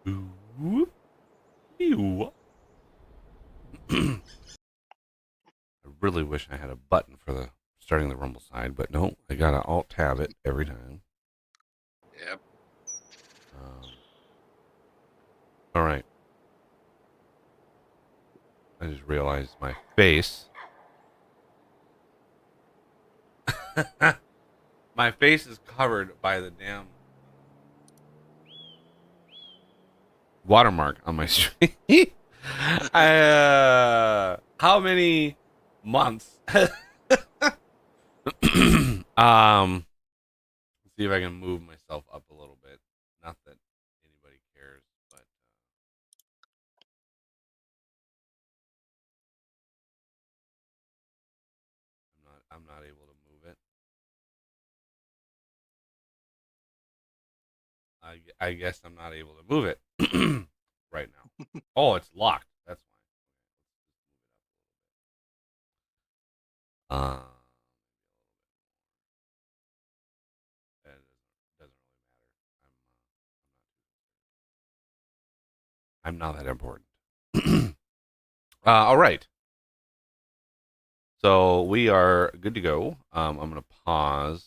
Ooh. Ew. I really wish I had a button for the starting the Rumble side, but no, I gotta alt tab it every time. Yep. All right. I just realized my face. My face is covered by the damn watermark on my stream. How many months? Let's see if I can move myself up a little bit. Not that anybody cares, but I'm not able to move it. I guess I'm not able to move it right now. Oh, it's locked. That's why. It doesn't really matter. I'm not that important. All right. So we are good to go. I'm going to pause.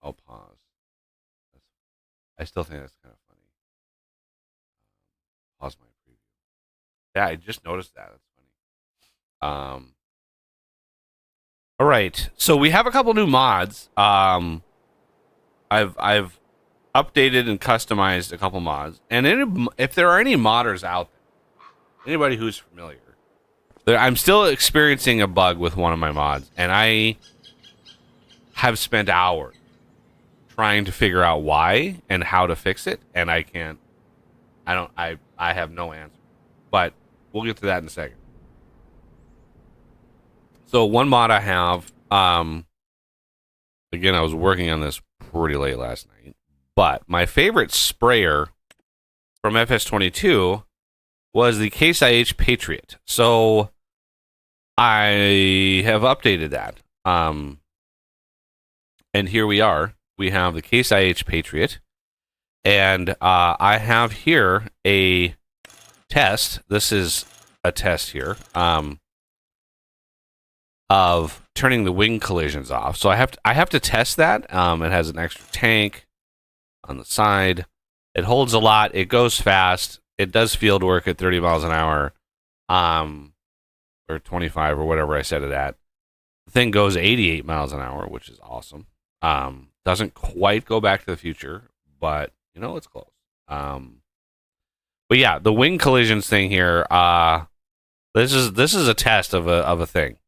I'll pause. I still think that's kind of funny. Pause my preview. Yeah, I just noticed that. That's funny. All right. So we have a couple new mods. I've updated and customized a couple mods, and if there are any modders out there, anybody who's familiar, I'm still experiencing a bug with one of my mods, and I have spent hours trying to figure out why and how to fix it, and I can't. I have no answer, but we'll get to that in a second. So one mod I have, again, I was working on this pretty late last night, but my favorite sprayer from FS22 was the Case IH Patriot. So I have updated that. And here we are. We have the Case IH Patriot. And I have here a test. This is a test here of turning the wing collisions off. So I have to test that. It has an extra tank on the side. It holds a lot. It goes fast. It does field work at 30 miles an hour, or 25 or whatever I set it at. The thing goes 88 miles an hour, which is awesome. Doesn't quite go Back to the Future, but you know it's close. But yeah, the wing collisions thing here. This is a test of a thing.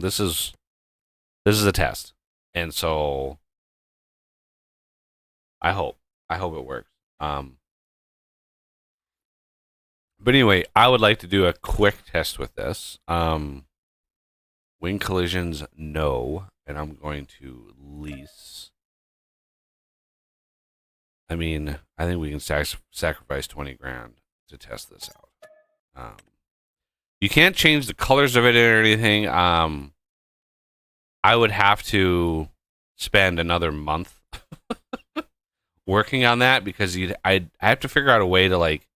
This is a test, and so I hope it works. But anyway, I would like to do a quick test with this. Wing collisions, no, and I'm going to lease. I mean, I think we can sacrifice 20 grand to test this out. You can't change the colors of it or anything. I would have to spend another month working on that because I have to figure out a way to like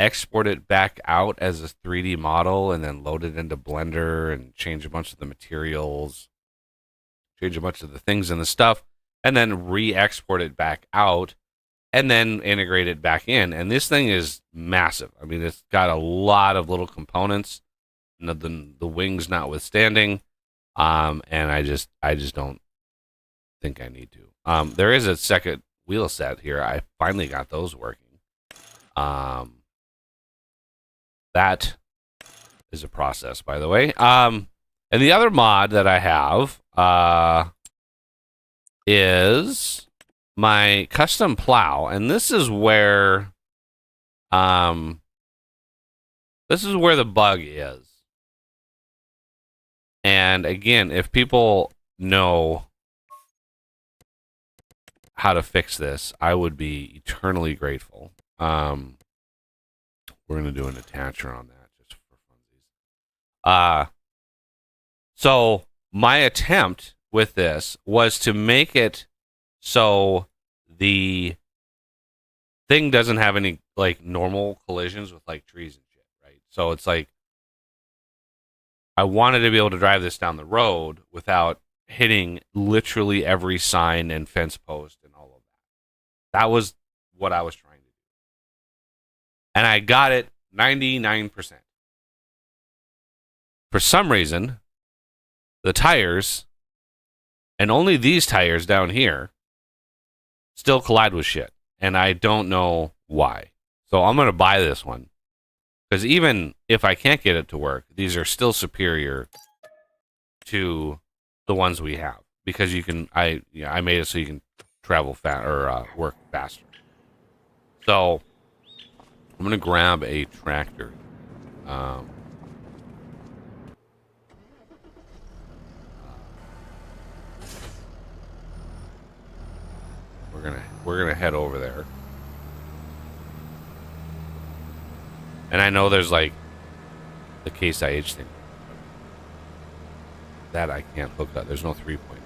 export it back out as a 3D model and then load it into Blender and change a bunch of the materials, change a bunch of the things in the stuff, and then re-export it back out and then integrate it back in. And this thing is massive. I mean, it's got a lot of little components, the wings notwithstanding. And I just don't think I need to. There is a second wheel set here. I finally got those working. That is a process, by the way. And the other mod that I have is my custom plow, and this is where the bug is. And again, if people know how to fix this, I would be eternally grateful. We're going to do an attacher on that just for funsies. So my attempt with this was to make it so the thing doesn't have any like normal collisions with like trees and shit, right? So it's like I wanted to be able to drive this down the road without hitting literally every sign and fence post and all of that. That was what I was trying to do. And I got it 99%. For some reason, the tires, and only these tires down here, still collide with shit. And I don't know why. So I'm going to buy this one. Because even if I can't get it to work, these are still superior to the ones we have. Because you can, I made it so you can travel work faster. So I'm going to grab a tractor. We're gonna head over there, and I know there's like the Case IH thing that I can't hook up. There's no 3-point.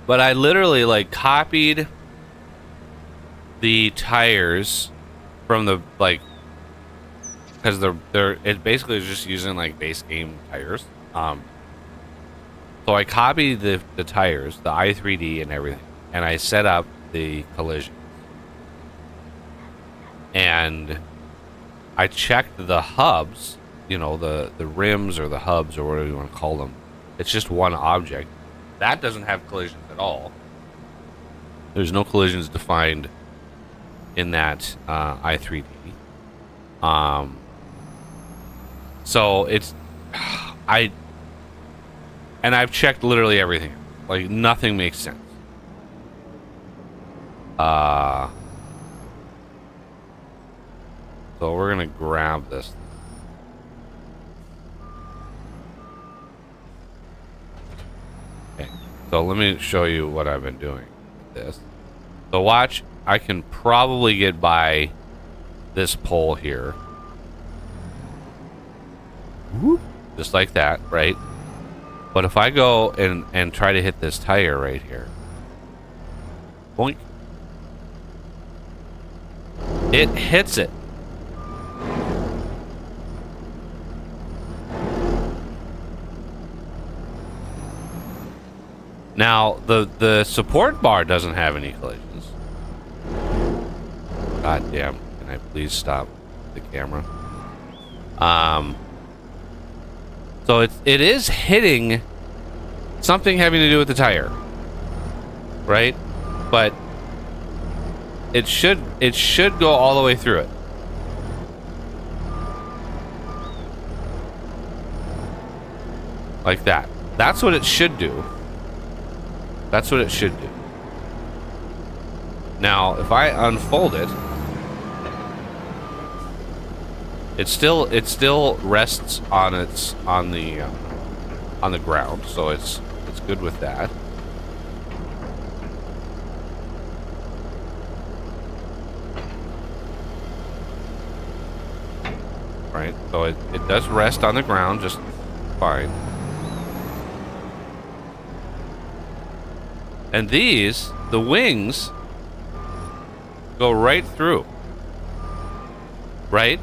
But I literally like copied the tires from the like because it basically is just using like base game tires. So I copied the tires, the i3D and everything, and I set up the collision. And I checked the hubs, you know, the rims or the hubs or whatever you want to call them. It's just one object. That doesn't have collisions at all. There's no collisions defined in that i3D. So it's... And I've checked literally everything. Like, nothing makes sense. So we're gonna grab this. Okay. So let me show you what I've been doing with this. So watch, I can probably get by this pole here. Whoop. Just like that, right? But if I go and try to hit this tire right here, boink, it hits it. Now, the support bar doesn't have any collisions. God damn, can I please stop the camera? So it is hitting something having to do with the tire, right? But it should go all the way through it. Like that. That's what it should do. That's what it should do. Now, if I unfold it, it still rests on the ground, so it's good with that. Right, so it does rest on the ground just fine. And these, the wings, go right through. Right?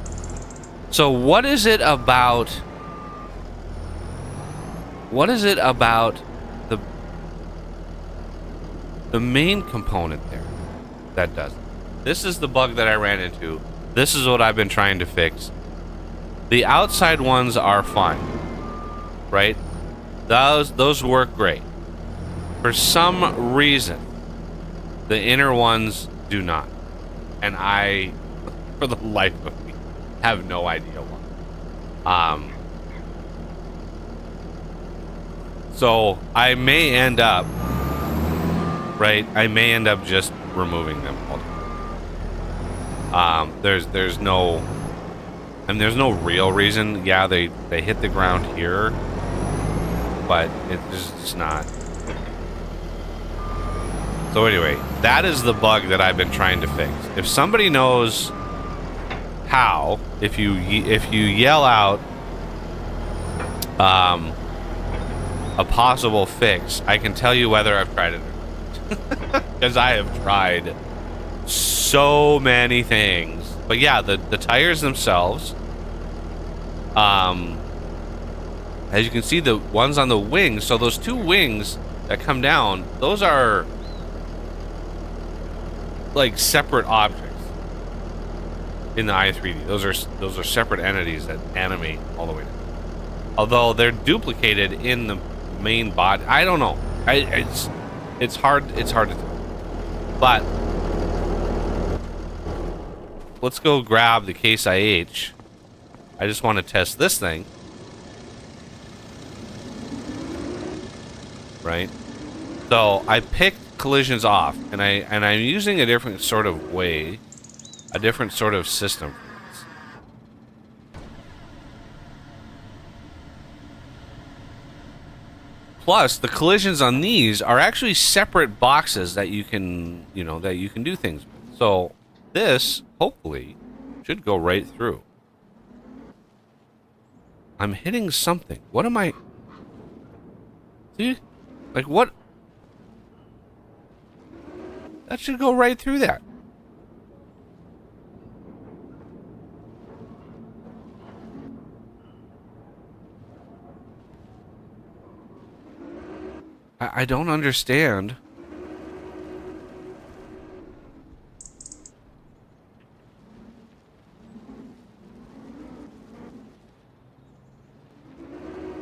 So what is it about the main component there that does it? This is the bug that I ran into. This is what I've been trying to fix. The outside ones are fine. Right? Those work great. For some reason, the inner ones do not. And I, for the life of me, have no idea why. So I may end up, right? I may end up just removing them altogether. There's no real reason. Yeah, they hit the ground here, but it's just not. So anyway, that is the bug that I've been trying to fix. If somebody knows how, if you yell out a possible fix, I can tell you whether I've tried it or not. Because I have tried so many things. But yeah, the tires themselves, as you can see, the ones on the wings, so those two wings that come down, those are like separate objects in the i3D. Those are separate entities that animate all the way down. Although they're duplicated in the main body. I don't know. It's hard to tell. But let's go grab the Case IH. I just want to test this thing. Right? So I picked collisions off, and I'm using a different sort of way, a different sort of system for this. Plus, the collisions on these are actually separate boxes that you can, that you can do things with. So this, hopefully, should go right through. I'm hitting something. What am I... See? Like, what? That should go right through that. I don't understand.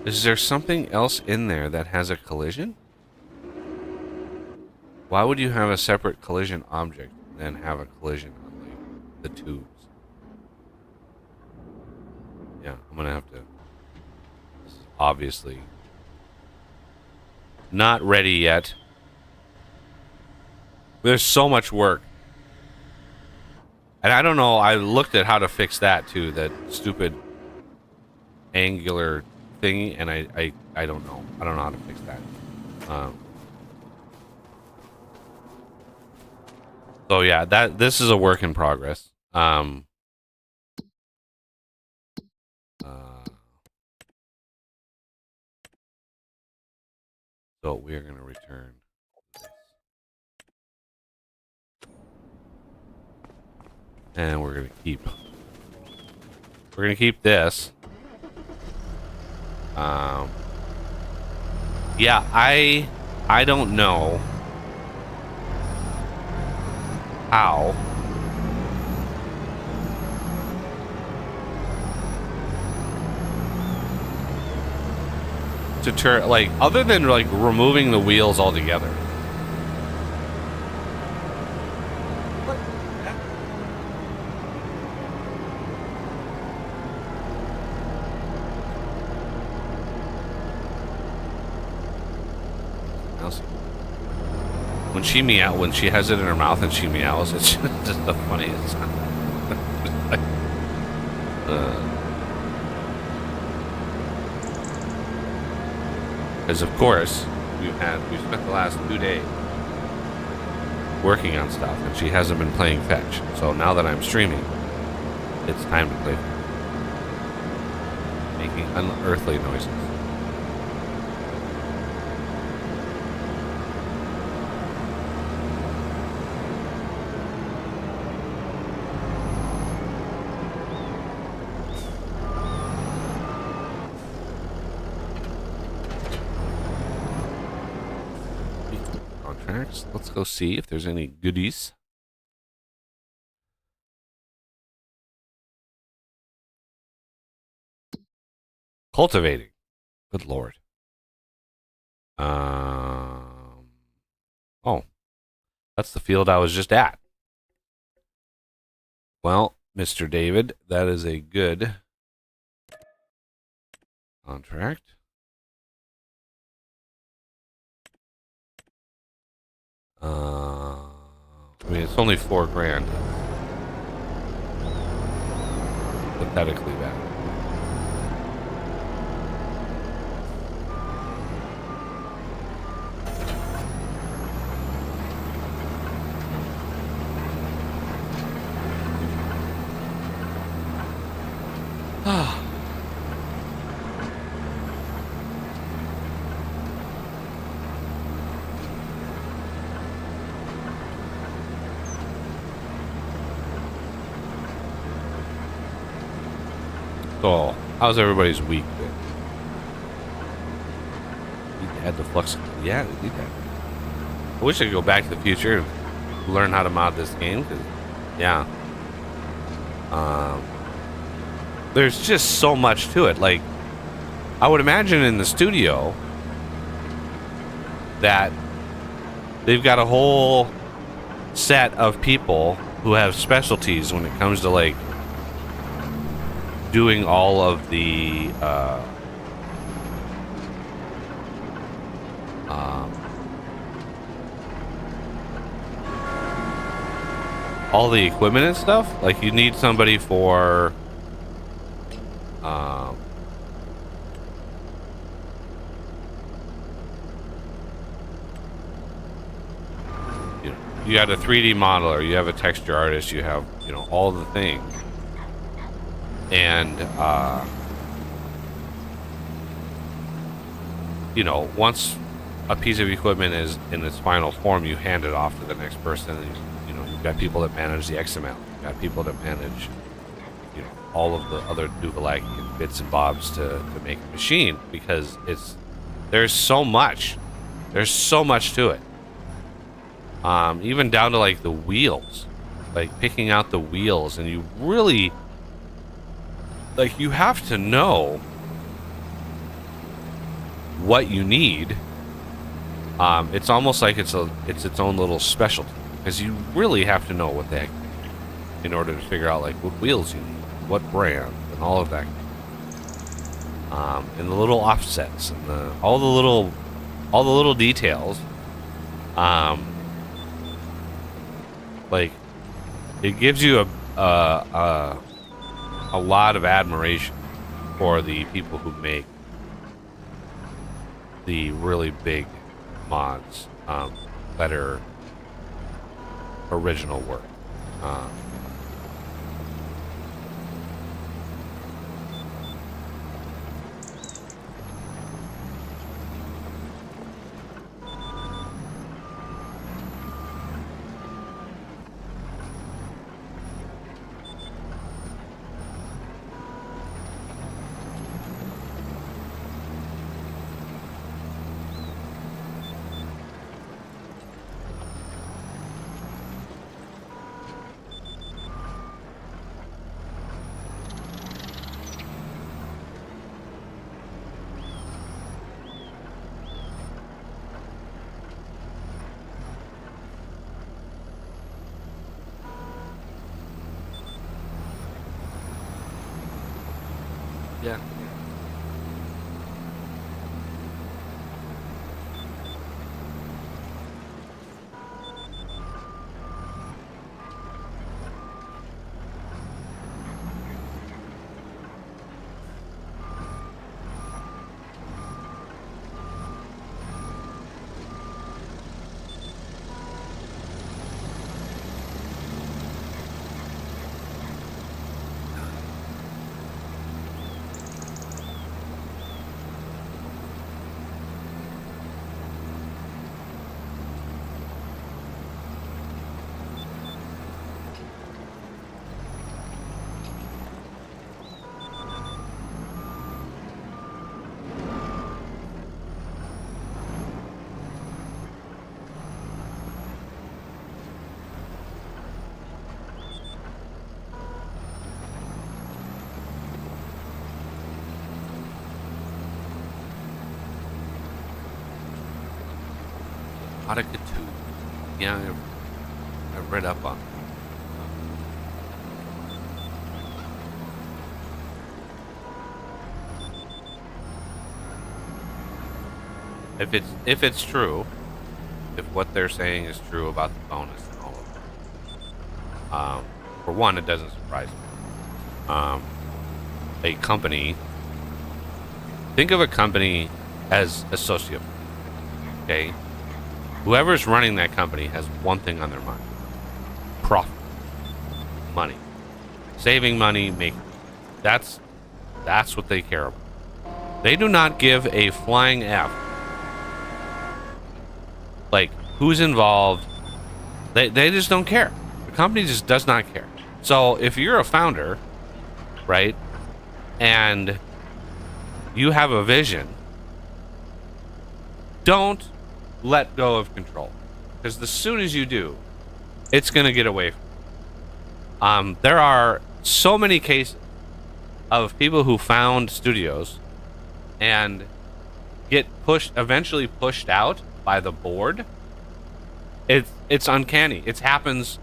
Is there something else in there that has a collision? Why would you have a separate collision object and then have a collision on like the tubes? Yeah, I'm gonna have to. This is obviously not ready yet. There's so much work. And I don't know, I looked at how to fix that too, that stupid angular thingy, and I don't know. I don't know how to fix that. So yeah, this is a work in progress. So we are going to return this. And we're going to keep this. Yeah, I don't know how to turn, like, other than like removing the wheels altogether. When she when she has it in her mouth and she meows, it's just the funniest sound. Because of course we've spent the last 2 days working on stuff, and she hasn't been playing fetch. So now that I'm streaming, it's time to play fetch, making unearthly noises. Let's go see if there's any goodies. Cultivating. Good Lord. Oh, that's the field I was just at. Well, Mr. David, that is a good contract. I mean, it's only $4,000. Pathetically bad. So, how's everybody's week been? Need to add the flux. Yeah, we need that. I wish I could go back to the future and learn how to mod this game. Cause, yeah. There's just so much to it. Like, I would imagine in the studio that they've got a whole set of people who have specialties when it comes to like doing all of the all the equipment and stuff. Like, you need somebody for you know, you got a 3D modeler, you have a texture artist, you have, you know, all the things. And you know, once a piece of equipment is in its final form, you hand it off to the next person. And you know, you've got people that manage the XML, you've got people that manage, you know, all of the other doodle-like bits and bobs to make a machine, because there's so much to it. Even down to like the wheels, like picking out the wheels, and you really, like, you have to know what you need. It's almost like it's its own little specialty, because you really have to know what the heck in order to figure out like what wheels you need, what brand, and all of that. And the little offsets and all the little details. Like, it gives you a lot of admiration for the people who make the really big mods that are original work. Yeah. Audicatu. Yeah, I've read up on it. If it's true, if what they're saying is true about the bonus and all of it, for one, it doesn't surprise me. A company, think of a company as a socio. Okay. Whoever's running that company has one thing on their mind: profit, money, saving money, making. That's what they care about. They do not give a flying F. Like, who's involved? They just don't care. The company just does not care. So if you're a founder, right, and you have a vision, don't let go of control. Because as soon as you do, it's going to get away from you. There are so many cases of people who found studios and get eventually pushed out by the board. It's uncanny. It happens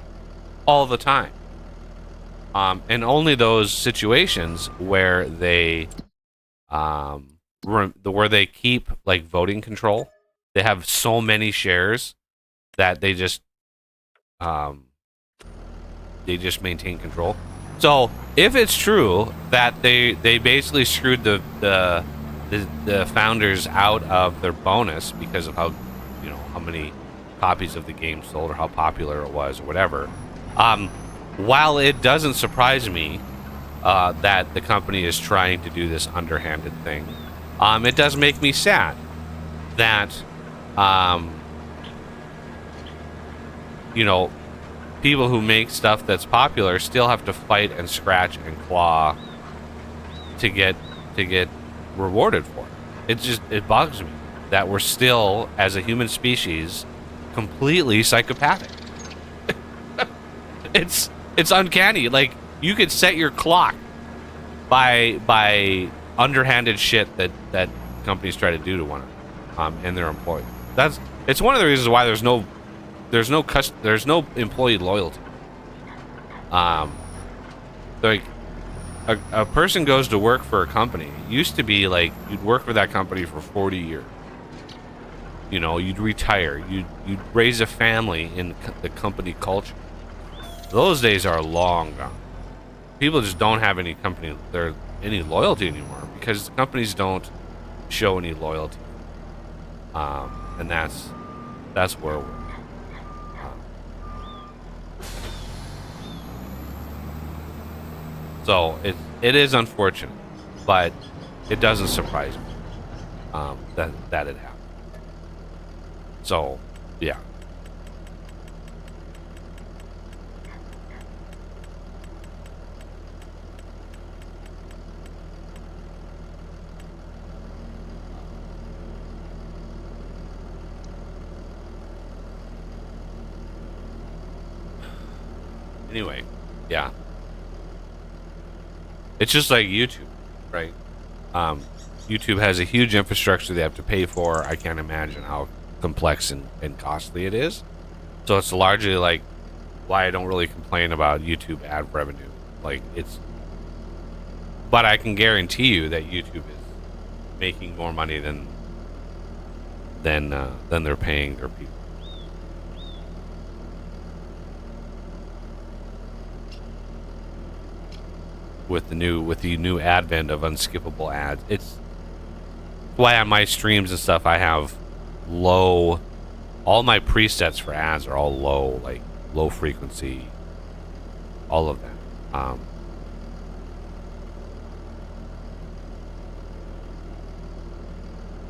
all the time. And only those situations where they where they keep like voting control. They have so many shares that they just maintain control. So if it's true that they basically screwed the founders out of their bonus because of how many copies of the game sold or how popular it was or whatever, while it doesn't surprise me that the company is trying to do this underhanded thing, it does make me sad that people who make stuff that's popular still have to fight and scratch and claw to get rewarded for it. It bugs me that we're still, as a human species, completely psychopathic. It's uncanny. Like, you could set your clock by underhanded shit that companies try to do to one another and their employees. It's one of the reasons why there's no employee loyalty. Like a person goes to work for a company. It used to be like you'd work for that company for 40 years. You'd retire. You'd raise a family in the company culture. Those days are long gone. People just don't have any loyalty anymore because companies don't show any loyalty. And that's where we're. So it is unfortunate, but it doesn't surprise me that it happened. So, yeah. Anyway, yeah. It's just like YouTube, right? YouTube has a huge infrastructure they have to pay for. I can't imagine how complex and costly it is. So it's largely like why I don't really complain about YouTube ad revenue. But I can guarantee you that YouTube is making more money than they're paying their people. With the new advent of unskippable ads, it's why on my streams and stuff I have low. All my presets for ads are all low, like low frequency. All of that.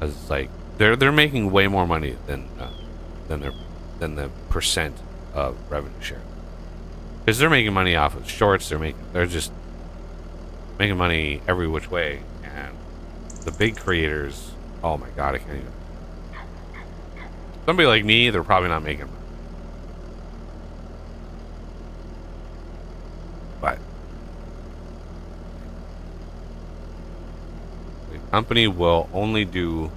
Because it's like they're making way more money than the percent of revenue share. Because they're making money off of shorts. They're just making money every which way, and the big creators, oh my god, I can't even. Somebody like me, they're probably not making money. But the company will only do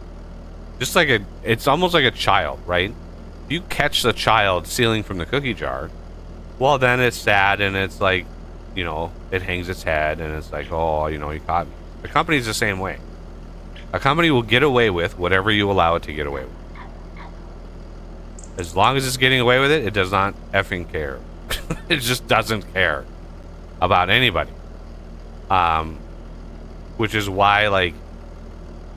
just like it's almost like a child, right? If you catch the child stealing from the cookie jar, well, then it's sad and it's like, it hangs its head and it's like, oh, you caught me. The company's the same way. A company will get away with whatever you allow it to get away with. As long as it's getting away with it, it does not effing care. It just doesn't care about anybody. Which is why, like,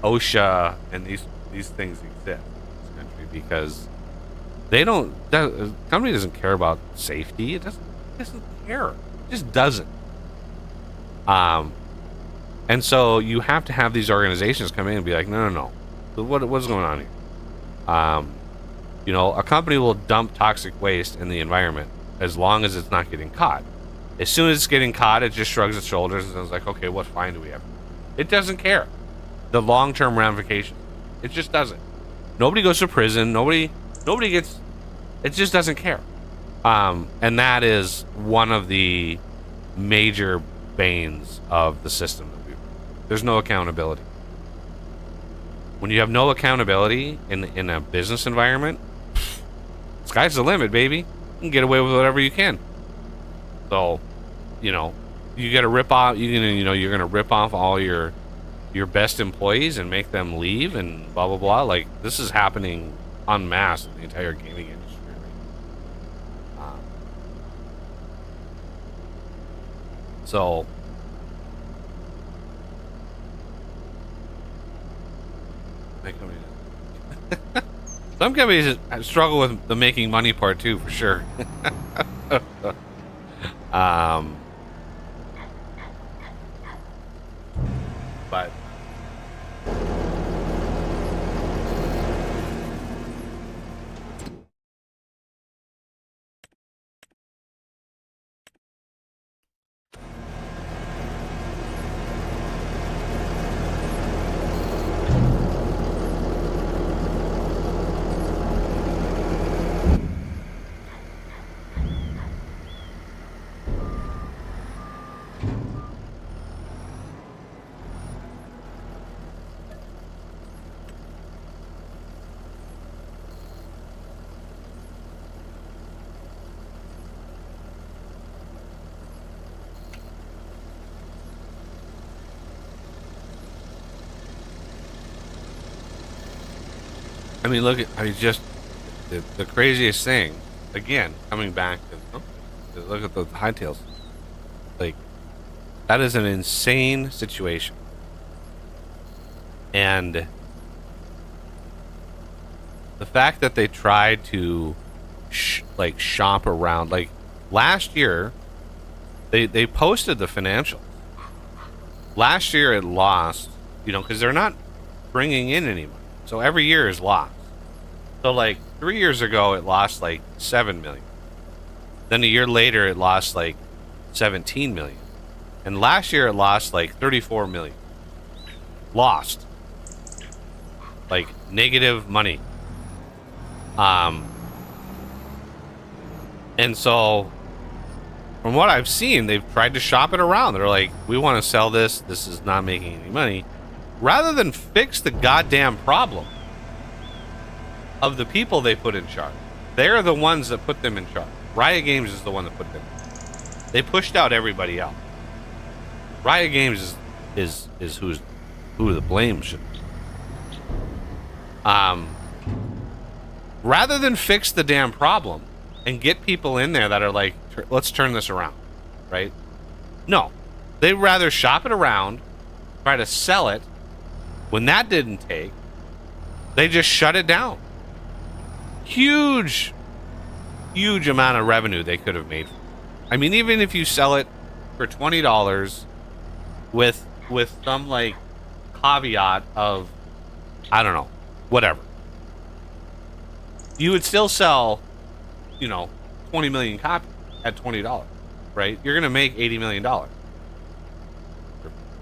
OSHA and these things exist in this country, because the company doesn't care about safety. It doesn't care. Just doesn't. And so you have to have these organizations come in and be like, no. What's going on here? A company will dump toxic waste in the environment as long as it's not getting caught. As soon as it's getting caught, it just shrugs its shoulders and is like, okay, what fine do we have? It doesn't care the long-term ramifications. It just doesn't. Nobody goes to prison. Nobody gets. It just doesn't care. And that is one of the major banes of the system. There's no accountability. When you have no accountability in a business environment, sky's the limit, baby. You can get away with whatever you can. So, you get to rip off. You're gonna rip off all your best employees and make them leave and blah blah blah. Like, this is happening en masse in the entire gaming industry. So, some companies struggle with the making money part too, for sure. But I mean, just the craziest thing. Again, coming back to look at the hightails. Like, that is an insane situation. And the fact that they tried to shop around, like last year, they posted the financials. Last year it lost, because they're not bringing in any money. So every year is lost. So like 3 years ago, it lost like 7 million. Then a year later, it lost like 17 million. And last year, it lost like 34 million. Lost. Like negative money. And so from what I've seen, they've tried to shop it around. They're like, we want to sell this. This is not making any money. Rather than fix the goddamn problem of the people they put in charge. They're the ones that put them in charge. Riot Games is the one that put them in. They pushed out everybody else. Riot Games is who the blame should be. Rather than fix the damn problem and get people in there that are like, let's turn this around, right? No. They'd rather shop it around, try to sell it. When that didn't take, they just shut it down. Huge amount of revenue they could have made. I mean, even if you sell it for $20 with some like caveat of, I don't know, whatever, you would still sell, 20 million copies at $20, right? You're gonna make $80 million, or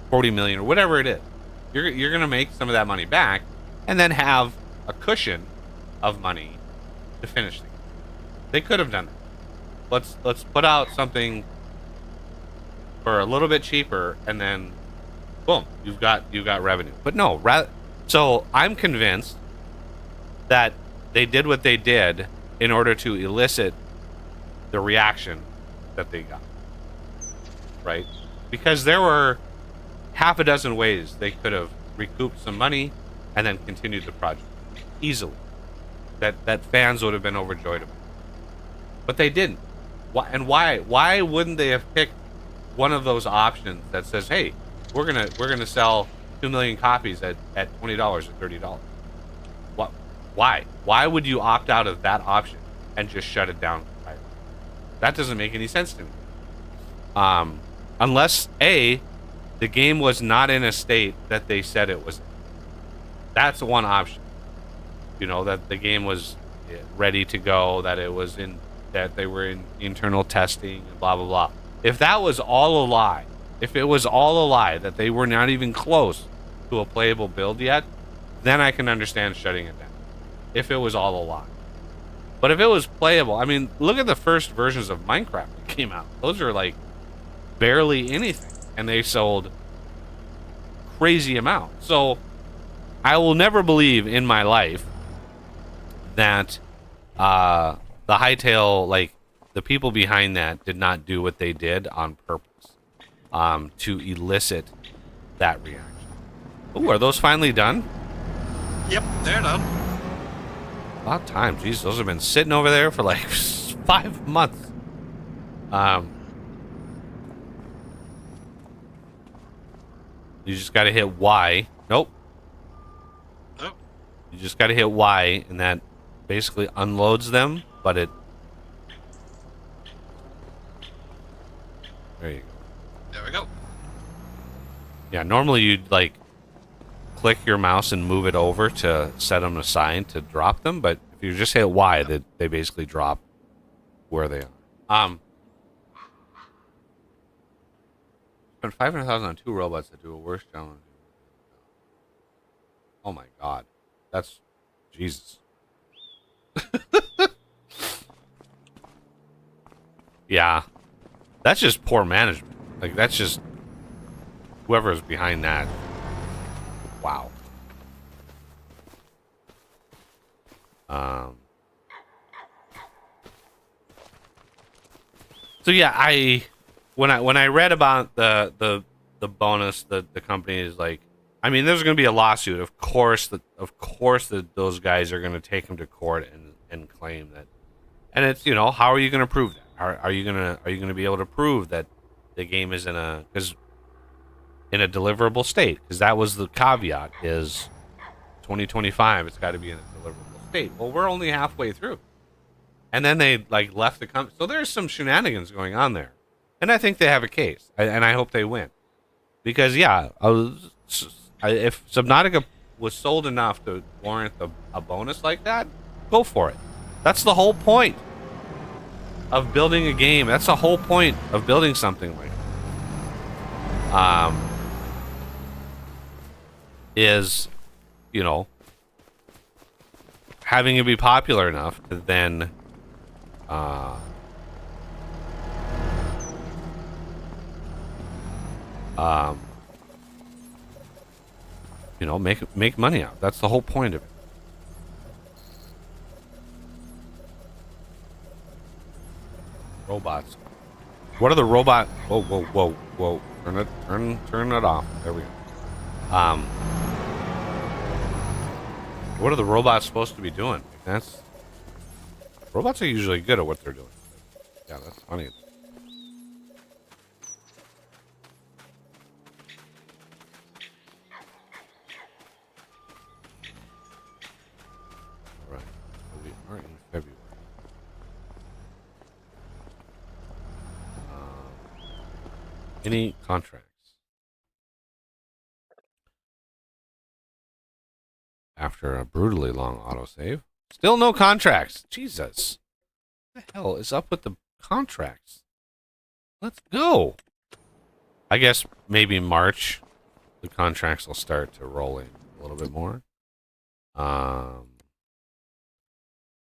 40 million, or whatever it is. You're gonna make some of that money back, and then have a cushion of money to finish things. They could have done that. Let's put out something for a little bit cheaper, and then boom, you've got revenue. But no, so I'm convinced that they did what they did in order to elicit the reaction that they got, right? Because there were half a dozen ways they could have recouped some money and then continued the project easily, that fans would have been overjoyed about. But they didn't. Why wouldn't they have picked one of those options that says, hey, we're gonna sell 2 million copies at $20 or $30? Why would you opt out of that option and just shut it down entirely? That doesn't make any sense to me. Unless A, the game was not in a state that they said it was in. That's one option. That the game was ready to go, that they were in internal testing, and blah blah blah. If that was all a lie, If it was all a lie, that they were not even close to a playable build yet, then I can understand shutting it down. If it was all a lie. But if it was playable, I mean, look at the first versions of Minecraft that came out. Those are like barely anything, and they sold crazy amounts. So I will never believe in my life that the Hightail, like the people behind that, did not do what they did on purpose to elicit that reaction. Oh, are those finally done? Yep, they're done. About time. Jeez, those have been sitting over there for like 5 months. You just got to hit Y. Nope. Nope. You just got to hit Y, and that basically unloads them, but it... There you go. There we go. Yeah, normally you'd, like, click your mouse and move it over to set them aside to drop them, but if you just hit Y, they basically drop where they are. Spent 500,000 on 2 robots that do a worse job. Oh my god. That's... Jesus. Yeah. That's just poor management. Like, that's just... Whoever's behind that. Wow. So yeah, when I read about the bonus, the company is like, I mean, there's going to be a lawsuit. Of course that those guys are going to take them to court and claim that. And it's, you know, how are you going to prove that? Are you going to be able to prove that the game is in a deliverable state? Because that was the caveat, is 2025, it's got to be in a deliverable state. Well, we're only halfway through. And then they like left the company. So there's some shenanigans going on there. And I think they have a case. And I hope they win. Because, yeah, if Subnautica was sold enough to warrant a bonus like that, go for it. That's the whole point of building a game. That's the whole point of building something like that. Is, you know, having it be popular enough to then you know, make money out. That's the whole point of it. Robots. What are the robot? Whoa, whoa, whoa, whoa! Turn it off. There we go. What are the robots supposed to be doing? Robots are usually good at what they're doing. Yeah, that's funny. All right, so we are in February. Any contracts? After a brutally long autosave. Still no contracts. Jesus. What the hell is up with the contracts? Let's go. I guess maybe March the contracts will start to roll in a little bit more.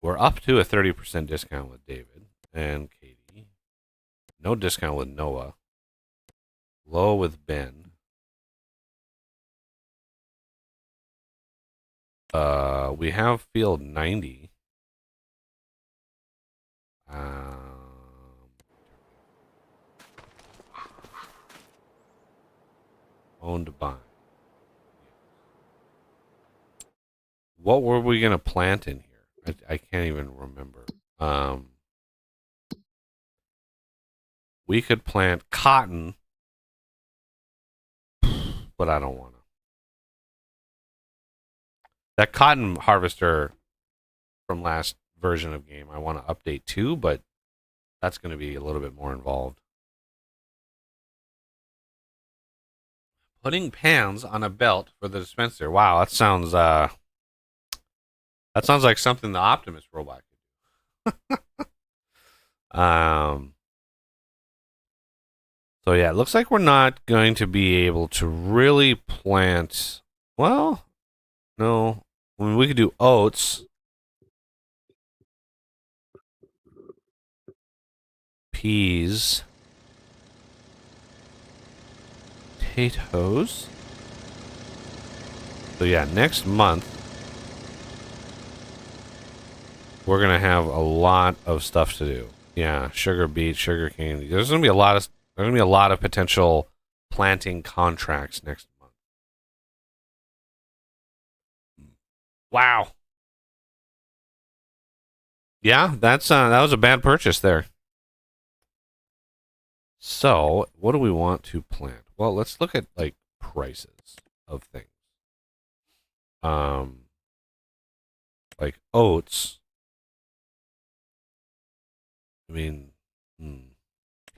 We're up to a 30% discount with David and Katie. No discount with Noah. Low with Ben. We have field 90. Owned by. What were we gonna plant in here? I can't even remember. We could plant cotton, but I don't want to. That cotton harvester from last version of game, I want to update too, but that's going to be a little bit more involved. Putting pans on a belt for the dispenser. Wow, that sounds like something the Optimus robot could do. So yeah, it looks like we're not going to be able to really plant. Well, no. I mean, we could do oats, peas, potatoes. So yeah, next month we're gonna have a lot of stuff to do. Yeah, sugar beet, sugar cane. There's gonna be a lot of potential planting contracts next month. Wow. Yeah, that was a bad purchase there. So, what do we want to plant? Well, let's look at like prices of things. Um, like oats. I mean,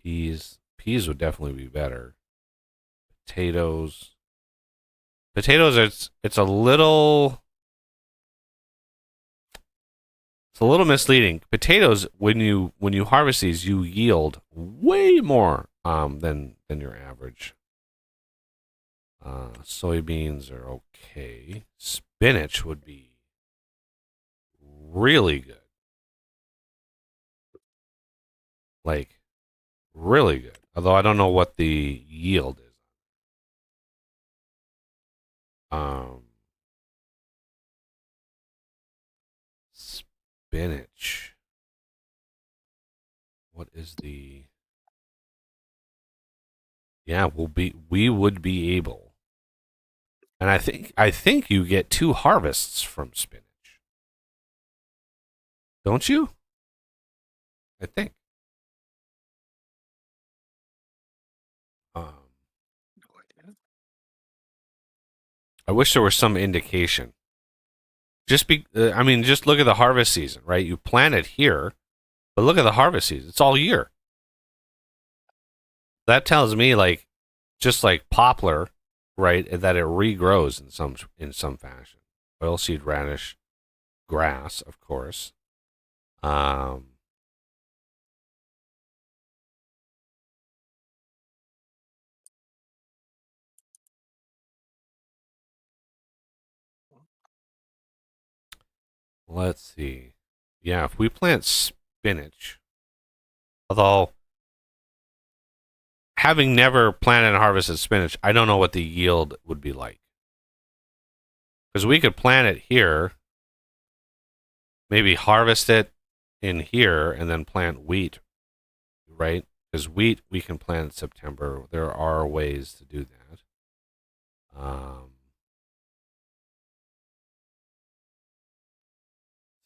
peas would definitely be better. Potatoes. It's a little misleading. Potatoes, when you harvest these, you yield way more than your average. Soybeans are okay. Spinach would be really good. Like really good. Although I don't know what the yield is. Spinach. What is the? Yeah, we would be able. And I think you get 2 harvests from spinach. Don't you? I think. Um, I wish there was some indication. Just look at the harvest season, right? You plant it here, but look at the harvest season. It's all year. That tells me just like poplar, right, that it regrows in some fashion. Oilseed radish, grass, of course. Let's see. Yeah, if we plant spinach, although having never planted and harvested spinach, I don't know what the yield would be like. Because we could plant it here, maybe harvest it in here, and then plant wheat, right? Because wheat we can plant in September. There are ways to do that.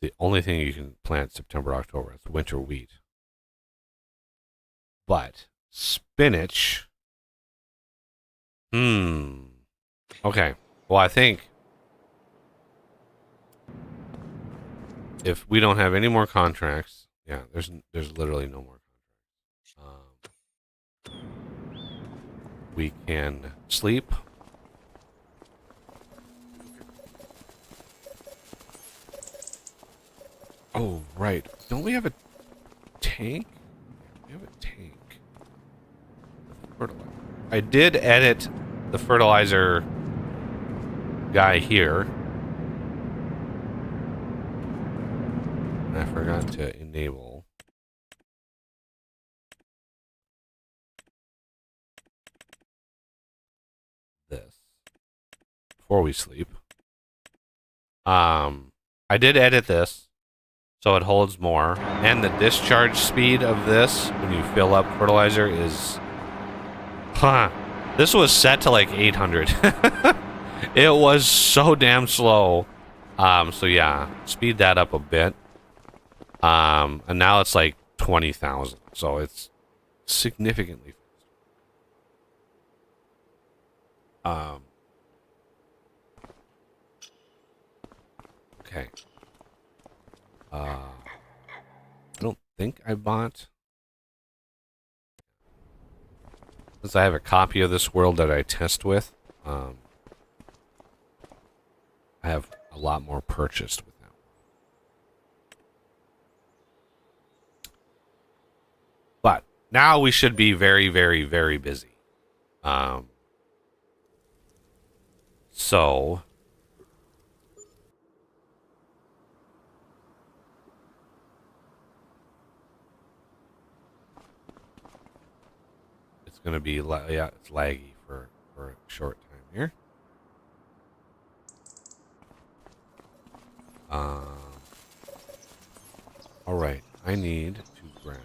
The only thing you can plant September, October is winter wheat. But spinach. Okay. Well, I think if we don't have any more contracts, yeah, there's literally no more contracts. We can sleep. Oh, right. Don't we have a tank? We have a tank. Fertilizer. I did edit the fertilizer guy here. I forgot to enable. This before we sleep. I did edit this so it holds more, and the discharge speed of this when you fill up fertilizer is this was set to like 800. It was so damn slow. So yeah, speed that up a bit. And now it's like 20,000, so it's significantly faster. Okay. I don't think I bought. Since I have a copy of this world that I test with, I have a lot more purchased with that. But now we should be very, very, very busy. So it's going to be, yeah, it's laggy for a short time here. All right, I need to grab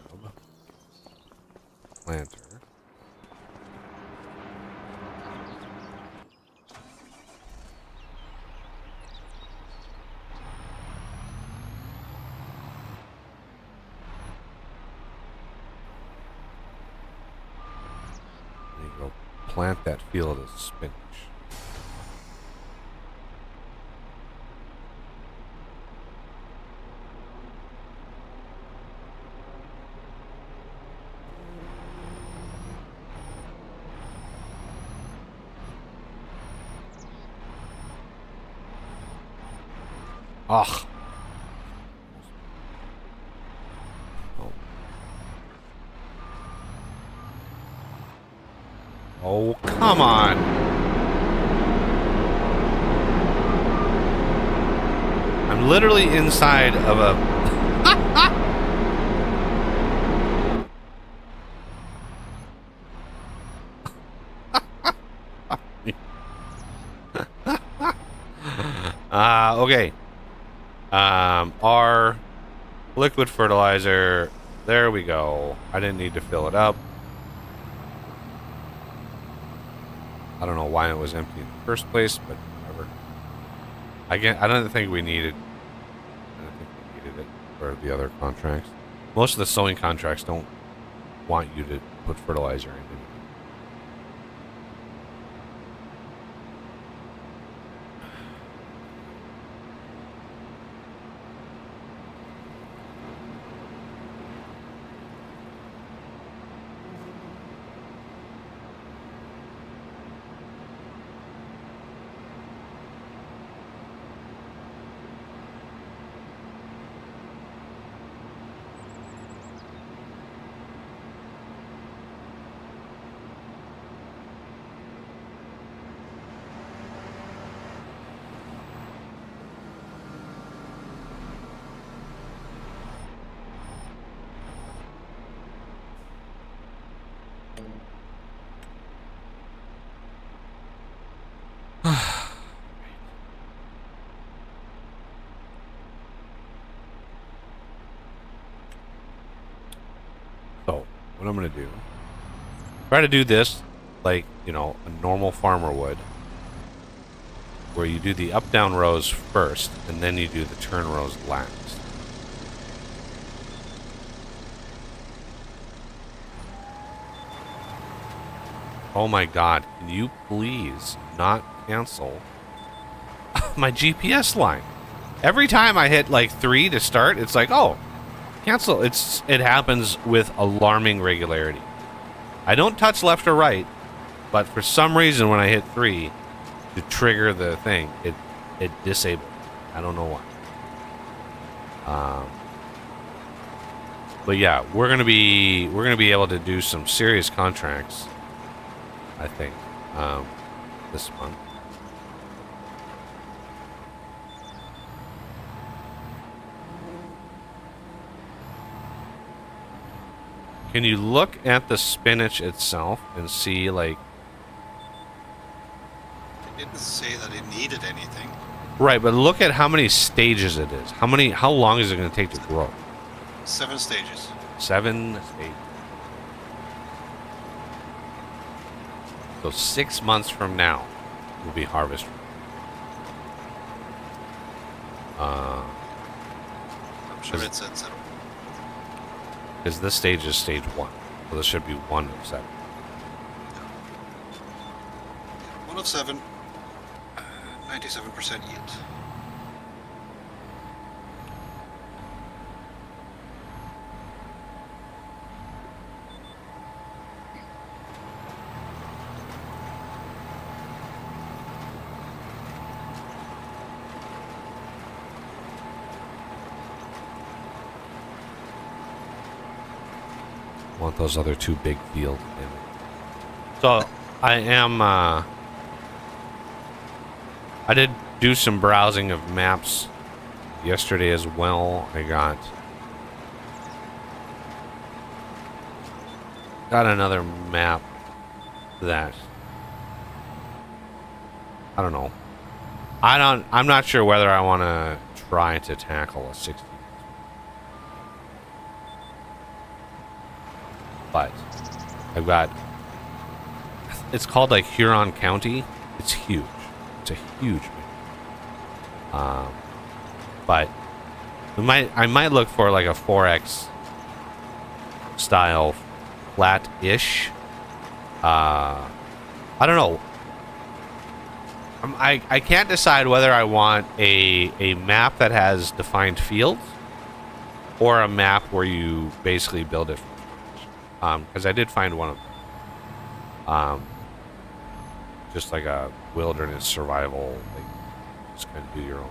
planter. And go plant that field of spinach. Ugh. Oh. Oh, come on. I'm literally inside of a... Okay. Our liquid fertilizer, there we go. I didn't need to fill it up. I don't know why it was empty in the first place, but whatever. I don't think we needed it for the other contracts. Most of the sowing contracts don't want you to put fertilizer in. So, what I'm going to do, try to do this like, you know, a normal farmer would, where you do the up-down rows first, and then you do the turn rows last. Oh my god, can you please not cancel my GPS line? Every time I hit like 3 to start, it's like, oh, cancel. It happens with alarming regularity. I don't touch left or right, but for some reason when I hit 3 to trigger the thing, it disabled. I don't know why. But yeah, we're gonna be able to do some serious contracts, I think, this month. Can you look at the spinach itself and see, like... It didn't say that it needed anything. Right, but look at how many stages it is. How long is it going to take to grow? 7 stages. 7 stages. So 6 months from now will be harvest. I'm sure it said 7. Because this stage is stage 1. So this should be 1 of 7. 1 of 7. 97% yield. want those other two big fields. So I am. I did do some browsing of maps yesterday as well. I got another map that I don't know. I'm not sure whether I want to try to tackle a 60. But I've got, it's called like Huron County. It's huge. It's a huge map. But I might look for like a 4X style flat-ish. I don't know. I can't decide whether I want a map that has defined fields or a map where you basically build it from scratch. Because I did find one of them. Just like a wilderness survival, like just kind of do your own thing.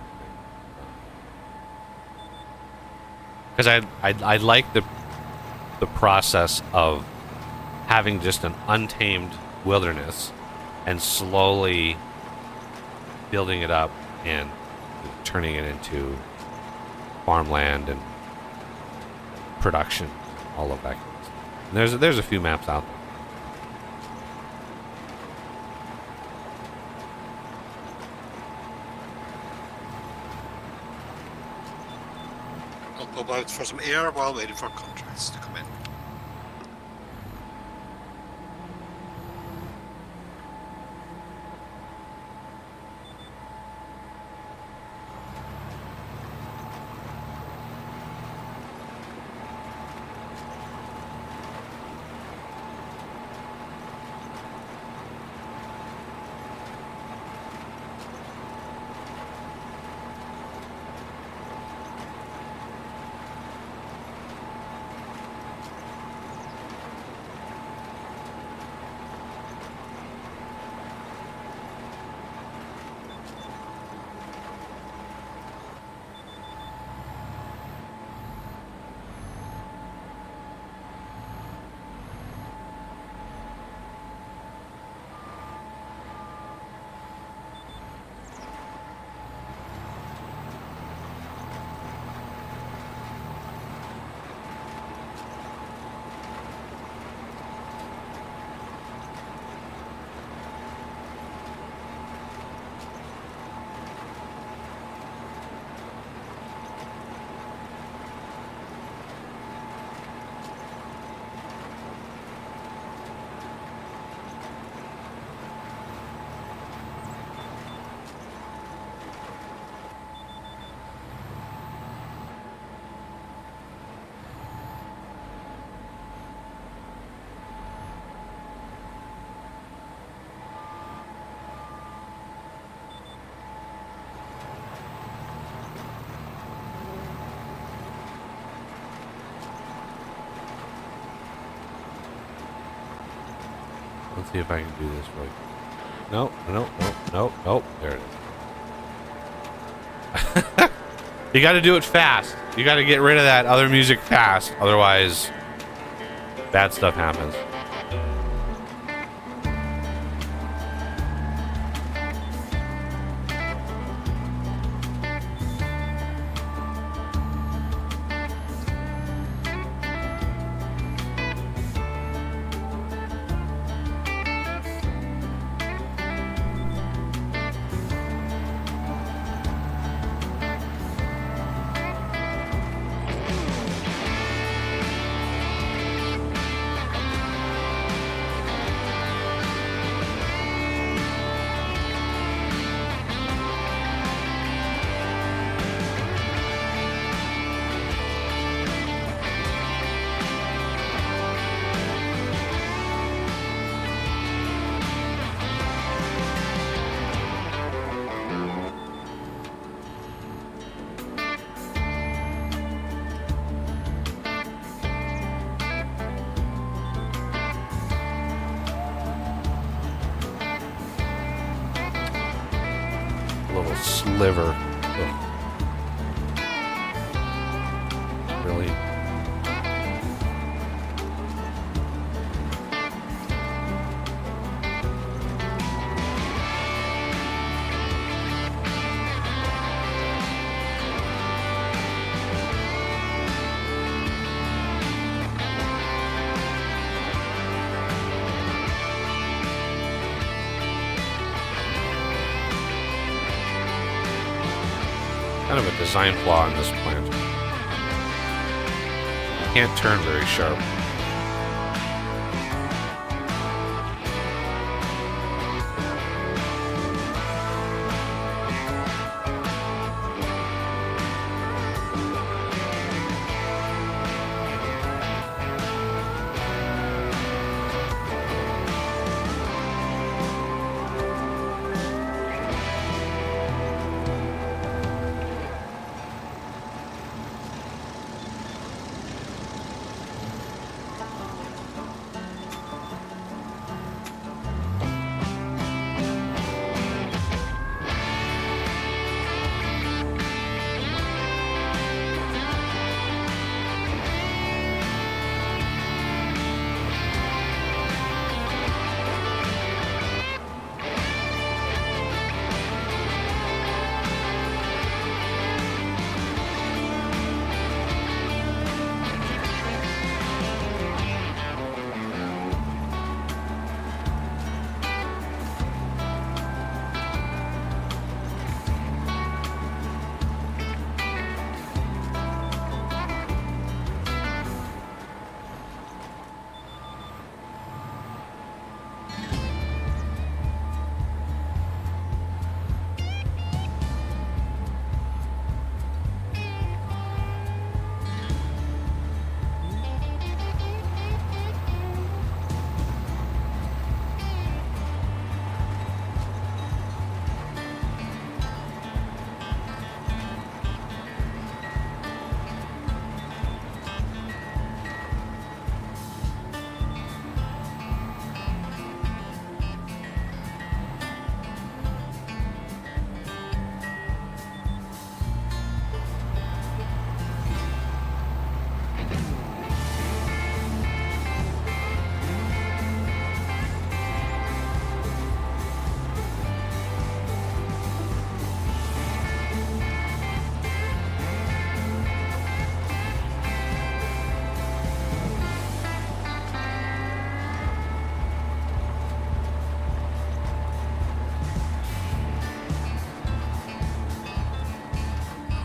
Because I like the process of having just an untamed wilderness and slowly building it up and turning it into farmland and production, all of that. And there's a few maps out there. I'll pop out for some air while waiting for contracts to come in. Let's see if I can do this right. Nope. There it is. You got to do it fast. You got to get rid of that other music fast. Otherwise, bad stuff happens. Little sliver. Ugh. Really? Kind of a design flaw in this plant. You can't turn very sharp.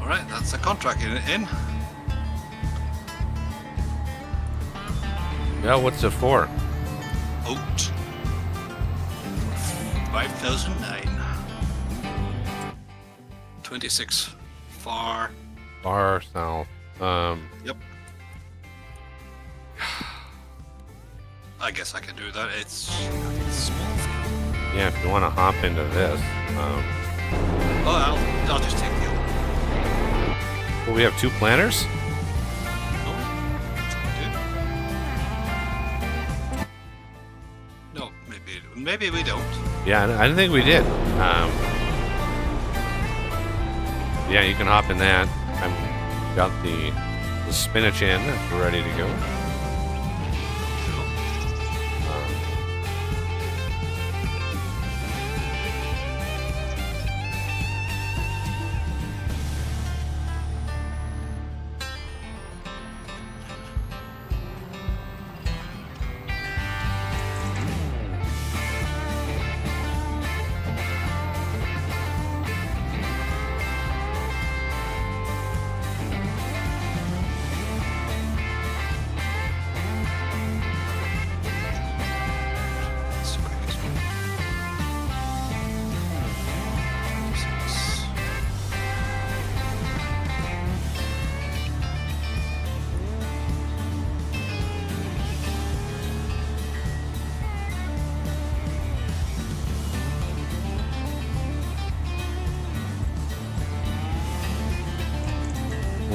Alright, that's the contract in. Yeah, what's it for? Oat. 5,009. 26. Far. Far south. Yep. I guess I can do that. It's small. Yeah, if you want to hop into this. I'll just take the other one. Well, we have two planters? No? No, maybe we don't. Yeah, I didn't think we did. Yeah, you can hop in that. I've got the spinach in if we're ready to go.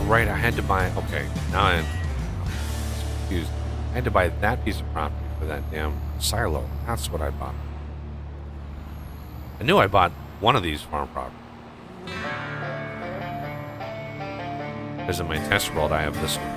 Right, I had to buy. Okay, now I'm confused. I had to buy that piece of property for that damn silo. That's what I bought. I knew I bought one of these farm properties. Because in my test world, I have this one.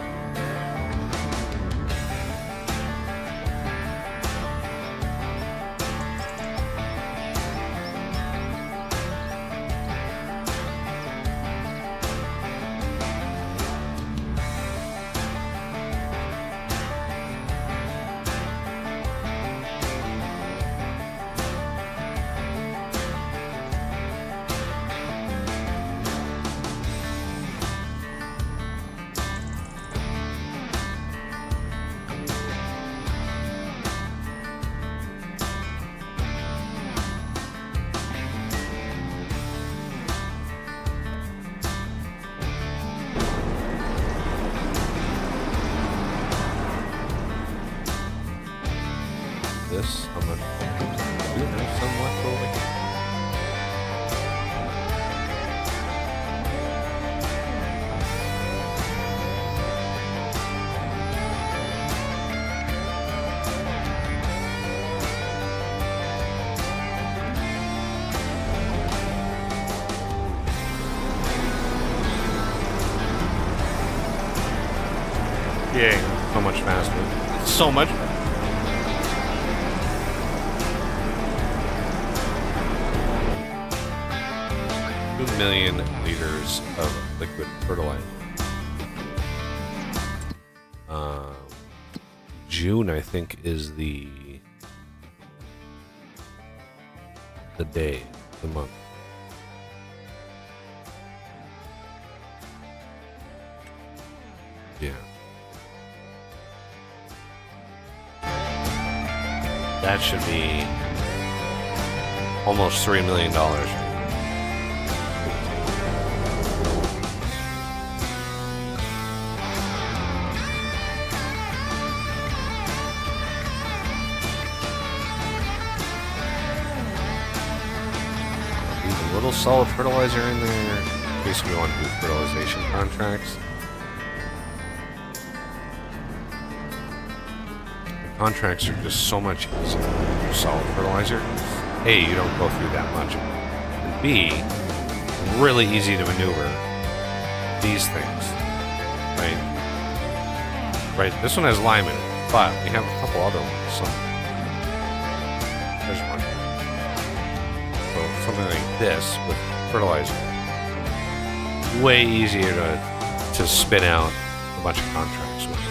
this. I'm gonna do have some left over here. Yeah, so much faster. So much. 2 million liters of liquid fertilizer. June, I think, is the day, the month. Yeah. That should be almost $3 million. Leave a little solid fertilizer in there in case we want to do fertilization contracts. Contracts are just so much easier for solid fertilizer. A, you don't go through that much. And B, really easy to maneuver these things. Right? This one has lime in it, but we have a couple other ones. So there's one. So something like this with fertilizer. Way easier to spin out a bunch of contracts with it.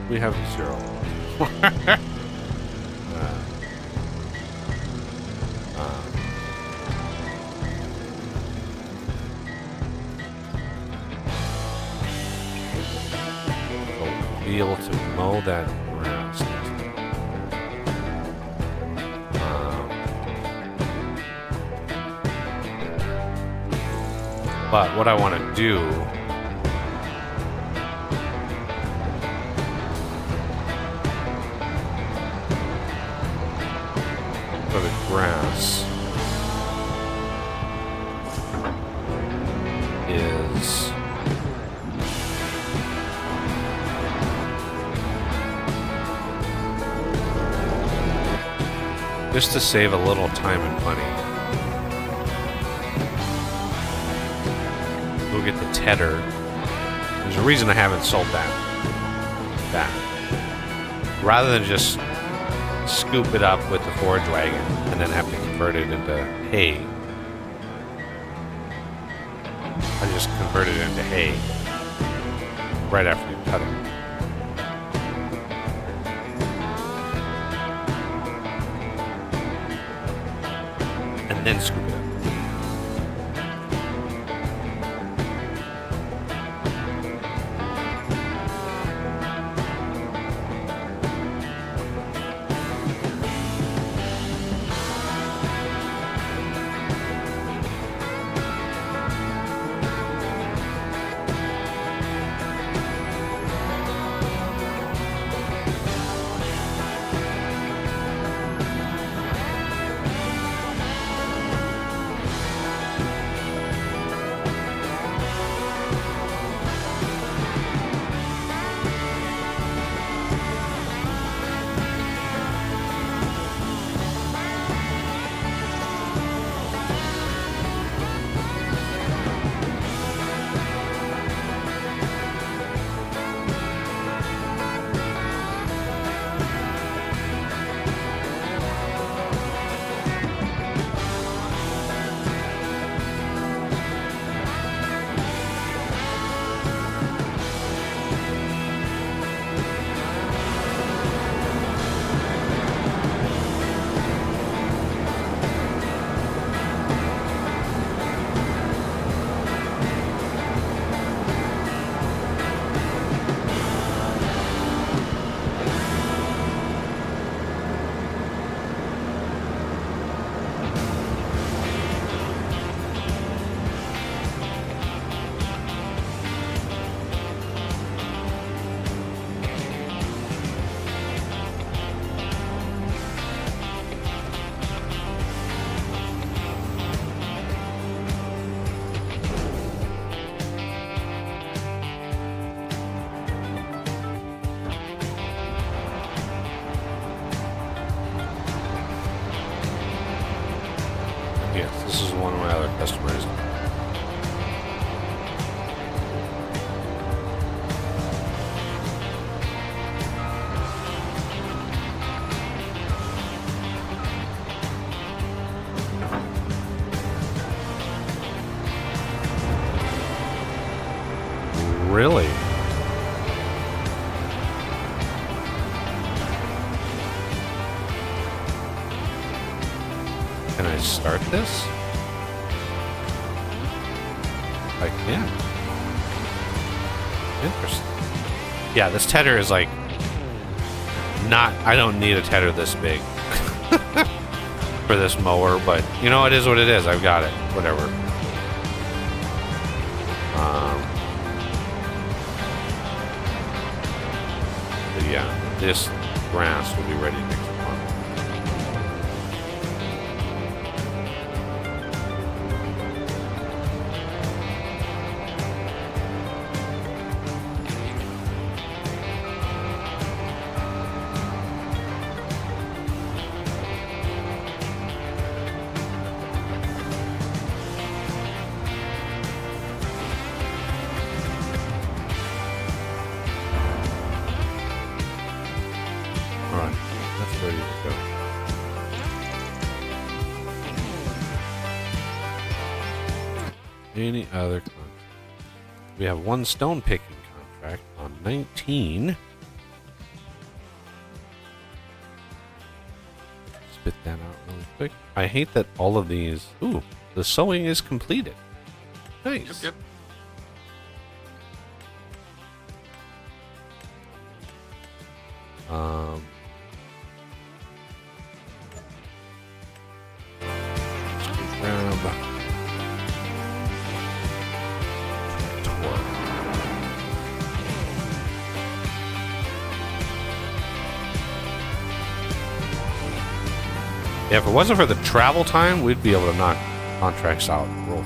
We have 0. So be able to mow that grass. But what I want to do for the grass is just to save a little time and money. We'll get the tedder. There's a reason I haven't sold that. Rather than just scoop it up with the forage wagon and then have to convert it into hay. I just convert it into hay right after you cut it. And then scoop it up. Yes, this is one of my other customers. Really? Can I start this? I can. Interesting. Yeah, this tedder is like not. I don't need a tedder this big for this mower, but you know, it is what it is. I've got it. Whatever. But yeah, this grass will be ready next month. Alright, that's ready to go. Any other contract? We have one stone picking contract on 19. Spit that out really quick. I hate that all of these... Ooh, the sewing is completed. Nice. Yep. Yeah, if it wasn't for the travel time, we'd be able to knock contracts out and roll.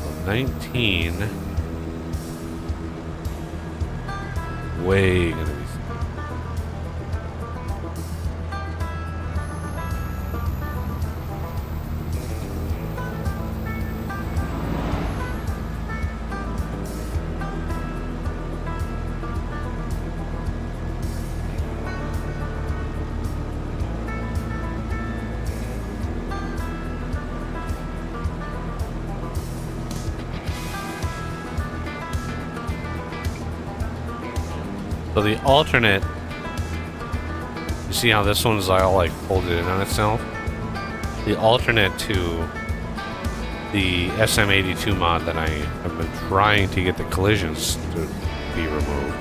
So 19. Way gonna be. So the alternate, you see how this one's all like folded in on itself? The alternate to the SM82 mod that I have been trying to get the collisions to be removed,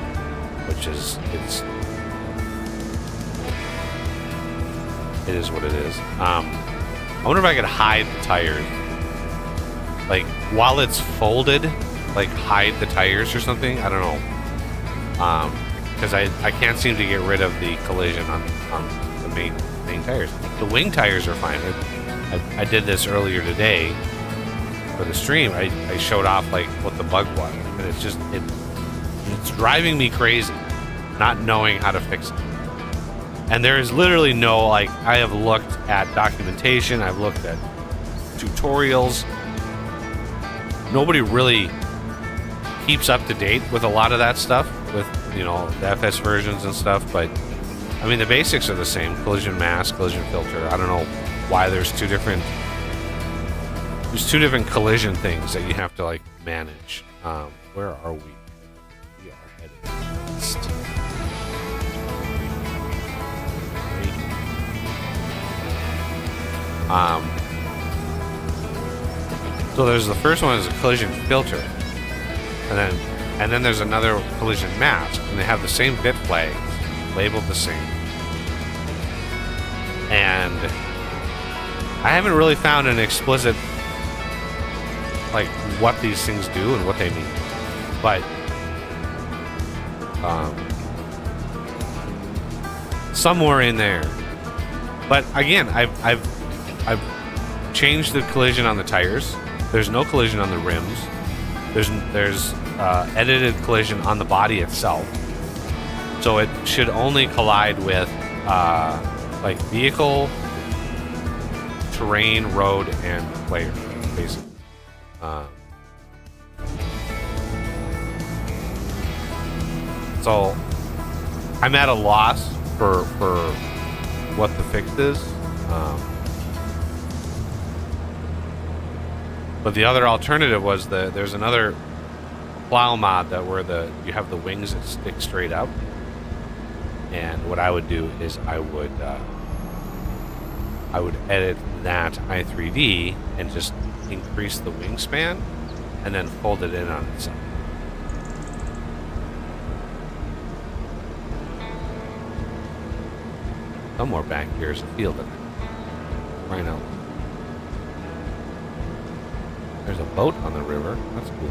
which is, it is what it is. I wonder if I could hide the tires. Like, while it's folded, like hide the tires or something? I don't know. Because I can't seem to get rid of the collision on the main tires. The wing tires are fine. I did this earlier today for the stream. I showed off like what the bug was, and it's just it's driving me crazy, not knowing how to fix it. And there is literally no, like, I have looked at documentation, I've looked at tutorials. Nobody really keeps up to date with a lot of that stuff, with, you know, the FS versions and stuff, but I mean the basics are the same. Collision mask, collision filter. I don't know why there's two different collision things that you have to like manage. Where are we? We are headed east. So there's the first one is a collision filter, and then there's another collision mask, and they have the same bit flags, labeled the same. And I haven't really found an explicit, like, what these things do and what they mean. But somewhere in there. But again, I've changed the collision on the tires. There's no collision on the rims. there's edited collision on the body itself, so it should only collide with like vehicle, terrain, road, and player, basically. So I'm at a loss for what the fix is. But the other alternative was there's another plow mod that where you have the wings that stick straight up. And what I would do is I would edit that i3D and just increase the wingspan and then fold it in on itself. Somewhere back here is a field right now. There's a boat on the river. That's cool.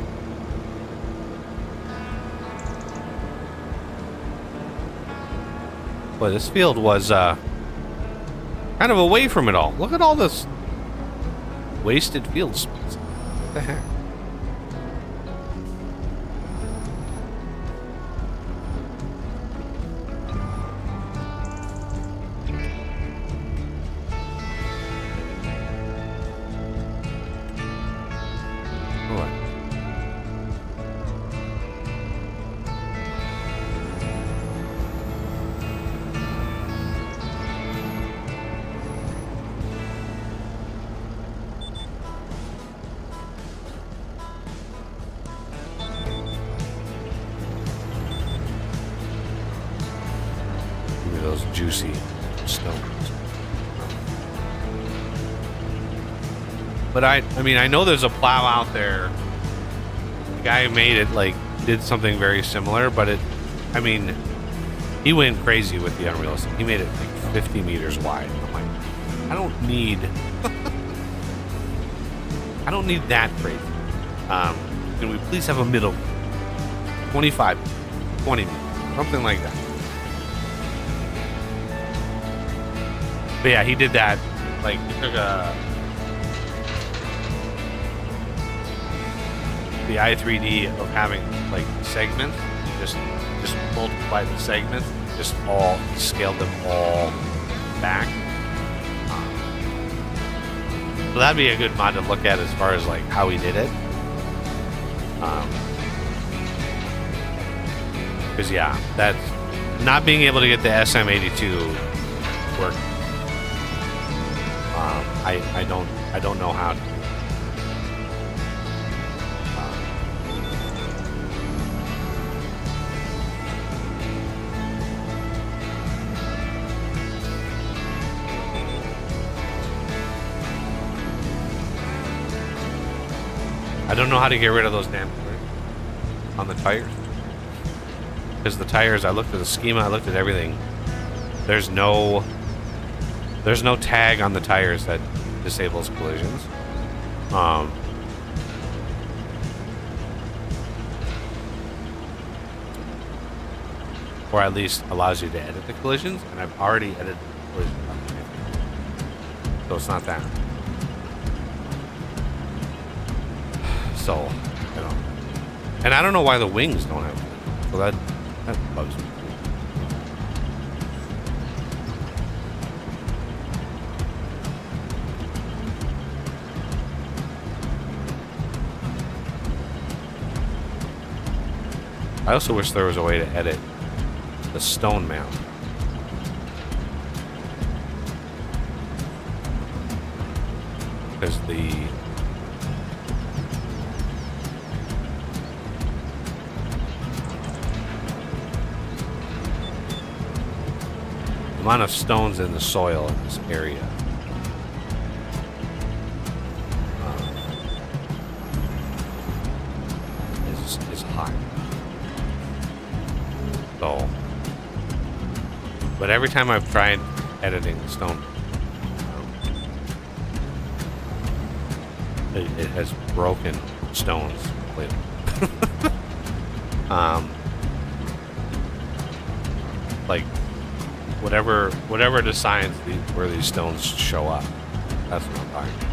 Boy, this field was kind of away from it all. Look at all this wasted field space. What the heck? Juicy stones. But I mean, I know there's a plow out there. The guy who made it, like, did something very similar, but I mean, he went crazy with the unrealistic. He made it like 50 meters wide. I'm like, I don't need that crazy. Can we please have a middle? 25, 20 meters, something like that. But yeah, he did that. Like, he took the i3D of having like segments, just multiplied the segments, just all scaled them all back. So that'd be a good mod to look at as far as like how he did it. Because yeah, that's not being able to get the SM82 work. I don't know how to. I don't know how to get rid of those damn tires on the tires. Because the tires, I looked at the schema, I looked at everything. There's no tag on the tires that disables collisions. Or at least allows you to edit the collisions, and I've already edited the collisions. So it's not that. So, you know. And I don't know why the wings don't have it. So that bugs me. I also wish there was a way to edit the stone mount. Because the amount of stones in the soil in this area is high. So, but every time I've tried editing the stone, it has broken stones completely. Like whatever decides where these stones show up, that's what I'm talking about.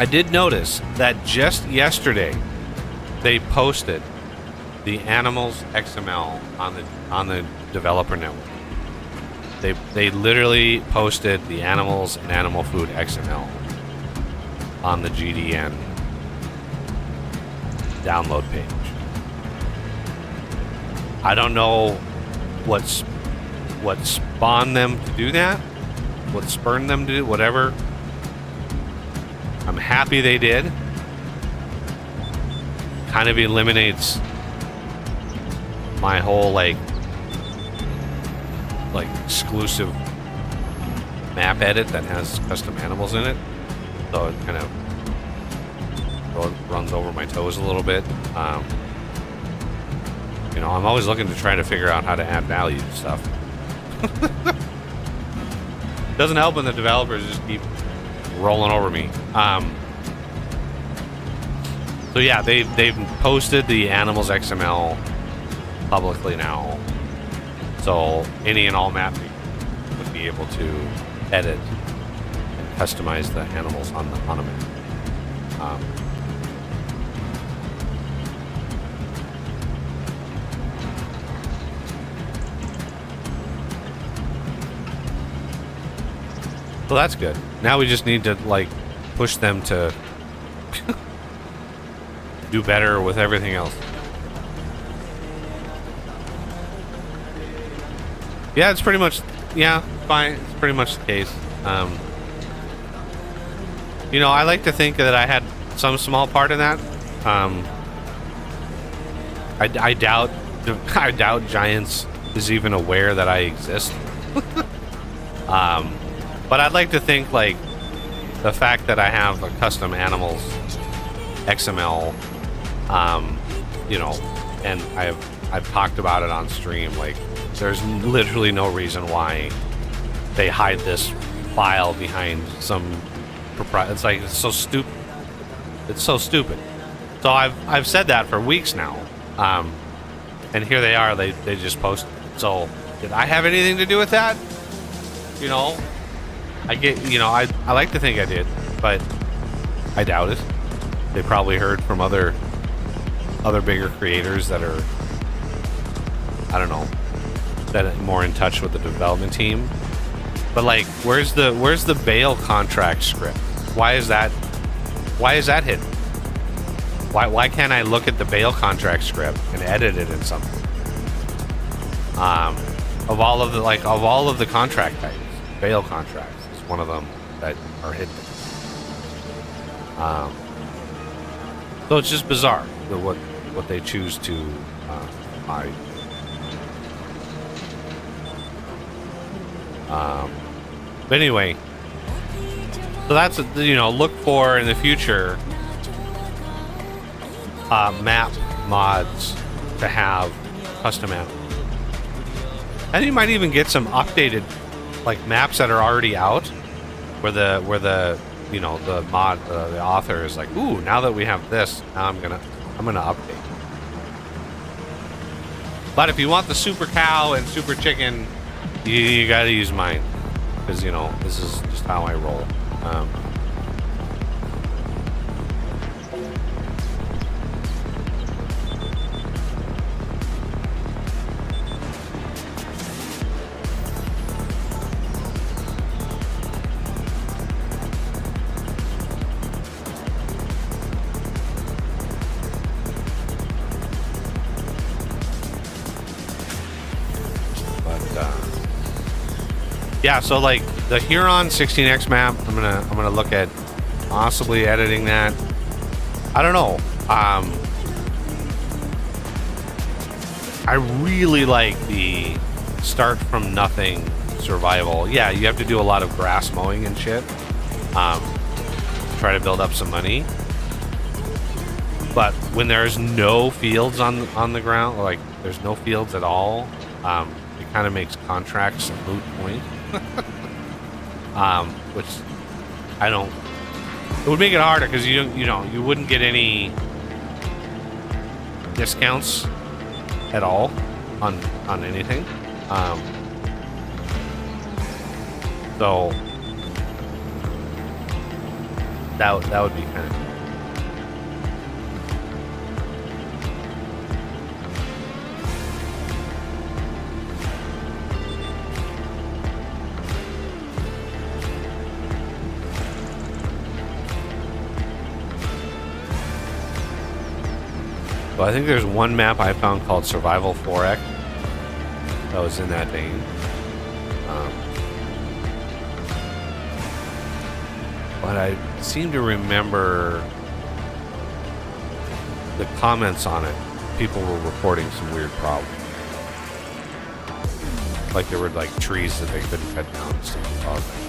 I did notice that just yesterday they posted the Animals XML on the developer network. They literally posted the Animals and Animal Food XML on the GDN download page. I don't know what spawned them to do that, what spurned them to do, whatever. I'm happy they did. Kind of eliminates my whole like exclusive map edit that has custom animals in it, so it kind of runs over my toes a little bit. You know, I'm always looking to try to figure out how to add value to stuff. Doesn't help when the developers just keep rolling over me. So yeah, they've posted the Animals XML publicly now, so any and all mapping would be able to edit and customize the animals on a map. So that's good. Now we just need to like push them to do better with everything else. Yeah, it's pretty much, yeah, fine. It's pretty much the case. You know, I like to think that I had some small part in that. I doubt Giants is even aware that I exist. But I'd like to think like the fact that I have a custom animals XML, you know, and I've talked about it on stream. Like, there's literally no reason why they hide this file behind some it's like it's so stupid. It's so stupid. So I've said that for weeks now, and here they are. They just posted. So did I have anything to do with that? You know, I like to think I did, but I doubt it. They probably heard from other bigger creators that are, I don't know, that are more in touch with the development team. But like, where's the bail contract script? Why is that hidden? Why can't I look at the bail contract script and edit it in something? Of all of the contract types, bail contracts is one of them that are hidden. So it's just bizarre what they choose to hide. But anyway, so that's, you know, look for in the future map mods to have custom maps. And you might even get some updated like maps that are already out where the you know, the author is like, ooh, now that we have this, now I'm gonna update. But if you want the super cow and super chicken, you gotta use mine, because, you know, this is just how I roll. Yeah, so like the Huron 16X map, I'm gonna look at possibly editing that. I don't know. I really like the start from nothing survival. Yeah, you have to do a lot of grass mowing and shit. Try to build up some money. But when there's no fields on the ground, like there's no fields at all, it kind of makes contracts a moot point. Which I don't. It would make it harder because you wouldn't get any discounts at all on anything. So That would be kind of. Well, I think there's one map I found called Survival 4X that was in that vein. But I seem to remember the comments on it. People were reporting some weird problems. Like there were like trees that they couldn't cut down and stuff.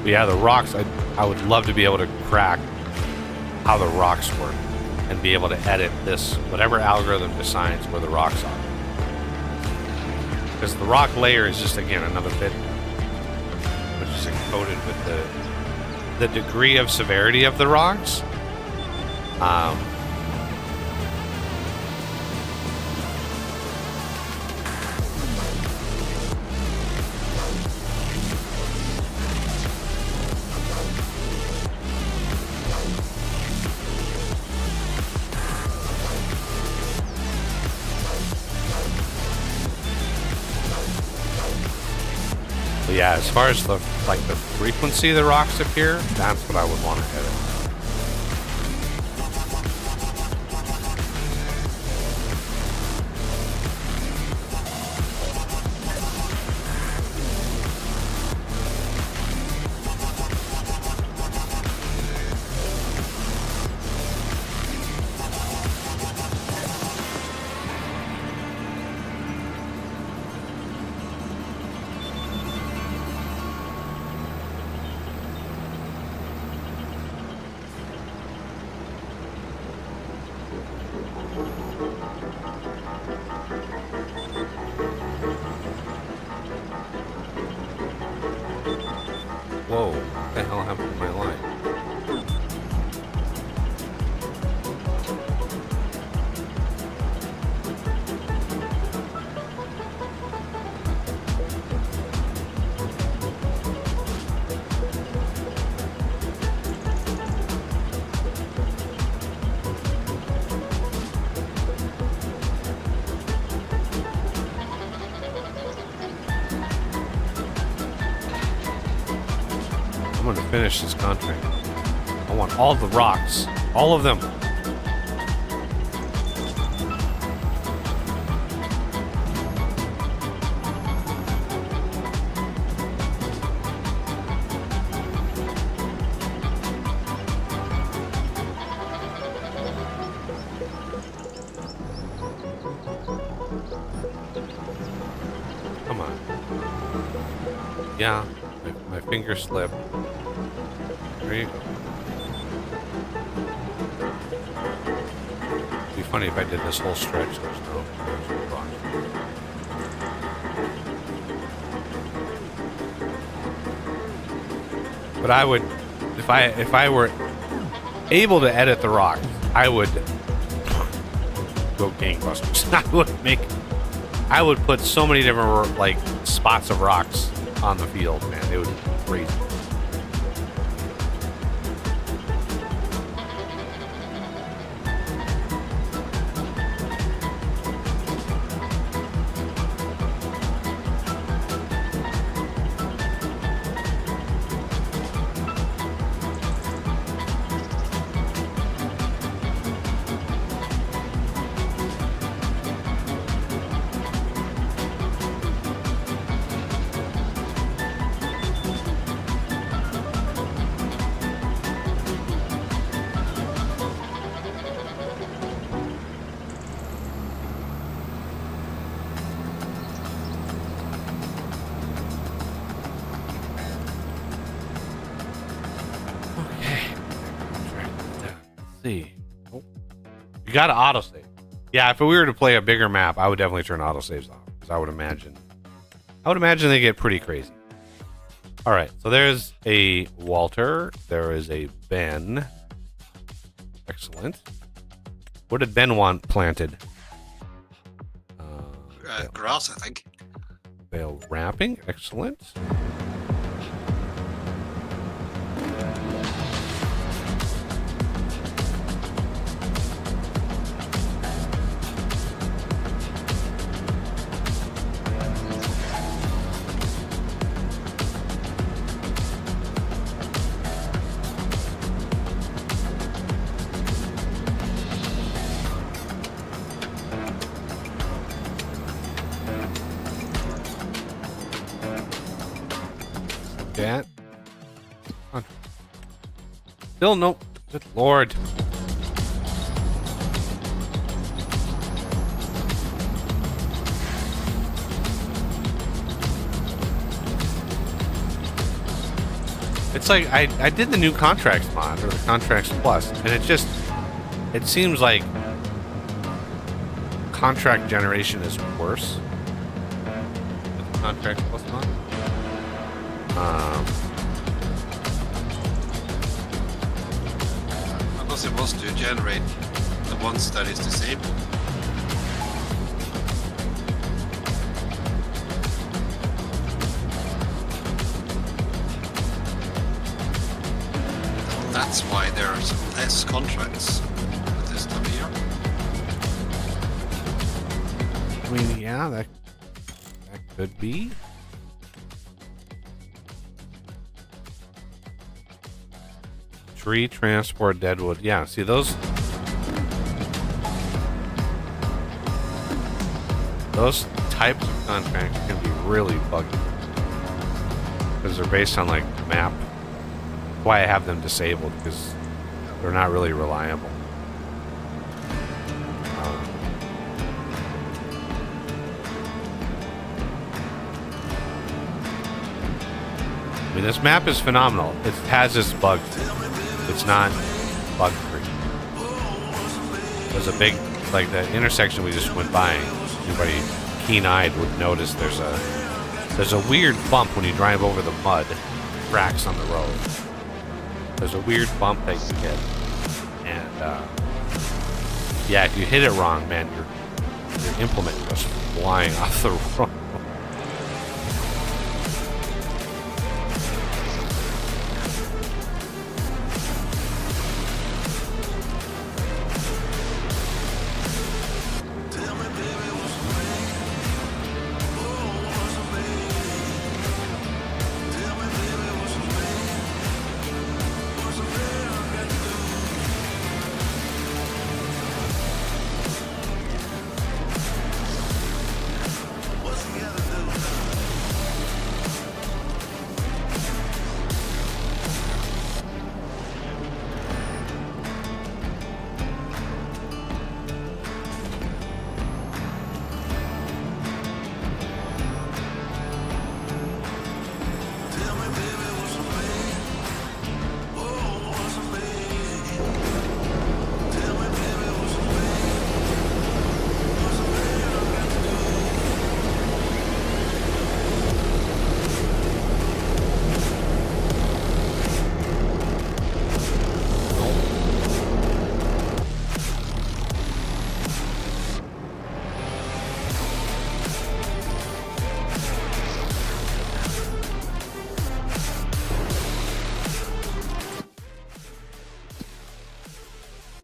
But yeah, the rocks, I would love to be able to crack how the rocks work and be able to edit this, whatever algorithm decides where the rocks are. Because the rock layer is just, again, another bit which is encoded with the degree of severity of the rocks. But yeah, as far as the frequency of the rocks appear, that's what I would want to edit. Whoa, what the hell happened to my light? I'm going to finish this contract. I want all the rocks. All of them. Come on. Yeah, my finger slipped. There you go. It'd be funny if I did this whole stretch. There's no rock. But I would, if I were able to edit the rock, I would go gangbusters. I would put so many different like spots of rocks on the field, man. It would be crazy. You got to autosave. Yeah, if we were to play a bigger map, I would definitely turn autosaves off because I would imagine they get pretty crazy. All right, so there's a Walter. There is a Ben. Excellent. What did Ben want planted? Grass, I think. Bale wrapping. Excellent. That. Still no. Good Lord. It's like I did the new contracts mod or the contracts plus, and it seems like contract generation is worse with the contracts plus mod. Unless it was to generate the ones that is disabled. That's why there are less contracts at this time of year. I mean, yeah, that could be. Tree transport deadwood. Yeah, see those types of contracts can be really buggy because they're based on like map. That's why I have them disabled, because they're not really reliable. I mean, this map is phenomenal. It has this bug. It's not bug free. There's a big, like the intersection we just went by. Anybody keen-eyed would notice there's a weird bump when you drive over the mud cracks on the road. There's a weird bump that you hit, and yeah, if you hit it wrong, man, your implement goes flying off the road.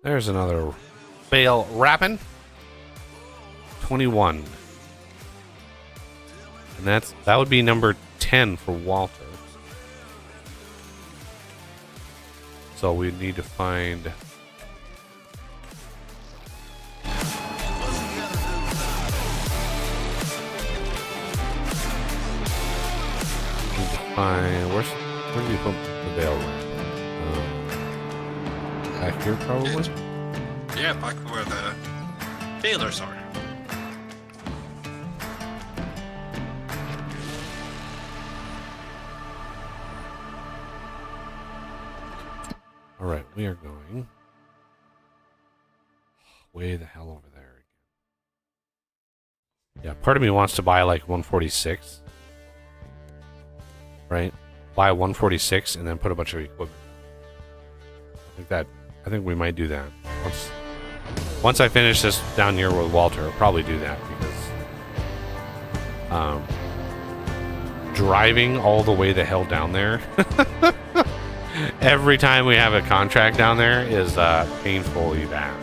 There's another bale wrapping. 21. And that would be number 10 for Walter. So we need to find where do you put the bale wrap? Back here, probably? Yeah, back where the balers are. Alright, we are going. way the hell over there. Yeah, part of me wants to buy like 146. Right? Buy a 146 and then put a bunch of equipment. I think we might do that. Once I finish this down here with Walter, I'll probably do that because driving all the way the hell down there every time we have a contract down there is painfully bad.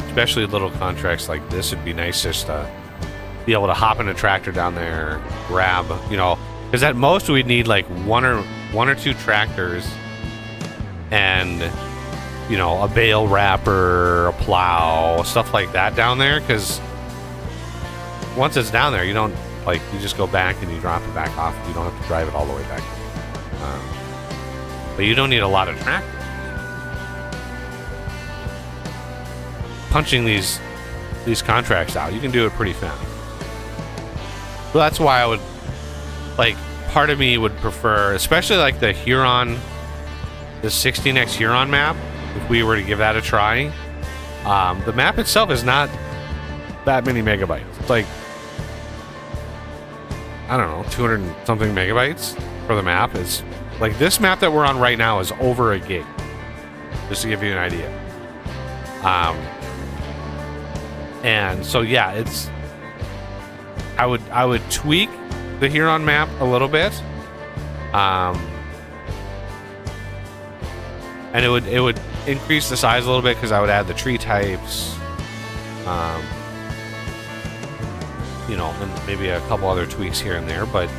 Especially little contracts like this, it'd be nice just to be able to hop in a tractor down there, grab, because at most we'd need like one or two tractors and a bale wrapper, a plow, stuff like that down there, because once it's down there, you don't you just go back and you drop it back off. You don't have to drive it all the way back. But you don't need a lot of tractors. Punching these contracts out, you can do it pretty fast. So that's why I would part of me would prefer, especially like the Huron, the 16x Huron map, if we were to give that a try. The map itself is not that many megabytes. It's like, I don't know, 200 and something megabytes for the map. It's like this map that we're on right now is over a gig, just to give you an idea. And so yeah, it's I would tweak the Huron map a little bit, and it would increase the size a little bit because I would add the tree types, and maybe a couple other tweaks here and there. But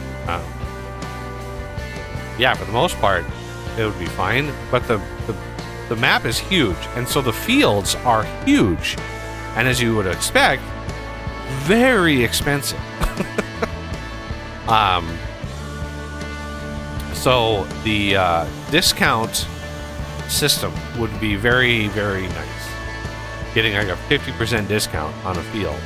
yeah, for the most part, it would be fine. But the map is huge, and so the fields are huge, and as you would expect, very expensive. So the discount system would be very, very nice. Getting like a 50% discount on a field.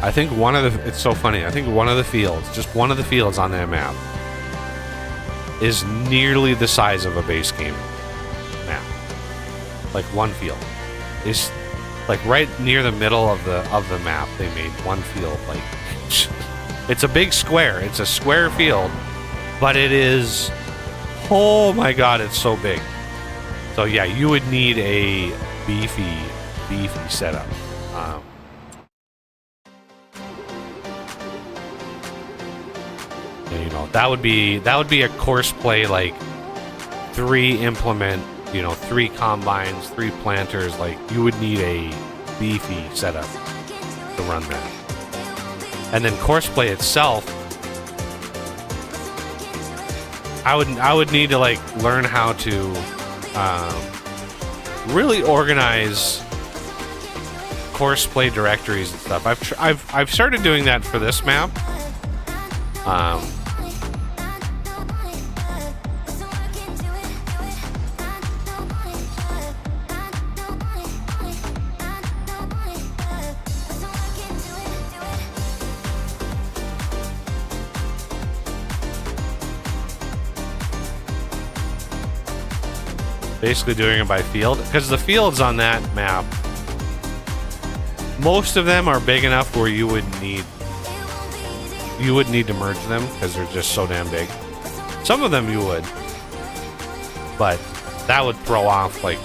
I think it's so funny. I think one of the fields on that map is nearly the size of a base game map. Like one field is like right near the middle of the map. They made one field. Like it's a big square. It's a square field, but it is, oh my god, it's so big. So yeah, you would need a beefy setup. That would be a course play, like 3 implement, 3 combines, 3 planters. Like you would need a beefy setup to run that. And then course play itself, I would need to learn how to really organize course play directories and stuff. I've started doing that for this map. Basically doing it by field, because the fields on that map, most of them are big enough where you wouldn't need to merge them because they're just so damn big. Some of them you would, but that would throw off the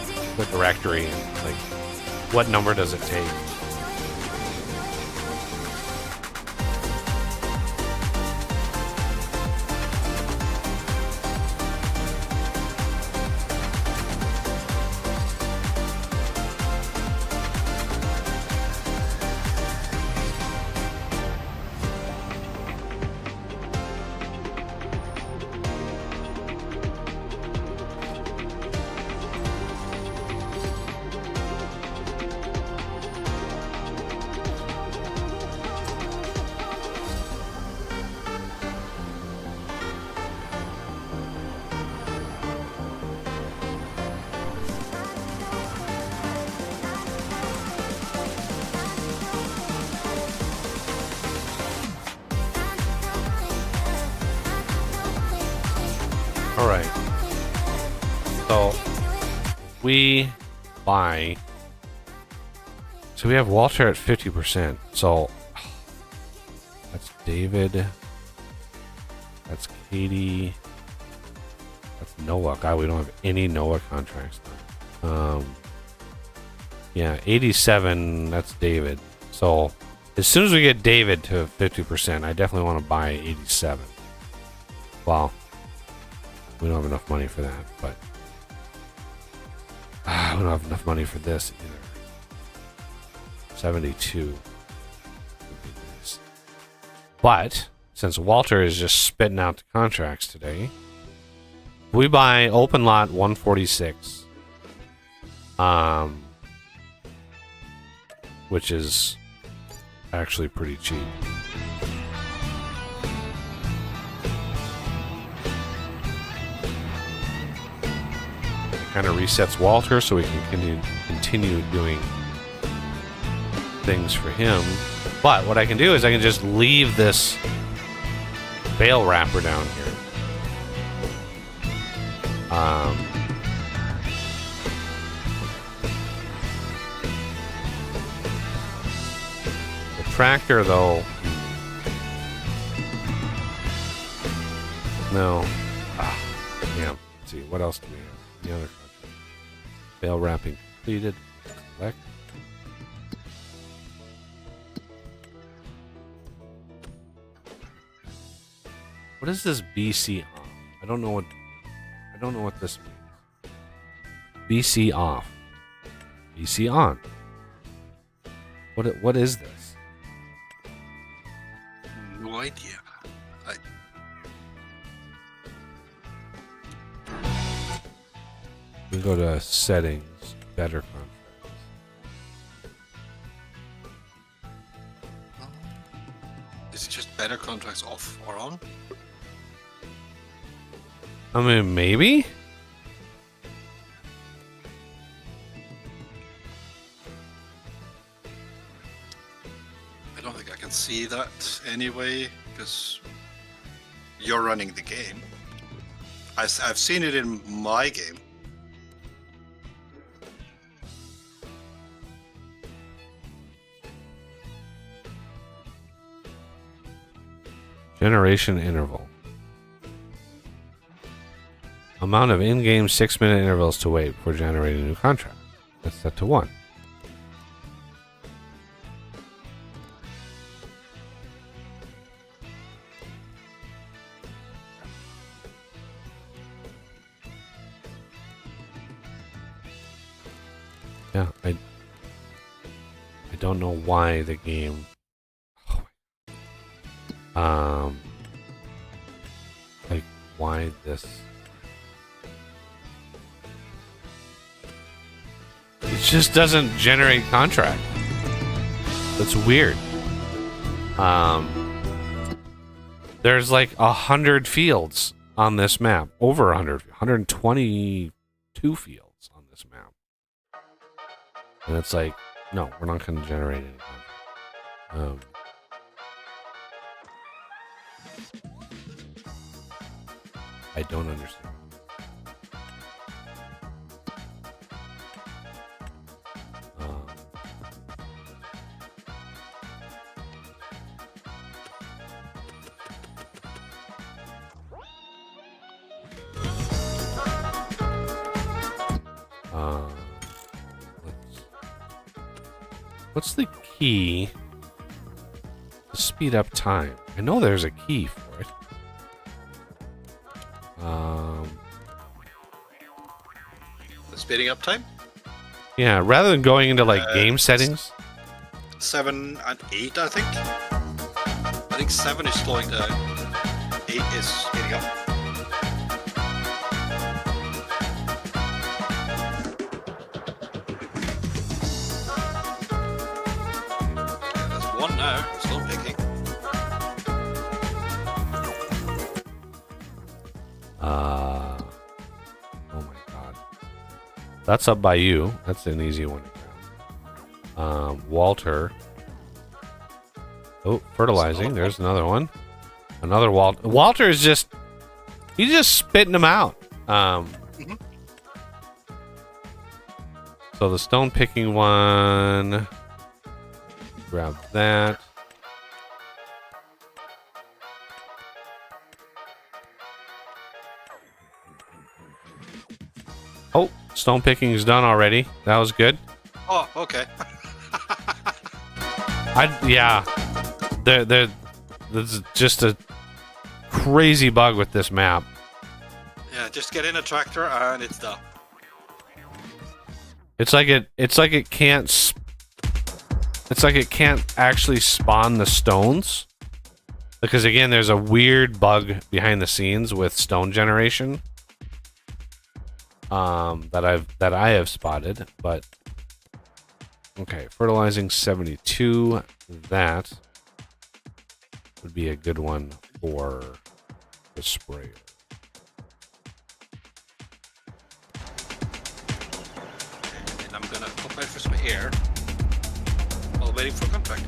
directory and what number does it take. All right. So we buy. So we have Walter at 50%. So that's David. That's Katie. That's Noah. God, we don't have any Noah contracts done. Yeah, 87. That's David. So as soon as we get David to 50%, I definitely want to buy 87. Well, we don't have enough money for that, but we don't have enough money for this either. 72 would be nice. But since Walter is just spitting out the contracts today, we buy open lot 146, which is actually pretty cheap. Kind of resets Walter so we can continue doing things for him. But what I can do is I can just leave this bale wrapper down here. The tractor, though, no. Yeah. Let's see. What else do we have? The other contract. Bale wrapping completed. Select. What is this BC on? I don't know what this means. BC off. BC on. What is this? No idea. We go to settings, better contracts. Is it just better contracts off or on? I mean, maybe? I don't think I can see that anyway, because you're running the game. I've seen it in my game. Generation interval. Amount of in-game 6-minute intervals to wait before generating a new contract. That's set to 1. Yeah, I don't know why the game. Like why this. It just doesn't generate contract. That's weird. There's like 100 fields on this map. Over 122 fields on this map. And it's like, no, we're not going to generate any contract. I don't understand. What's the key to speed up time? I know there's a key for it. The speeding up time? Yeah, rather than going into like game settings. 7 and 8, I think. I think 7 is slowing down. 8 is speeding up. Yeah, there's 1 now. Still picking. Oh my god. That's up by you. That's an easy one to grab. Walter. Oh, fertilizing. There's another one. Another Walter. Walter is just He's just spitting them out. Mhm. So the stone picking one. Grab that. Oh, stone picking is done already. That was good. Oh, okay. Yeah. There's just a crazy bug with this map. Yeah, just get in a tractor and it's done. It's like it can't actually spawn the stones. Because again, there's a weird bug behind the scenes with stone generation. That I have spotted, but okay, fertilizing 72. That would be a good one for the sprayer. And I'm gonna apply for some air while waiting for contract.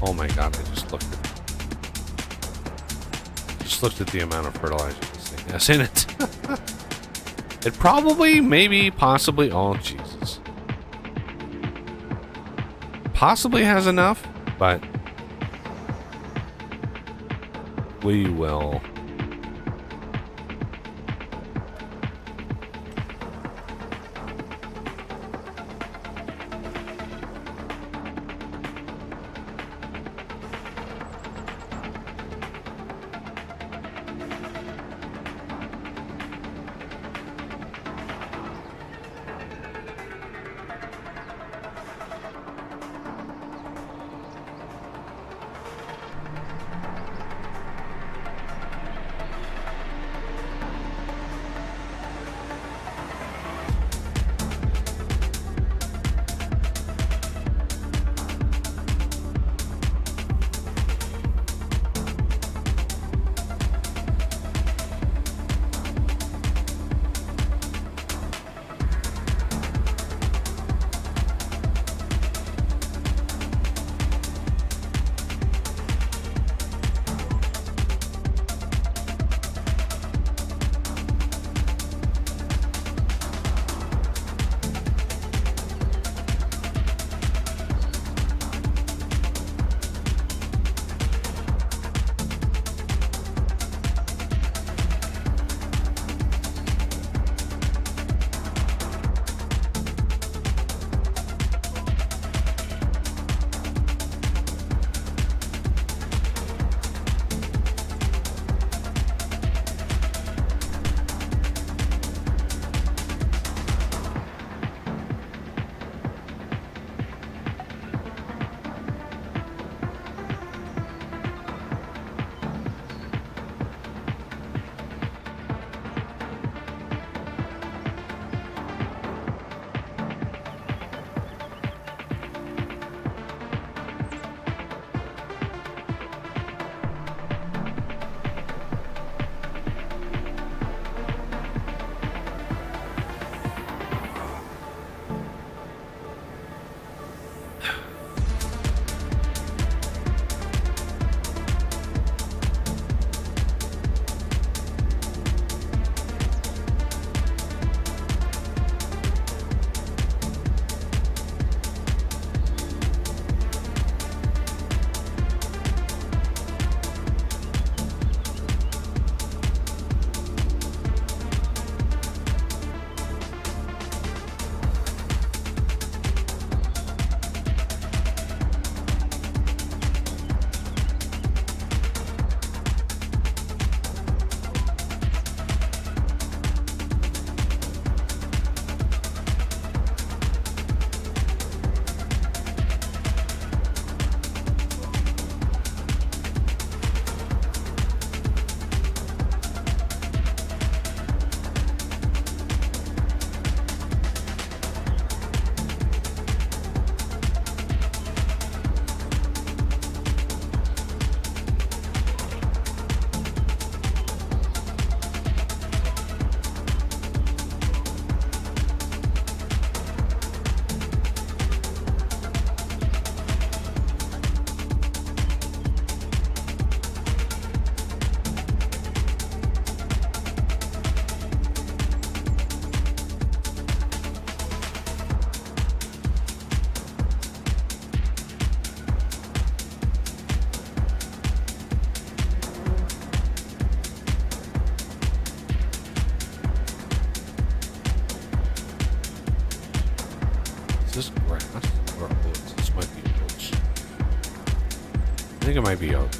Oh my god, I just looked at the amount of fertilizer this thing has in it. It probably, maybe, possibly, oh Jesus. Possibly has enough, but we will. Or oats. This might be oats. I think it might be oats.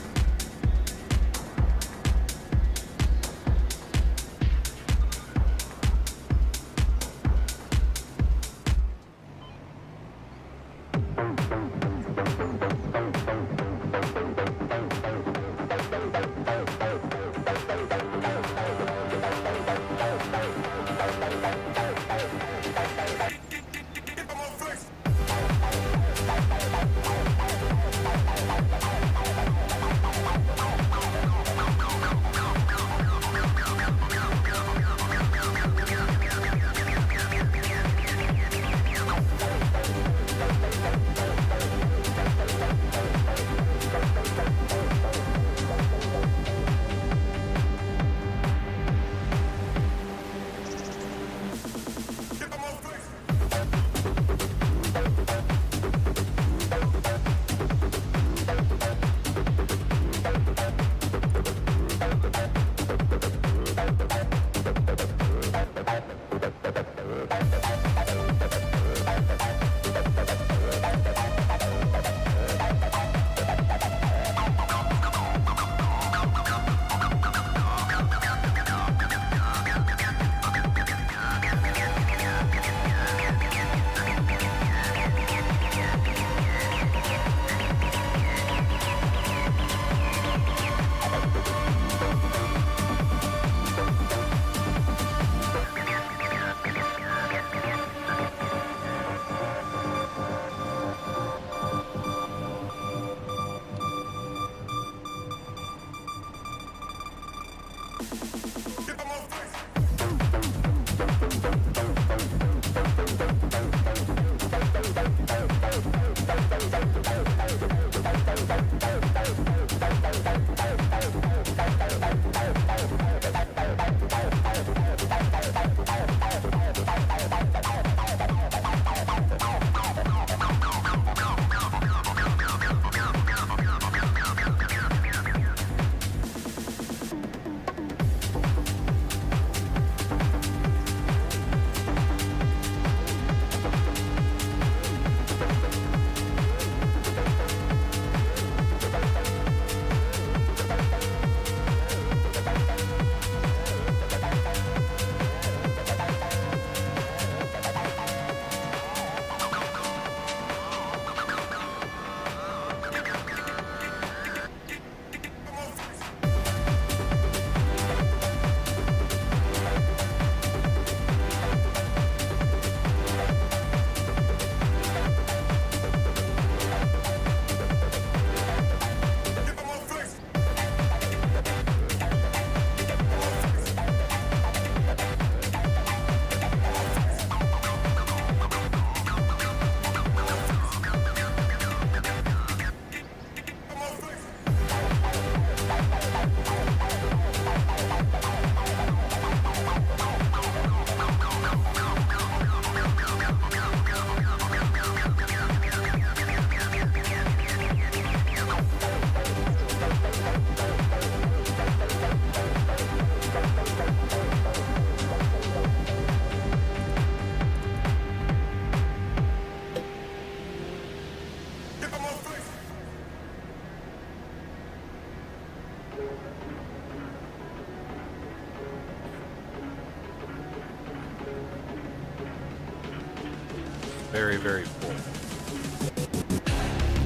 Very, very full.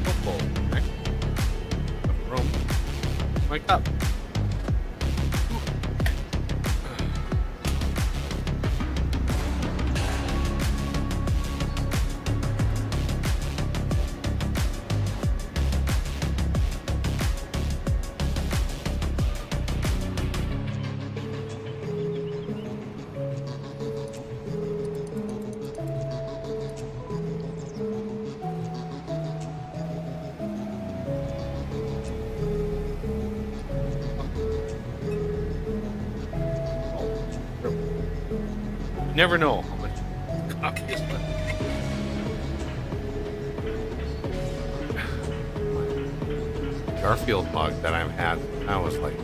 So full. Okay. Enough room. My cup. Never know how much coffee is left. Garfield mug that I've had, I was like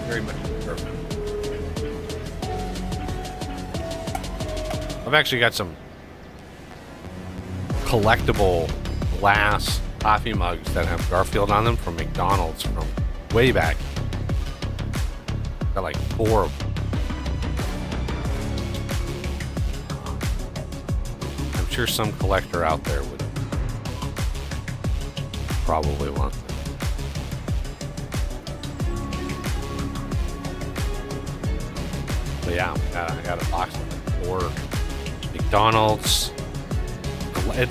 very much Garfield. I've actually got some collectible glass coffee mugs that have Garfield on them from McDonald's from way back. Got like 4 of them. I'm sure some collector out there would probably want them. But yeah, I got a box of 4 McDonald's.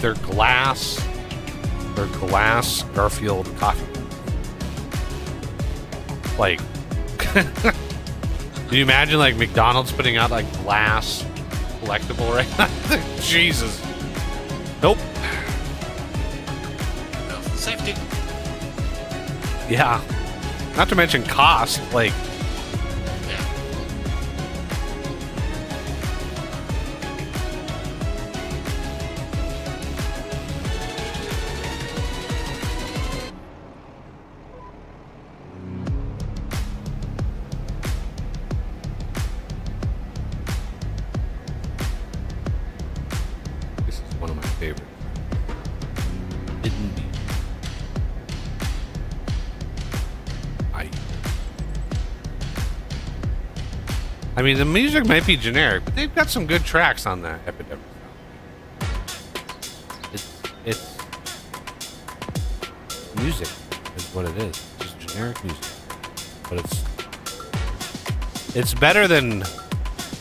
They're glass Garfield coffee. Like, can you imagine like McDonald's putting out like glass collectible right now? Jesus. Nope. Safety. Yeah. Not to mention cost. Like, I mean, the music might be generic, but they've got some good tracks on that Epidemic. It's music is what it is. It's just generic music, but it's better than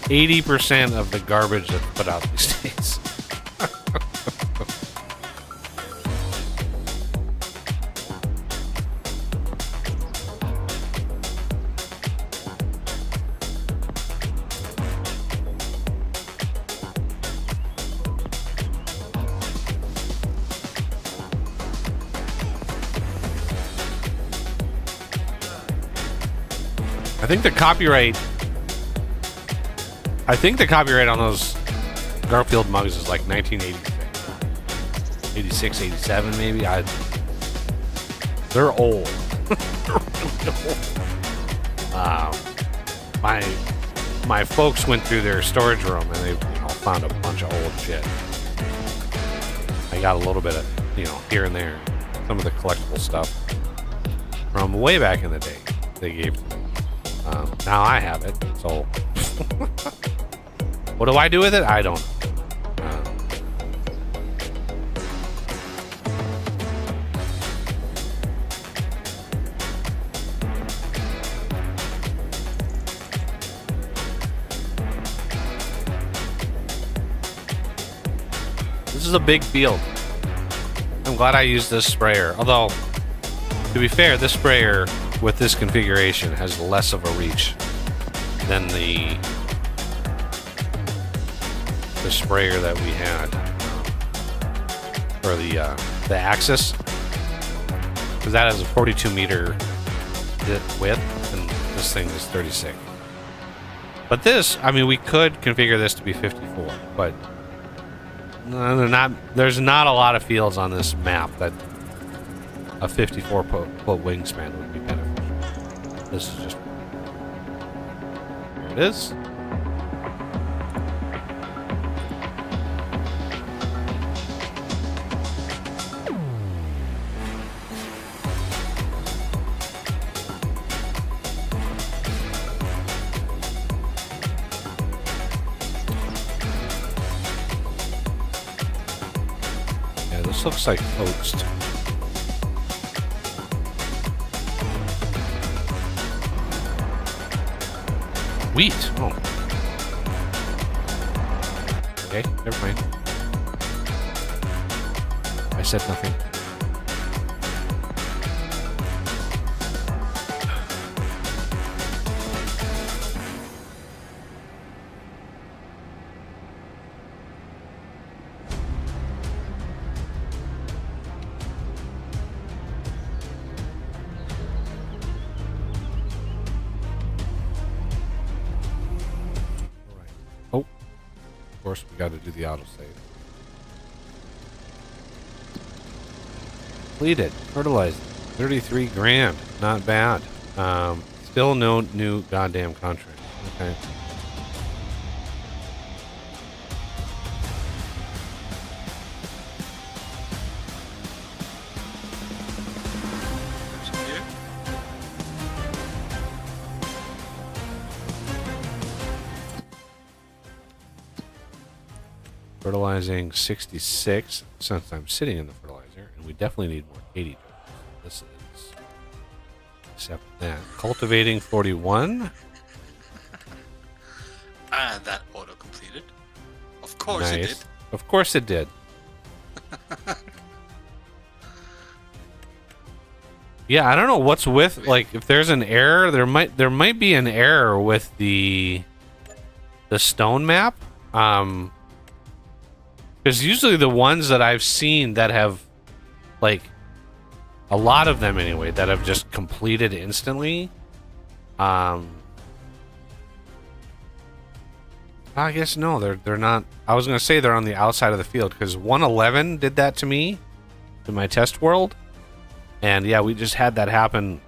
80% of the garbage that's put out these days. I think the copyright on those Garfield mugs is like 1986, 86, 87 maybe. They're old. My folks went through their storage room and they found a bunch of old shit. I got a little bit of here and there, some of the collectible stuff from way back in the day. They gave to me. Now I have it, so what do I do with it? I don't know. This is a big field. I'm glad I used this sprayer, although, to be fair, this sprayer with this configuration has less of a reach than the sprayer that we had, or the Axis, because that has a 42 meter width and this thing is 36. But this, I mean, we could configure this to be 54, but there's not a lot of fields on this map that a 54-foot wingspan would be beneficial. This is just... Here it is. Yeah, this looks like toast. Wheat. Oh. Okay, never mind. I said nothing. Of course, we got to do the autosave. Completed. Fertilized. 33 grand. Not bad. Still no new goddamn contract. Okay. Continue. Fertilizing 66, since I'm sitting in the fertilizer, and we definitely need more Katie drones. This is. Except that. Cultivating 41. And that auto completed. Of course it did. Of course it did. Yeah, I don't know what's with, like, if there's an error, there might be an error with the stone map. Because usually the ones that I've seen that have, like, a lot of them anyway, that have just completed instantly. I guess no, they're not. I was gonna say they're on the outside of the field because 111 did that to me in my test world, and yeah, we just had that happen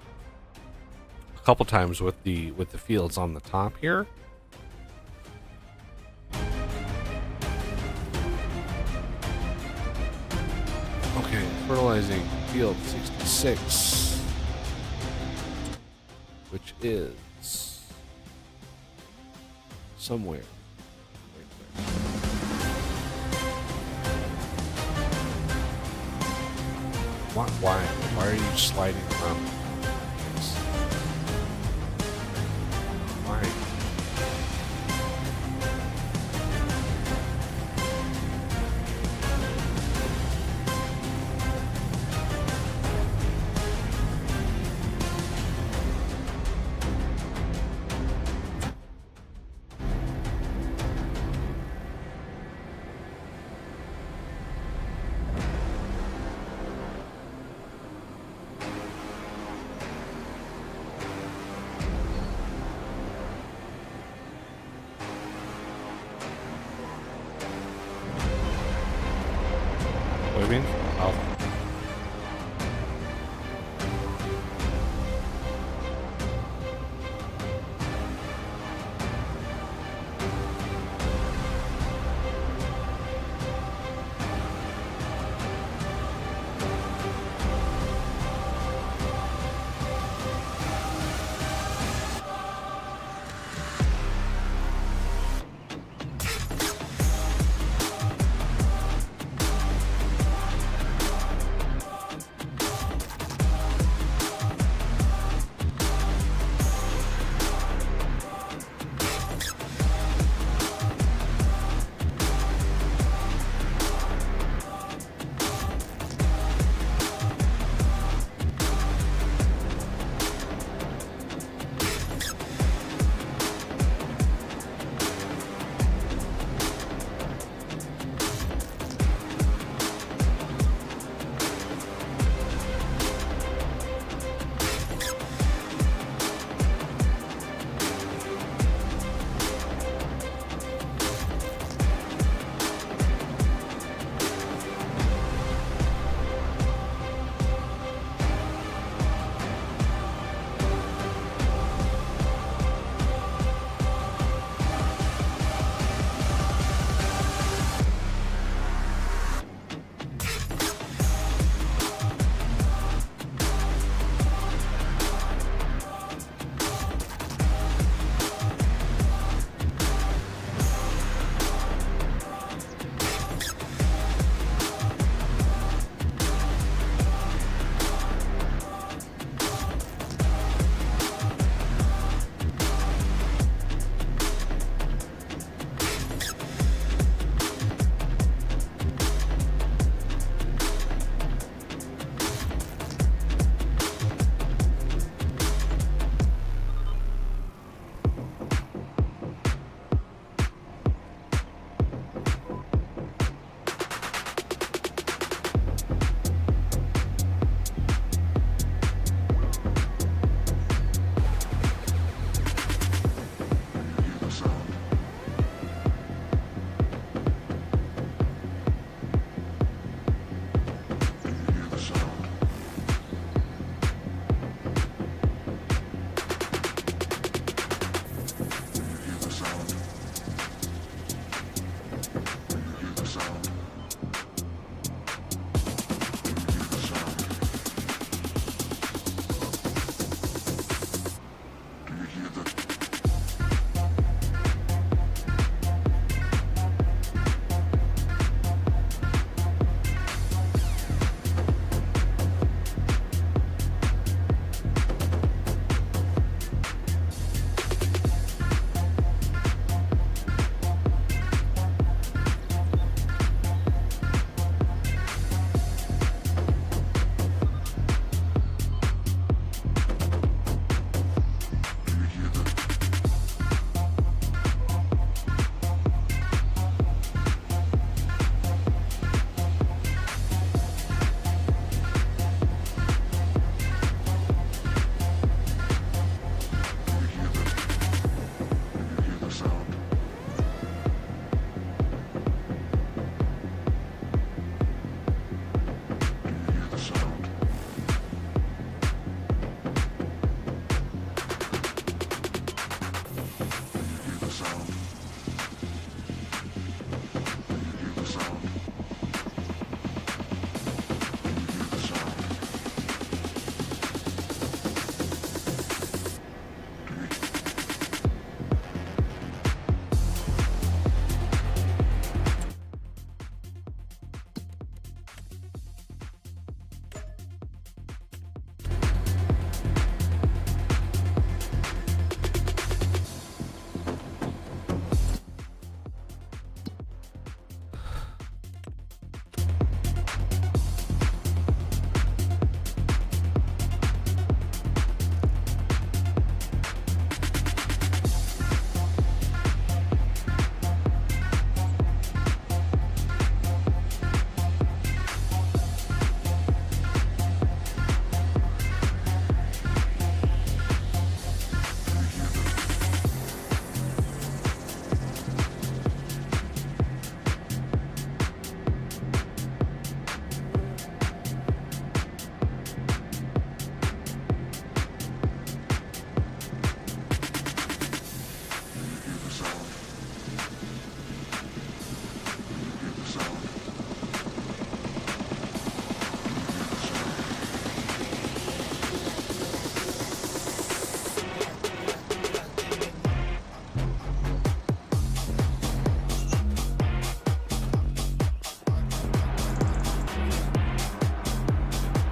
a couple times with the fields on the top here. Okay, fertilizing field 66, which is somewhere. Why are you sliding around? Why? Soybeans? Oh.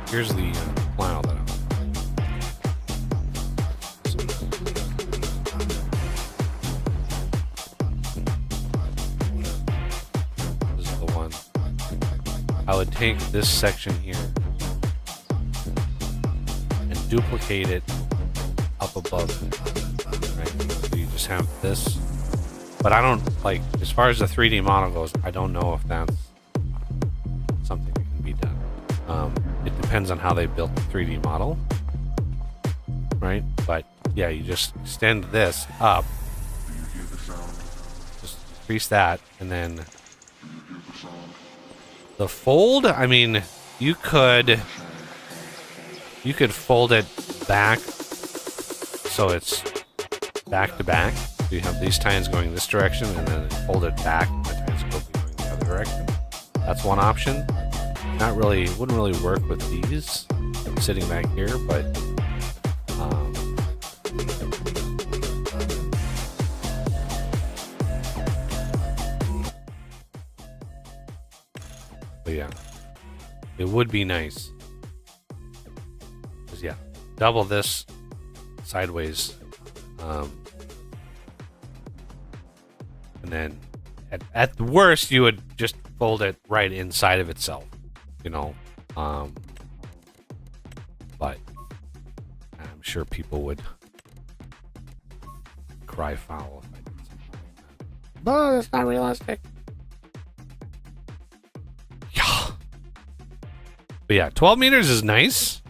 Here's the flannel that this is the one. I would take this section here and duplicate it up above it, right? So you just have this. But I don't, like, as far as the 3D model goes, I don't know if that's something that can be done. It depends on how they built the 3D model, right? But yeah, you just extend this up, just increase that, and then the fold. I mean, you could fold it back so it's back to back. So you have these tines going this direction, and then fold it back, and the tines go going the other direction. That's one option. Wouldn't really work with these sitting back here, but yeah, it would be nice. 'Cause yeah, double this sideways, and then at the worst, you would just fold it right inside of itself. You know, but I'm sure people would cry foul if I did something like that. But it's not realistic. Yeah. But yeah, 12 meters is nice.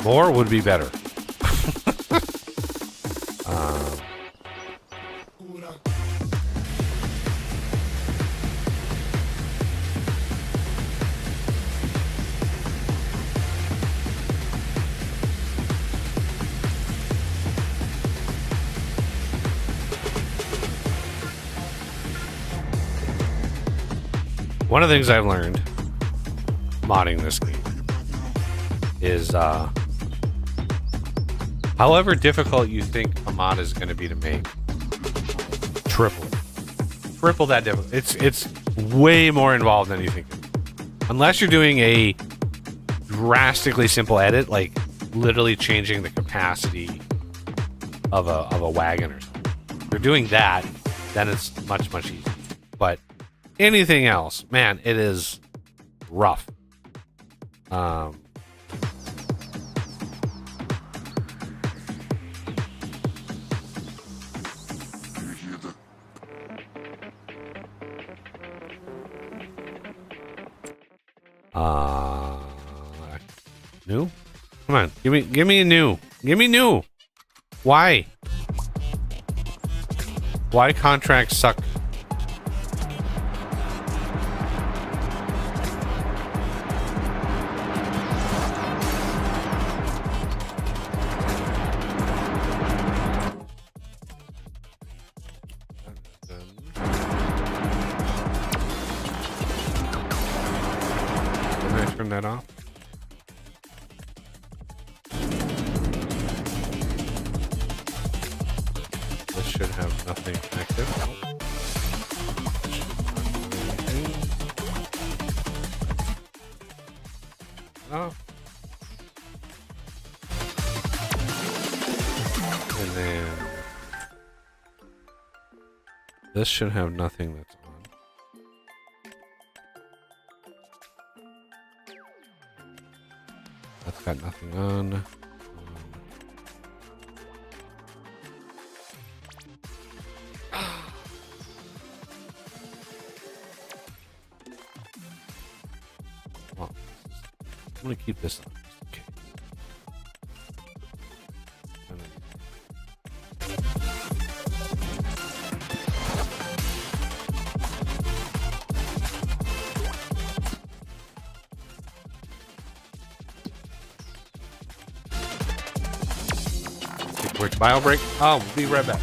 More would be better. One of the things I've learned modding this game is however difficult you think a mod is going to be to make, triple that difficult. It's way more involved than you think. Unless you're doing a drastically simple edit, like literally changing the capacity of a wagon or something. If you're doing that, then it's much easier. But anything else, man, it is rough. New? Come on, give me a new. Give me new. Why? Why contracts suck turn that off. This should have nothing active. Off. And then this should have nothing that's on. That's got nothing on. Well, I'm gonna keep this on. Okay. Quick bio break. Oh, we'll be right back.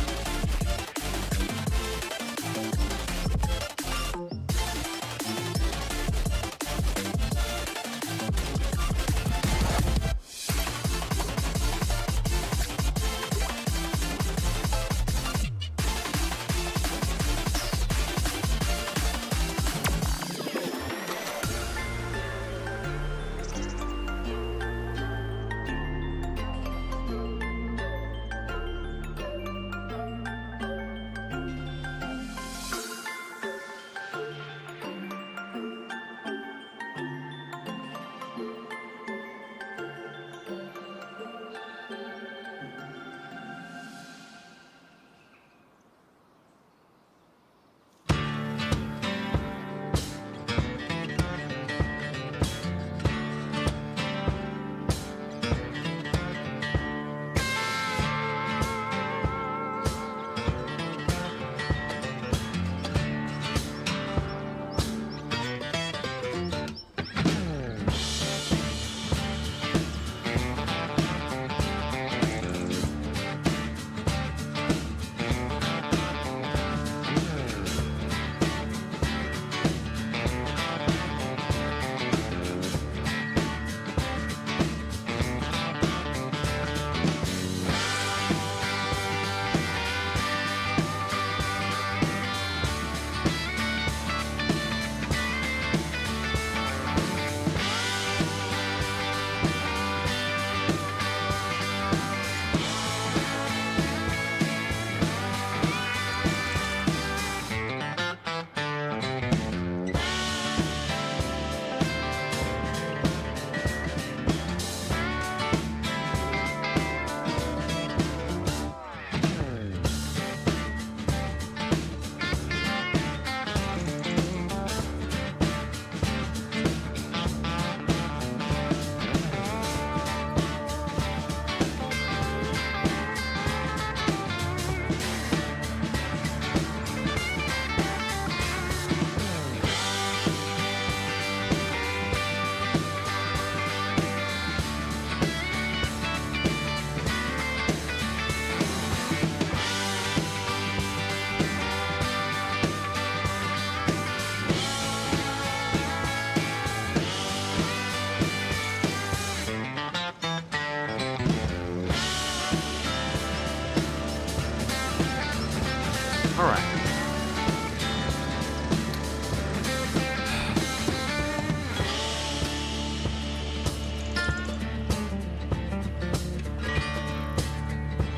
All right.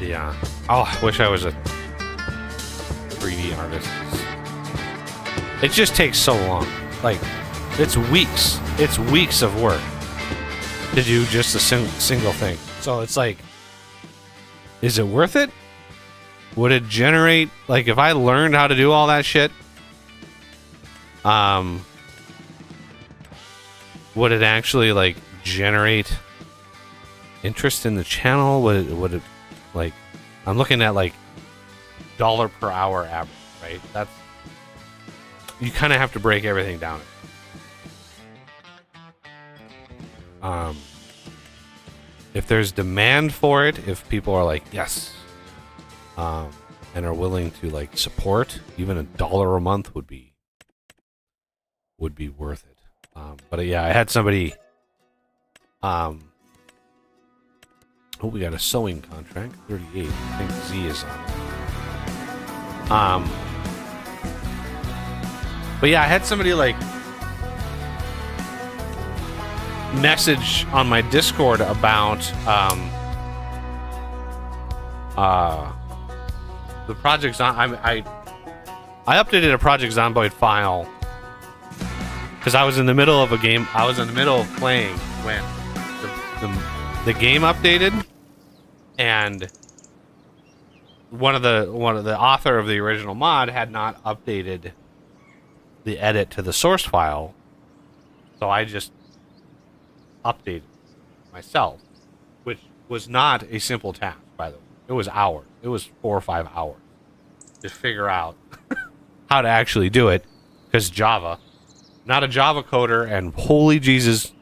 Yeah. Oh, I wish I was a 3D artist. It just takes so long. Like, it's weeks. It's weeks of work to do just a single thing. So it's like, is it worth it? Would it generate, like, if I learned how to do all that shit, would it actually, like, generate interest in the channel? Would it, like, I'm looking at, like, dollar per hour average, right? That's, you kind of have to break everything down. If there's demand for it, if people are like, yes, and are willing to, like, support, even $1 a month would be worth it. But yeah, I had somebody Oh, we got a sewing contract, 38. I think Z is on. But yeah, I had somebody like message on my Discord about the Project I updated a Project Zomboid file because I was in the middle of a game. I was in the middle of playing when the game updated, and one of the author of the original mod had not updated the edit to the source file, so I just updated myself, which was not a simple task, by the way. It was hours. It was 4 or 5 hours to figure out how to actually do it, because Java, not a Java coder, and holy Jesus,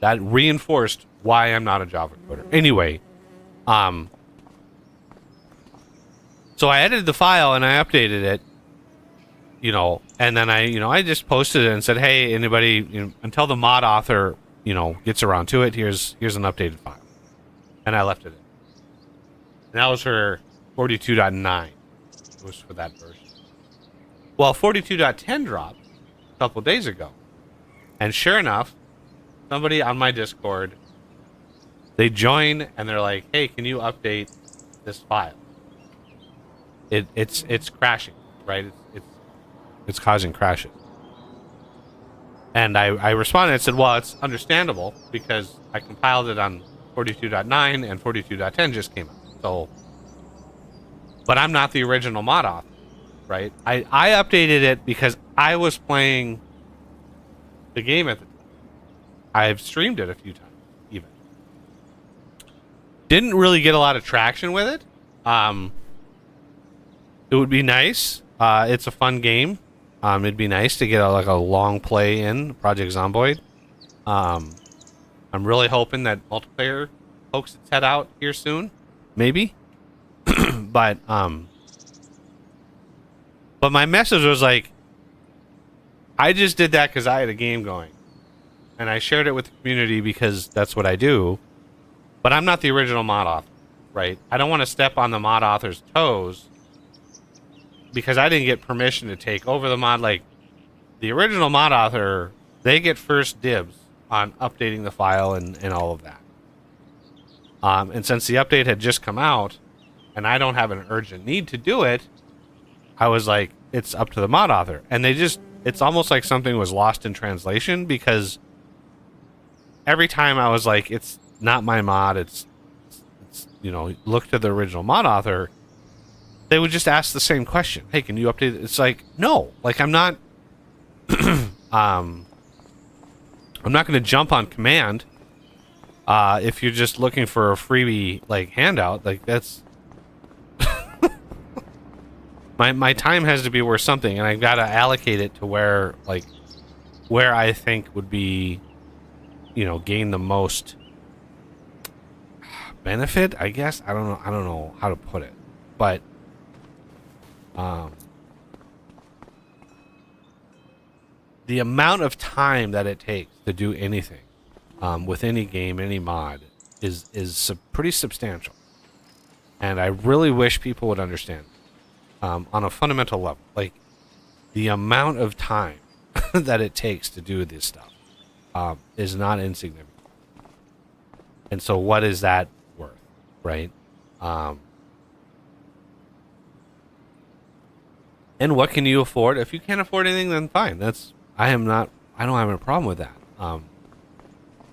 that reinforced why I'm not a Java coder. Anyway, so I edited the file and I updated it, and then I just posted it and said, hey, anybody, until the mod author, gets around to it, here's an updated file. And I left it in. And that was for 42.9. It was for that version. Well, 42.10 dropped a couple days ago. And sure enough, somebody on my Discord, they join and they're like, hey, can you update this file? It's crashing, right? It's causing crashes. And I responded and said, well, it's understandable because I compiled it on 42.9 and 42.10 just came out. So, but I'm not the original mod author, right? I updated it because I was playing the game at the time. I've streamed it a few times, even. Didn't really get a lot of traction with it. It would be nice. It's a fun game. It'd be nice to get a long play in Project Zomboid. I'm really hoping that multiplayer pokes its head out here soon, maybe. but my message was like, I just did that because I had a game going, and I shared it with the community because that's what I do. But I'm not the original mod author, right? I don't want to step on the mod author's toes, because I didn't get permission to take over the mod. Like, the original mod author, they get first dibs on updating the file and all of that. And since the update had just come out, and I don't have an urgent need to do it, I was like, it's up to the mod author. And it's almost like something was lost in translation, because every time I was like, it's not my mod, it's look to the original mod author, they would just ask the same question. Hey, can you update it? It's like, no, like I'm not I'm not going to jump on command if you're just looking for a freebie like handout. Like, that's my time has to be worth something, and I've got to allocate it to where I think would be gain the most benefit, I guess. I don't know how to put it, but the amount of time that it takes to do anything with any game, any mod, is pretty substantial. And I really wish people would understand on a fundamental level, like the amount of time that it takes to do this stuff is not insignificant. And so what is that worth, right? And what can you afford? If you can't afford anything, then fine. I don't have a problem with that.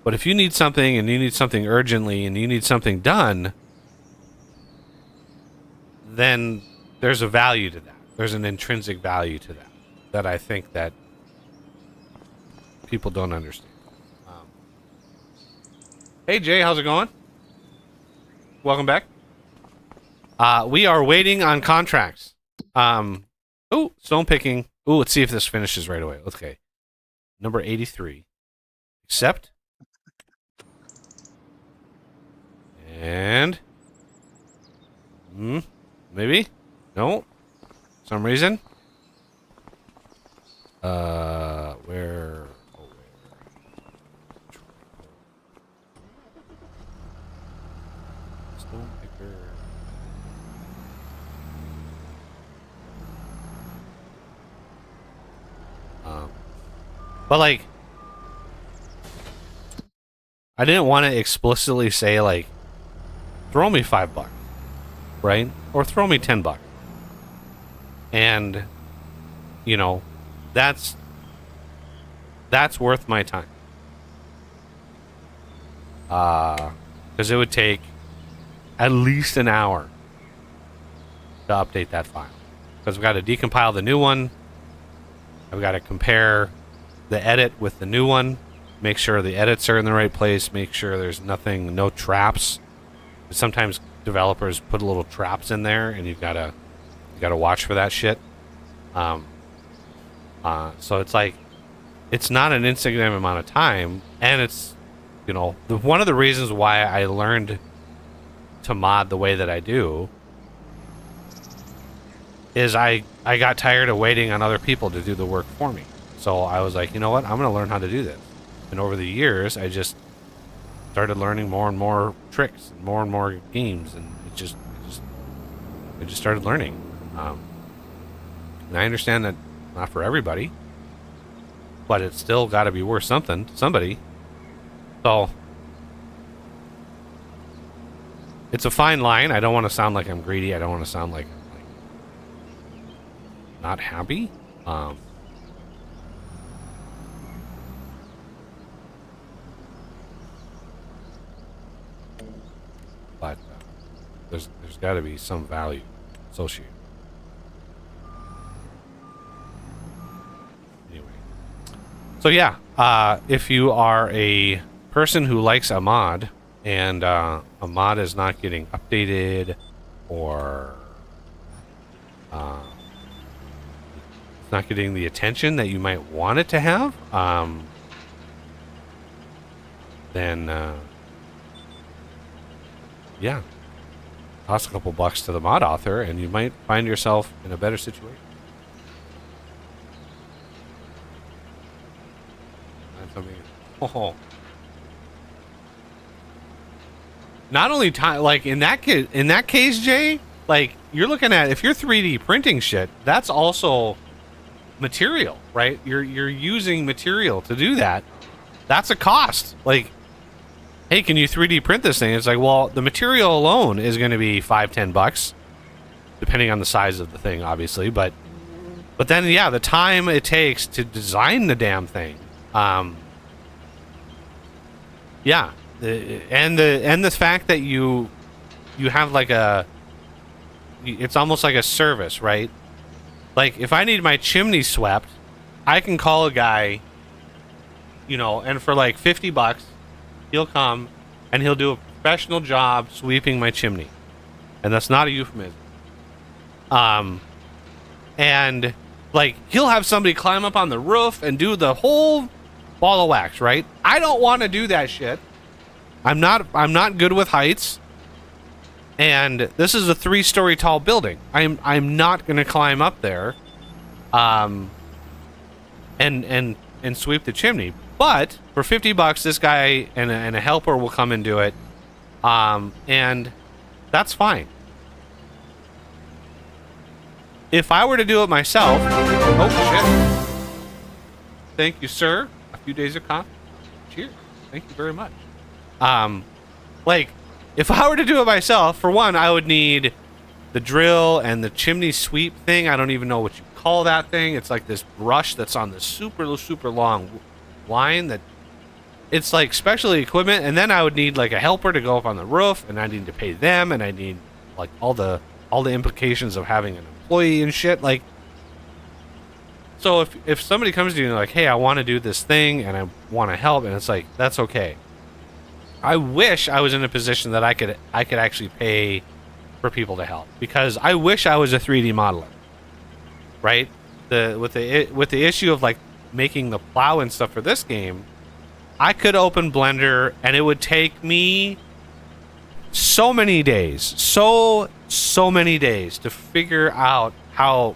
But if you need something, and you need something urgently, and you need something done, then there's a value to that. There's an intrinsic value to that I think that people don't understand. Hey Jay, how's it going? Welcome back. We are waiting on contracts. Stone picking. Let's see if this finishes right away. Okay. Number 83. Accept. And maybe? No. For some reason. Where? But like, I didn't want to explicitly say like, throw me $5, right? Or throw me $10. And, you know, that's worth my time. Because it would take at least an hour to update that file. Because we've got to decompile the new one. I've got to compare the edit with the new one. Make sure the edits are in the right place. Make sure there's no traps. Sometimes developers put little traps in there, and you've got to watch for that shit. So it's like, it's not an insignificant amount of time, and it's, you know, one of the reasons why I learned to mod the way that I do is I got tired of waiting on other people to do the work for me. So I was like, you know what, I'm going to learn how to do this. And over the years, I just started learning more and more tricks and more games, and I just started learning. And I understand that not for everybody, but it's still got to be worth something to somebody. So it's a fine line. I don't want to sound like I'm greedy. I don't want to sound like not happy. But there's got to be some value associated. Anyway, so yeah, if you are a person who likes a mod and a mod is not getting updated, or it's not getting the attention that you might want it to have, then yeah, toss a couple bucks to the mod author and you might find yourself in a better situation. That's amazing. Oh. Not only time, like in that case, Jay, like you're looking at, if you're 3D printing shit, that's also material, right? You're using material to do that. That's a cost. Like, hey, can you 3D print this thing? It's like, well, the material alone is going to be $5-10, depending on the size of the thing, obviously. But then, yeah, the time it takes to design the damn thing, yeah, and the fact that you have like it's almost like a service, right? Like if I need my chimney swept, I can call a guy, you know, and for like $50. He'll come and he'll do a professional job sweeping my chimney. And that's not a euphemism. And like he'll have somebody climb up on the roof and do the whole ball of wax, right? I don't want to do that shit. I'm not good with heights. And this is a 3-story tall building. I'm not going to climb up there and sweep the chimney. But for $50, this guy and a helper will come and do it, and that's fine. If I were to do it myself, oh shit! Thank you, sir. A few days of coffee. Cheers. Thank you very much. Like, if I were to do it myself, for one, I would need the drill and the chimney sweep thing. I don't even know what you call that thing. It's like this brush that's on this super long line that it's like specialty equipment, and then I would need like a helper to go up on the roof, and I need to pay them, and I need like all the implications of having an employee and shit. Like, so if somebody comes to you and like, hey, I want to do this thing and I want to help, and it's like, that's okay. I wish I was in a position that I could actually pay for people to help, because I wish I was a 3D modeler, right? With the issue of like making the plow and stuff for this game, I could open Blender and it would take me so many days to figure out how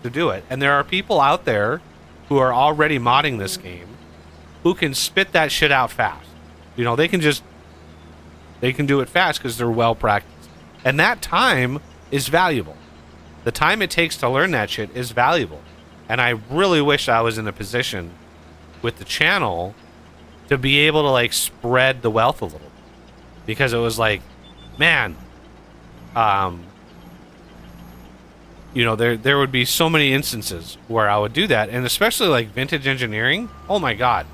to do it. And there are people out there who are already modding this game who can spit that shit out fast. You know, they can do it fast because they're well practiced. And that time is valuable. The time it takes to learn that shit is valuable. And I really wish I was in a position with the channel to be able to like spread the wealth a little bit, because it was like, man, there would be so many instances where I would do that, and especially like vintage engineering. Oh my god,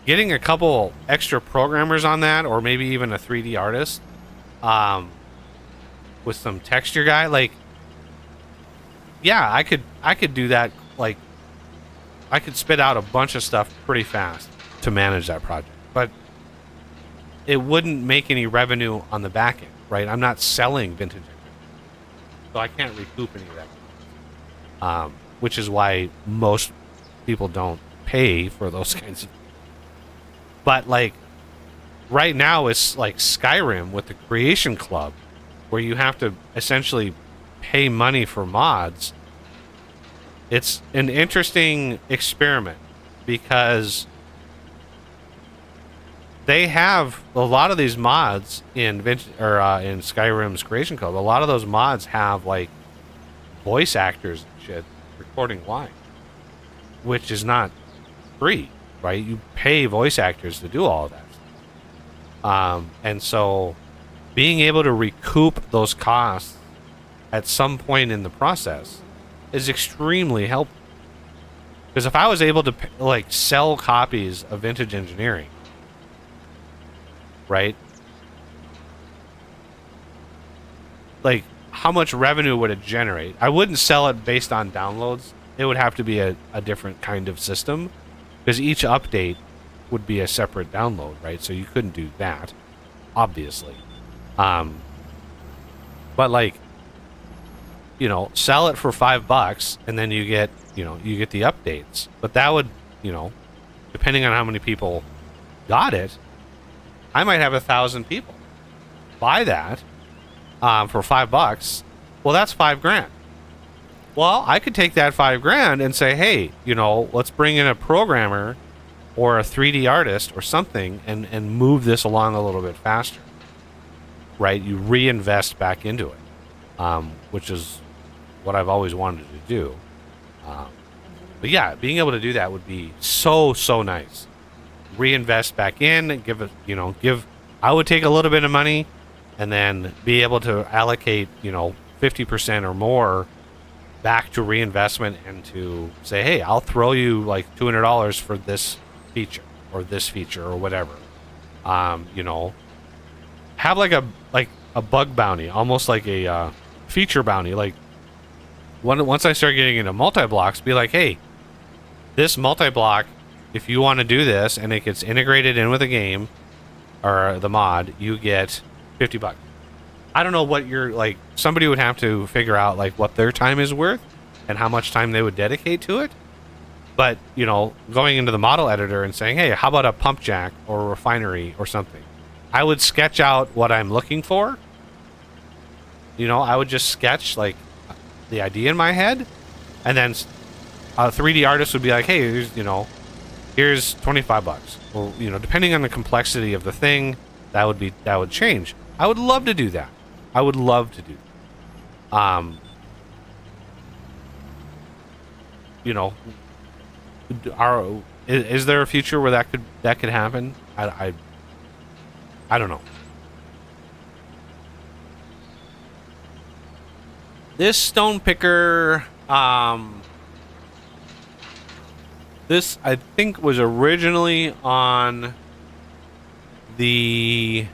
getting a couple extra programmers on that, or maybe even a 3D artist, with some texture guy, like, yeah, I could do that. Like, I could spit out a bunch of stuff pretty fast to manage that project, but it wouldn't make any revenue on the back end, right? I'm not selling vintage engineering, so I can't recoup any of that, which is why most people don't pay for those kinds of. But like right now, it's like Skyrim with the Creation Club, where you have to essentially pay money for mods. It's an interesting experiment because they have a lot of these mods in in Skyrim's Creation Club. A lot of those mods have like voice actors and shit recording live, which is not free, right? You pay voice actors to do all of that. And so being able to recoup those costs at some point in the process is extremely helpful. Because if I was able to like sell copies of vintage engineering, right? Like, how much revenue would it generate? I wouldn't sell it based on downloads. It would have to be a different kind of system, because each update would be a separate download, right? So you couldn't do that, obviously. But like, sell it for $5, and then you get the updates. But that would, depending on how many people got it, I might have 1,000 people buy that for $5. Well, that's $5,000. Well, I could take that $5,000 and say, hey, let's bring in a programmer or a 3D artist or something and move this along a little bit faster, right? You reinvest back into it, which is what I've always wanted to do. But yeah, being able to do that would be so nice. Reinvest back in, I would take a little bit of money and then be able to allocate, 50% or more back to reinvestment, and to say, hey, I'll throw you like $200 for this feature or whatever. Have like a bug bounty, almost like a feature bounty. Like once I start getting into multi-blocks, be like, hey, this multi-block, if you want to do this and it gets integrated in with the game or the mod, you get $50. I don't know what somebody would have to figure out like what their time is worth and how much time they would dedicate to it. But, going into the model editor and saying, hey, how about a pump jack or a refinery or something? I would sketch out what I'm looking for. I would just sketch like the idea in my head, and then a 3D artist would be like, hey, here's $25. Or, depending on the complexity of the thing, that would change. I would love to do that. Is there a future where that could happen? I don't know. This stone picker, this I think was originally on the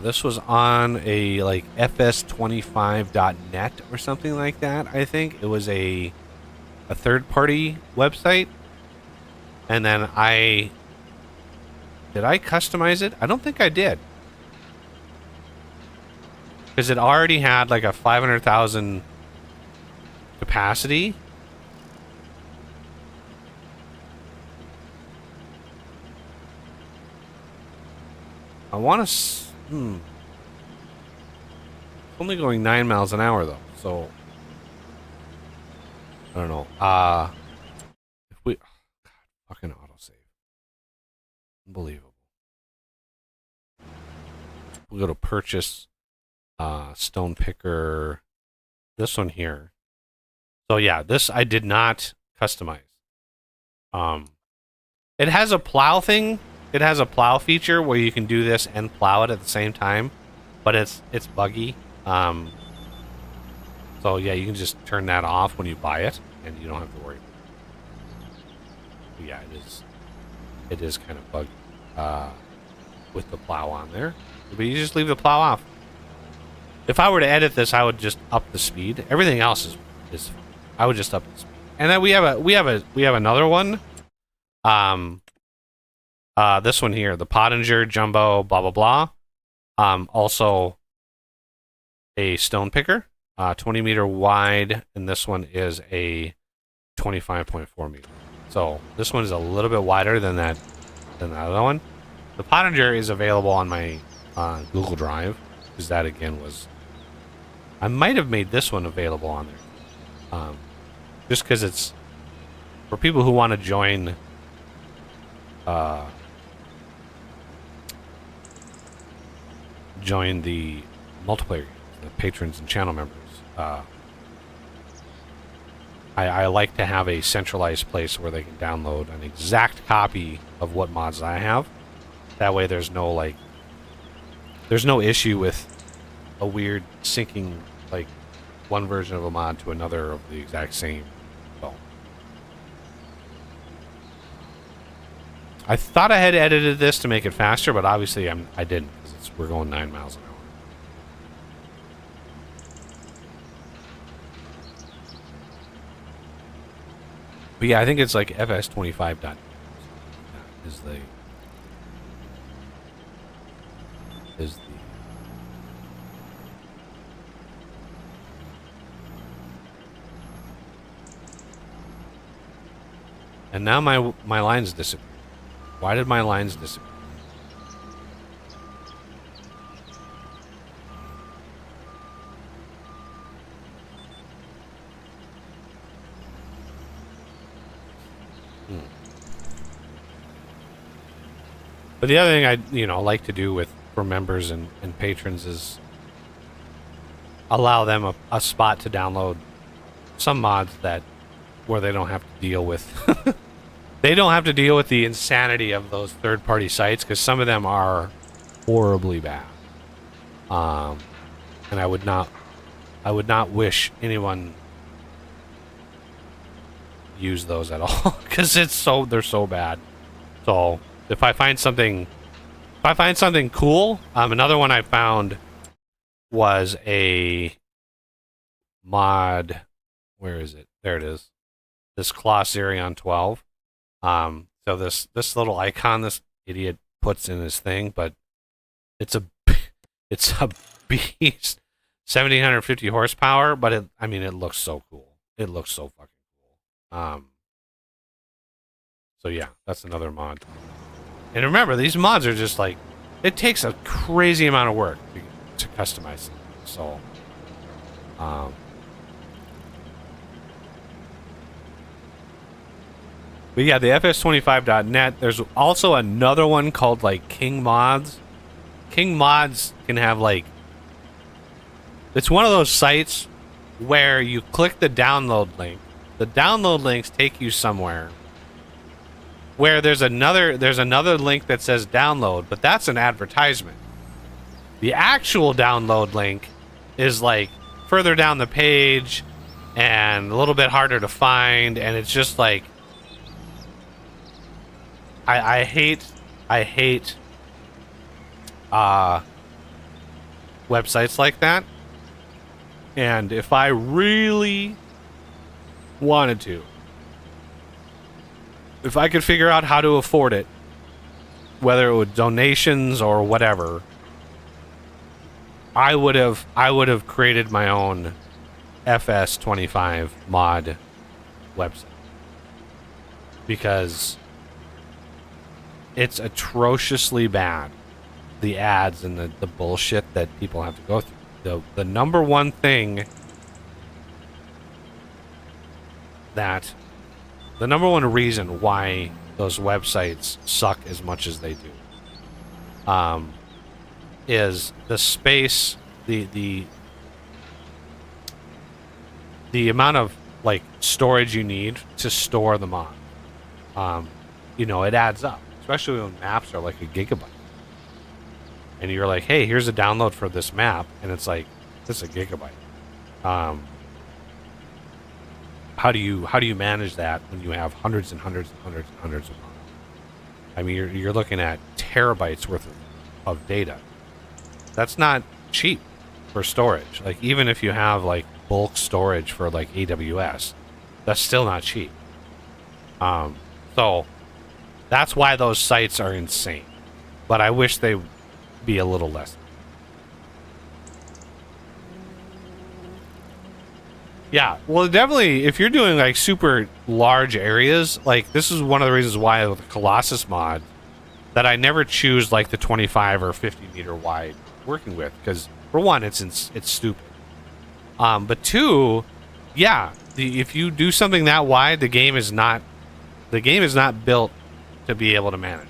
this was on a like fs25.net or something like that. I think it was a third-party website, and then did I customize it? I don't think I did, because it already had like a 500,000 capacity. I want to. Only going 9 miles an hour though, so I don't know. If we, God, fucking autosave, unbelievable. We'll go to purchase, stone picker. This one here. So yeah, this I did not customize. It has a plow thing. It has a plow feature where you can do this and plow it at the same time, but it's buggy. So yeah, you can just turn that off when you buy it, and you don't have to worry. But yeah, it is kind of buggy with the plow on there. But you just leave the plow off. If I were to edit this, I would just up the speed. Everything else is I would just up the speed. And then we have another one. This one here, the Pottinger Jumbo blah blah blah. Also a stone picker, 20 meter wide, and this one is a 25.4 meter. So this one is a little bit wider than that the other one. The Pottinger is available on my Google Drive, because that again was. I might have made this one available on there, just because it's for people who want to join. Join the multiplayer, the patrons and channel members. I like to have a centralized place where they can download an exact copy of what mods I have. That way there's no issue with a weird syncing, like one version of a mod to another of the exact same. So I thought I had edited this to make it faster, but obviously I didn't, because we're going 9 miles an hour. But yeah, I think it's like fs25. Is the and now my lines disappear. Why did my lines disappear? But the other thing I like to do for members and patrons is allow them a spot to download some mods where they don't have to deal with the insanity of those third-party sites, because some of them are horribly bad. And I would not wish anyone use those at all, because they're so bad. So if I find something cool, another one I found was a mod. Where is it? There it is. This Kloss Zerion 12. So this little icon this idiot puts in his thing, but it's a beast. 1750 horsepower, but it looks so cool. It looks so fucking cool. So yeah, that's another mod. And remember, these mods are just like, it takes a crazy amount of work to customize them. So, but yeah, the fs25.net, there's also another one called like King Mods. King Mods can have it's one of those sites where you click the download link. The download links take you somewhere where there's another link that says download, but that's an advertisement. The actual download link is like further down the page and a little bit harder to find, and it's just like I hate websites like that. And if I really wanted to, if I could figure out how to afford it, whether it was donations or whatever, I would have created my own FS25 mod website, because it's atrociously bad, the ads and the bullshit that people have to go through. The number one thing the number one reason why those websites suck as much as they do is the space, the amount of like storage you need to store the mod. You know, it adds up, especially when maps are like a gigabyte. And you're like, hey, here's a download for this map, and it's like, this is a gigabyte. How do you manage that when you have hundreds and hundreds and hundreds and hundreds of mods? I mean, you're looking at terabytes worth of data. That's not cheap for storage. Like, even if you have like bulk storage for like AWS, that's still not cheap. So that's why those sites are insane. But I wish they would be a little less. Yeah, well, definitely, if you're doing like super large areas, like this is one of the reasons why with the Colossus mod that I never choose like the 25 or 50 meter wide working with, because for one, it's stupid. But two, yeah, if you do something that wide, the game is not built to be able to manage.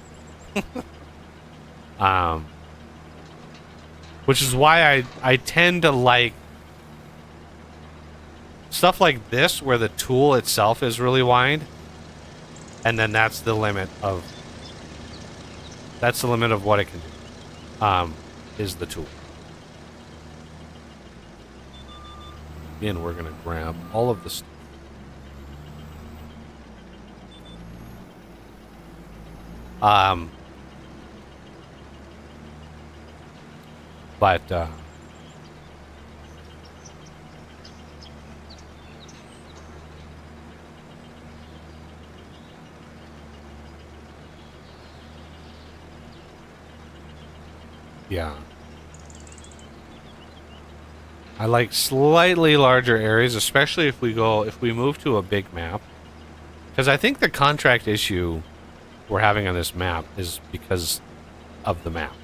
Which is why I tend to like stuff like this, where the tool itself is really wide, and then that's the limit of what it can do. Is the tool. Again, we're gonna grab all of the stuff. But yeah, I like slightly larger areas, especially if we move to a big map, because I think the contract issue we're having on this map is because of the map.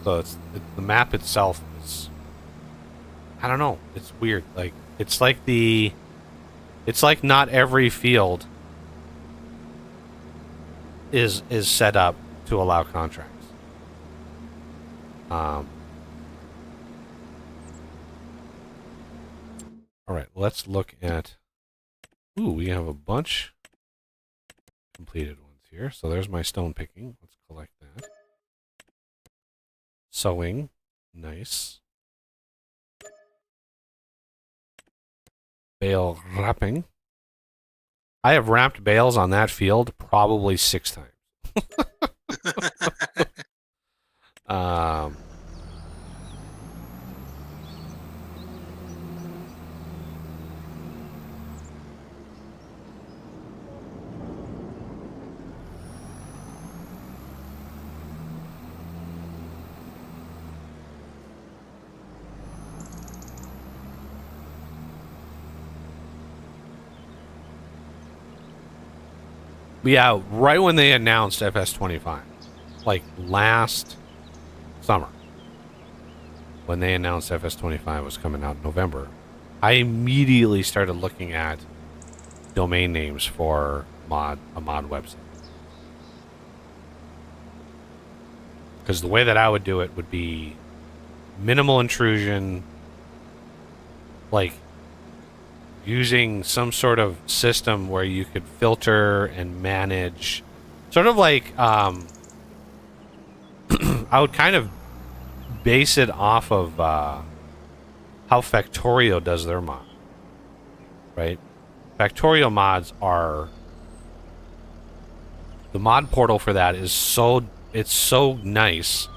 So the map itself is, I don't know, it's weird. Like it's like not every field is set up to allow contracts. All right, let's look at. Ooh, we have a bunch completed ones here. So there's my stone picking. Let's collect that. Sewing, nice. Bale wrapping. I have wrapped bales on that field probably 6 times. Yeah, right when they announced FS25, like last summer, when they announced FS25 was coming out in November, I immediately started looking at domain names for a mod website. Because the way that I would do it would be minimal intrusion, like using some sort of system where you could filter and manage, sort of like I would kind of base it off of how Factorio does their mod, right? Factorio mods are, the mod portal for that is so nice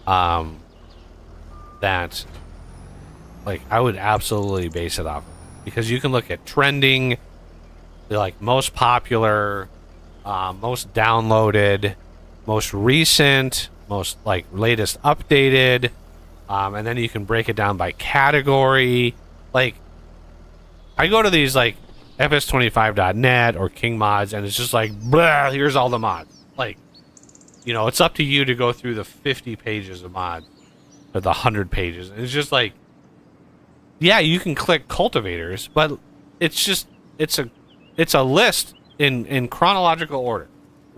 that like I would absolutely base it off of. Because you can look at trending, like most popular, most downloaded, most recent, most like latest updated, and then you can break it down by category. Like, I go to these like fs25.net or King Mods, and it's just like, blah, here's all the mods. Like, you know, it's up to you to go through the 50 pages of mods or the 100 pages. And it's just like, yeah, you can click cultivators, but it's just it's a list in chronological order.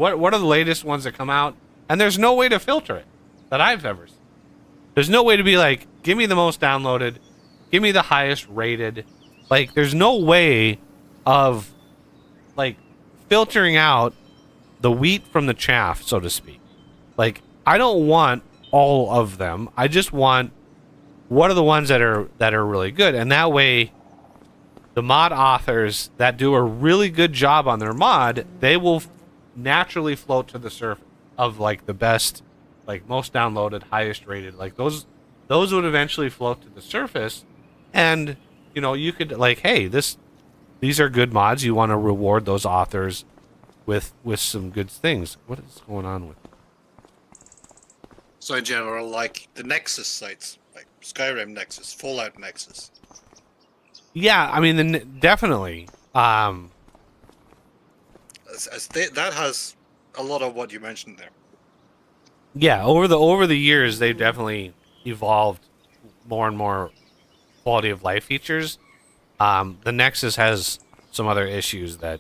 What are the latest ones that come out? And there's no way to filter it that I've ever seen. There's no way to be like, give me the most downloaded, give me the highest rated. Like, there's no way of like filtering out the wheat from the chaff, so to speak. Like, I don't want all of them. I just want what are the ones that are really good, and that way the mod authors that do a really good job on their mod, they will naturally float to the surface of like the best, like most downloaded, highest rated. Like those would eventually float to the surface, and you know, you could like, hey, these are good mods. You want to reward those authors with some good things. What is going on with? So in general, like the Nexus sites, like Skyrim Nexus, Fallout Nexus. Yeah, I mean, definitely. That has a lot of what you mentioned there. Yeah, over the years, they've definitely evolved more and more quality of life features. The Nexus has some other issues that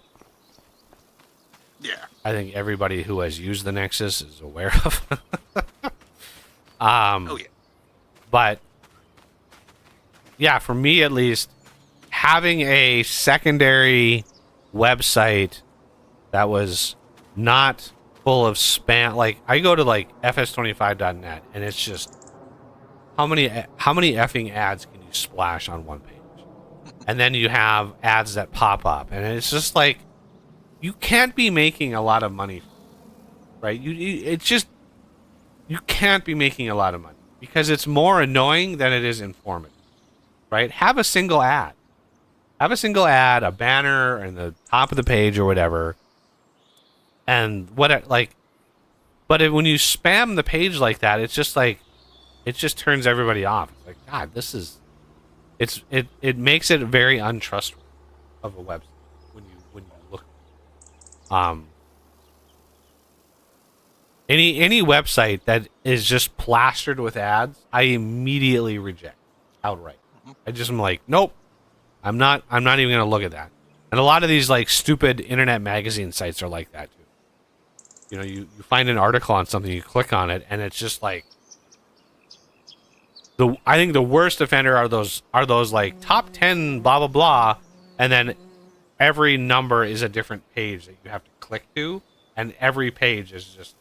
I think everybody who has used the Nexus is aware of. Oh yeah. But yeah, for me at least, having a secondary website that was not full of spam, like I go to like fs25.net and it's just how many effing ads can you splash on one page? And then you have ads that pop up, and it's just like, you can't be making a lot of money, right? It's just, you can't be making a lot of money because it's more annoying than it is informative, right? Have a single ad. Have a single ad, a banner in the top of the page or whatever. And when you spam the page like that, it's just like, it just turns everybody off. It's like, God, it makes it very untrustworthy of a website when you look. Any website that is just plastered with ads, I immediately reject outright. I just am like, nope, I'm not even gonna look at that. And a lot of these like stupid internet magazine sites are like that too. You know, you find an article on something, you click on it, and it's just like, I think the worst offender are those like top 10 blah blah blah, and then every number is a different page that you have to click to, and every page is just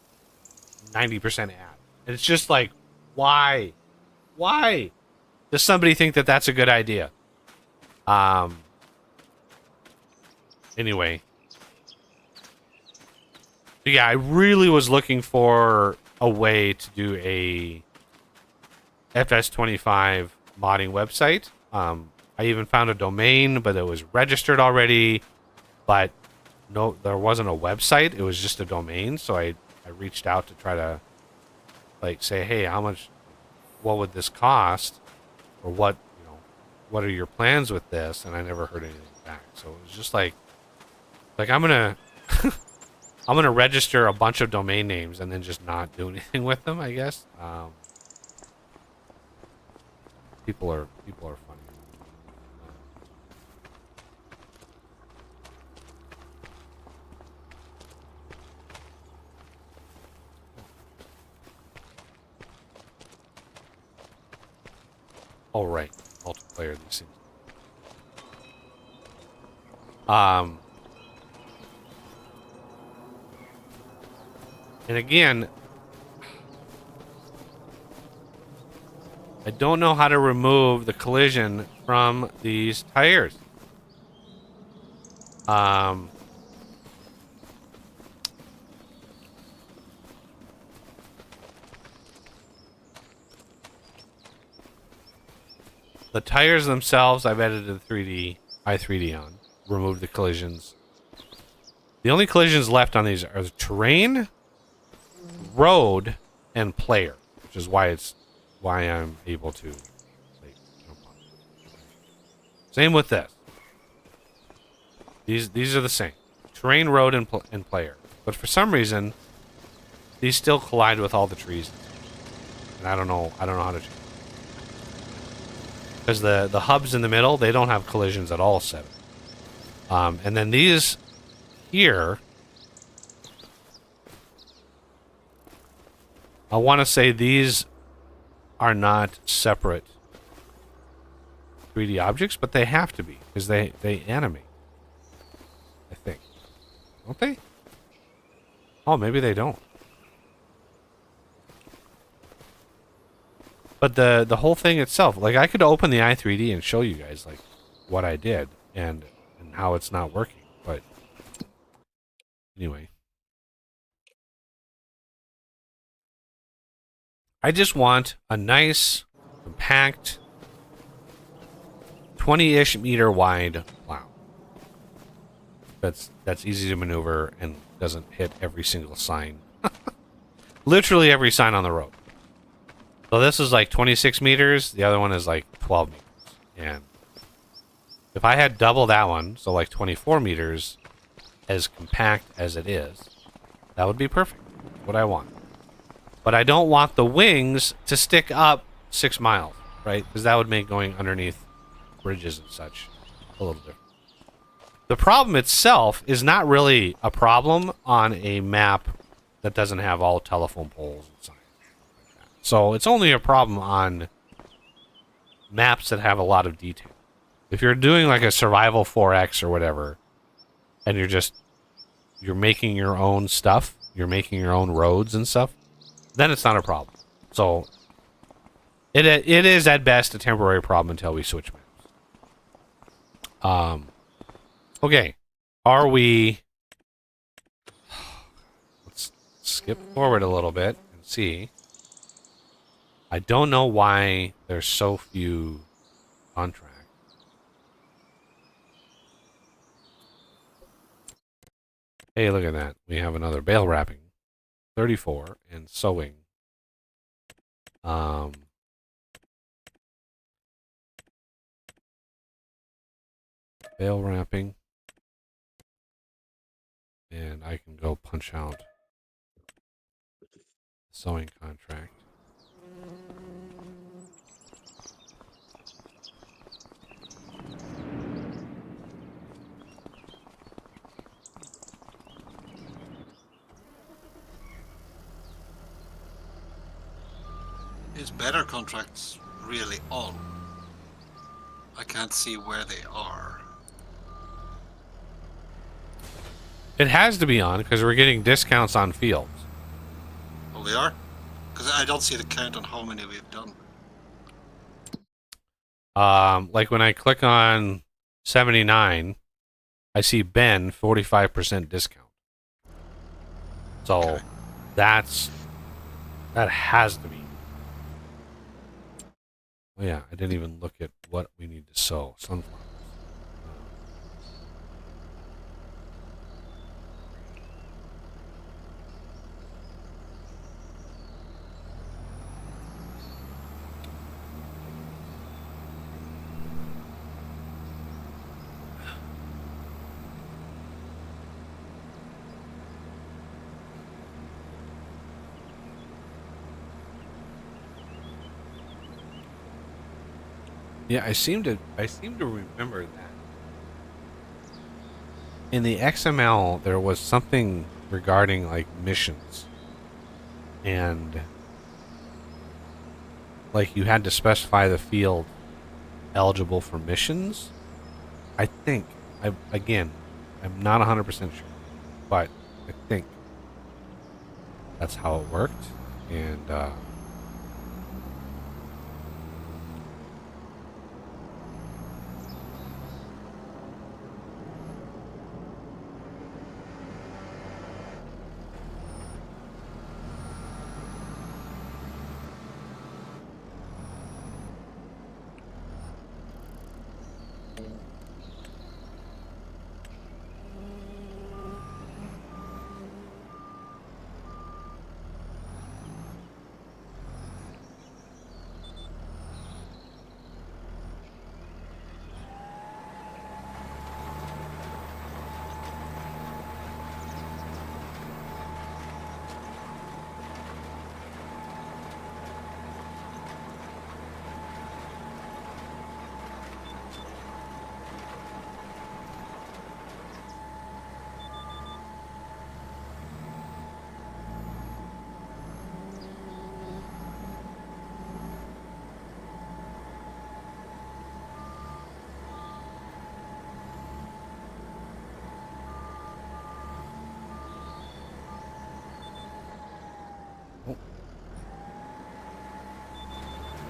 90% ad. And it's just like, why does somebody think that that's a good idea? Anyway, but yeah, I really was looking for a way to do a FS25 modding website. I even found a domain, but it was registered already. But no, there wasn't a website. It was just a domain. So I reached out to try to like say, hey, what would this cost, or what are your plans with this? And I never heard anything back. So it was just like I'm gonna I'm gonna register a bunch of domain names and then just not do anything with them, I guess. People are funny. All right, multiplayer these things. And again, I don't know how to remove the collision from these tires. The tires themselves, I've edited 3D on, removed the collisions. The only collisions left on these are the terrain, road, and player, which is why I'm able to jump on it. Same with this. These are the same. Terrain, road, and player. But for some reason, these still collide with all the trees. And I don't know how to change it. Because the hubs in the middle, they don't have collisions at all set. And then these here I want to say these are not separate 3D objects, but they have to be because they animate. I think, don't they? Oh, maybe they don't. But the whole thing itself, like I could open the i3D and show you guys like what I did and how it's not working. But anyway, I just want a nice, compact, 20-ish meter wide plow. That's easy to maneuver and doesn't hit every single sign. Literally every sign on the road. So this is like 26 meters. The other one is like 12 meters. And if I had double that one, so like 24 meters, as compact as it is, that would be perfect. What I want. But I don't want the wings to stick up 6 miles, right? Because that would make going underneath bridges and such a little different. The problem itself is not really a problem on a map that doesn't have all telephone poles and signs. So it's only a problem on maps that have a lot of detail. If you're doing like a survival 4X or whatever, and you're making your own stuff, you're making your own roads and stuff, then it's not a problem. So it is at best a temporary problem until we switch maps. Okay, are we? Let's skip forward a little bit and see. I don't know why there's so few contracts. Hey, look at that. We have another bale wrapping. 34 and sewing. Bale wrapping. And I can go punch out sewing contract. Is better contracts really on? I can't see where they are. It has to be on because we're getting discounts on fields. Oh, they are? Because I don't see the count on how many we've done. Like when I click on 79, I see Ben 45% discount. So Okay. that has to be. Oh yeah, I didn't even look at what we need to sow. Sunflowers. Yeah, I seem to remember that. In the XML, there was something regarding like missions, and like you had to specify the field eligible for missions. I think I'm not 100% sure, but I think that's how it worked, and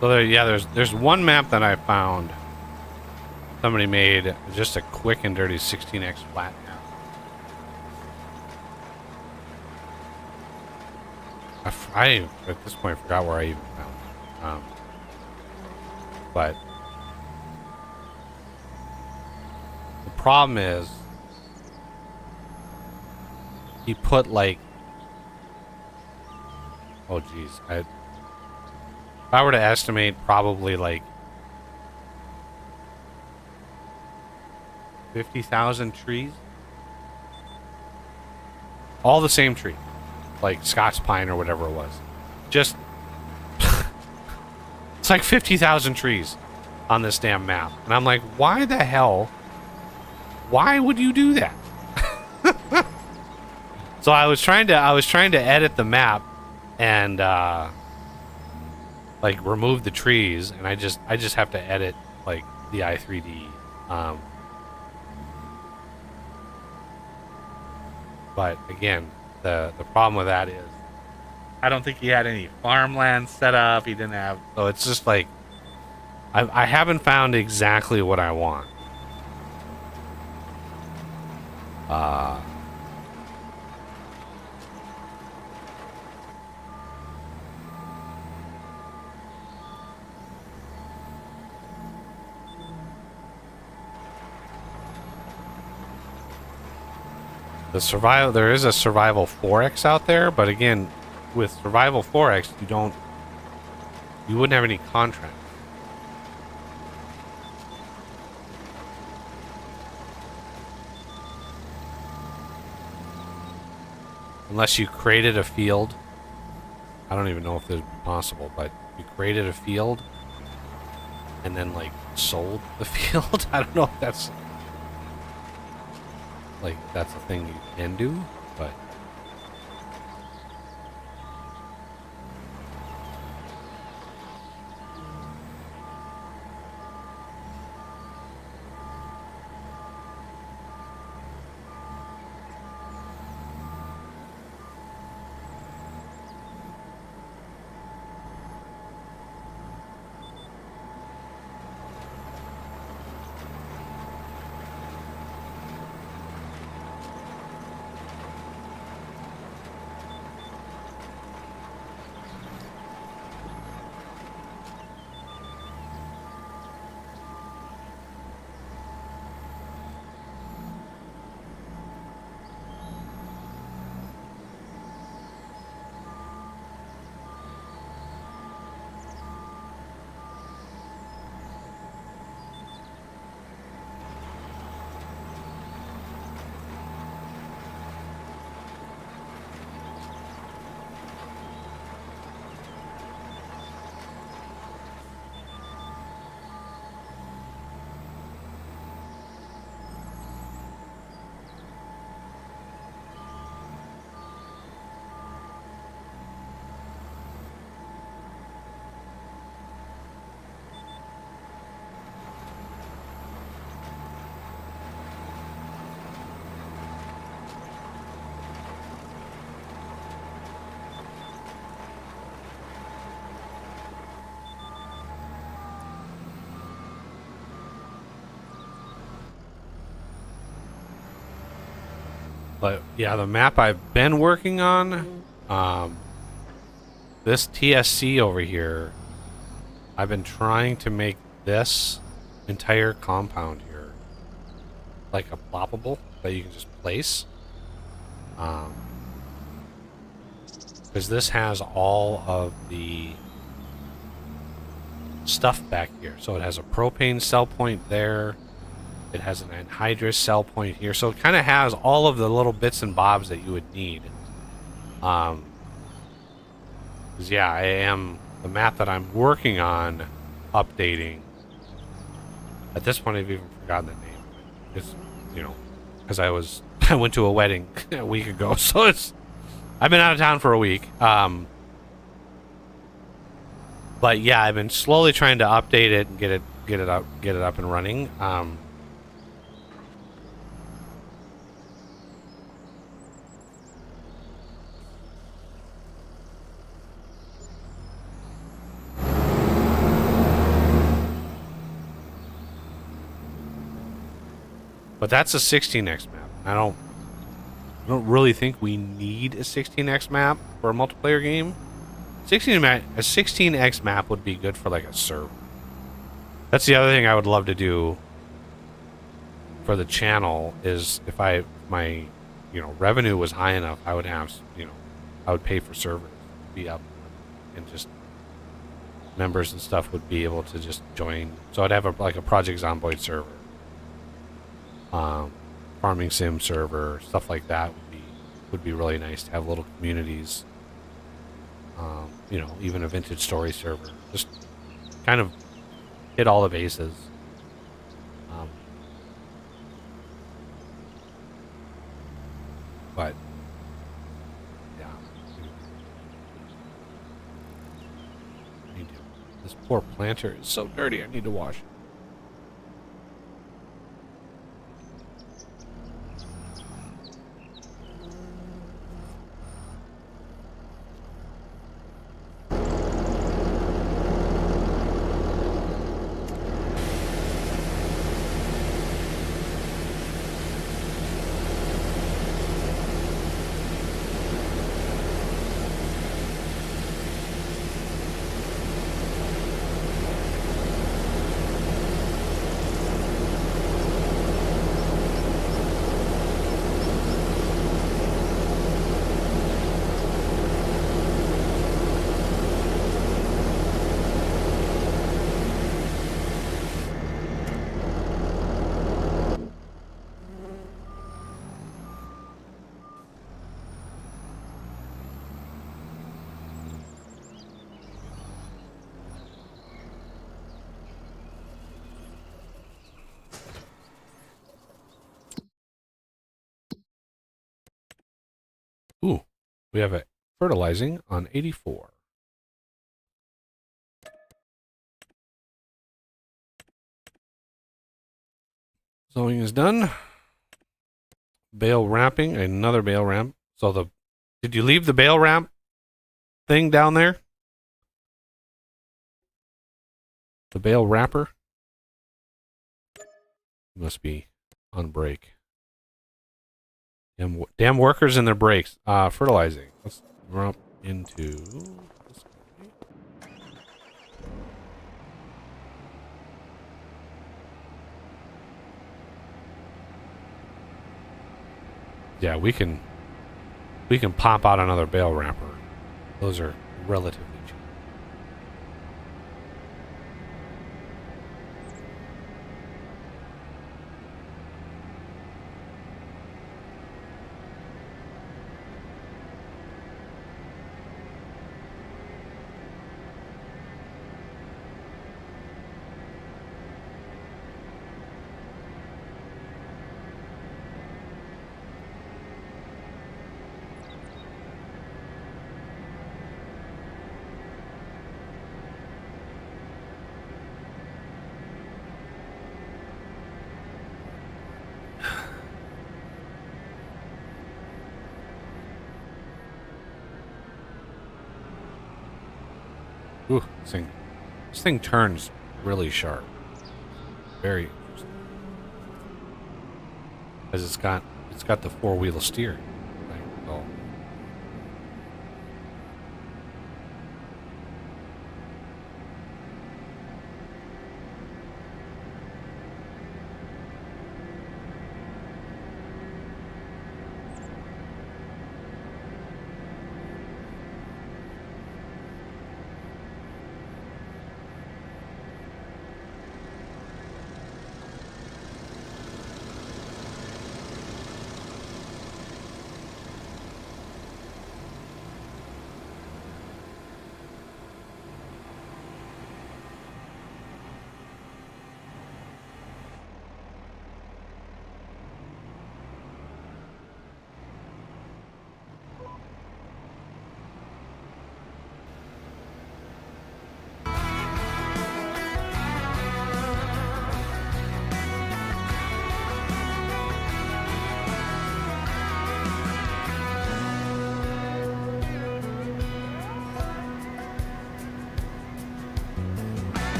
So there, yeah, there's one map that I found. Somebody made just a quick and dirty 16x flat map. I at this point forgot where I even found it. But the problem is he put like, oh geez, if I were to estimate, probably like 50,000 trees, all the same tree, like Scots pine or whatever it was. Just it's like 50,000 trees on this damn map, and I'm like, why the hell? Why would you do that? So I was trying to edit the map and like remove the trees, and I just have to edit like the i3D. But again, the problem with that is I don't think he had any farmland set up. He didn't have, so it's just like I haven't found exactly what I want. There is a survival 4X out there, but again, with survival 4X, you wouldn't have any contracts. Unless you created a field. I don't even know if this is possible, but you created a field and then like sold the field. I don't know if that's a thing you can do, but yeah, the map I've been working on, this TSC over here, I've been trying to make this entire compound here like a ploppable that you can just place. Because this has all of the stuff back here. So it has a propane cell point there. It has an anhydrous cell point here. So it kind of has all of the little bits and bobs that you would need. Because, yeah, the map that I'm working on updating. At this point, I've even forgotten the name. It's, because I went to a wedding a week ago. So I've been out of town for a week. But yeah, I've been slowly trying to update it and get it up and running. But that's a 16x map. I don't really think we need a 16x map for a multiplayer game. A 16x map would be good for like a server. That's the other thing I would love to do for the channel is if my revenue was high enough, I would have I would pay for servers to be up and just members and stuff would be able to just join. So I'd have a Project Zomboid server, farming sim server, stuff like that would be really nice to have little communities. Even a vintage story server, just kind of hit all the bases. But yeah, this poor planter is so dirty. I need to wash it. Ooh, we have a fertilizing on 84. Sewing is done. Bale wrapping, another bale wrap. So did you leave the bale wrap thing down there? The bale wrapper? Must be on break. Damn workers and their breaks. Fertilizing. Let's drop into this guy. Yeah, we can pop out another bale wrapper. Those are relatively cheap. Ooh, this thing turns really sharp. Very interesting. Because it's got the four-wheel steering. Right? So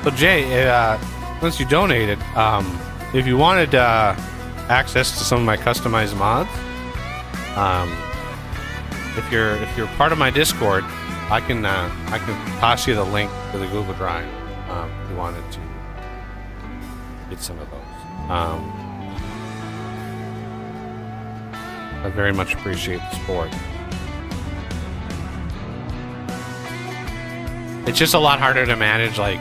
So Jay, since you donated, if you wanted access to some of my customized mods, if you're part of my Discord, I can toss you the link to the Google Drive if you wanted to get some of those. I very much appreciate the support. It's just a lot harder to manage, like,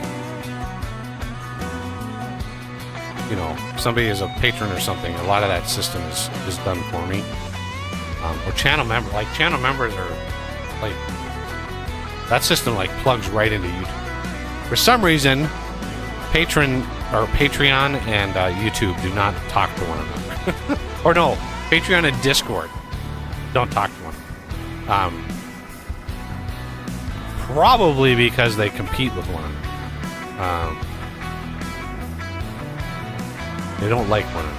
you know, somebody is a patron or something. A lot of that system is done for me. Or channel members are like, that system like plugs right into YouTube. For some reason, Patreon and YouTube do not talk to one another. Or no, Patreon and Discord don't talk to one another. Probably because they compete with one another. They don't like one another.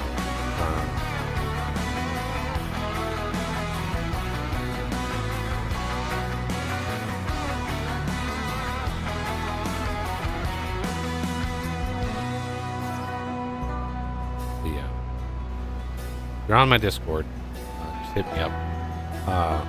Yeah. If you're on my Discord, just hit me up. I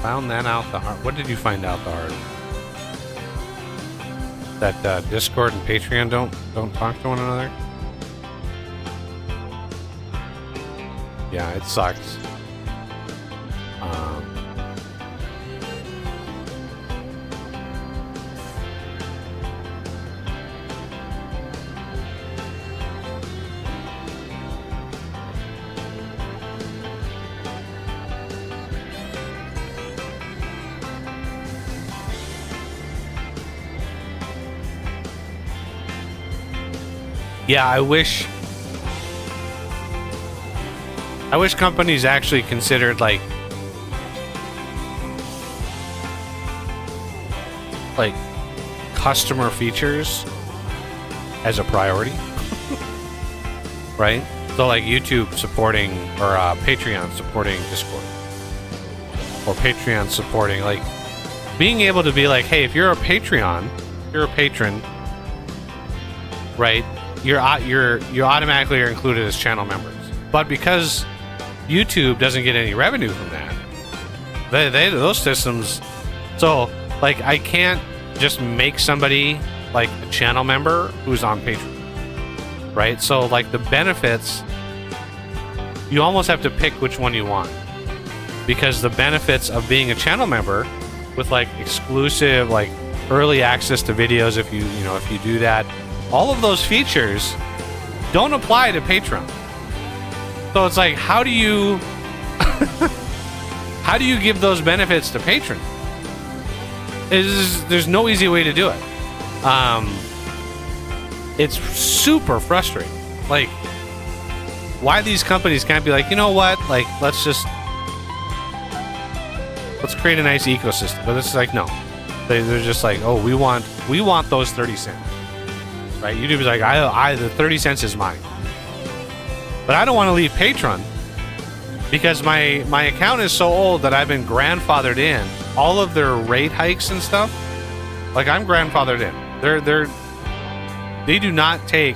found that out the hard. What did you find out the hard? That Discord and Patreon don't talk to one another. Yeah, it sucks. Yeah, I wish companies actually considered like customer features as a priority. Right? So like YouTube supporting or Patreon supporting Discord. Or Patreon supporting, like, being able to be like, hey, if you're a patron, right? You automatically are included as channel members. But because YouTube doesn't get any revenue from that, those systems, so like I can't just make somebody like a channel member who's on Patreon, right? So like the benefits, you almost have to pick which one you want, because the benefits of being a channel member with like exclusive, like early access to videos, if you do that, all of those features don't apply to Patreon. So it's like, how do you give those benefits to patrons? There's no easy way to do it. It's super frustrating. Like, why these companies can't be like, you know what? Like, let's create a nice ecosystem. But it's like, no. They're just like, oh, we want those 30 cents. Right? YouTube's like, the 30 cents is mine. But I don't want to leave Patreon because my account is so old that I've been grandfathered in. All of their rate hikes and stuff, like, I'm grandfathered in. They do not take,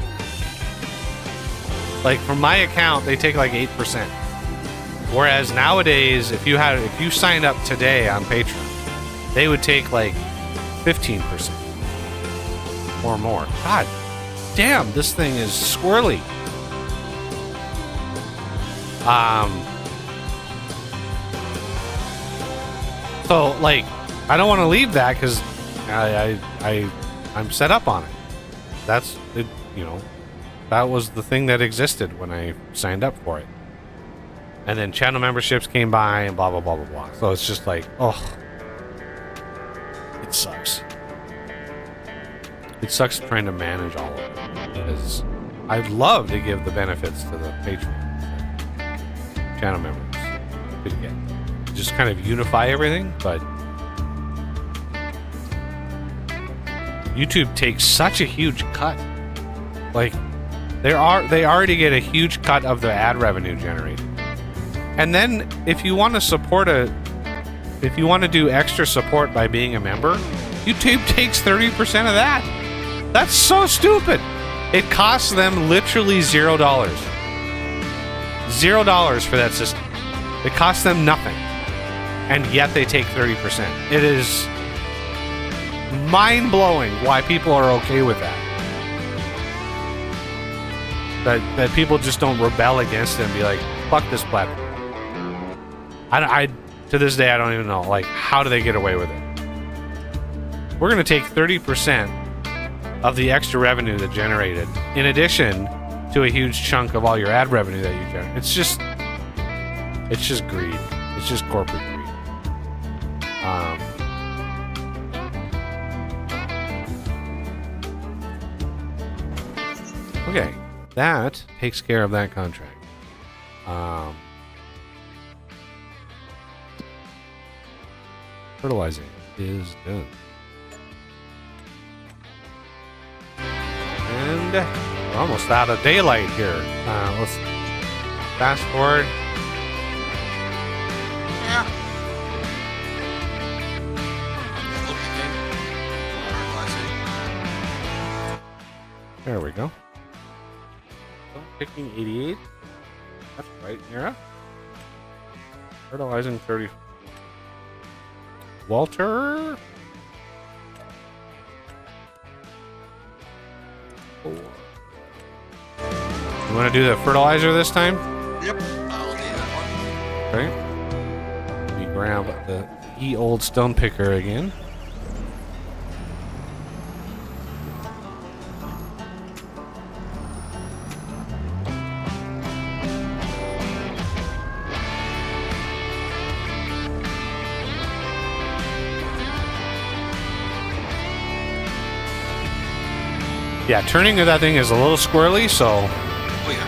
like, from my account, they take like 8%. Whereas nowadays, if you signed up today on Patreon, they would take like 15% or more. God damn, this thing is squirrely. So like, I don't want to leave that because I'm set up on it. That's it, that was the thing that existed when I signed up for it. And then channel memberships came by and blah blah blah blah blah. So it's just like, oh, it sucks. It sucks trying to manage all of it because I'd love to give the benefits to the Patreon channel members could get. Just kind of unify everything, but YouTube takes such a huge cut. Like, they already get a huge cut of the ad revenue generated. And then if you want to do extra support by being a member, YouTube takes 30% of that. That's so stupid. It costs them literally $0. $0 for that system. It costs them nothing. And yet they take 30%. It is mind-blowing why people are okay with that. That people just don't rebel against it and be like, fuck this platform. I to this day, I don't even know. Like, how do they get away with it? We're going to take 30% of the extra revenue that generated, in addition to a huge chunk of all your ad revenue that you generate. It's just greed. It's just corporate greed. Okay, that takes care of that contract. Fertilizing is done. And we're almost out of daylight here. Let's fast forward. Yeah. There we go. Picking 88. That's right, Nera. Fertilizing 30. Walter. 4. You want to do the fertilizer this time? Yep, I'll do that one. Okay. Let me grab the old stone picker again. Yeah, turning of that thing is a little squirrely, so... Oh, yeah.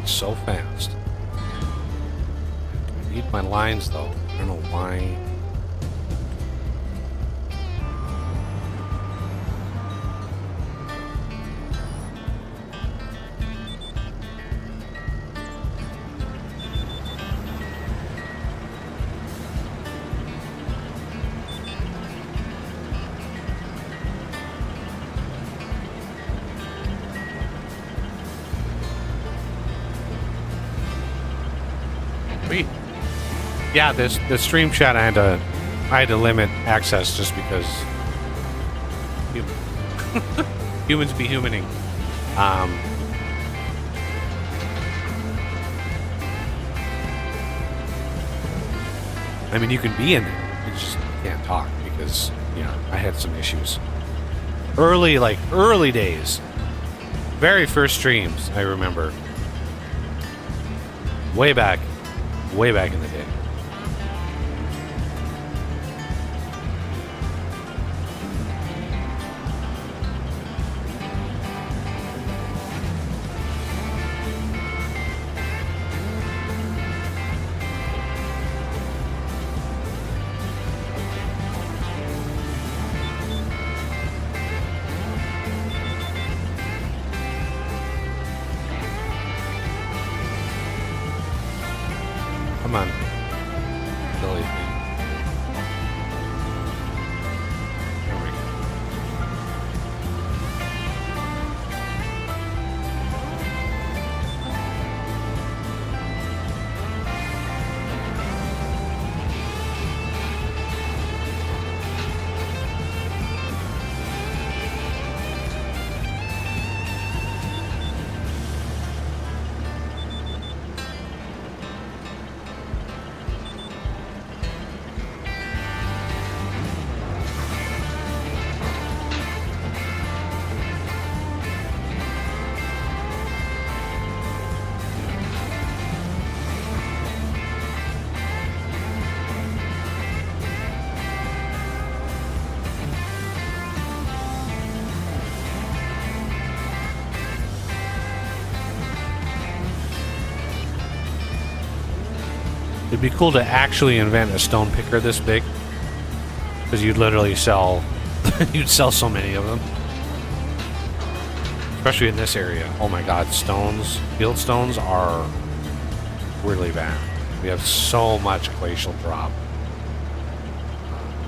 So fast. I need my lines though. I don't know why. Yeah, the stream chat I had to limit access just because humans be humaning. I mean, you can be in it, you just can't talk because I had some issues. Early days, very first streams I remember, way back in the day. Come on. It'd be cool to actually invent a stone picker this big, because you'd literally sell, you'd sell so many of them, especially in this area. Oh my God, stones, field stones are really bad. We have so much glacial drop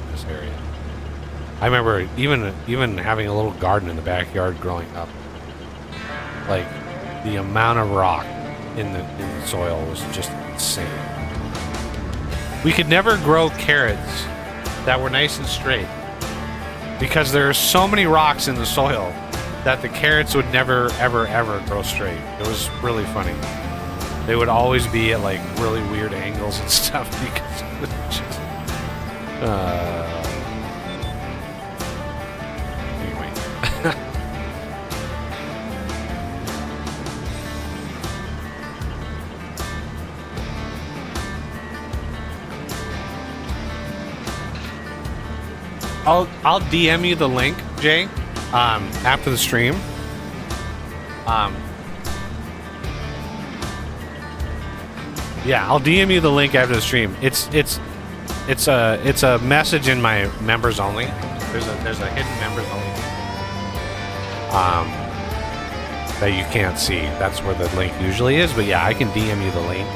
in this area. I remember even having a little garden in the backyard growing up. Like, the amount of rock in the soil was just insane. We could never grow carrots that were nice and straight because there are so many rocks in the soil that the carrots would never, ever, ever grow straight. It was really funny. They would always be at like really weird angles and stuff because it was just, anyway. I'll DM you the link, Jay, after the stream. Yeah, I'll DM you the link after the stream. It's a message in my members only. There's a hidden members only that you can't see. That's where the link usually is. But yeah, I can DM you the link.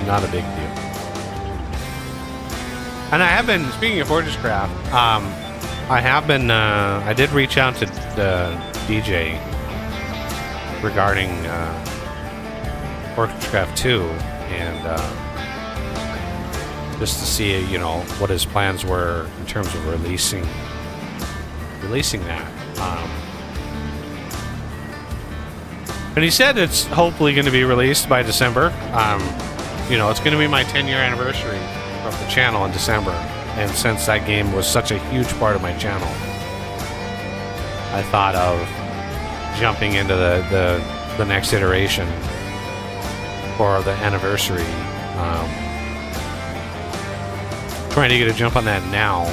Not a big deal. And I have been, speaking of Forgecraft, I did reach out to DJ regarding Forgecraft 2 and just to see, you know, what his plans were in terms of releasing that. And he said it's hopefully going to be released by December. You know, it's going to be my 10-year anniversary of the channel in December. And since that game was such a huge part of my channel, I thought of jumping into the next iteration for the anniversary. Trying to get a jump on that now.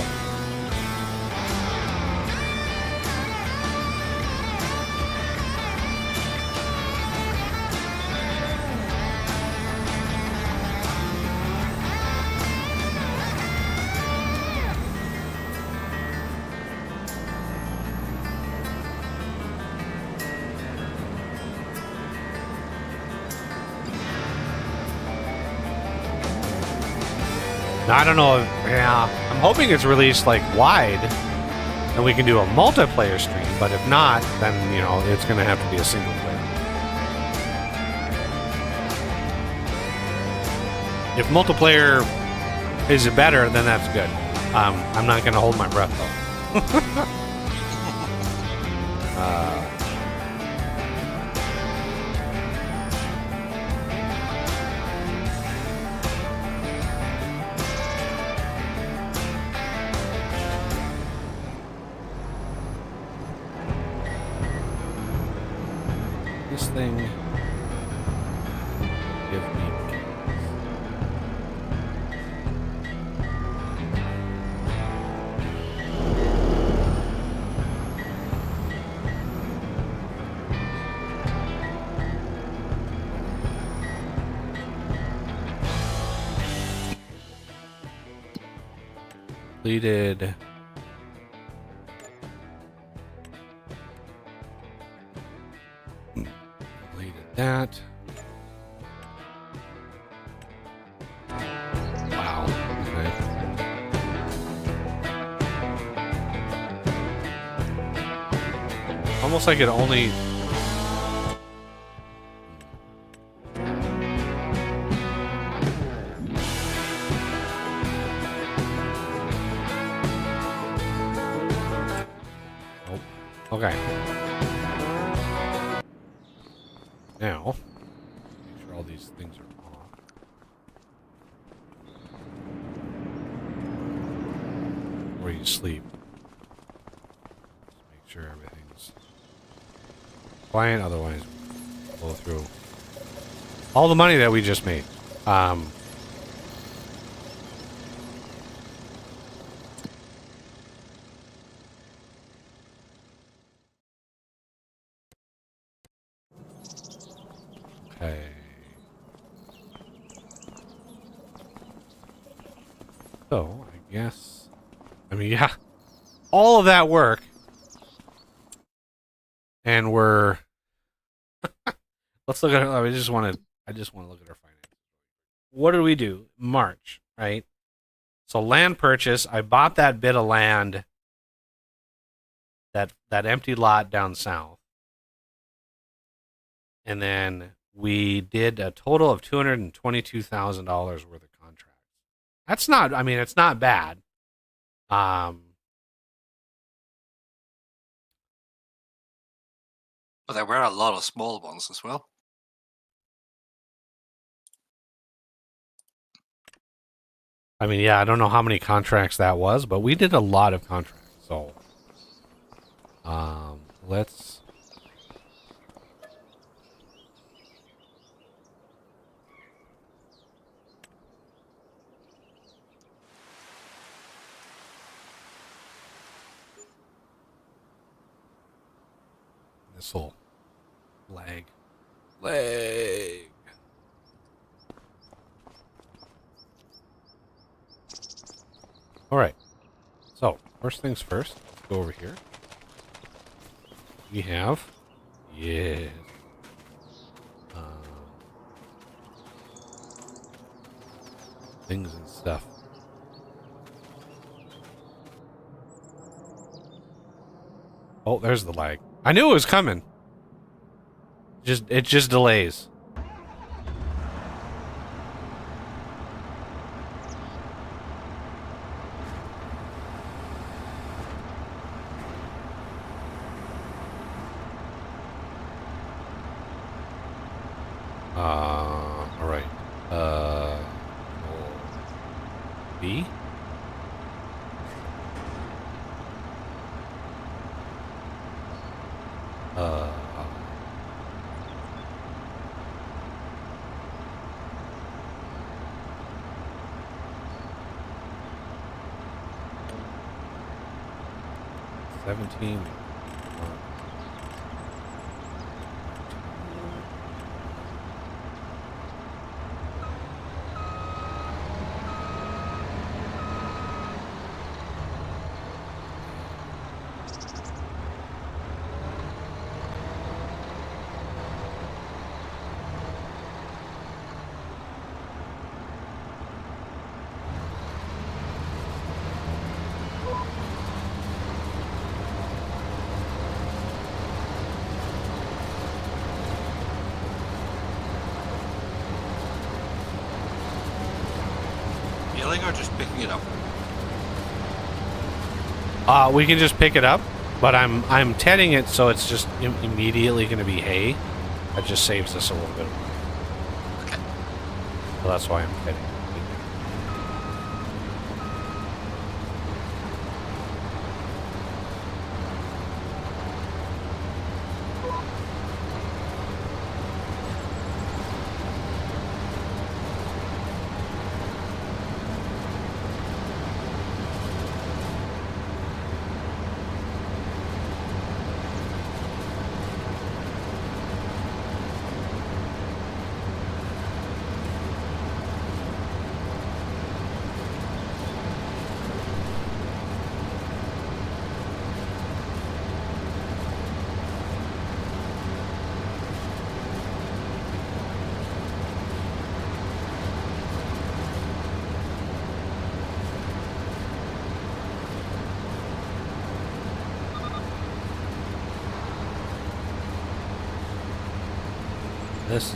I don't know. Yeah, I'm hoping it's released like wide, and we can do a multiplayer stream. But if not, then you know it's going to have to be a single player. If multiplayer is better, then that's good. I'm not going to hold my breath though. This thing give me completed. That. Wow. Okay. Almost like it only. Oh. Okay. Now, make sure all these things are off. Or you sleep. Just make sure everything's quiet, otherwise we'll blow through all the money that we just made. So, I guess... I mean, yeah. All of that work. And we're... Let's look at... I just want to look at our finances. What did we do? March, right? So land purchase. I bought that bit of land, that empty lot down south. And then we did a total of $222,000 worth of contracts. That's not, I mean, it's not bad. But there were a lot of small ones as well. I mean, yeah, I don't know how many contracts that was, but we did a lot of contracts. So, let's... This'll lag. Alright. So, first things first, let's go over here. We have... Yes. Things and stuff. Oh, there's the lag. I knew it was coming. It just delays. All right. B. $17. Or just picking it up? We can just pick it up, but I'm tedding it so it's just immediately going to be hay. That just saves us a little bit of money. Okay. So that's why I'm tedding it. This is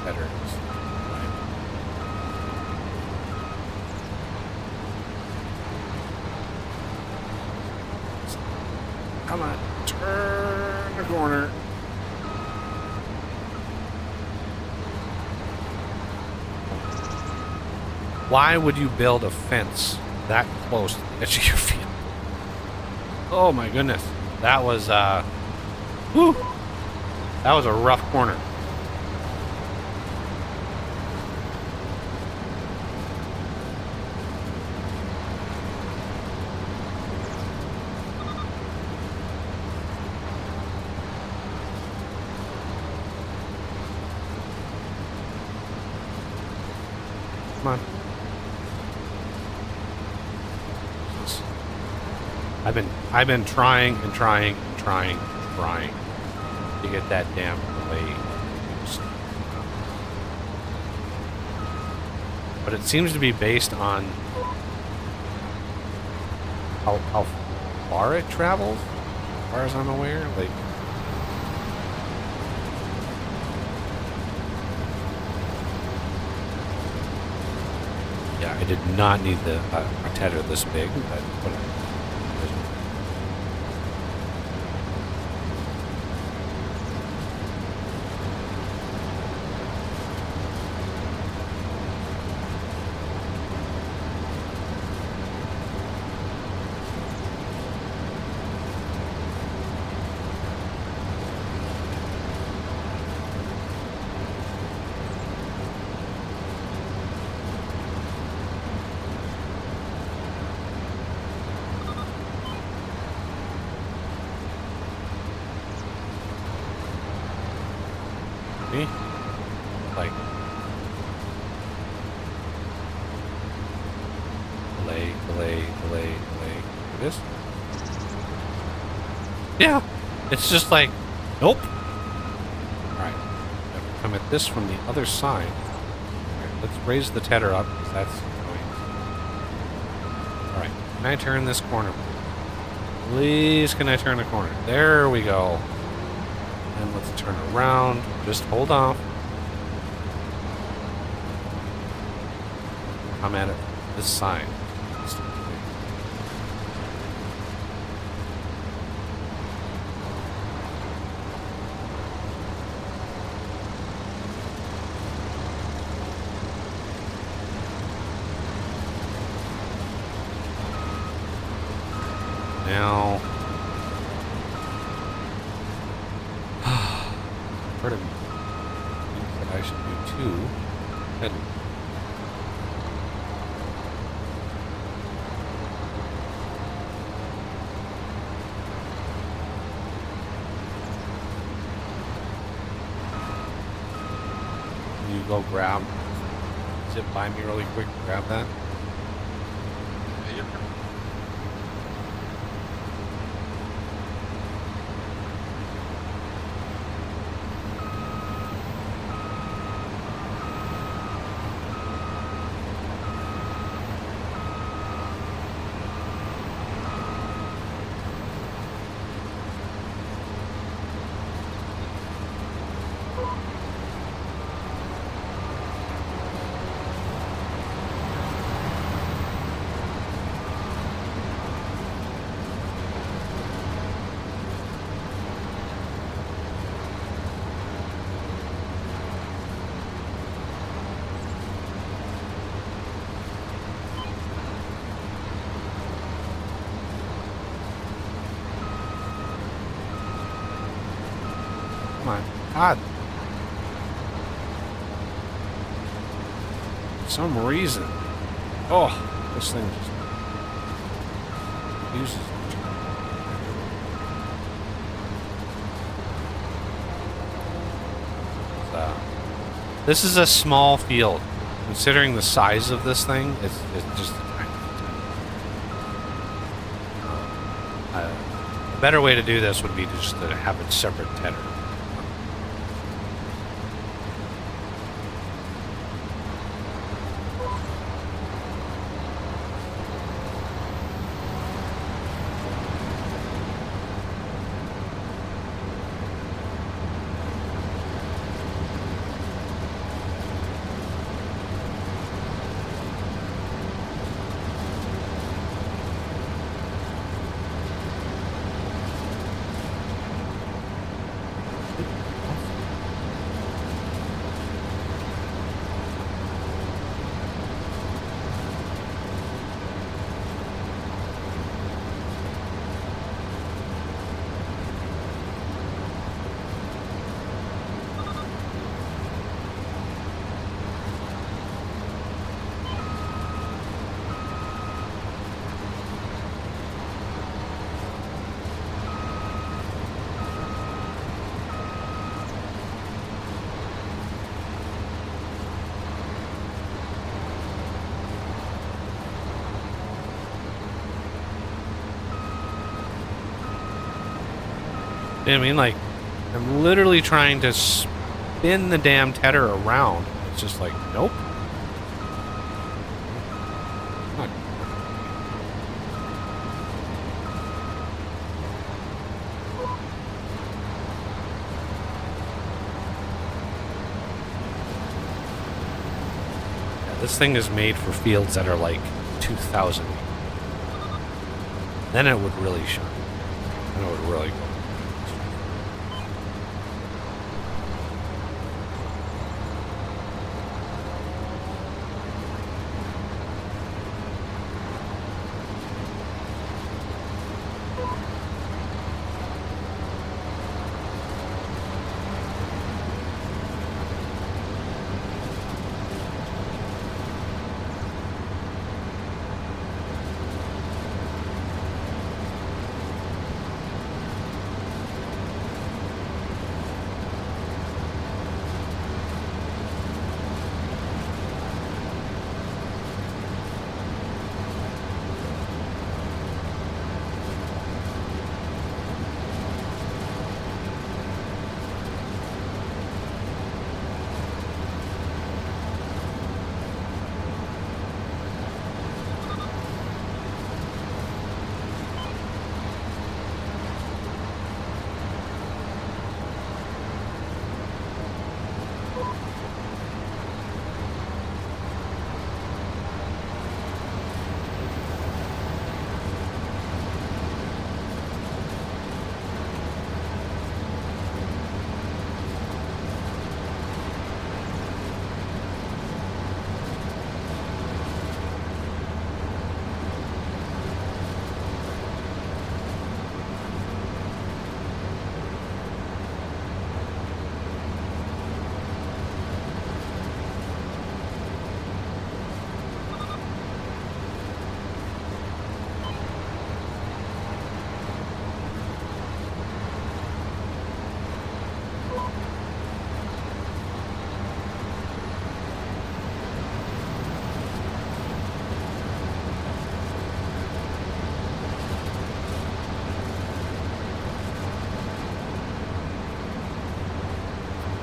better. Come on, turn the corner. Why would you build a fence that close to the edge of your field? Oh my goodness. That was, whew. That was a rough corner. Come on. I've been trying and trying and trying and trying to get that damn delay used. But it seems to be based on how far it travels, as far as I'm aware. Like, yeah, I did not need a tether this big, but whatever. Like, delay. This? Yeah, it's just like, nope. Alright, come at this from the other side. Alright, let's raise the tether up, because that's annoying. Alright, can I turn this corner? Please, can I turn the corner? There we go. And let's turn around. Just hold off. Come at it this side. Now, part of things that I should do too. And you go grab, zip by me really quick, grab that. Yep. Come on. God. For some reason. Oh, this thing just uses this is a small field. Considering the size of this thing, it's just a tiny. A better way to do this would be just to have a separate tether. You know what I mean? Like, I'm literally trying to spin the damn tedder around. It's just like, nope. Not. Yeah, this thing is made for fields that are like 2,000. Then it would really shine. Then it would really go.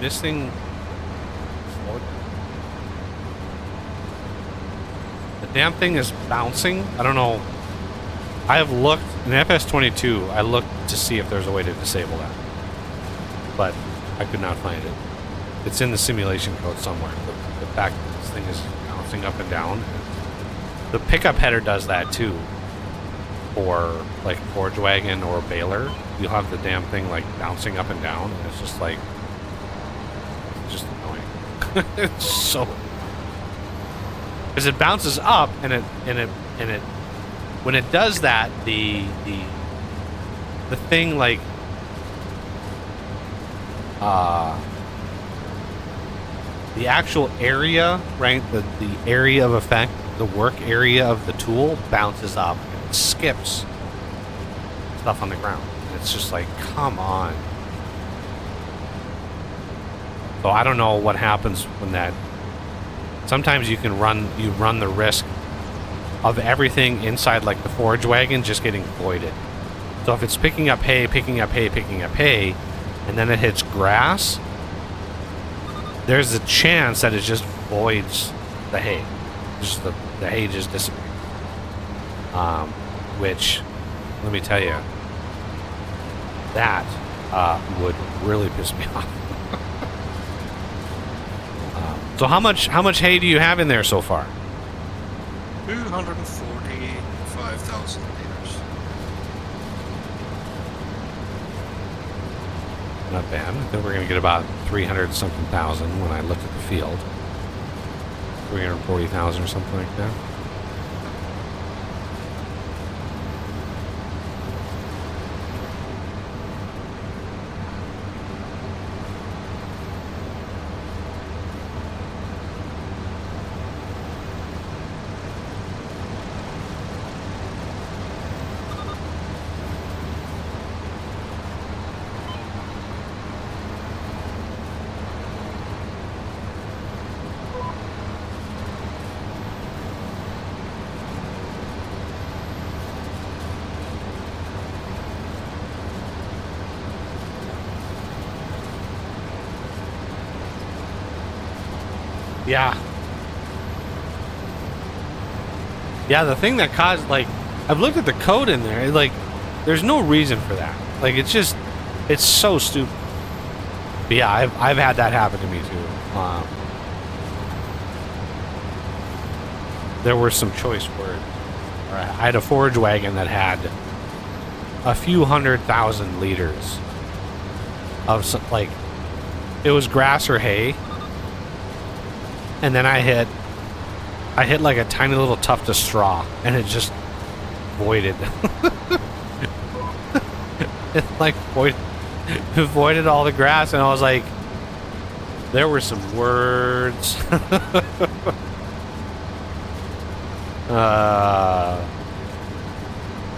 This thing. The damn thing is bouncing. I don't know. I have looked in FS22. I looked to see if there's a way to disable that, but I could not find it. It's in the simulation code somewhere. The fact that this thing is bouncing up and down. The pickup header does that too. For like forge wagon or baler, you'll have the damn thing like bouncing up and down, and it's just like. Just annoying. It's so because it bounces up and it when it does that the thing like the actual area, right, the area of effect, the work area of the tool bounces up and it skips stuff on the ground. It's just like, come on. So I don't know what happens when that. Sometimes you run the risk of everything inside, like the forage wagon, just getting voided. So if it's picking up hay, and then it hits grass, there's a chance that it just voids the hay. Just the hay just disappears. Which, let me tell you, that would really piss me off. So how much hay do you have in there so far? 245,000 liters. Not bad. I think we're going to get about 300-something thousand when I look at the field. 340,000 or something like that. Yeah. Yeah, the thing that caused, like, I've looked at the code in there, like, there's no reason for that. Like, it's just, it's so stupid. But yeah, I've had that happen to me too. There were some choice words. I had a forage wagon that had a few 100,000 liters of some, like, it was grass or hay, and then I hit like a tiny little tuft of straw, and it just voided. It like voided all the grass, and I was like, there were some words.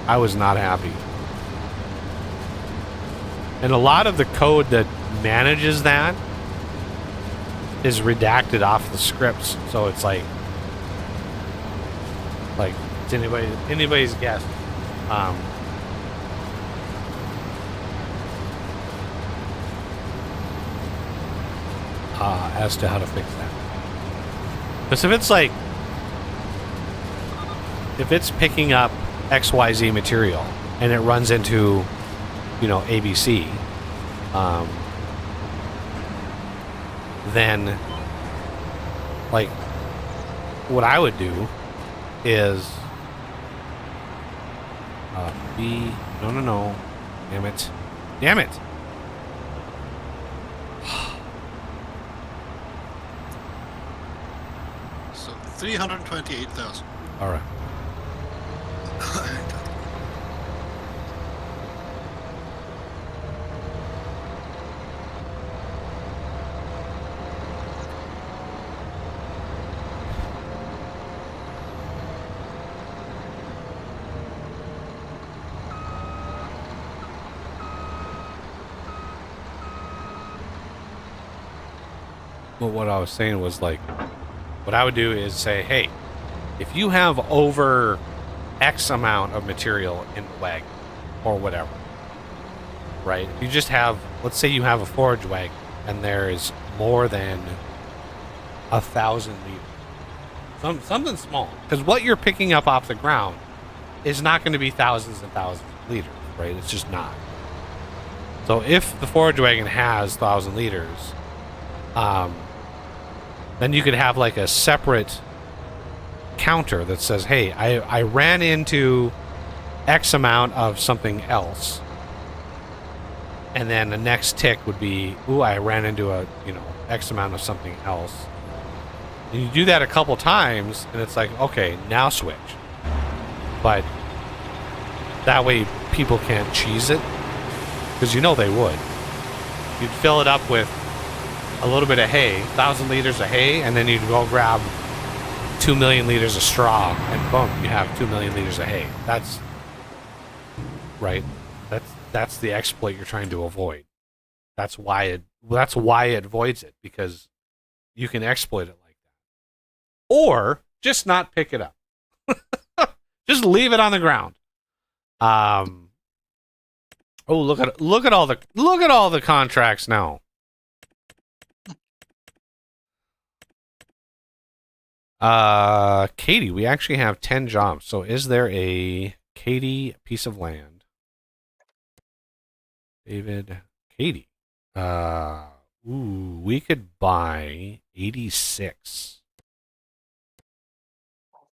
I was not happy. And a lot of the code that manages that is redacted off the scripts, so it's like it's anybody's guess. As to how to fix that. Because if it's picking up XYZ material and it runs into, ABC, then, like, what I would do is no. Damn it. So 328,000. All right. Well, what I was saying was, like, what I would do is say, hey, if you have over X amount of material in the wagon or whatever, right? You just have, let's say you have a forage wagon and there is more than 1,000 liters. Something small. Because what you're picking up off the ground is not going to be thousands and thousands of liters, right? It's just not. So if the forage wagon has 1,000 liters, then you could have like a separate counter that says, hey, I ran into X amount of something else. And then the next tick would be, ooh, I ran into X amount of something else. And you do that a couple times, and it's like, okay, now switch. But that way people can't cheese it, because they would. You'd fill it up with a little bit of hay, 1,000 liters of hay, and then you'd go grab 2 million liters of straw, and boom, you have 2 million liters of hay. That's right. That's the exploit you're trying to avoid. That's why it voids it, because you can exploit it like that, or just not pick it up. Just leave it on the ground. Oh, look at all the contracts now. Katie, we actually have 10 jobs. So is there a Katie piece of land? David, Katie. We could buy 86.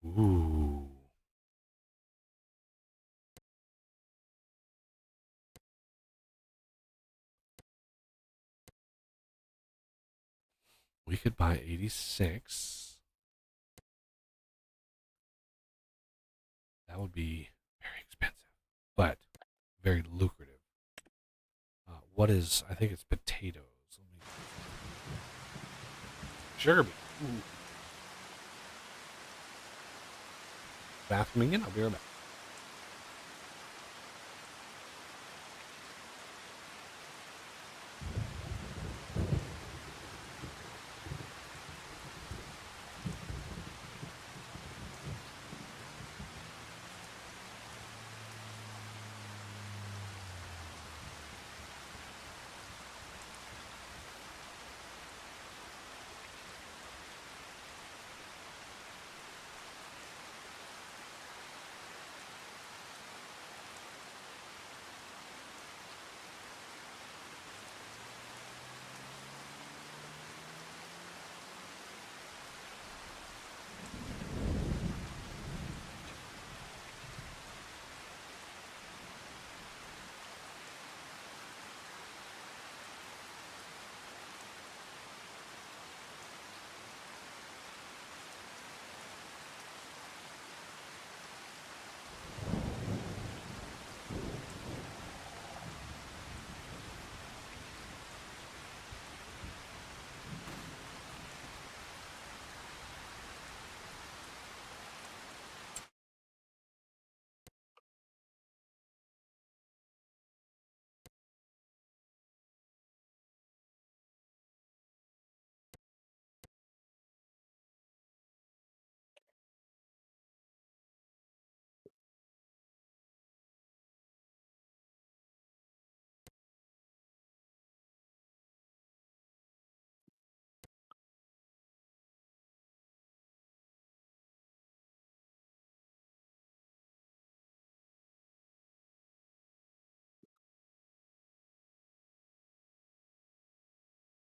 Ooh. We could buy 86. That would be very expensive, but very lucrative. I think it's potatoes. Sugar beet. Bathrooming in, I'll be right back.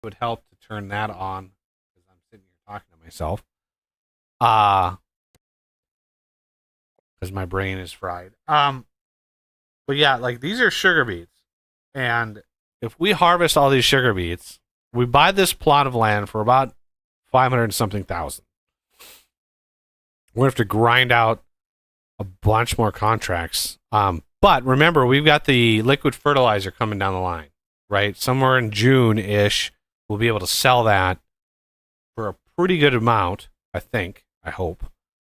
would help to turn that on because I'm sitting here talking to myself. Because my brain is fried. But yeah, like these are sugar beets, and if we harvest all these sugar beets, we buy this plot of land for about 500 something thousand. We're gonna have to grind out a bunch more contracts. But remember, we've got the liquid fertilizer coming down the line, right? Somewhere in June-ish, we'll be able to sell that for a pretty good amount, I think. I hope.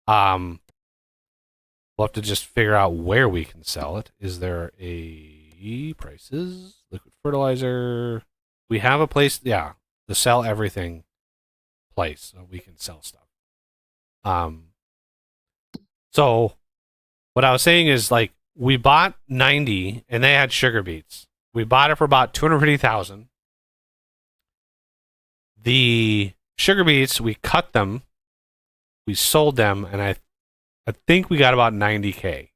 We'll have to just figure out where we can sell it. Is there a prices? Liquid fertilizer. We have a place, yeah, the sell everything place, so we can sell stuff. So what I was saying is, like, we bought 90 and they had sugar beets. We bought it for about 250,000. The sugar beets, we cut them, we sold them, and I think we got about 90K.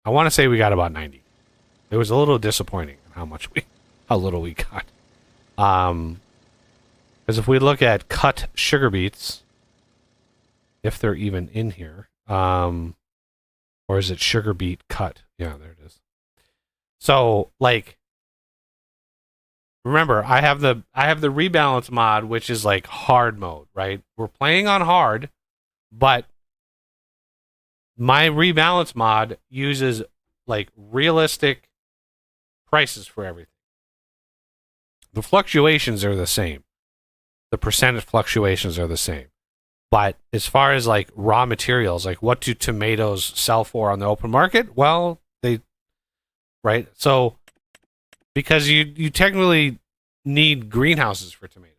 I want to say we got about 90. It was a little disappointing how little we got. Because if we look at cut sugar beets, if they're even in here, or is it sugar beet cut? Yeah, there it is. So, like, remember, I have the rebalance mod, which is like hard mode, right? We're playing on hard, but my rebalance mod uses like realistic prices for everything. The fluctuations are the same. The percentage fluctuations are the same. But as far as like raw materials, like what do tomatoes sell for on the open market? Well, right? So because you technically need greenhouses for tomatoes.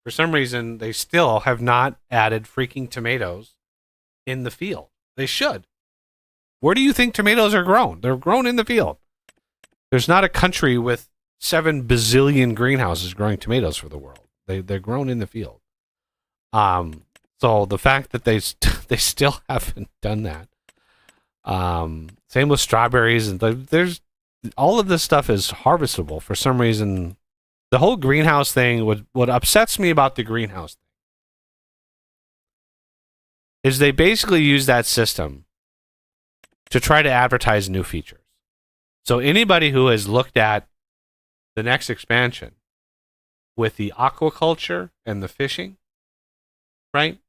For some reason, they still have not added freaking tomatoes in the field. They should. Where do you think tomatoes are grown? They're grown in the field. There's not a country with 7 bazillion greenhouses growing tomatoes for the world. They're grown in the field. So the fact that they still haven't done that. Same with strawberries, and there's all of this stuff is harvestable for some reason. The whole greenhouse thing, what upsets me about the greenhouse thing is they basically use that system to try to advertise new features. So anybody who has looked at the next expansion with the aquaculture and the fishing, right?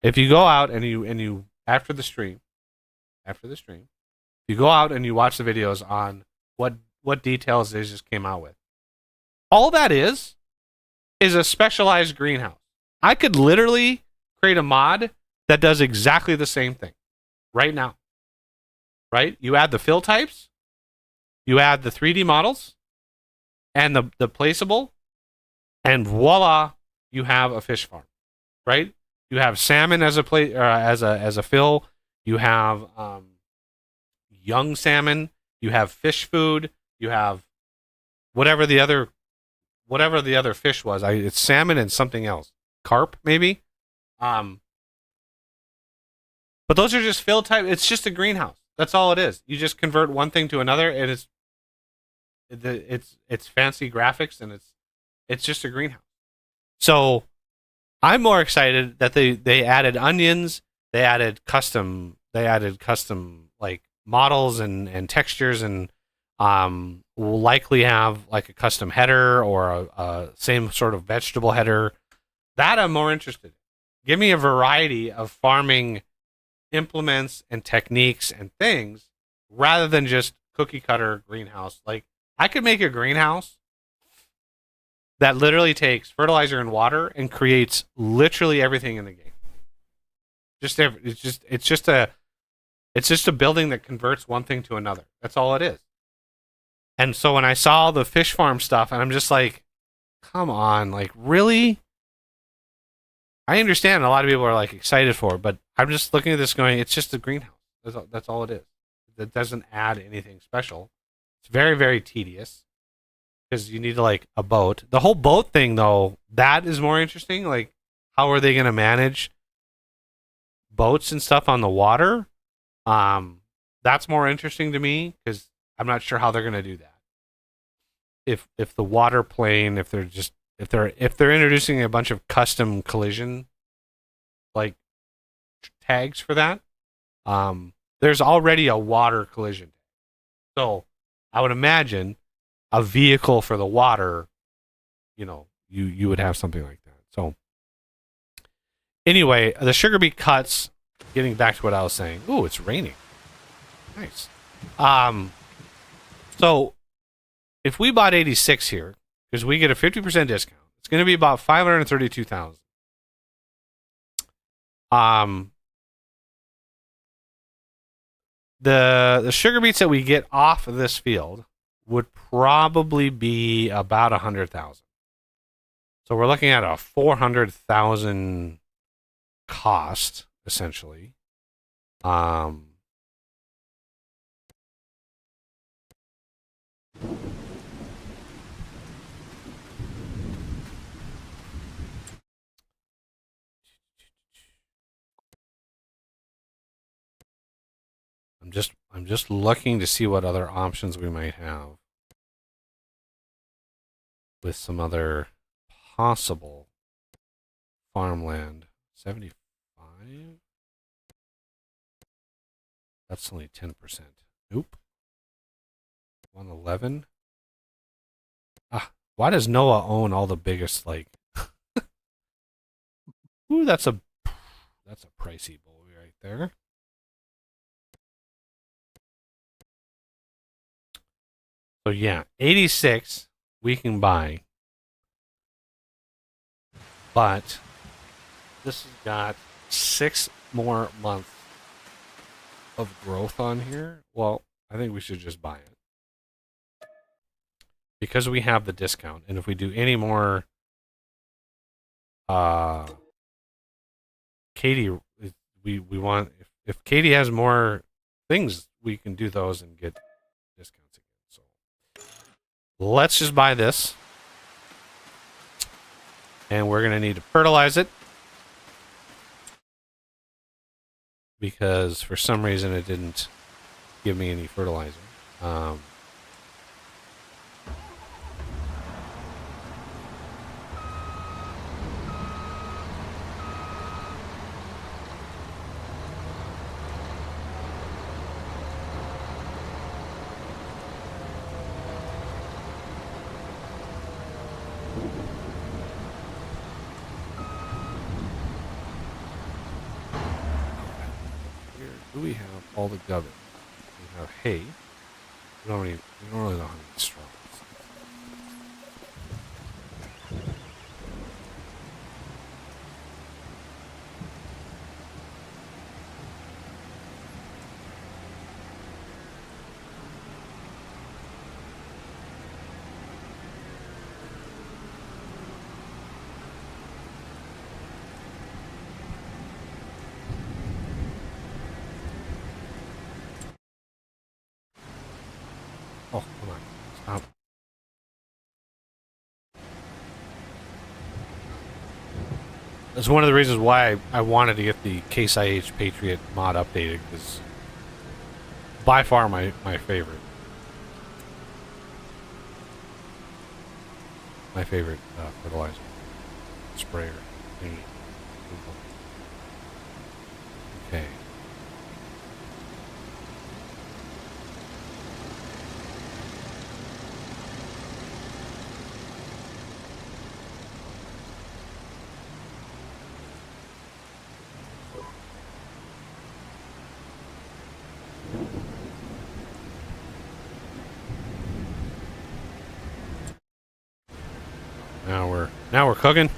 If you go out and you after the stream, you go out and you watch the videos on what details they just came out with. All that is a specialized greenhouse. I could literally create a mod that does exactly the same thing right now. Right? You add the fill types, you add the 3D models, and the placeable, and voila, you have a fish farm. Right? You have salmon as a fill. You have young salmon. You have fish food. You have whatever the other fish was. It's salmon and something else. Carp, maybe. But those are just fill type. It's just a greenhouse. That's all it is. You just convert one thing to another, and it's fancy graphics, and it's just a greenhouse. So I'm more excited that they added onions. They added custom like models and textures, and will likely have like a custom header or a same sort of vegetable header. That I'm more interested in. Give me a variety of farming implements and techniques and things rather than just cookie cutter greenhouse. Like, I could make a greenhouse that literally takes fertilizer and water and creates literally everything in the game. It's just a building that converts one thing to another. That's all it is. And so when I saw the fish farm stuff, and I'm just like, come on, like, really? I understand a lot of people are like excited for it, but I'm just looking at this going, it's just a greenhouse. That's all it is. It doesn't add anything special. It's very, very tedious because you need to like a boat. The whole boat thing, though, that is more interesting. Like, how are they going to manage boats and stuff on the water? That's more interesting to me because I'm not sure how they're going to do that. If the water plane, if they're just if they're introducing a bunch of custom collision like tags for that, there's already a water collision. So I would imagine a vehicle for the water, you would have something like that. So anyway, the sugar beet cuts, getting back to what I was saying. Ooh, it's raining. Nice. So if we bought 86 here, because we get a 50% discount, it's going to be about $532,000. The sugar beets that we get off of this field would probably be about 100,000. So we're looking at a 400,000 cost essentially. I'm just looking to see what other options we might have with some other possible farmland. 75? That's only 10%. Nope. 111? Why does Noah own all the biggest, like... Ooh, that's a pricey boy right there. So yeah, 86 we can buy. But this has got 6 more months of growth on here. Well, I think we should just buy it. Because we have the discount. And if we do any more Katie, we want, if Katie has more things, we can do those and get discounts again. So let's just buy this. And we're going to need to fertilize it. Because for some reason it didn't give me any fertilizer. Do we have all the gubbins? We have hay. We don't really know how many straws. Oh, come on. Stop. That's one of the reasons why I wanted to get the Case IH Patriot mod updated, because by far my favorite. My favorite fertilizer. Sprayer thingy. Okay. Now we're cooking.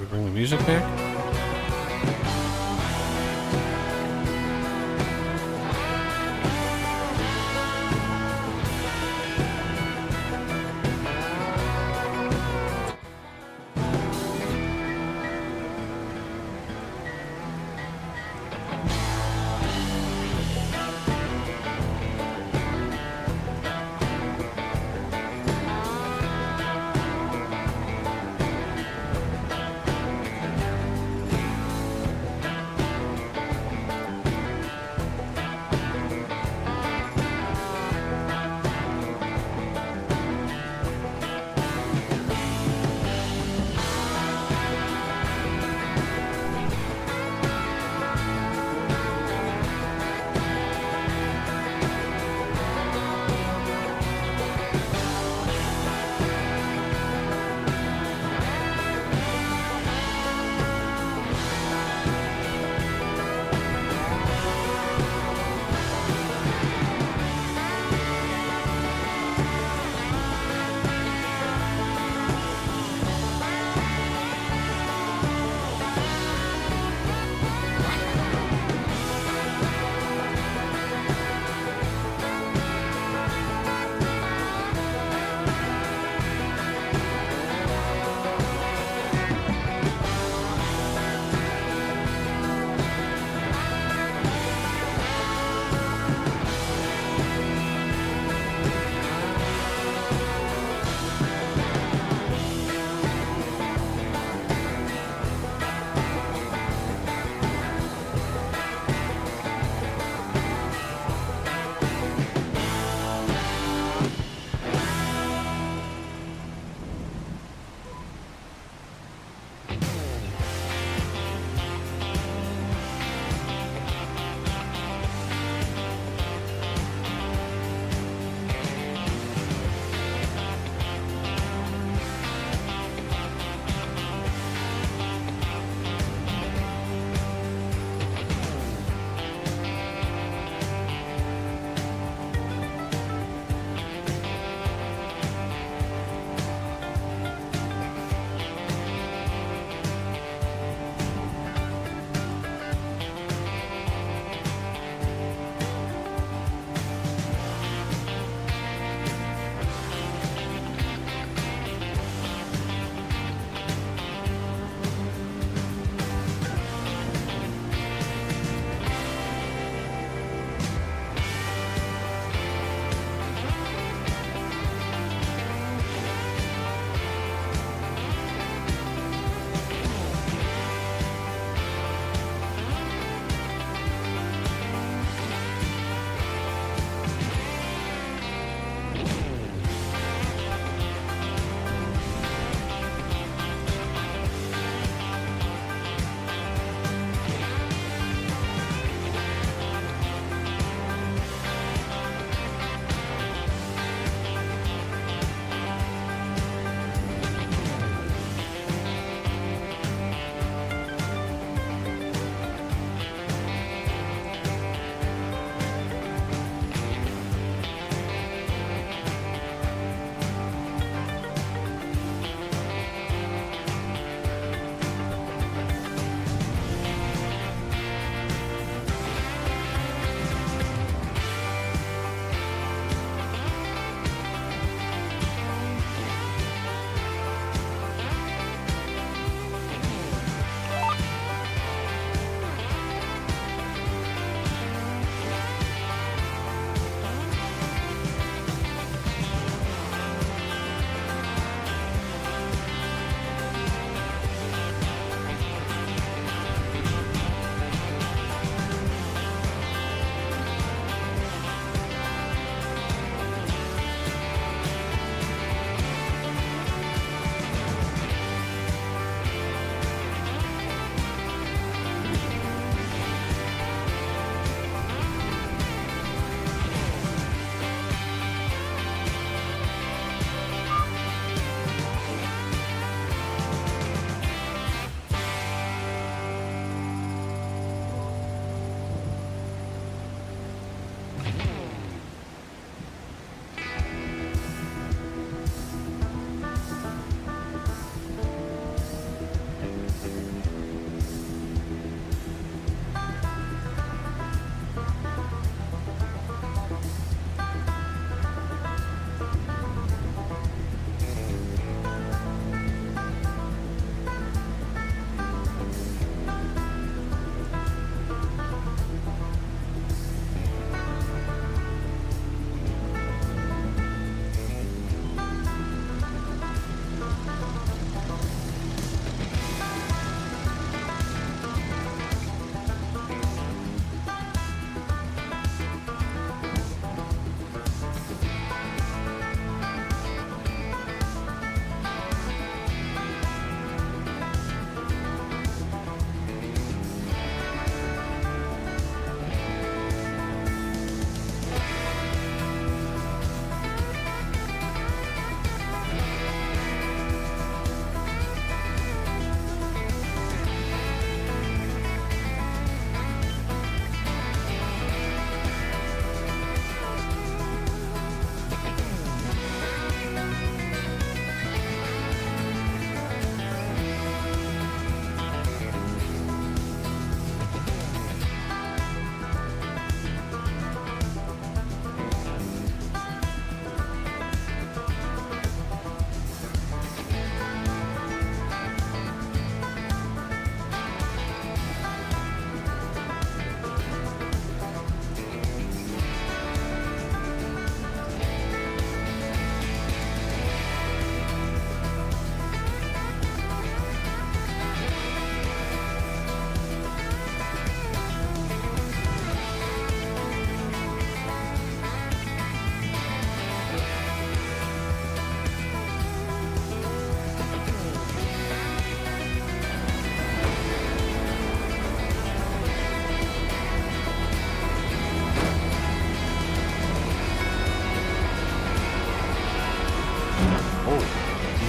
bring the music back?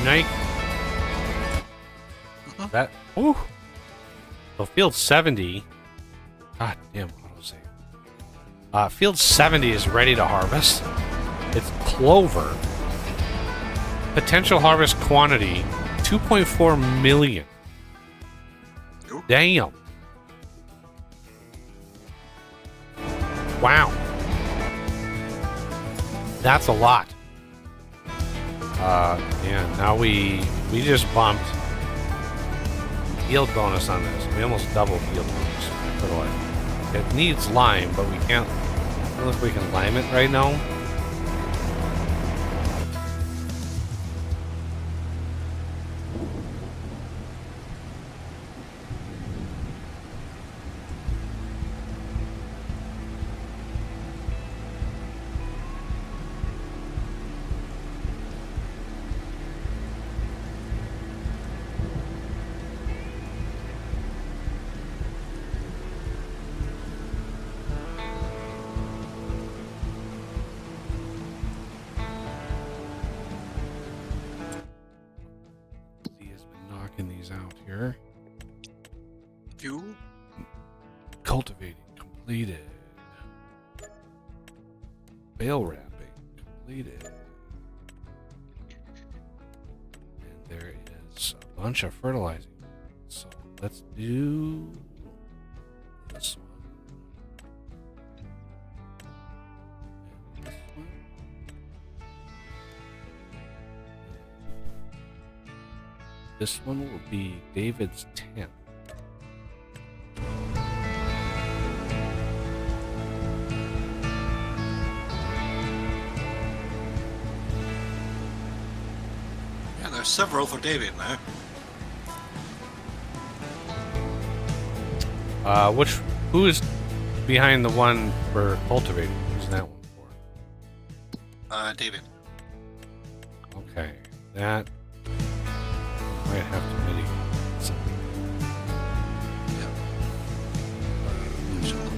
Nike. That. Ooh. So field 70. God damn, autosave. Field 70 is ready to harvest. It's clover. Potential harvest quantity 2.4 million. Ooh. Damn. Wow. That's a lot. Yeah, now we just bumped yield bonus on this. We almost doubled yield bonus. Fertilizer. It needs lime, but we can't. I don't know if we can lime it right now. These out here. You? Cultivating completed. Bale wrapping completed. And there is a bunch of fertilizing. So let's do this one. And this one. This one will be David's 10th. Yeah, there's several for David now. Who is behind the one for cultivating? Who's that one for? David. Okay, that might have to mitigate something. Yeah.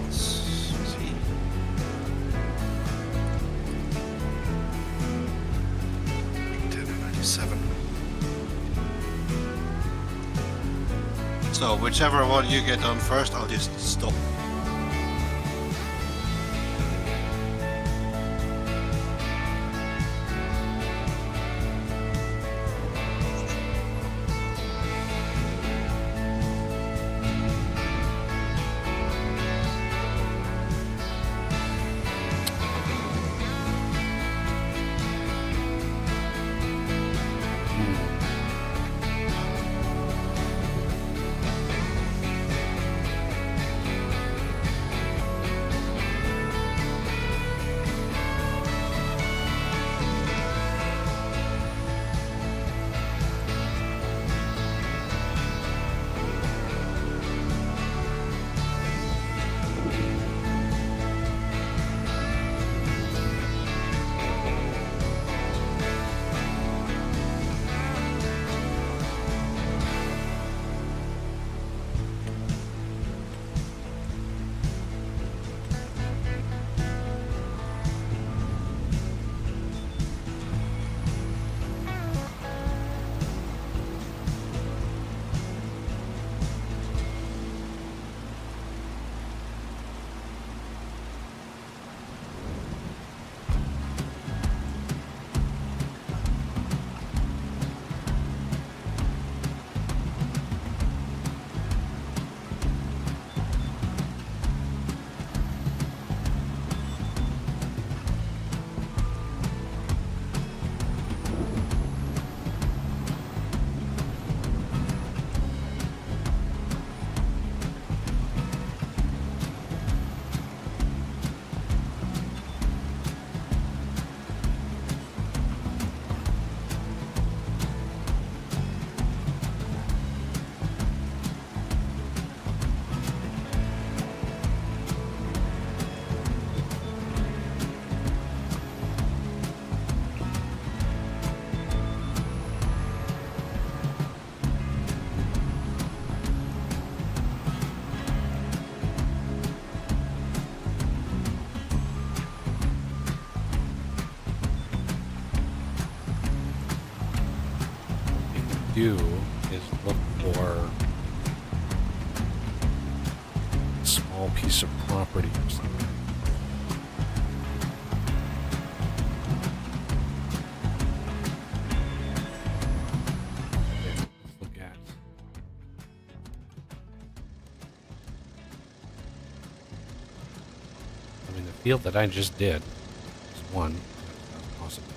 Let's see. So whichever one you get done first, I'll just stop. do is look for a small piece of property or something. Okay, let's look at. I mean, the field that I just did is one. That's possible.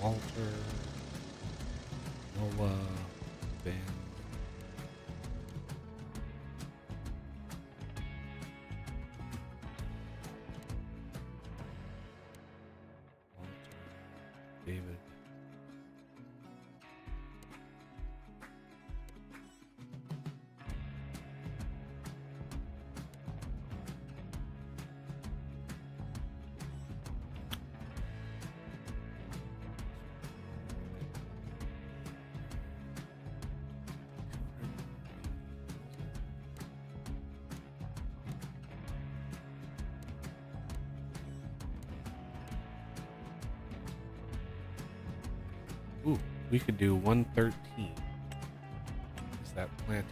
Walter, Noah, Ben. Walter, David. Ooh, we could do 113. Is that planted?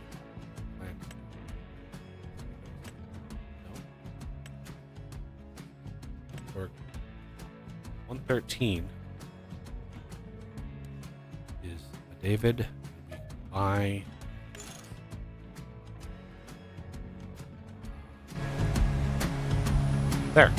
Planted. No. Or 113 is a David. We can buy. There.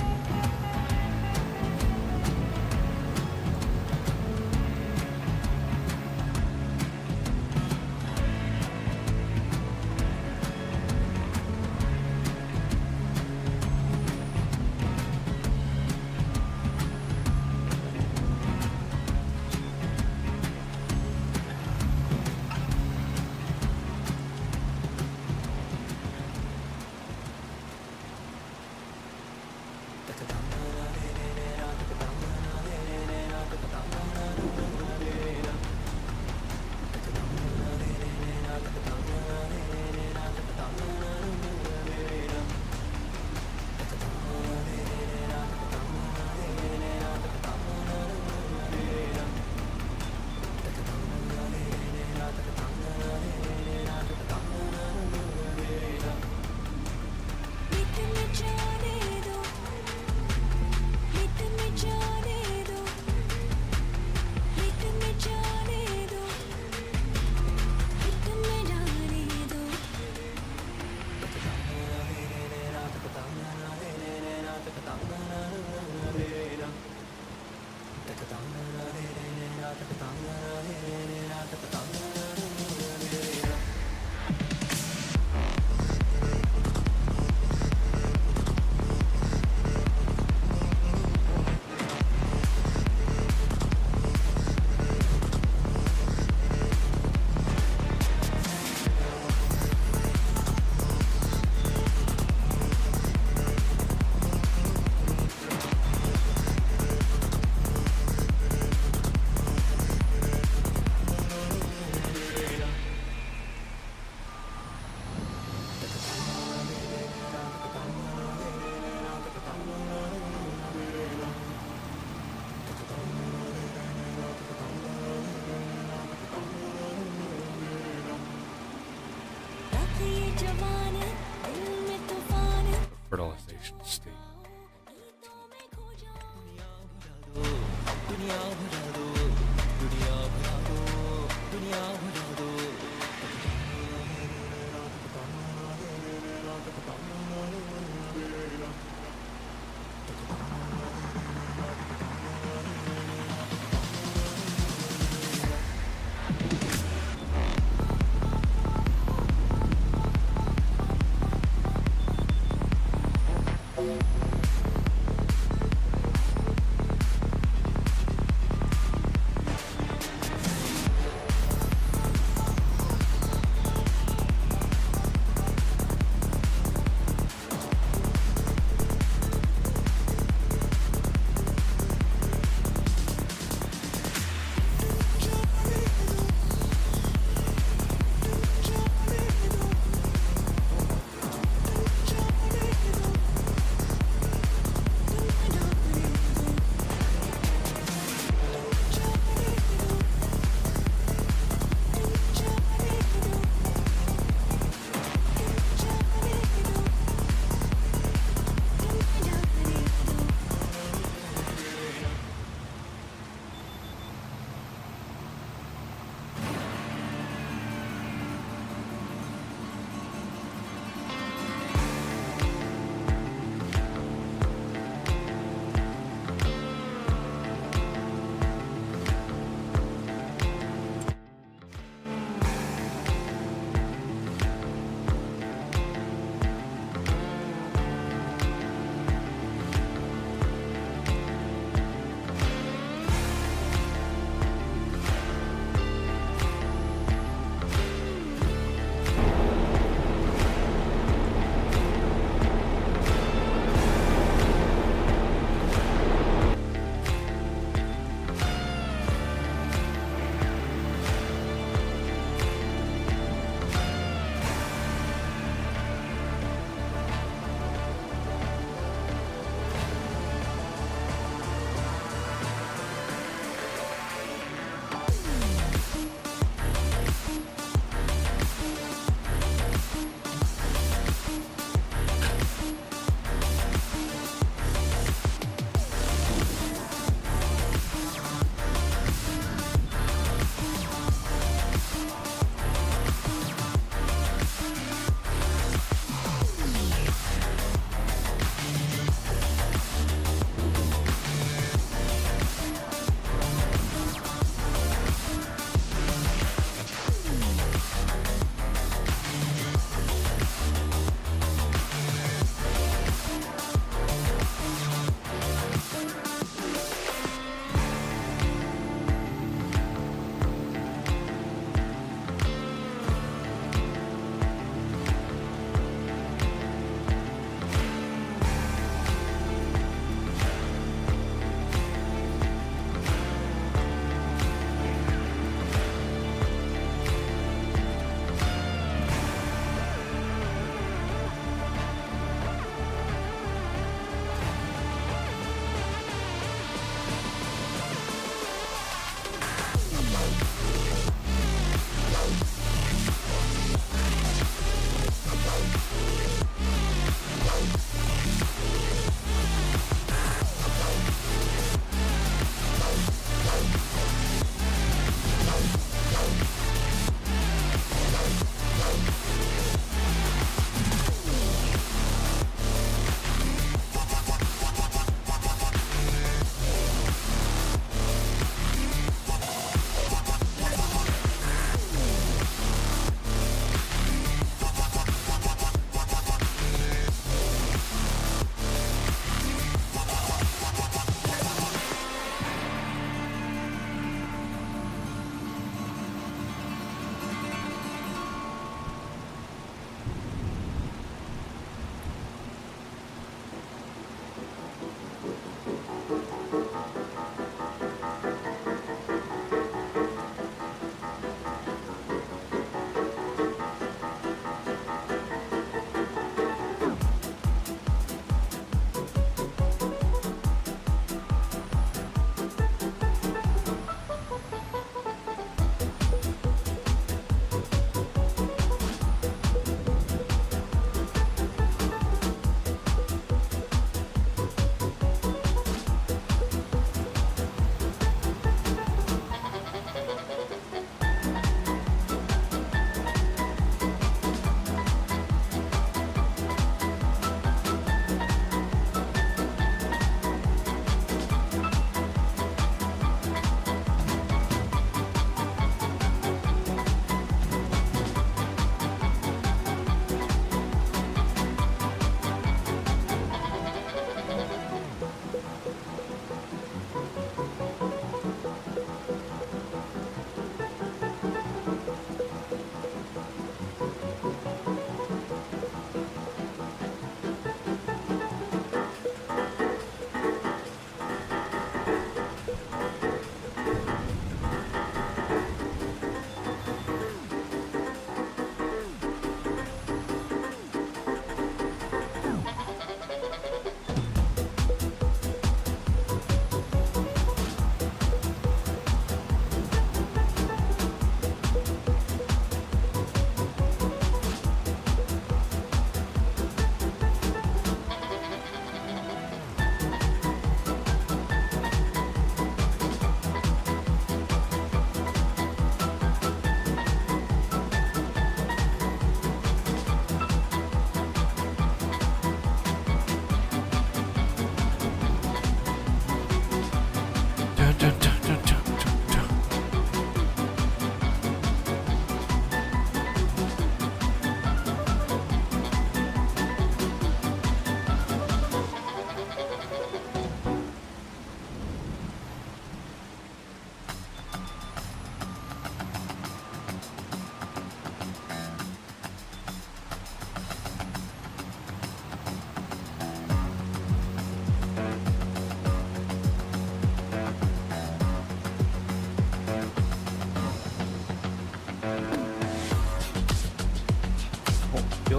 Fertilization state.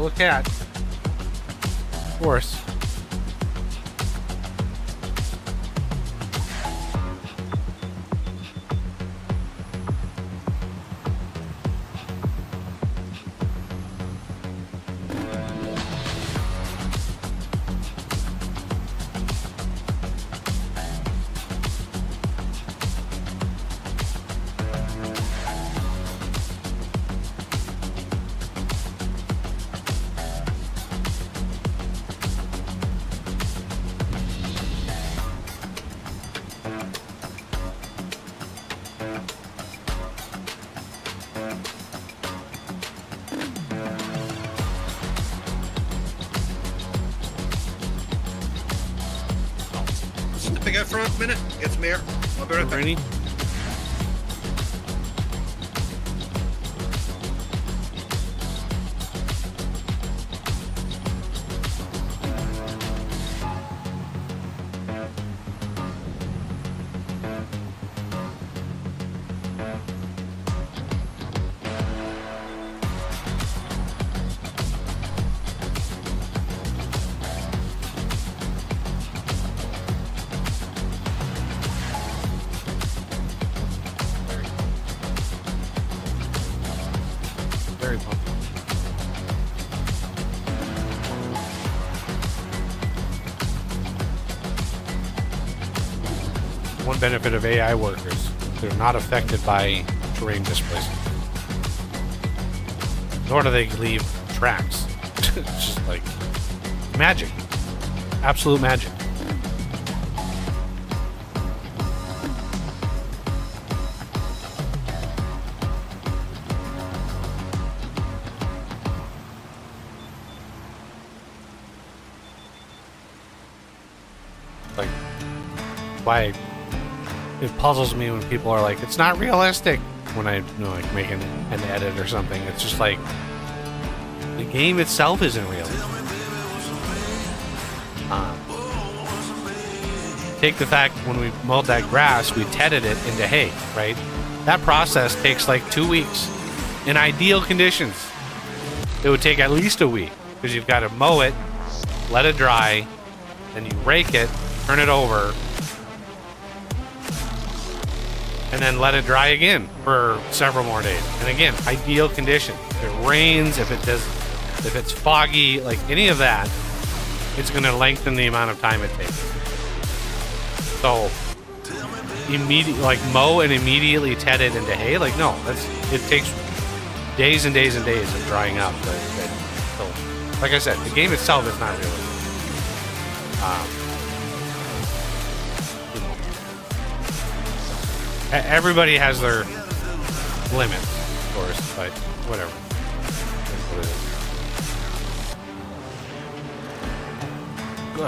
Still a cat. Of course. Stepping out for a minute. Get some air. I'll be right back. Ready? Very pumped. One benefit of AI workers, they're not affected by terrain displacement. Nor do they leave tracks. It's just like magic. Absolute magic. Like, why it puzzles me when people are like, it's not realistic when I like make an edit or something. It's just like the game itself isn't realistic. Take the fact when we mowed that grass, we tedded it into hay, right? That process takes like 2 weeks. In ideal conditions, it would take at least a week because you've got to mow it, let it dry, then you rake it, turn it over, and then let it dry again for several more days. And again, ideal condition. If it rains, if it's foggy, like any of that, it's going to lengthen the amount of time it takes. So, like mow and immediately ted it into hay, like no, it takes days and days and days of drying up. So, like I said, the game itself is not realistic. Everybody has their limits, of course, but whatever. That's what it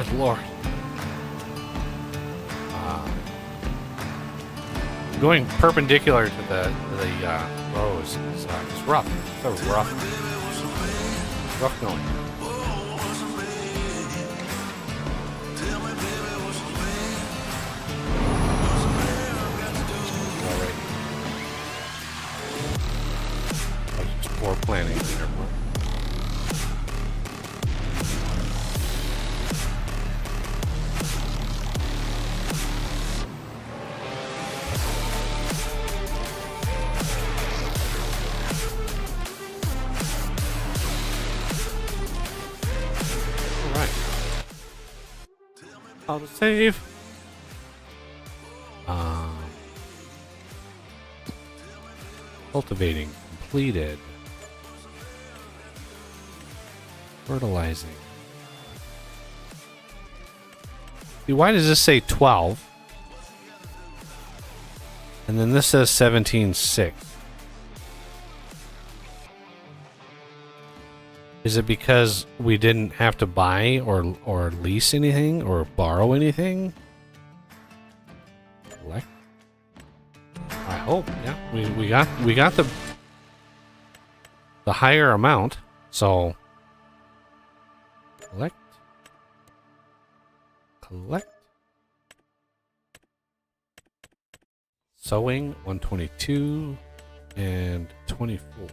is. Good Lord. Going perpendicular to the rows is rough. It's so rough. Rough going. Poor planning in the airport. All right. How to save. Cultivating completed. Fertilizing. See, why does this say 12? And then this says 17.6. Is it because we didn't have to buy or lease anything or borrow anything? Collect? I hope. Yeah, we got the higher amount. So collect. Sewing 122 and 24.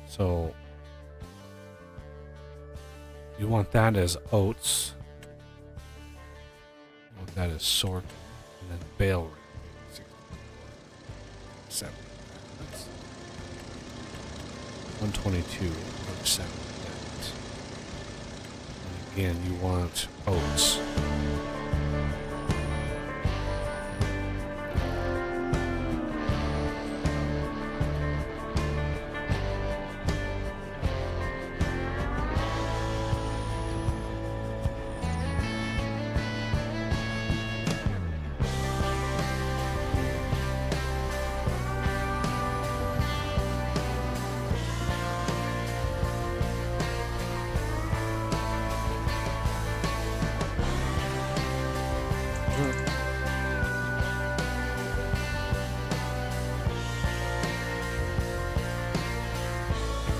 So You want that as oats. You want that as sorghum. And then bale rate. 7. That's 122. 7. And again, you want oats.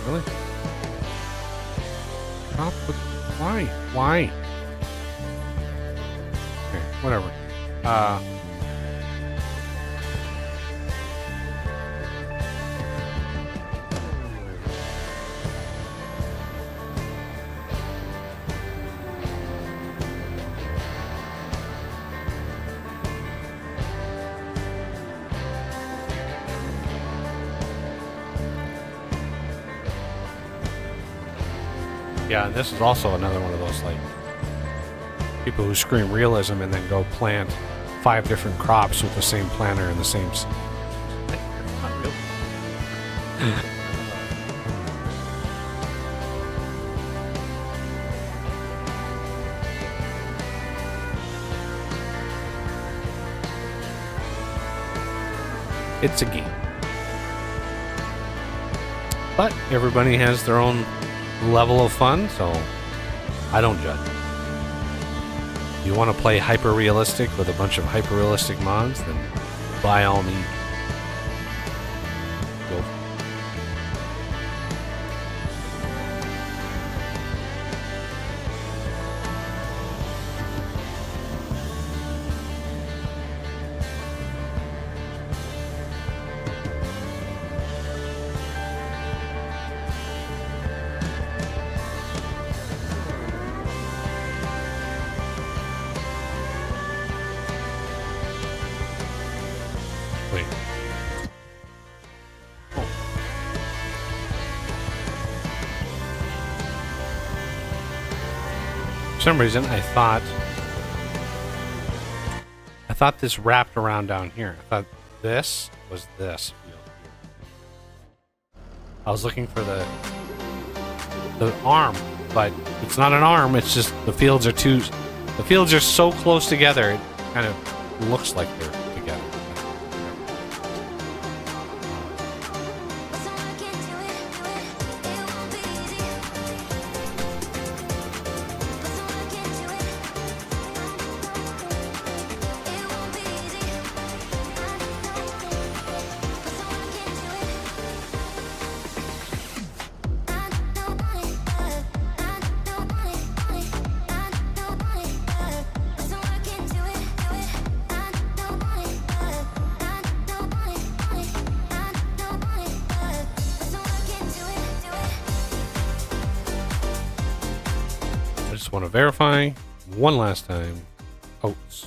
Really? Stop with, why? Why? Okay, whatever. Yeah, this is also another one of those, like, people who scream realism and then go plant 5 different crops with the same planter and the same... Not real. It's a game. But everybody has their own level of fun, so I don't judge. You want to play hyper realistic with a bunch of hyper realistic mods, then by all means, go. Wait. Oh. For some reason, I thought this wrapped around down here. I thought this was this field here. I was looking for the arm, but it's not an arm. It's just the fields are so close together. It kind of looks like they're together. Just want to verify one last time. Oats.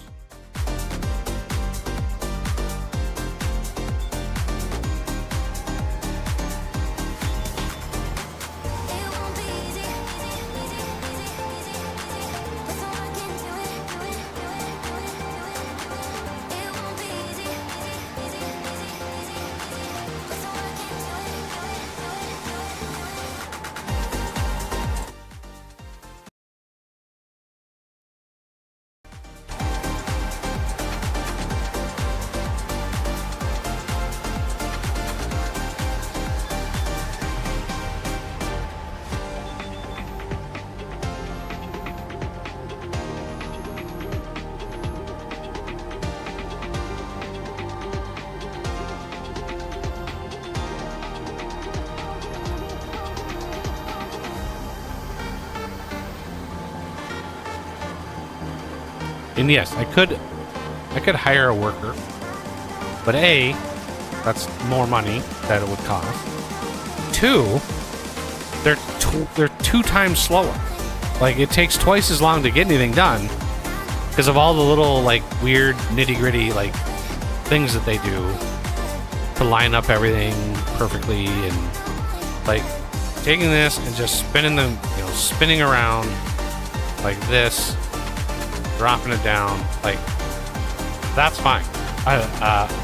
And yes, I could hire a worker, but A, that's more money that it would cost. 2, they're 2 times slower. Like, it takes twice as long to get anything done because of all the little, like, weird nitty-gritty, like, things that they do to line up everything perfectly, and, like, taking this and just spinning them, you know, spinning around like this, dropping it down, like, that's fine.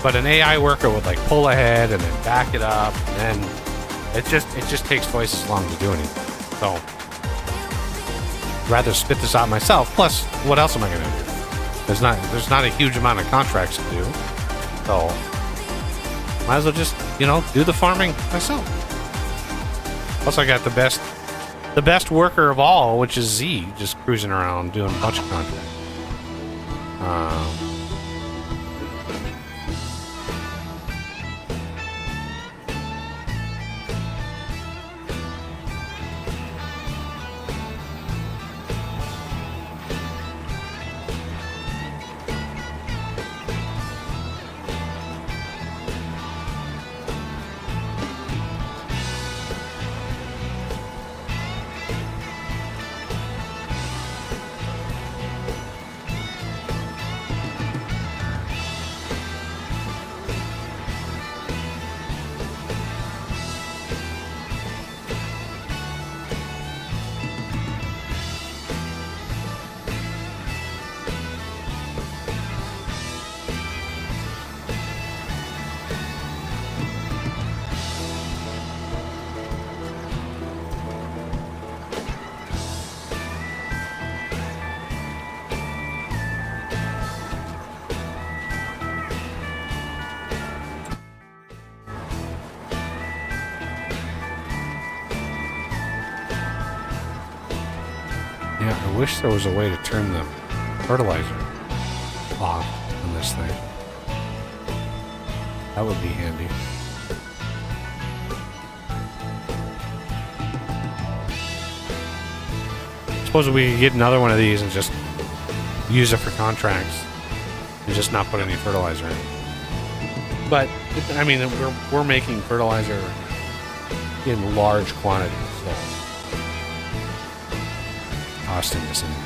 But an AI worker would, like, pull ahead and then back it up, and then it just takes twice as long to do anything. So, rather spit this out myself. Plus, what else am I going to do? There's not a huge amount of contracts to do, so might as well just, you know, do the farming myself. Plus, I got the best worker of all, which is Z, just cruising around doing a bunch of contracts. Yeah, I wish there was a way to turn the fertilizer off on this thing. That would be handy. Suppose we could get another one of these and just use it for contracts and just not put any fertilizer in. But, I mean, we're making fertilizer in large quantities, so costing us anything.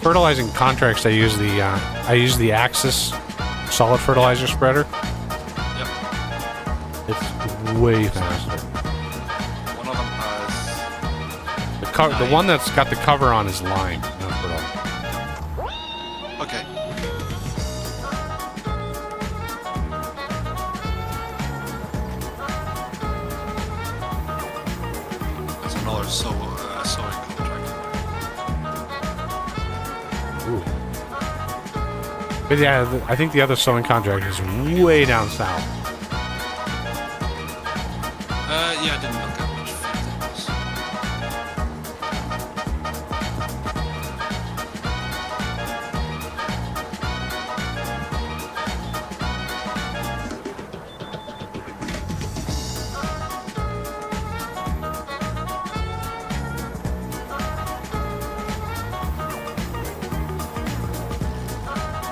Fertilizing contracts, I use the Axis solid fertilizer spreader. Yep. It's way faster. One of them has The one that's got the cover on is lime, not fertilizer. okay. That's another sewing contract. Ooh. But yeah, I think the other sewing contract is way down south. Yeah, I didn't look at which field it was.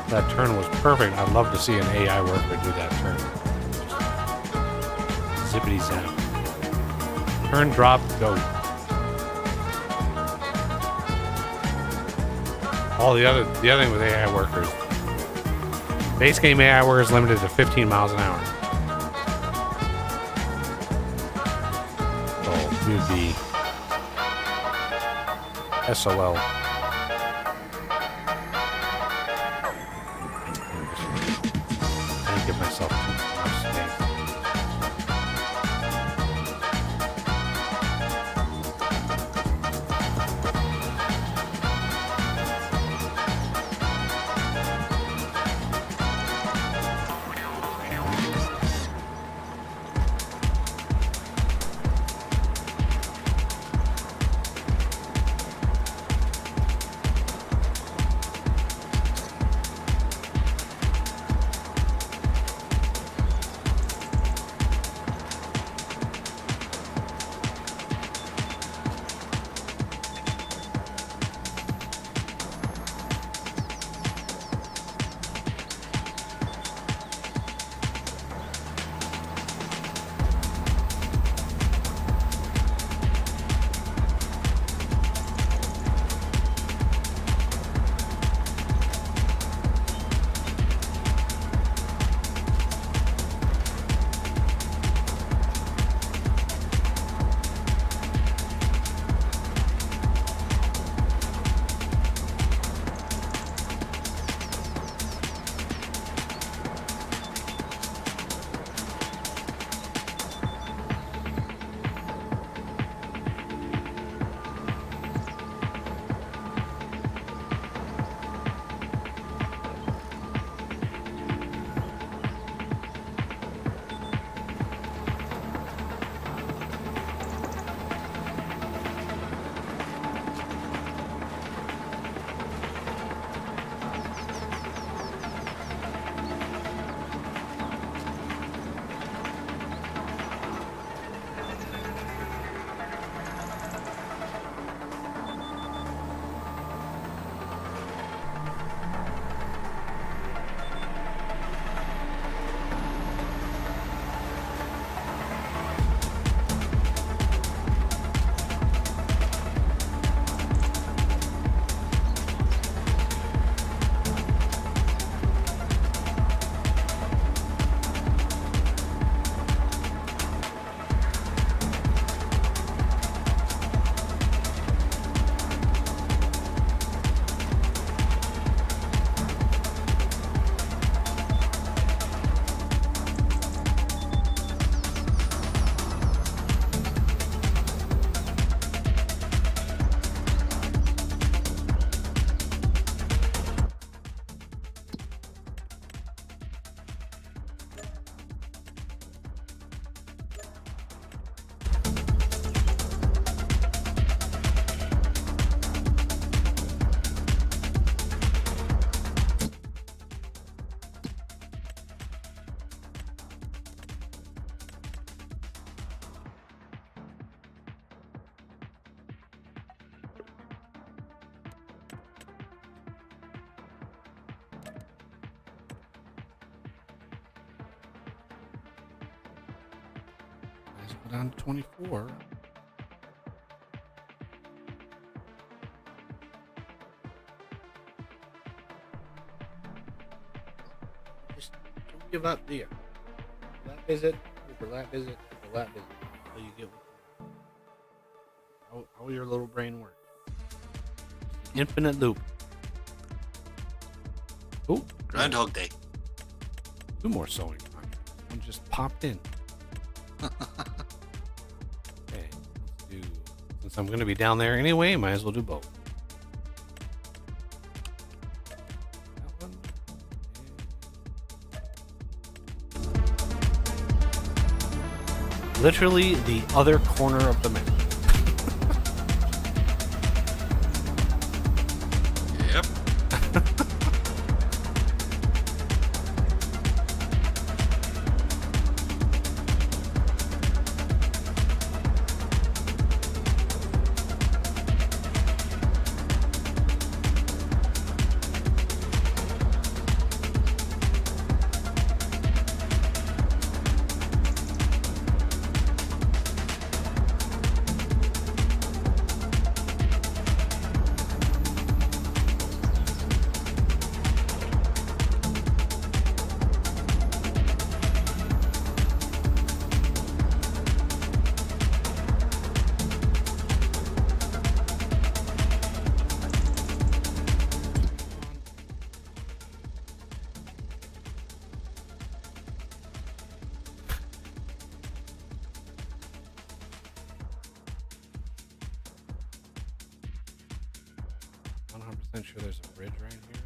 That turn was perfect. I'd love to see an AI worker do that turn. Zippity zap. Turn, drop, go. all the other thing with AI workers, base game AI worker is limited to 15 miles an hour. So we would be SOL. I didn't give myself too much space. Down to 24. Just don't give up, do you? Overlap visit, overlap visit, overlap visit. Until you get how your little brain works. Infinite loop. Oh, Groundhog Day. 2 more sewing. One just popped in. Okay, let's do. Since I'm going to be down there anyway, might as well do both. That one. Literally the other corner of the map. Yep. 100% sure there's a bridge right here.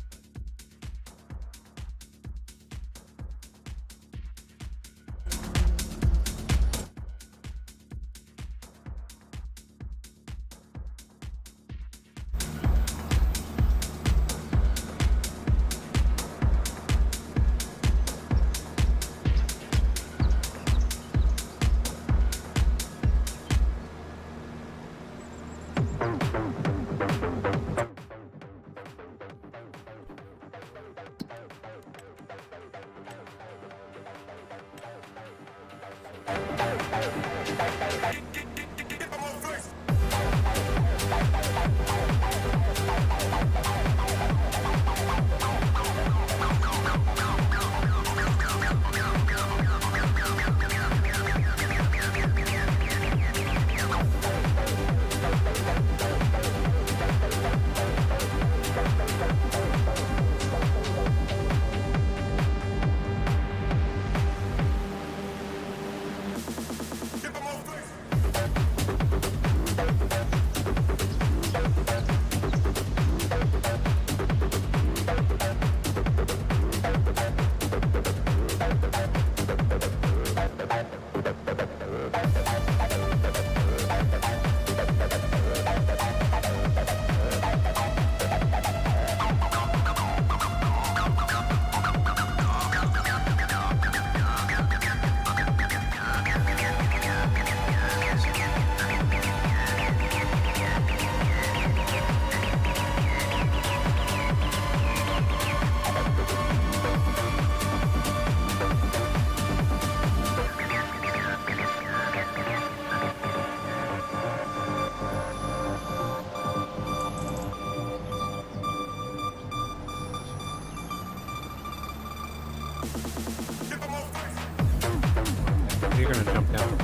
You're gonna jump down.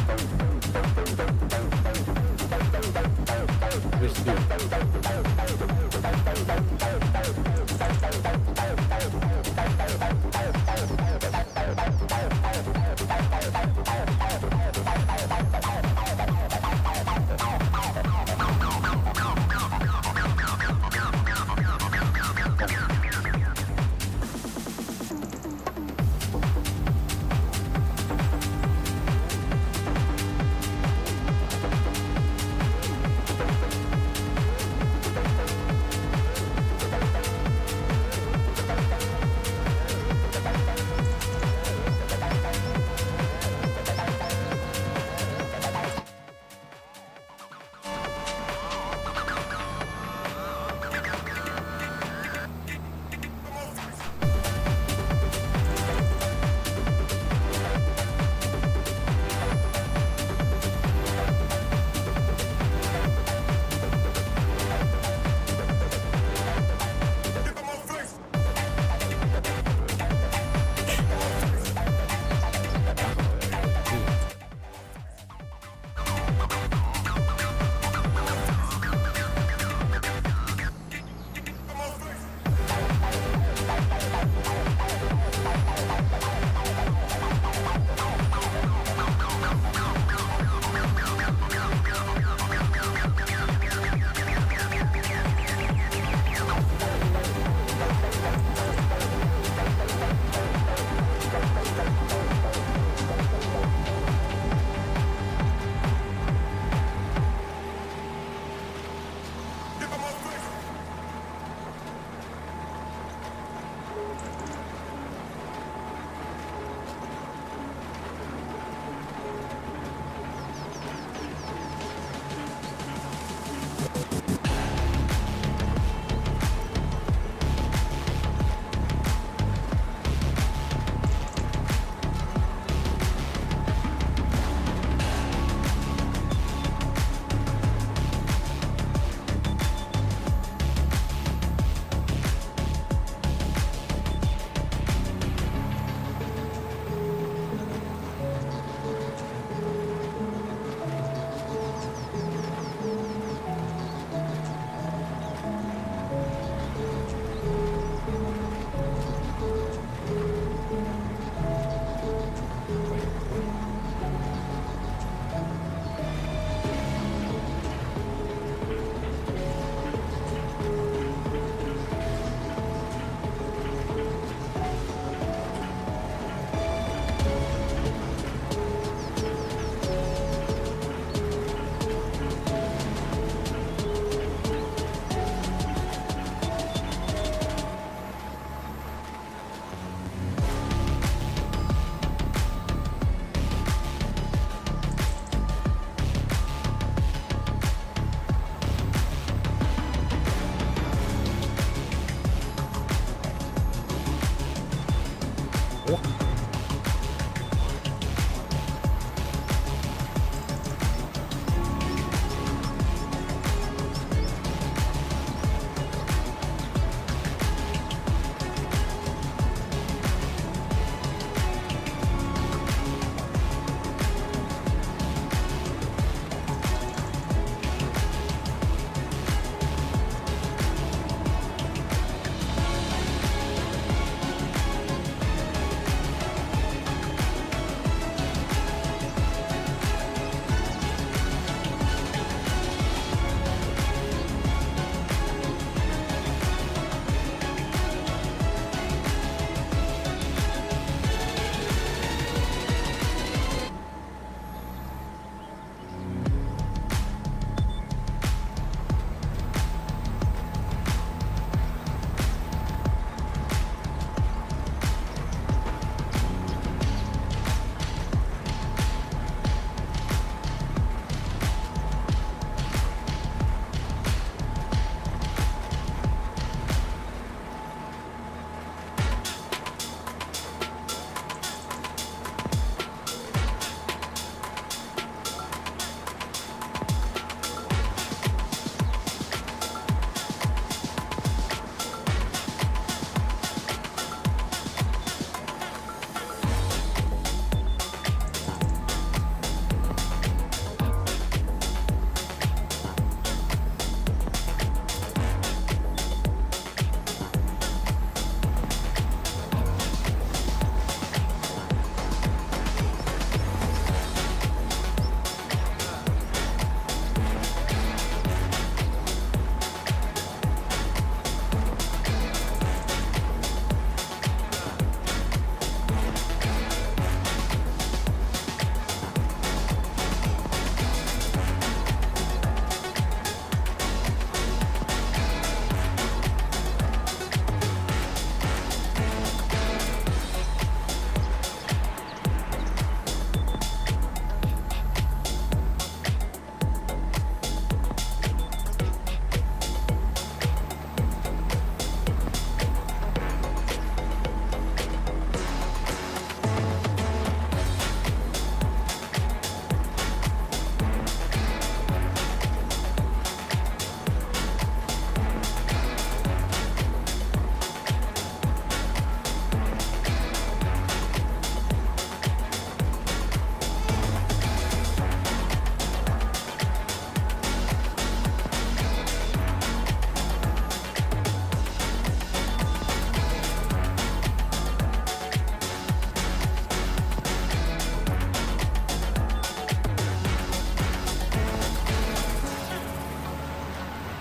Just do.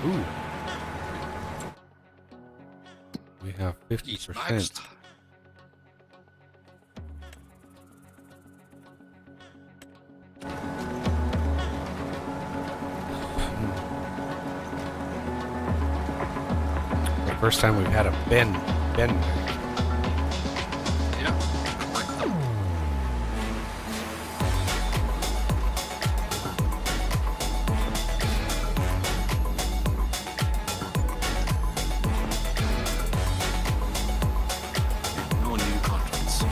Ooh. We have He's 50%. maxed. The first time we've had a bend. Yeah, I like them. No new contracts.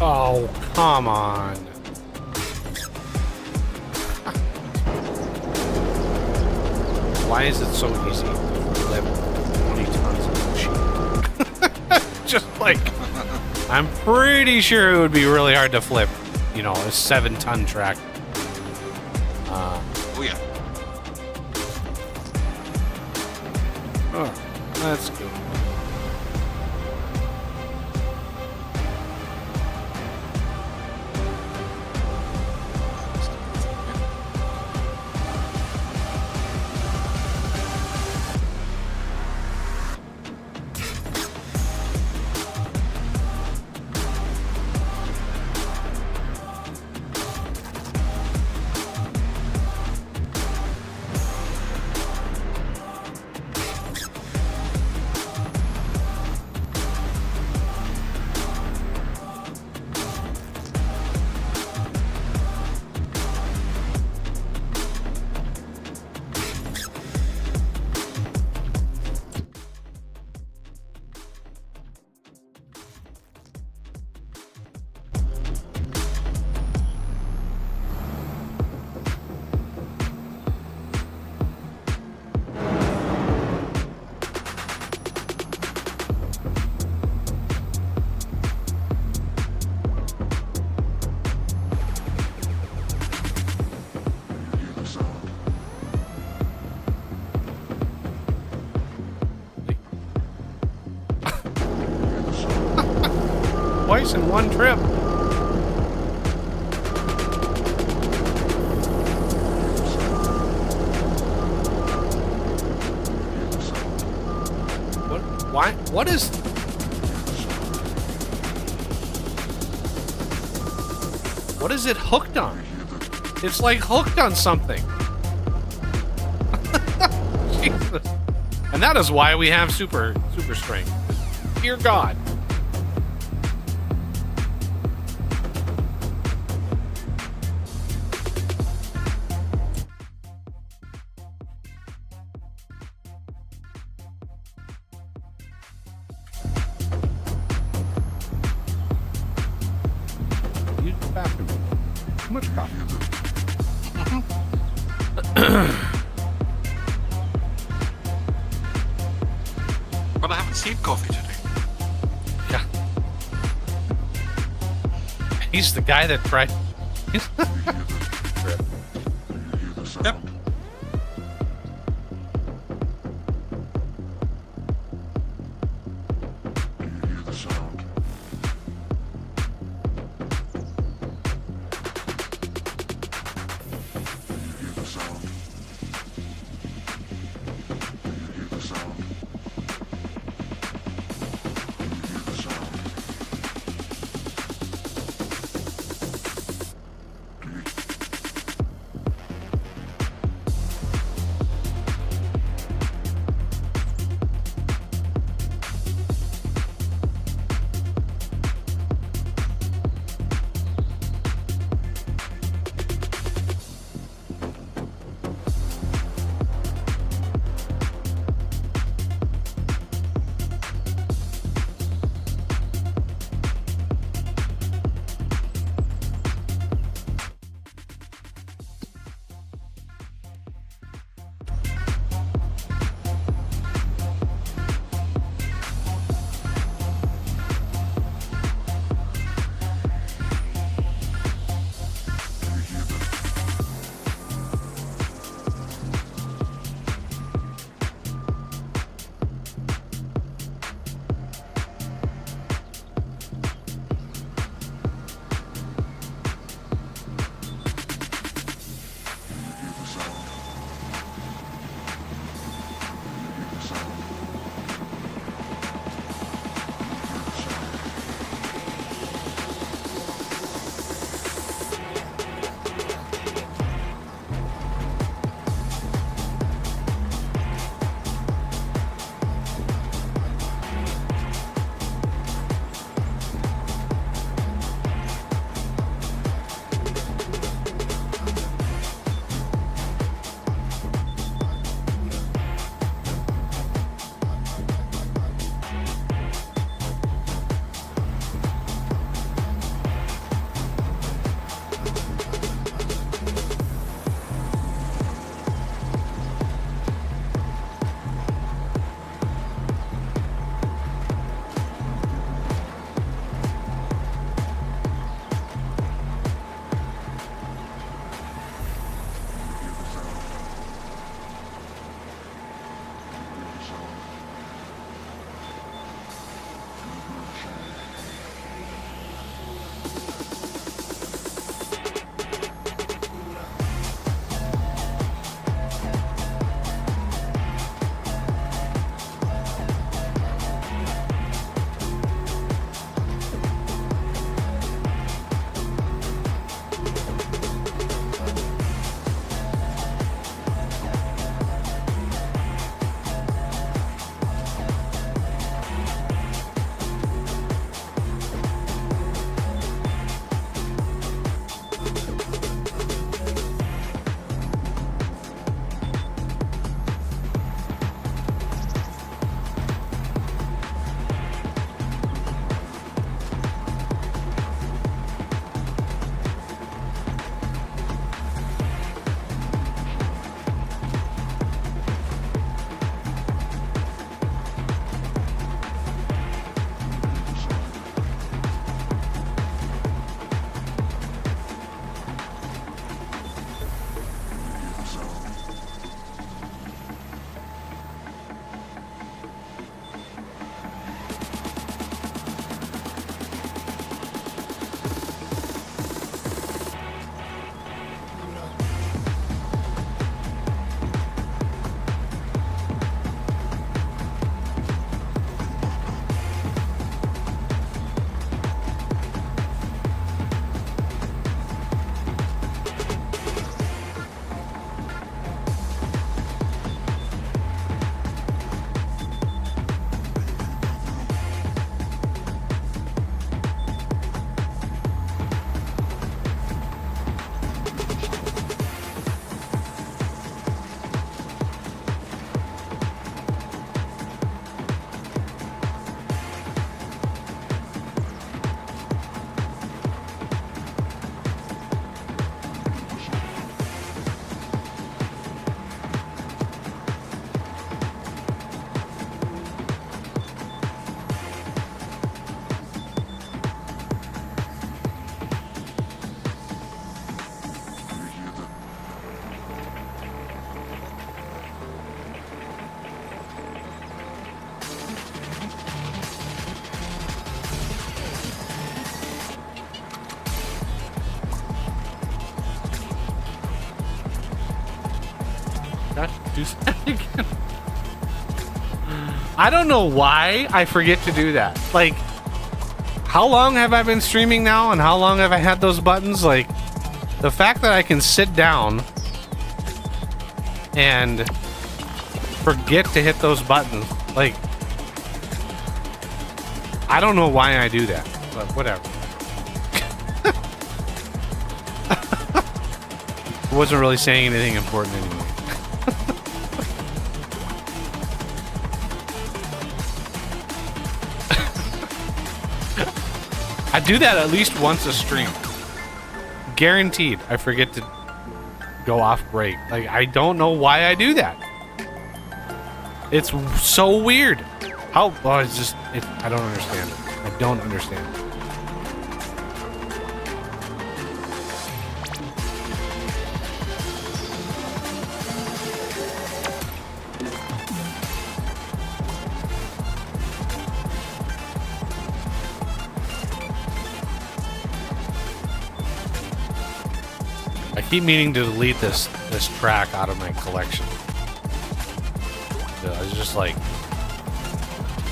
Oh, come on. Why is it so easy to flip 20 tons of machine? Just like, I'm pretty sure it would be really hard to flip, you know, a 7-ton track. Oh yeah. Oh, that's good. Twice in one trip. What? Why? What is? What is it hooked on? It's like hooked on something. Jesus. And that is why we have super strength. Dear God. Use the bathroom. Too much coffee. But I haven't seen coffee today. Yeah. He's the guy that tried. Yep. Do that again. I don't know why I forget to do that. Like, how long have I been streaming now, and how long have I had those buttons? Like, the fact that I can sit down and forget to hit those buttons, like, I don't know why I do that, but whatever. I wasn't really saying anything important anyway. I do that at least once a stream. Guaranteed. I forget to go off break. Like, I don't know why I do that. It's so weird. How? Oh, it's just. I don't understand it. I don't understand it. I keep meaning to delete this track out of my collection. It's just like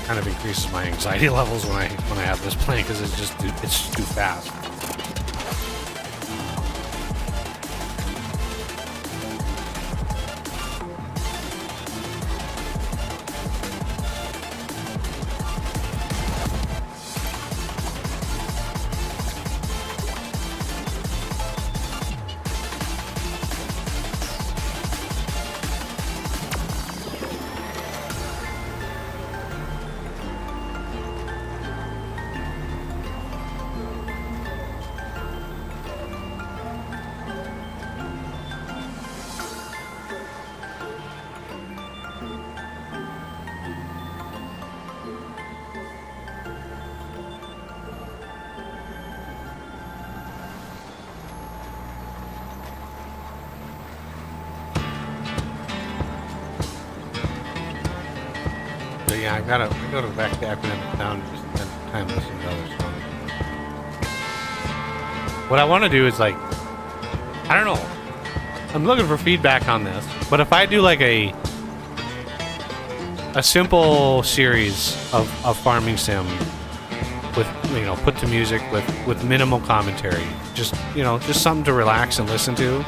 kind of increases my anxiety levels when I have this playing, because it's just too fast. Yeah, I gotta go back to Academic Town and just spend time listening to other songs. What I want to do is, like, I don't know. I'm looking for feedback on this, but if I do like a simple series of farming sim with, you know, put to music with minimal commentary, just, you know, just something to relax and listen to.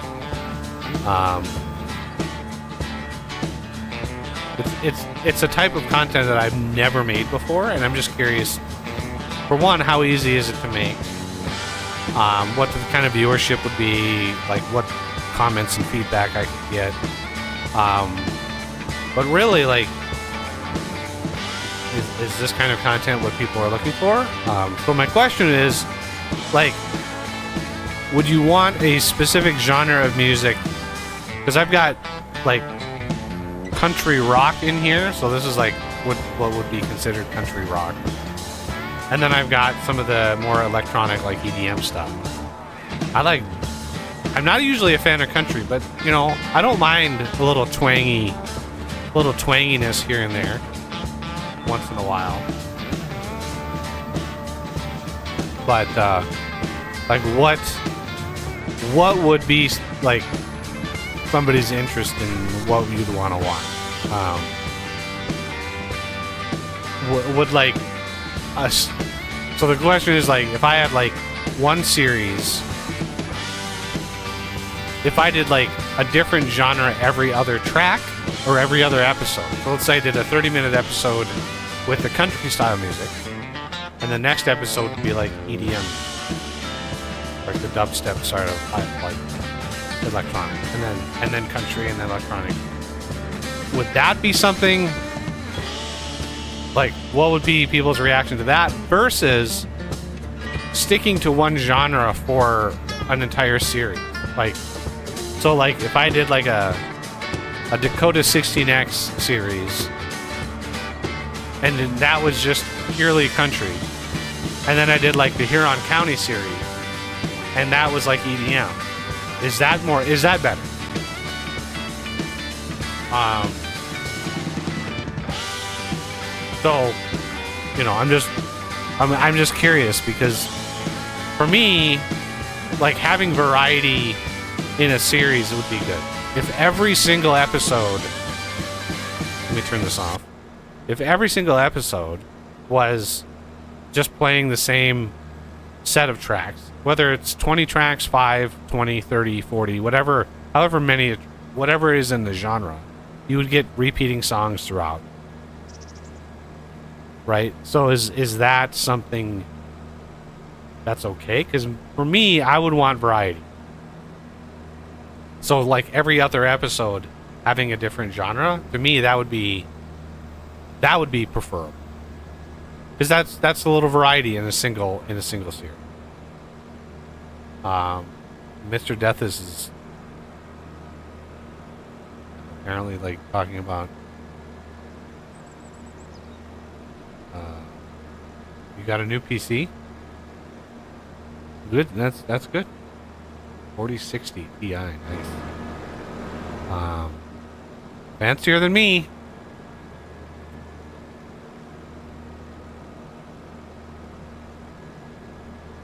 It's a type of content that I've never made before, and I'm just curious, for one, how easy is it to make? What the kind of viewership would be, like what comments and feedback I could get. But really, like, is this kind of content what people are looking for? So my question is, like, would you want a specific genre of music? Because I've got, like, country rock in here, so this is like what would be considered country rock, and then I've got some of the more electronic, like EDM stuff. I'm not usually a fan of country, but, you know, I don't mind a little twanginess here and there once in a while. But like, what would be like somebody's interest in what you'd want to watch? Would like us? So the question is, like, if I had like one series, if I did like a different genre every other track or every other episode. So let's say I did a 30-minute episode with the country style music, and the next episode would be like EDM, like the dubstep sort of like electronic, and then country, and then electronic. Would that be something, like, what would be people's reaction to that versus sticking to one genre for an entire series? Like, so like if I did like a Dakota 16X series, and then that was just purely country, and then I did like the Huron County series, and that was like EDM. Is that better? So, you know, I'm just curious, because for me, like, having variety in a series would be good. If every single episode let me turn this off. If every single episode was just playing the same set of tracks, whether it's 20 tracks, 5, 20, 30, 40, whatever, however many, whatever is in the genre, you would get repeating songs throughout. Right? So is that something that's okay? Because for me, I would want variety. So like every other episode having a different genre, to me that would be preferable. Because that's a little variety in a single series. Mr. Death is apparently like talking about you got a new PC? Good, that's good. 4060 Ti, nice. Fancier than me.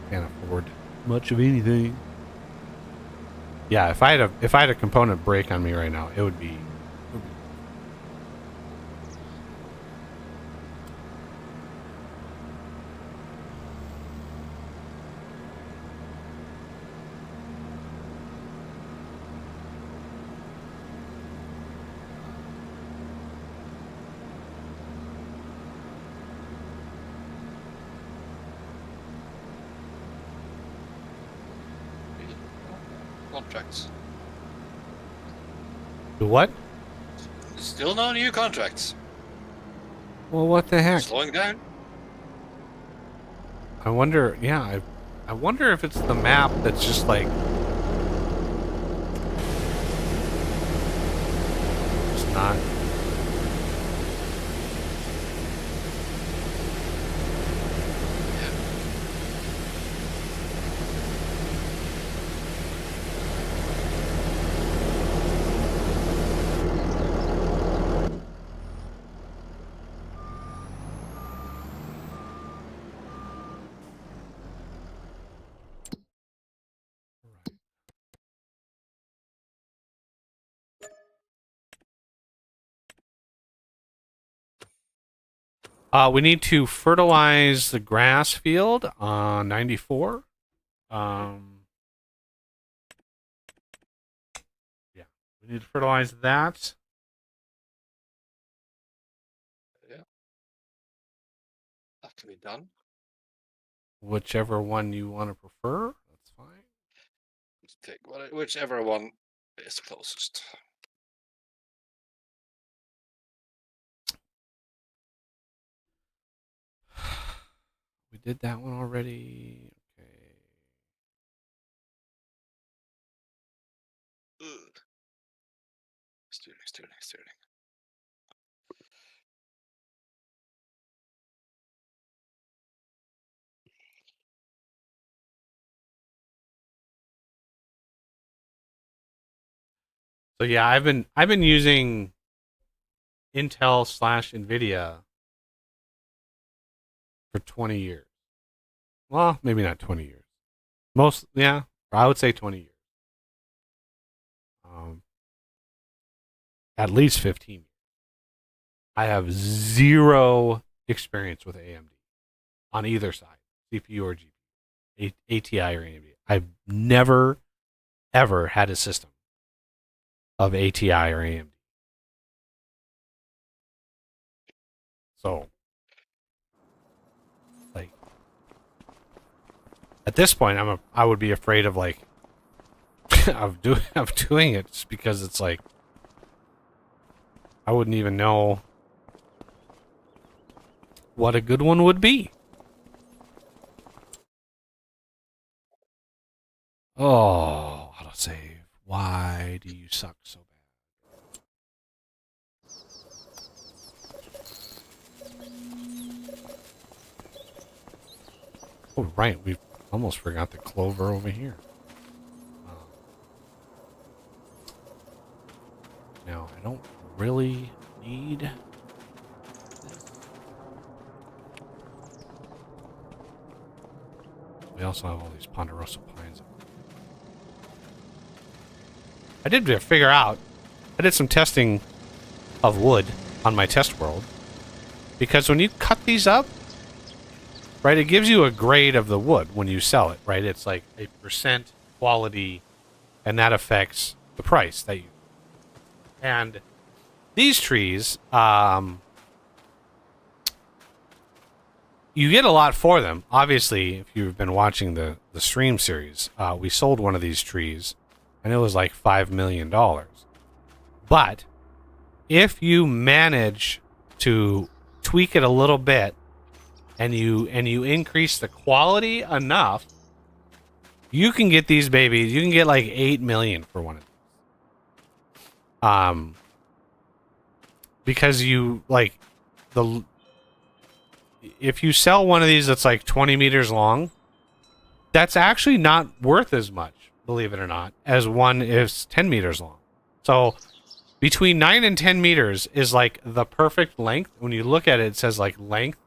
Can't afford much of anything. Yeah, if I had a component break on me right now, it would be. Contracts. The what? Still no new contracts. Well, what the heck? Slowing down. I wonder. Yeah, I wonder if it's the map that's just like. It's not. We need to fertilize the grass field on 94. Yeah, we need to fertilize that. Yeah. That can be done. Whichever one you want to prefer, that's fine. Let's take whichever one is closest. We did that one already. Okay. Steering. So yeah, I've been using Intel / NVIDIA for 20 years. Well, maybe not 20 years. I would say 20 years. At least 15 years. I have zero experience with AMD on either side, CPU or GPU, ATI or AMD. I've never, ever had a system of ATI or AMD. So, like, at this point, I would be afraid of like of doing it just because it's like I wouldn't even know what a good one would be. Oh, autosave. Why do you suck so bad? Oh, right. We almost forgot the clover over here. Now, I don't really need this. We also have all these ponderosa pines. I did figure out, I did some testing of wood on my test world. Because when you cut these up, right, it gives you a grade of the wood when you sell it, right? It's like a percent quality, and that affects the price that you. And these trees, you get a lot for them. Obviously, if you've been watching the stream series, we sold one of these trees, and it was like $5 million. But if you manage to tweak it a little bit, and you increase the quality enough, you can get these babies. You can get like 8 million for one of these. Because you like if you sell one of these that's like 20 meters long, that's actually not worth as much, believe it or not, as one is 10 meters long. So between 9 and 10 meters is like the perfect length. When you look at it, it says like length,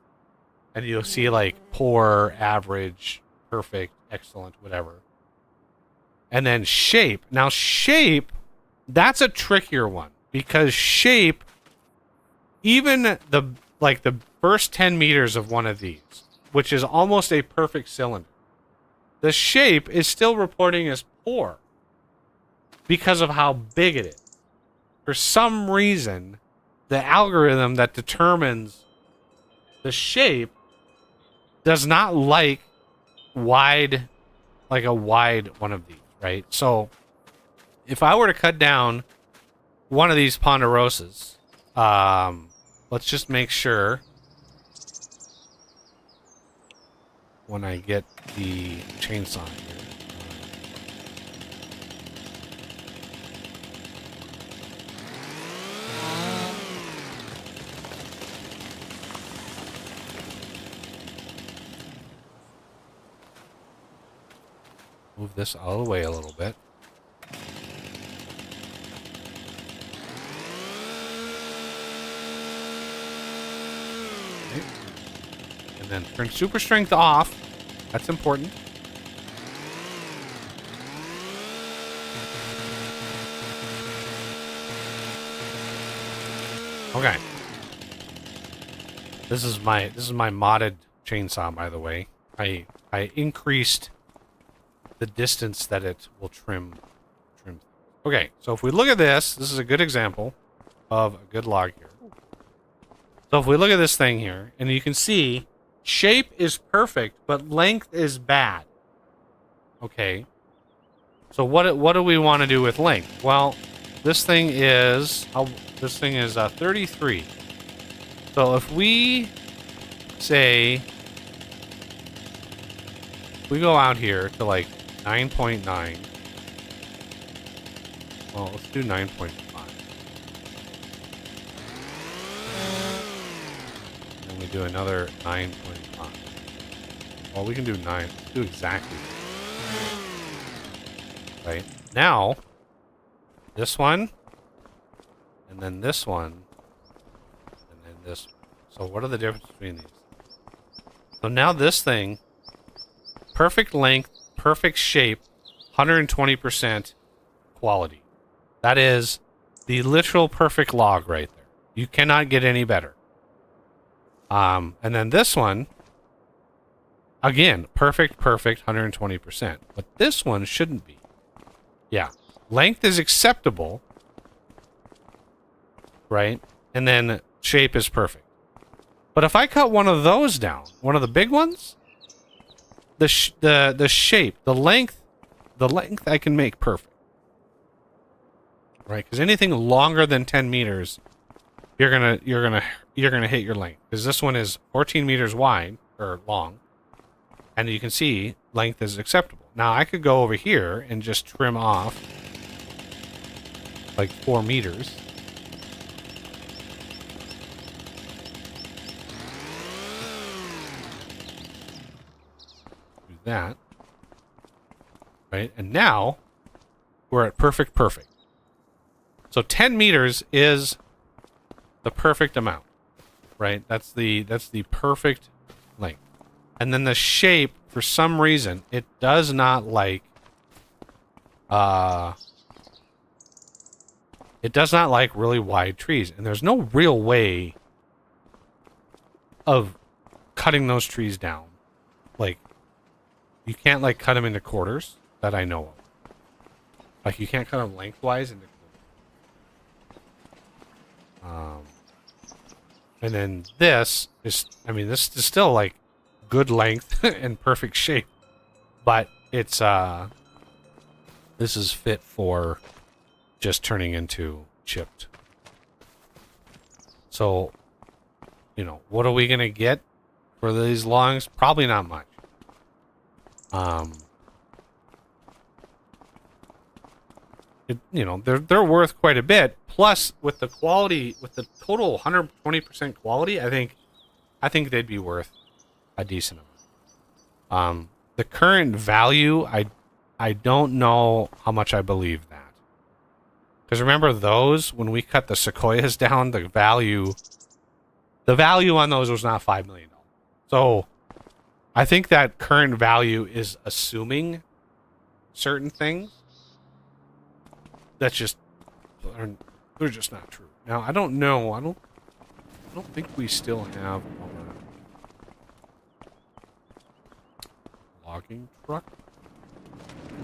and you'll see like poor, average, perfect, excellent, whatever. And then shape. Now shape, that's a trickier one, because shape, even the first 10 meters of one of these, which is almost a perfect cylinder, the shape is still reporting as poor because of how big it is. For some reason, the algorithm that determines the shape does not like a wide one of these, right? So if I were to cut down one of these ponderosas, let's just make sure when I get the chainsaw here. Move this all the way a little bit. Okay. And then turn super strength off. That's important. Okay. This is my modded chainsaw, by the way. I increased the distance that it will trim. Okay, so if we look at this is a good example of a good log here. So if we look at this thing here, and you can see shape is perfect, but length is bad. Okay. So what do we want to do with length? Well, this thing is 33. So if we say we go out here to like 9.9. Well, let's do 9.5. And we do another 9.5. Well, we can do 9. Let's do exactly. Right. Now, this one, and then this one, and then this one. So what are the differences between these? So now this thing, perfect length, perfect shape, 120% quality. That is the literal perfect log right there. You cannot get any better. And then this one, again, perfect, 120%. But this one shouldn't be. Yeah. Length is acceptable, right? And then shape is perfect. But if I cut one of those down, one of the big ones, the shape, the length I can make perfect, right? Because anything longer than 10 meters, you're gonna hit your length. Because this one is 14 meters wide or long, and you can see length is acceptable. Now I could go over here and just trim off like 4 meters. That, right? And now we're at perfect. So 10 meters is the perfect amount, right? That's the perfect length. And then the shape, for some reason, it does not like It does not like really wide trees, and there's no real way of cutting those trees down. Like, you can't like cut them into quarters that I know of. Like, you can't cut them lengthwise into quarters. And then this is, I mean, this is still like good length and perfect shape, but it's this is fit for just turning into chipped. So, you know, what are we gonna get for these longs? Probably not much. You know, they're worth quite a bit. Plus, with the quality, with the total 120% quality, I think they'd be worth a decent amount. The current value, I don't know how much I believe that. Because remember those, when we cut the sequoias down, the value on those was not $5 million. So I think that current value is assuming certain things. That's just, they're just not true. Now, I don't know. I don't think we still have our logging truck. I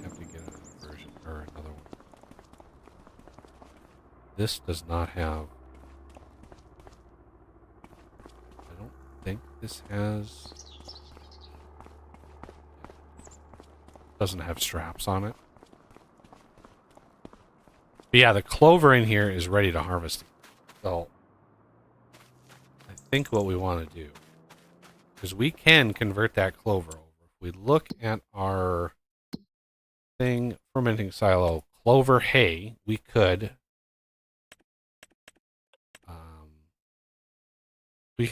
have to get another version or another one. This does not have. I don't think this has. Doesn't have straps on it. But yeah, the clover in here is ready to harvest. So I think what we want to do, because we can convert that clover over. If we look at our thing, fermenting silo, clover hay, we could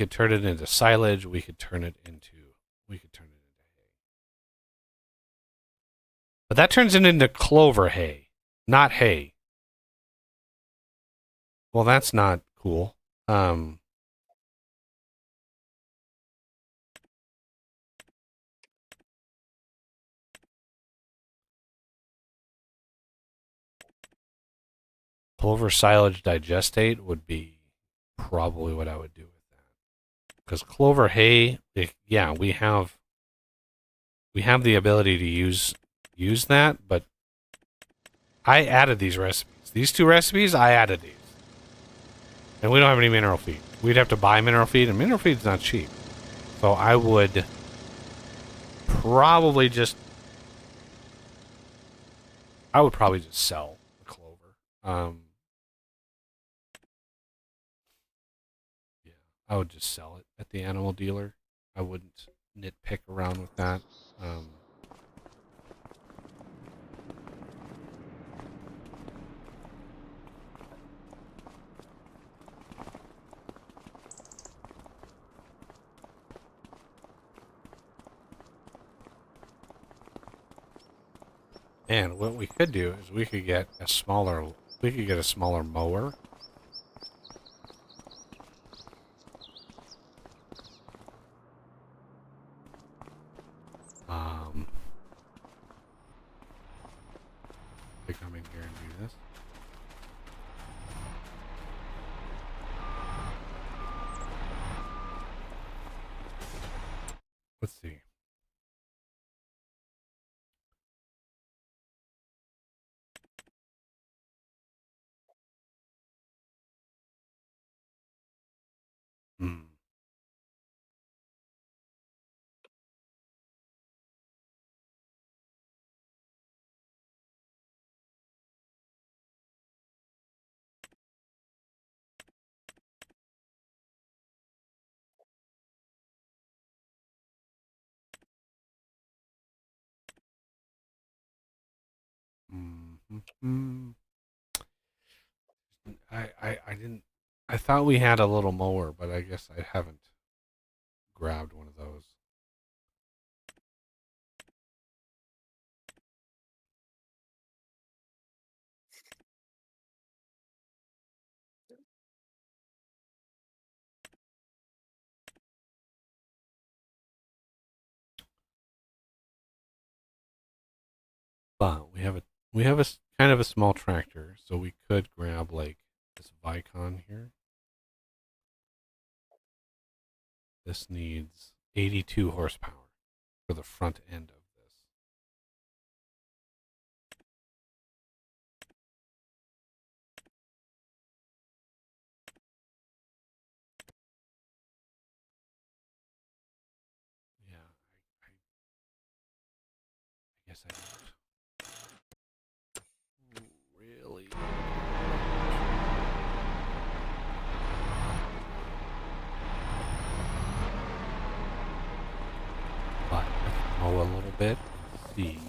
turn it into silage. We could turn it into hay. But that turns it into clover hay, not hay. Well, that's not cool. Clover silage digestate would be probably what I would do with that. Because clover hay, yeah, we have the ability to use that, but I added these recipes. These two recipes, I added these. And we don't have any mineral feed. We'd have to buy mineral feed, and mineral feed's not cheap. So I would probably just sell the clover. Yeah, I would just sell it at the animal dealer. I wouldn't nitpick around with that. And what we could do is we could get a smaller mower. To come in here and do this. Let's see. I didn't. I thought we had a little mower, but I guess I haven't grabbed one of those. But we have a kind of a small tractor, so we could grab like this Vicon here. This needs 82 horsepower for the front end of this. Yeah, I guess I don't really. But let's mow a little bit and see.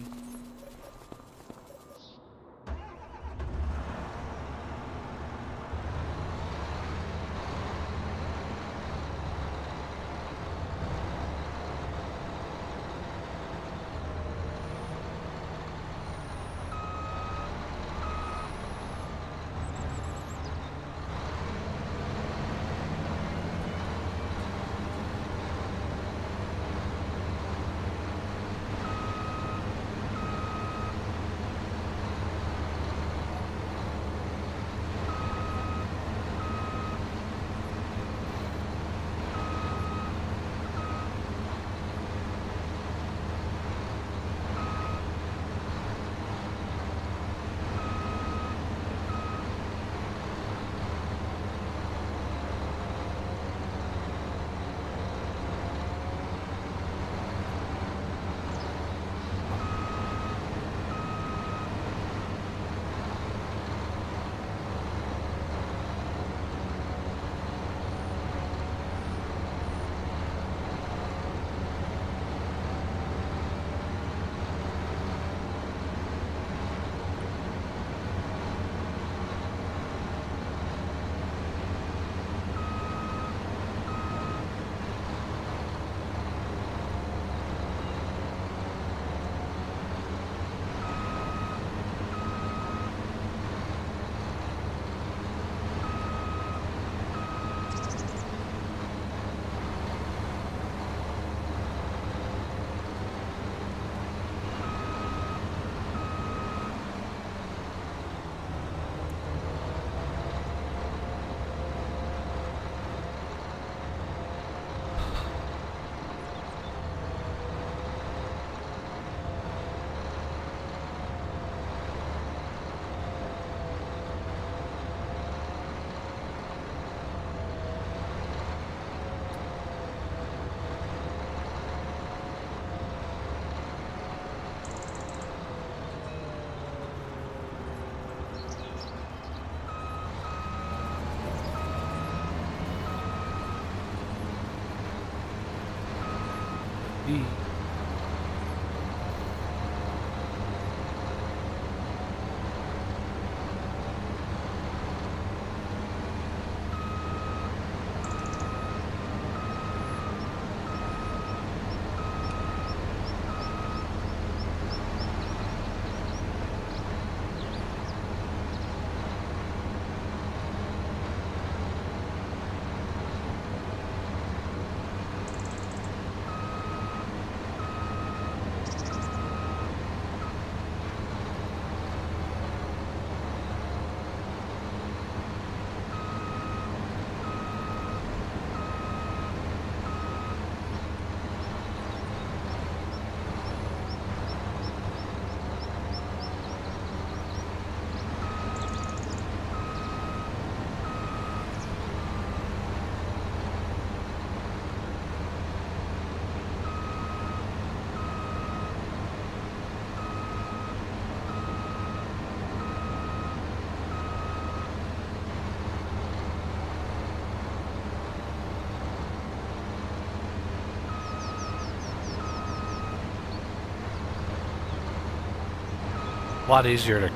A lot easier to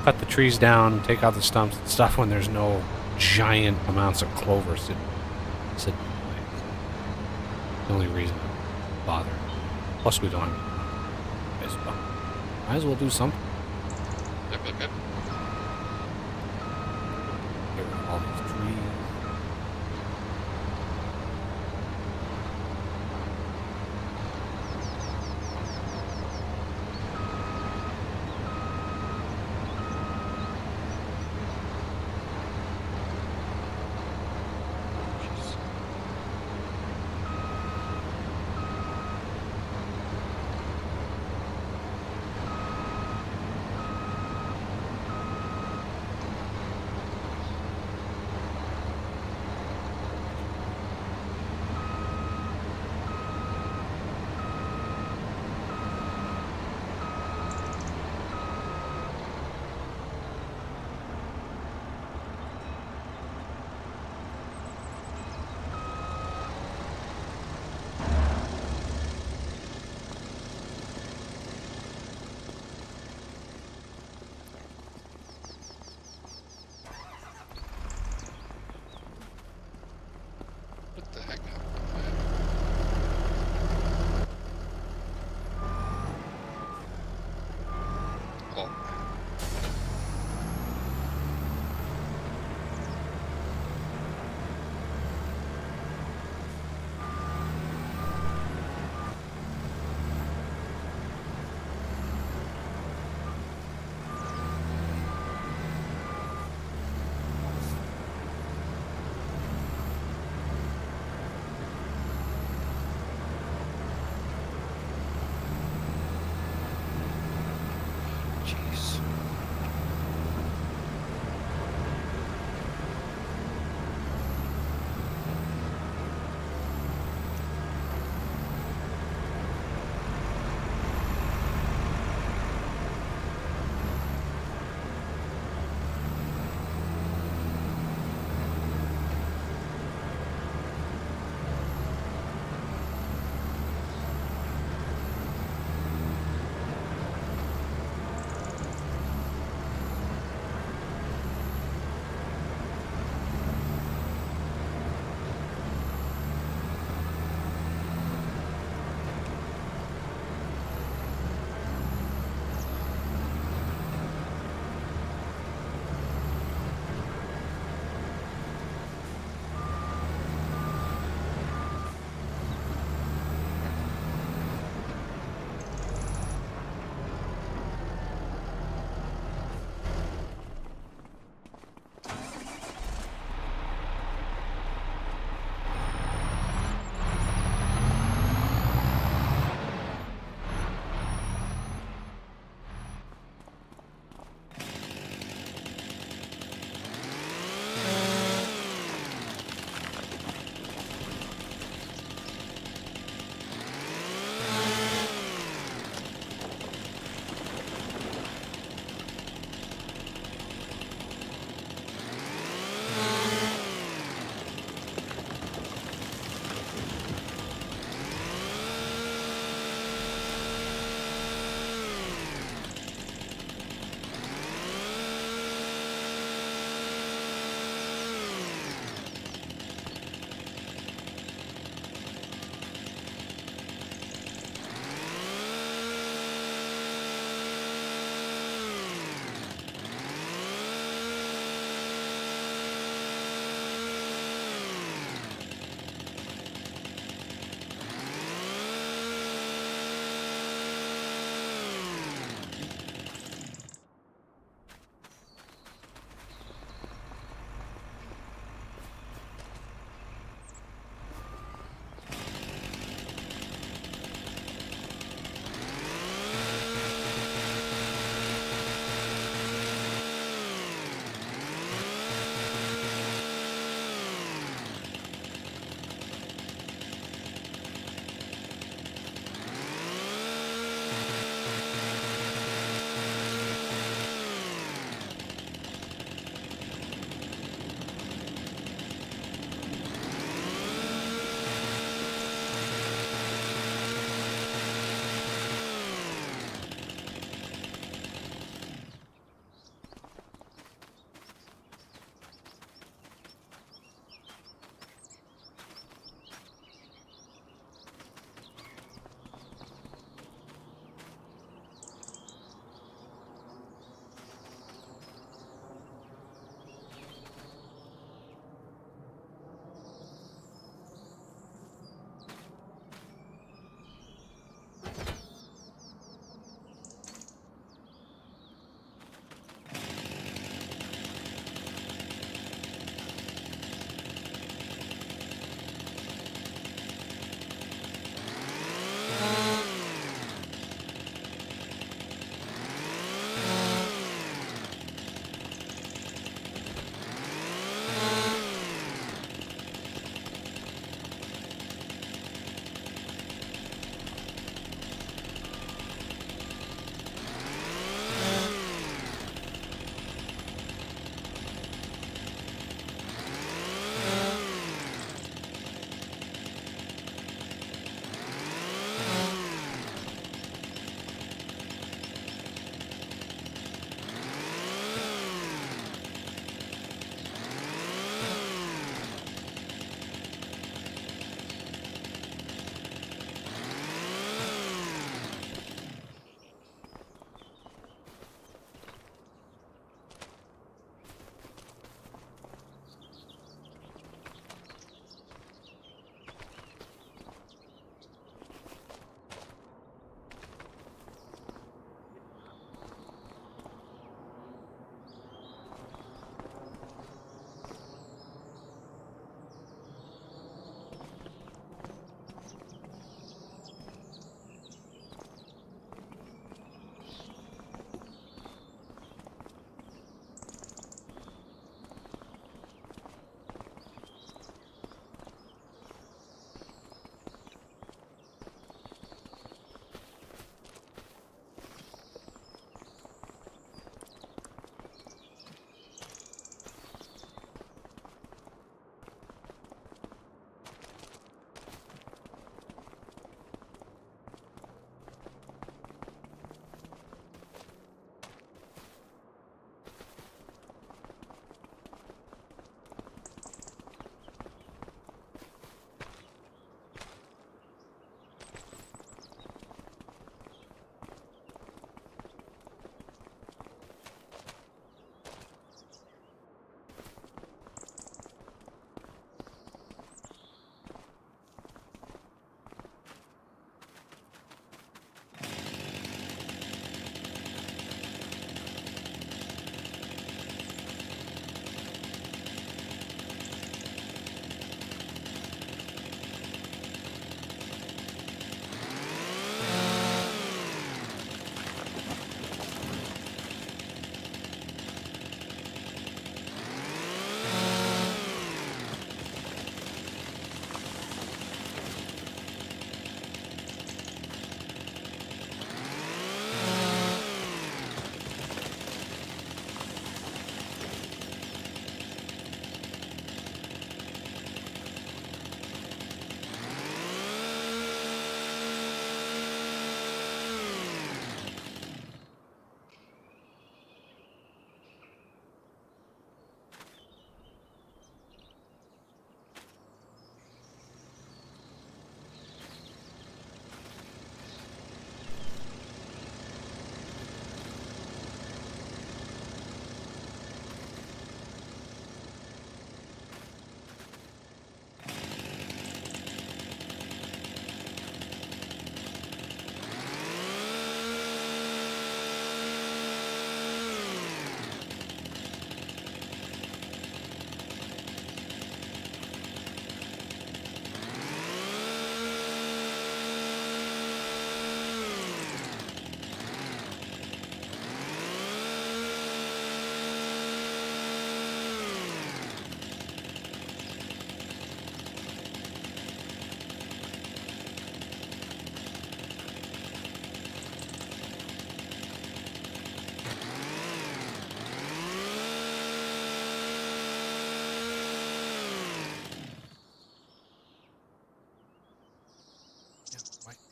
cut the trees down, take out the stumps and stuff when there's no giant amounts of clover sitting in the way. The only reason I'm bothering. Plus we don't have might as well do something. Yep. Get rid of all these trees.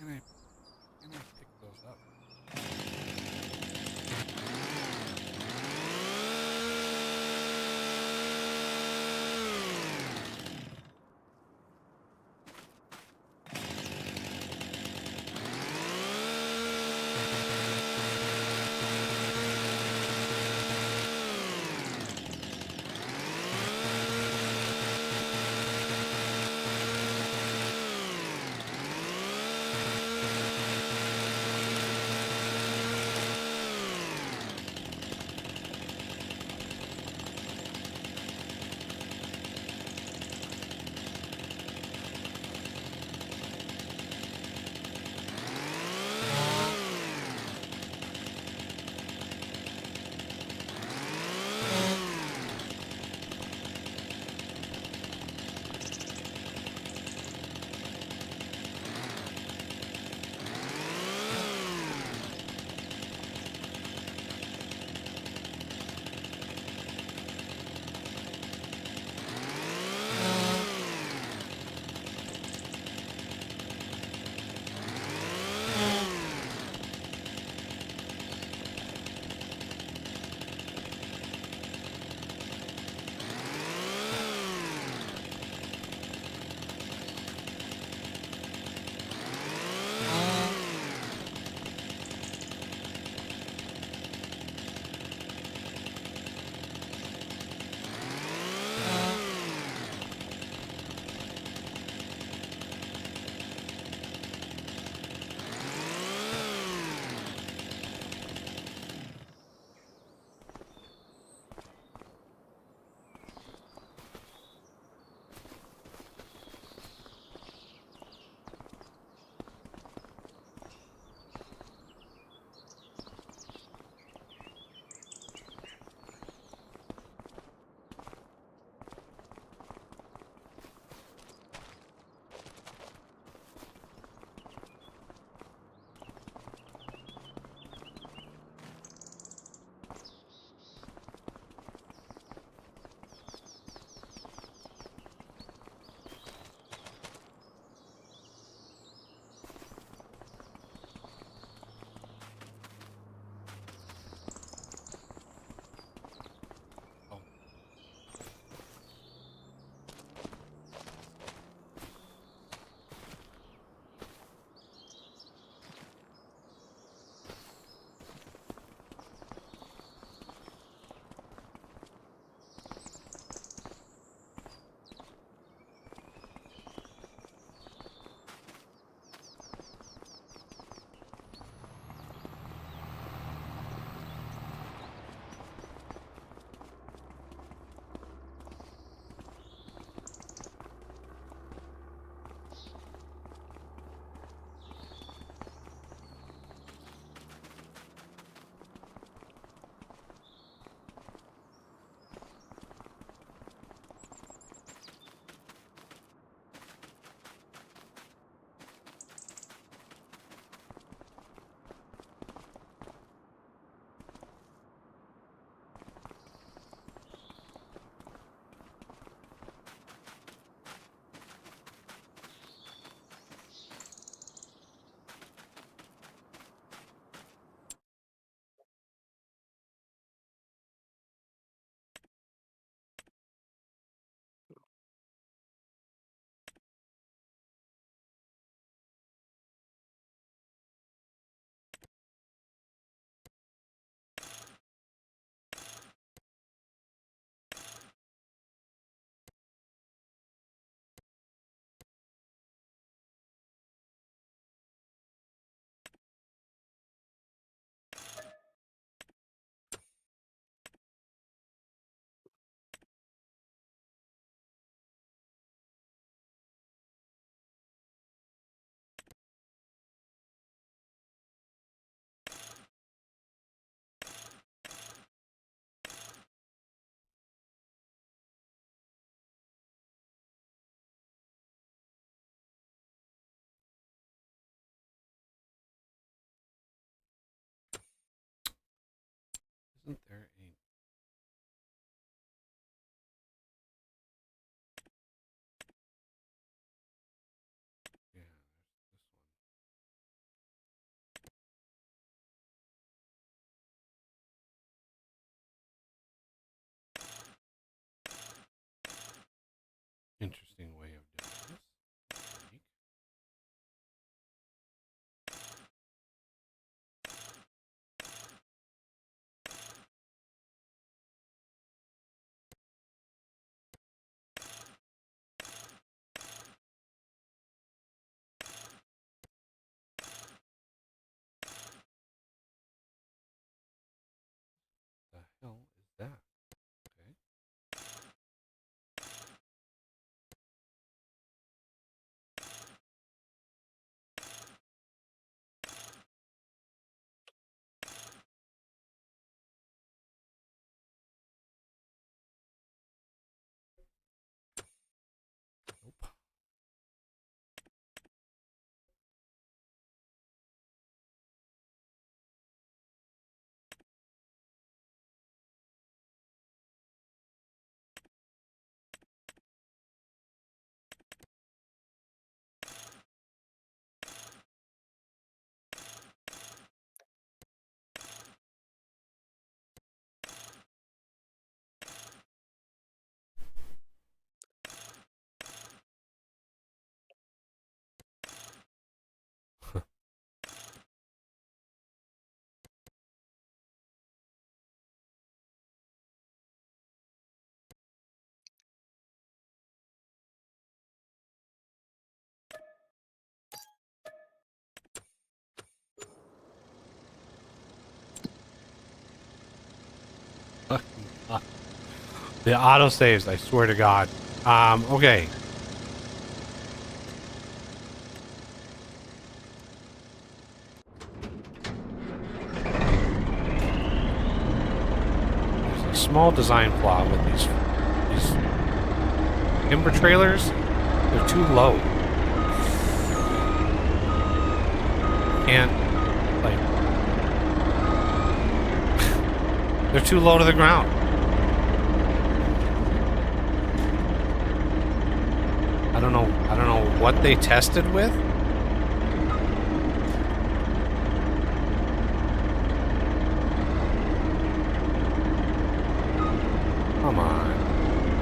Can I pick those up? The auto saves, I swear to God. Okay. There's a small design flaw with these timber trailers. They're too low. Can't, like, they're too low to the ground. I don't know what they tested with. Come on.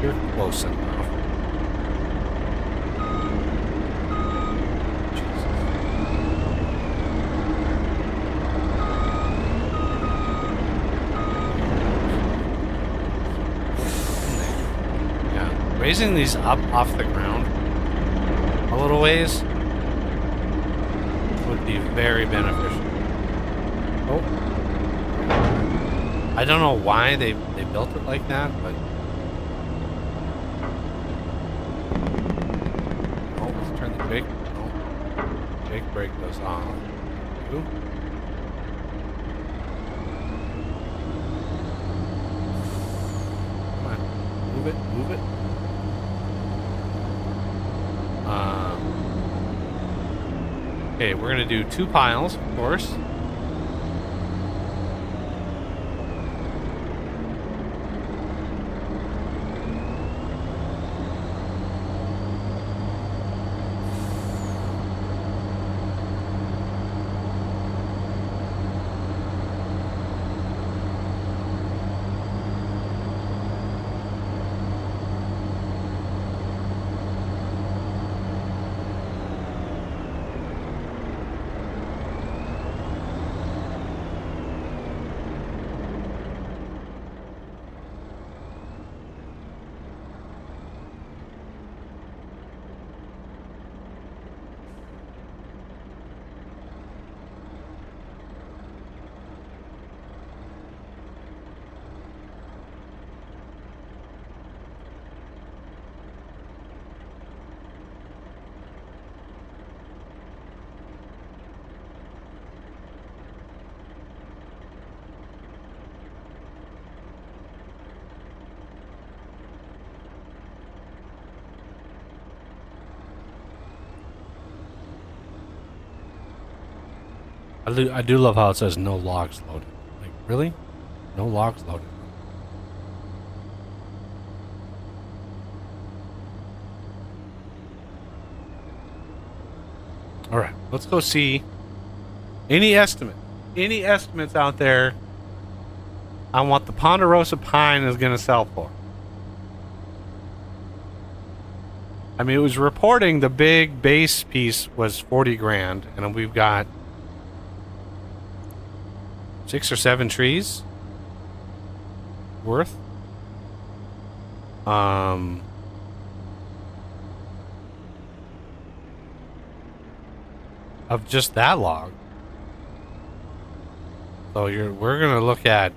You're close enough. Jesus. Yeah. Raising these up off the ground a little ways would be very beneficial. Oh. I don't know why they built it like that, but oh, let's turn the Jake. Oh, Jake brake goes off. Ooh. Come on, move it, move it. Okay, we're gonna do 2 piles, of course. I do love how it says no logs loaded. Like, really? No logs loaded. Alright, let's go see any estimates out there on what the Ponderosa pine is going to sell for. I mean, it was reporting the big base piece was 40 grand, and we've got 6 or 7 trees worth. Of just that log. So we're gonna look at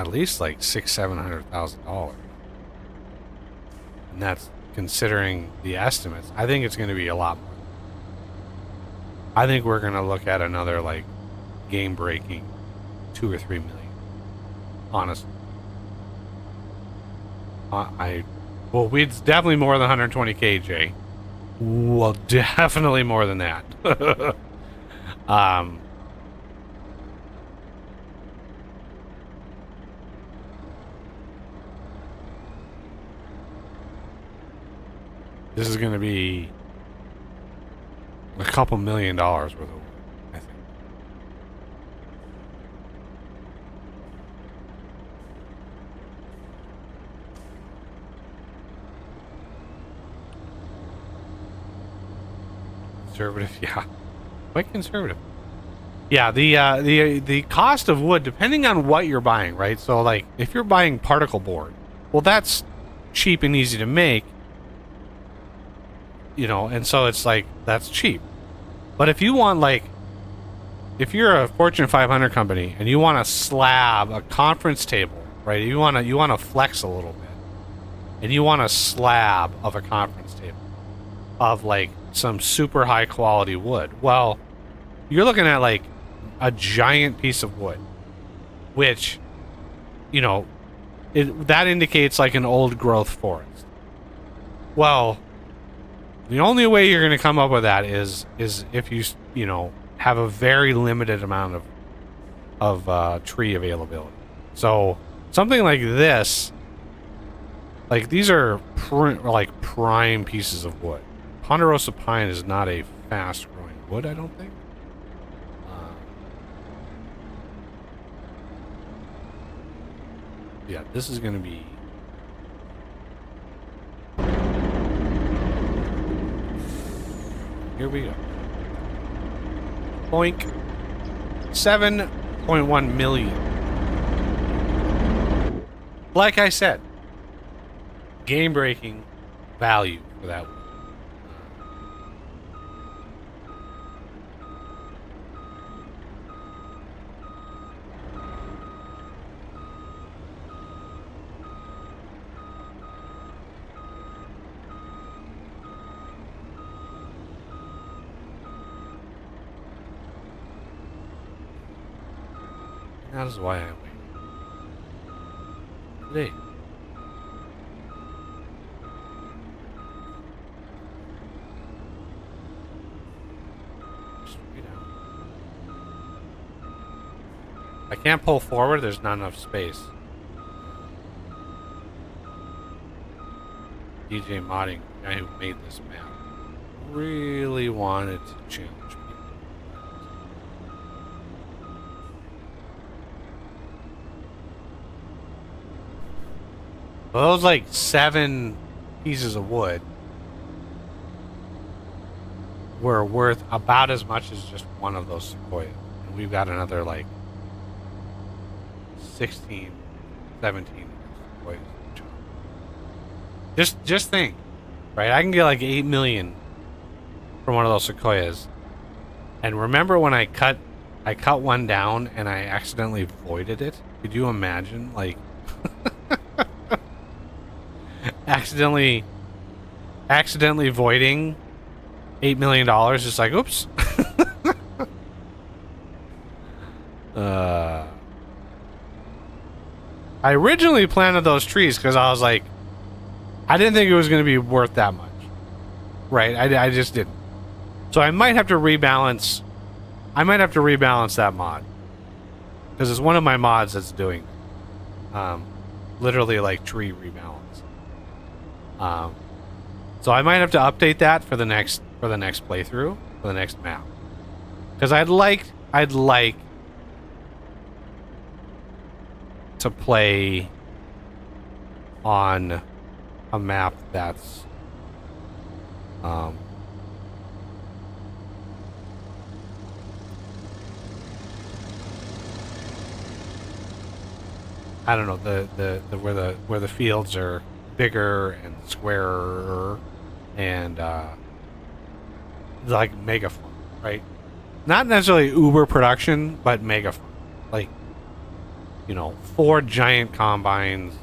least like $600,000-$700,000, and that's considering the estimates. I think it's gonna be a lot more. I think we're gonna look at another like game-breaking 2 or 3 million. Honestly, well, it's definitely more than 120K, Jay. Well, definitely more than that. This is gonna be a couple $1 million worth of work, I think. Conservative, yeah. Quite conservative. Yeah, the cost of wood, depending on what you're buying, right? So, like, if you're buying particle board, well, that's cheap and easy to make. You know, and so it's like, that's cheap. But if you want, like, if you're a Fortune 500 company and you want to slab a conference table, right? You want to flex a little bit, and you want a slab of a conference table of like some super high quality wood. Well, you're looking at like a giant piece of wood, which, you know, that indicates like an old growth forest. Well, the only way you're going to come up with that is if you know, have a very limited amount of tree availability. So something like this, like these are like prime pieces of wood. Ponderosa pine is not a fast growing wood, I don't think. Yeah, this is going to be... Here we go. Boink. 7.1 million. Like I said, game-breaking value for that one. That is why I wait. Today. Straight out. I can't pull forward, there's not enough space. DJ Modding, the guy who made this map, really wanted to challenge people. Well, those like 7 pieces of wood were worth about as much as just one of those sequoias. And we've got another like 16, 17 sequoias. Just think, right? I can get like 8 million from one of those sequoias. And remember when I cut one down and I accidentally voided it? Could you imagine, like, accidentally voiding $8 million? Just like, oops. I originally planted those trees because I was like, I didn't think it was going to be worth that much, right? I just didn't. So I might have to rebalance. I might have to rebalance that mod because it's one of my mods that's doing literally like tree rebalance. So I might have to update that for the next playthrough, for the next map, because I'd like to play on a map that's I don't know, the where the fields are bigger and squarer and like mega farm, right? Not necessarily uber production, but mega farm. Like, you know, 4 giant combines,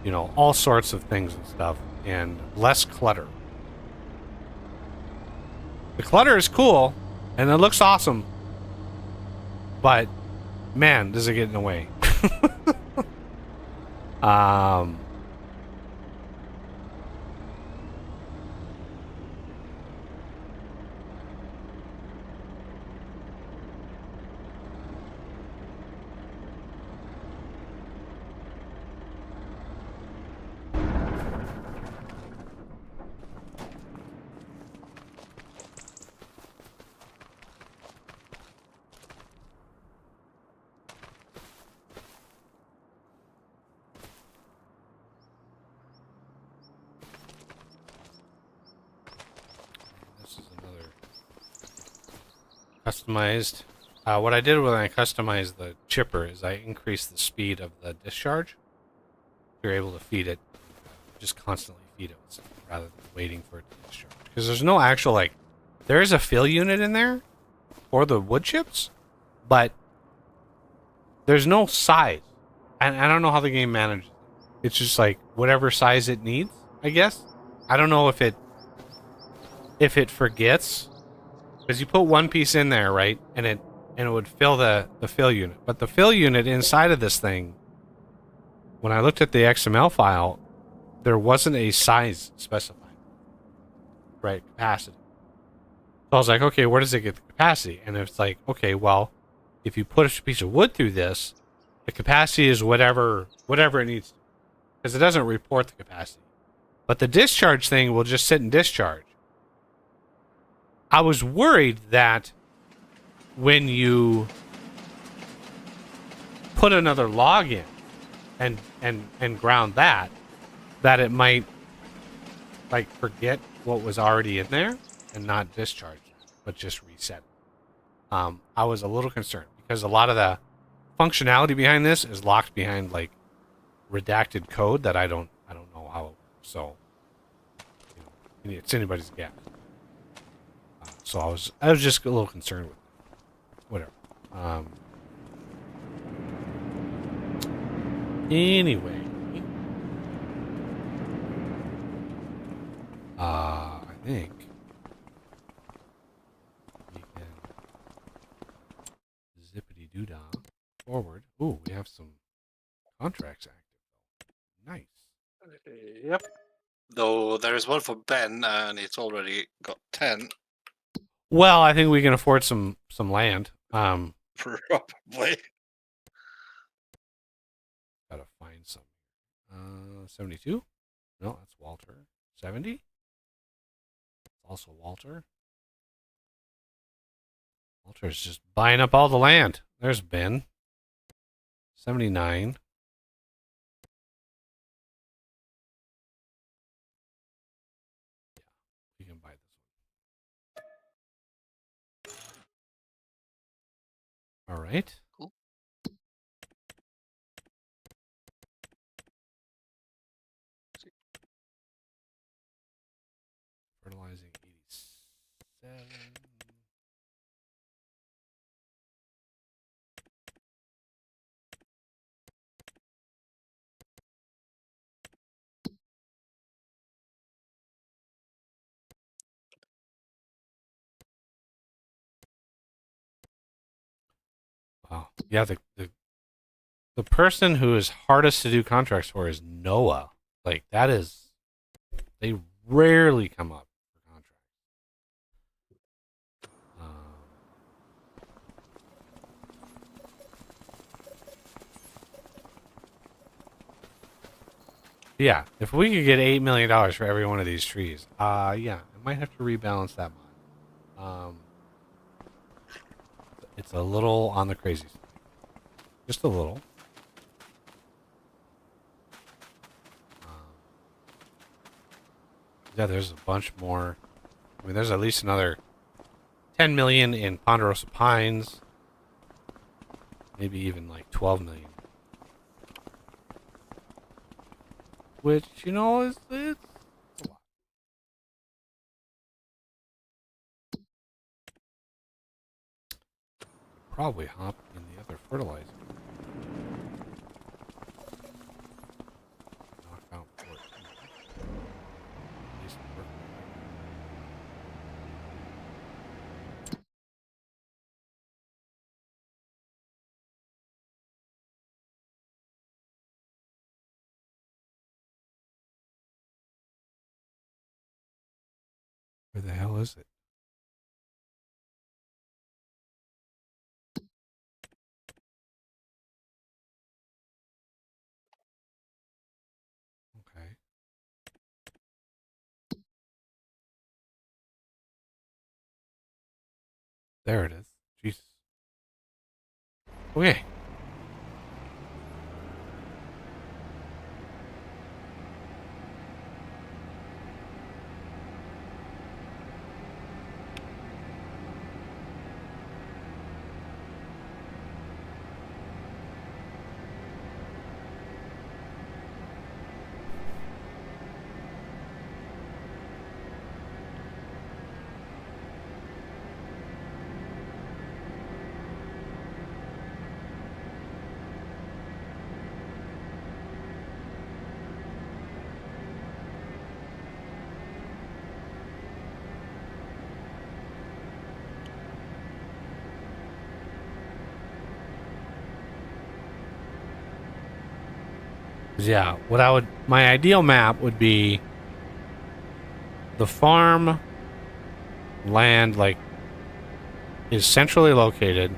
you know, all sorts of things and stuff, and less clutter. The clutter is cool and it looks awesome, but man, does it get in the way. Customized. What I did when I customized the chipper is I increased the speed of the discharge. You're able to feed it, just constantly feed it rather than waiting for it to discharge. Because there's no actual, like, there is a fill unit in there, for the wood chips, but there's no size. And I don't know how the game manages. It's just like whatever size it needs, I guess. I don't know if it forgets, because you put one piece in there, right, and it would fill the fill unit. But the fill unit inside of this thing, when I looked at the XML file, there wasn't a size specified, right, capacity. So I was like, okay, where does it get the capacity? And it's like, okay, well, if you put a piece of wood through this, the capacity is whatever it needs to, because it doesn't report the capacity. But the discharge thing will just sit and discharge. I was worried that when you put another log in and ground that it might like forget what was already in there and not discharge that, but just reset it. I was a little concerned because a lot of the functionality behind this is locked behind like redacted code that I don't know how it works. So it's anybody's guess. So I was just a little concerned with it. Whatever. Anyway, I think we can zippity doo dah forward. Ooh, we have some contracts active. Nice. Yep. Though there is one for Ben, and it's already got 10. Well, I think we can afford some land. Probably. Gotta find some. 72? No, that's Walter. 70? Also Walter. Walter's just buying up all the land. There's Ben. 79. Yeah, we can buy this one. All right. Cool. Fertilizing 87. Wow. Yeah, the person who is hardest to do contracts for is Noah. Like that is, they rarely come up for contracts. Yeah, if we could get $8 million for every one of these trees, yeah, I might have to rebalance that mod. It's a little on the crazy side. Just a little. Yeah, there's a bunch more. I mean, there's at least another 10 million in Ponderosa Pines. Maybe even like 12 million. Which, you know, it's a lot. Probably hop in the other fertilizer. Knock out 14. Where the hell is it? Okay. There it is. Jesus. Okay. Yeah, my ideal map would be the farm land, like, is centrally located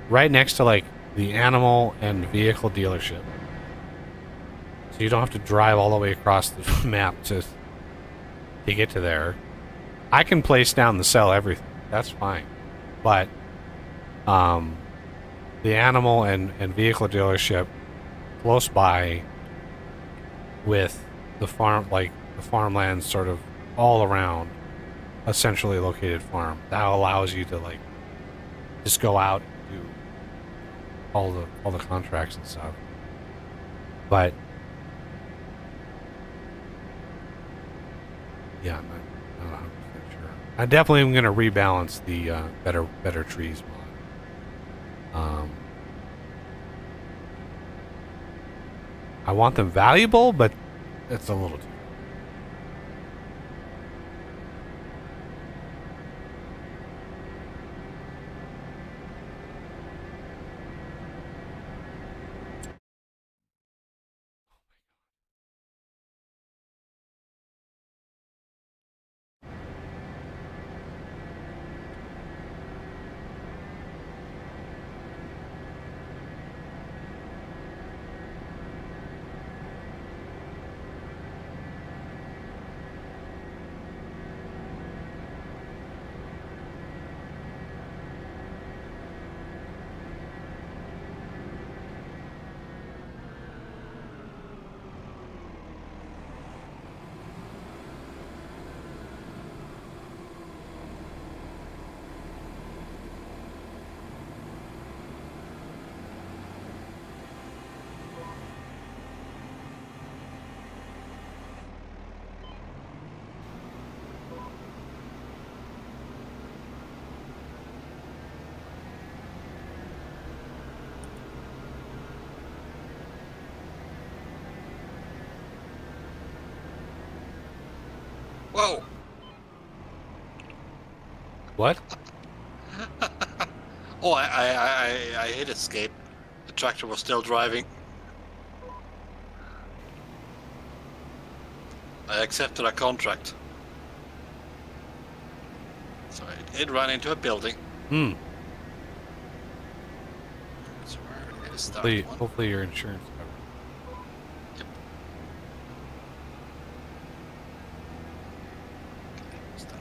right next to, like, the animal and vehicle dealership. So you don't have to drive all the way across the map to get to there. I can place down the sell everything. That's fine. But the animal and vehicle dealership close by with the farm, like the farmland sort of all around a centrally located farm. That allows you to, like, just go out and do all the contracts and stuff. But yeah, I'm not 100% sure. I definitely am going to rebalance the better trees mod. I want them valuable, but it's a little too. Whoa! What? Oh, I hit escape. The tractor was still driving. I accepted a contract. So I did run into a building. Hmm. So where is that one? Hopefully your insurance covers. Yep. Okay, what's that?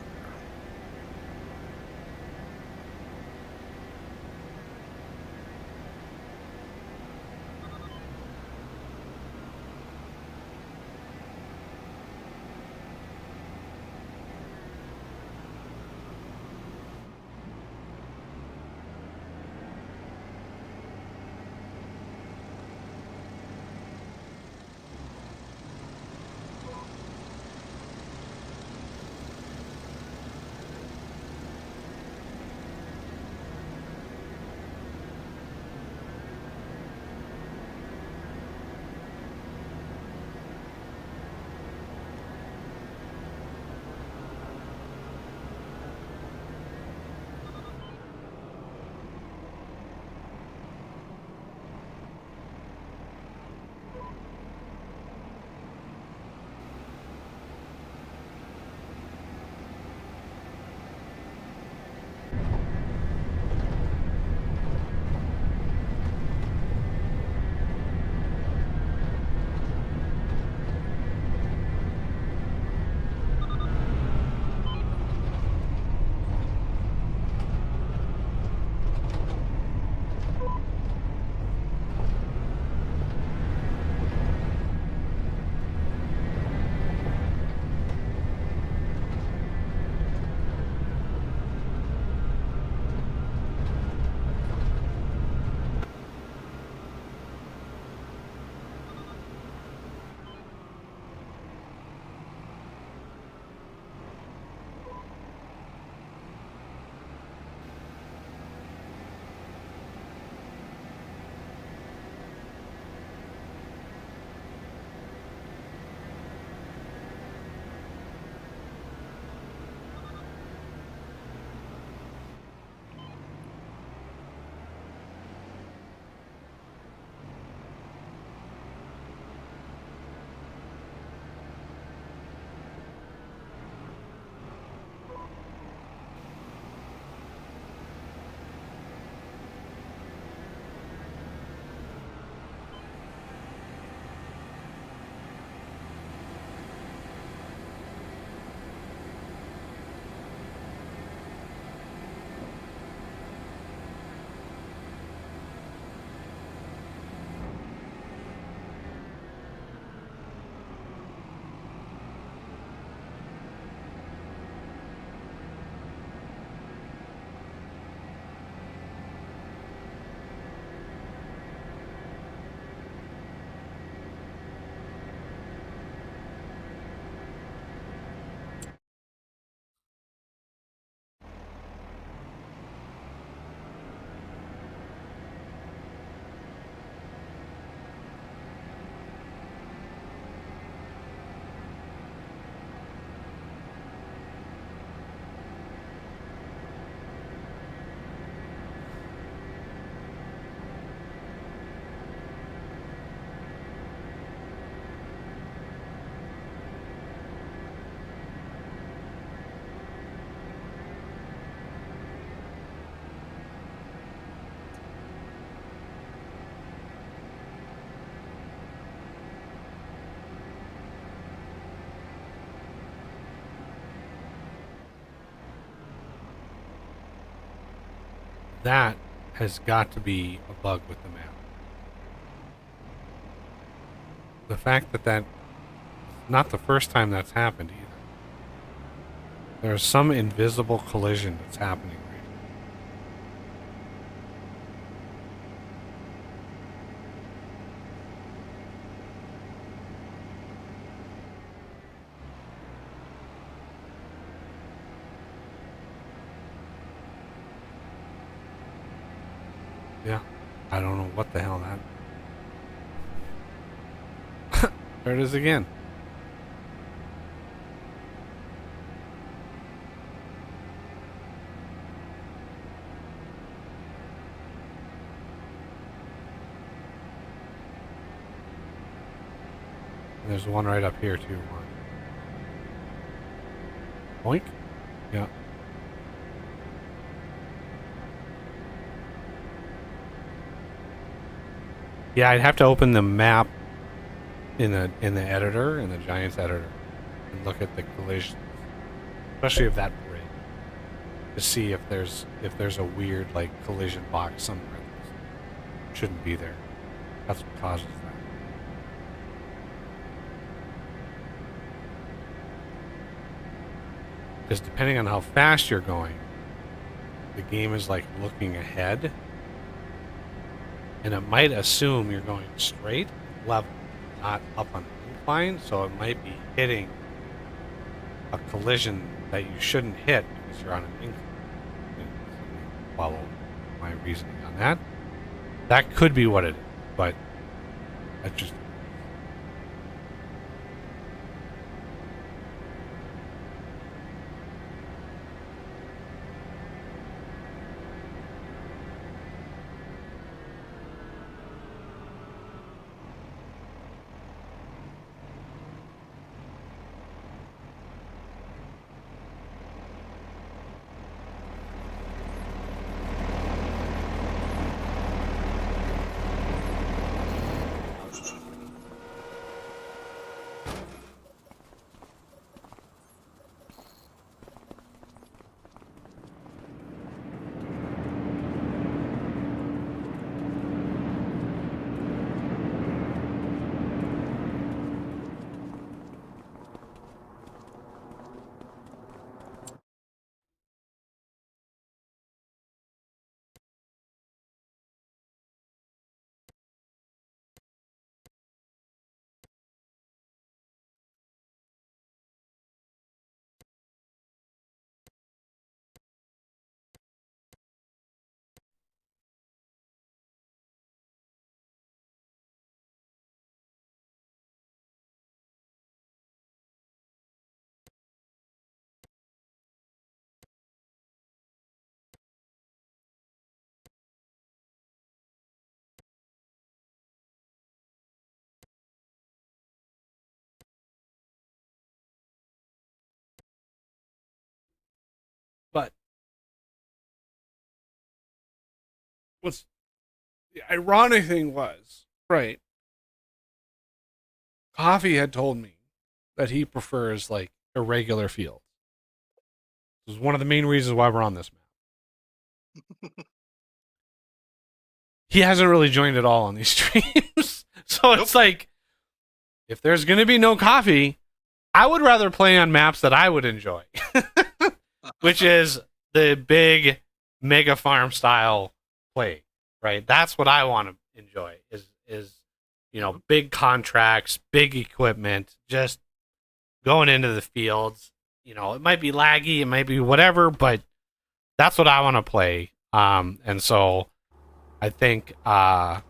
That has got to be a bug with the map. The fact that that's not the first time that's happened either. There's some invisible collision that's happening right here. Yeah. I don't know what the hell that... There it is again. And there's one right up here too. Boink. Yeah. Yeah, I'd have to open the map in the editor, in the Giants editor, and look at the collisions, especially of that bridge, to see if there's a weird like collision box somewhere that shouldn't be there. That's what causes that. Because depending on how fast you're going, the game is like looking ahead, and it might assume you're going straight, level, not up on an incline, so it might be hitting a collision that you shouldn't hit because you're on an incline. Follow my reasoning on that. That could be what it is, but I just... But what's the ironic thing was, right, Coffee had told me that he prefers like irregular fields. This is one of the main reasons why we're on this map. He hasn't really joined at all on these streams. So it's like, if there's going to be no coffee, I would rather play on maps that I would enjoy, which is the big mega farm style play, right? That's what I want to enjoy is you know, big contracts, big equipment, just going into the fields. You know, it might be laggy, it might be whatever, but that's what I want to play. And so I think what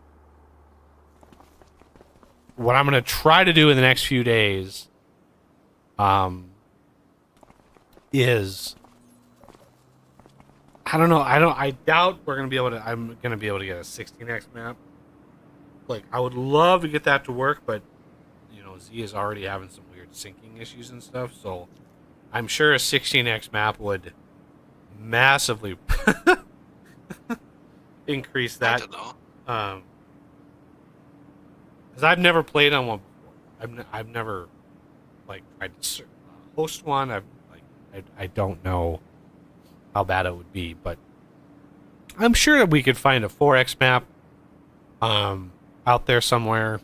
I'm going to try to do in the next few days is, I don't know, I doubt I'm going to be able to get a 16x map. Like, I would love to get that to work, but you know, Z is already having some weird syncing issues and stuff, so I'm sure a 16x map would massively increase that. I don't know. Because I've never played on one before. I've never like tried to host one. I don't know how bad it would be, but I'm sure that we could find a 4X map out there somewhere.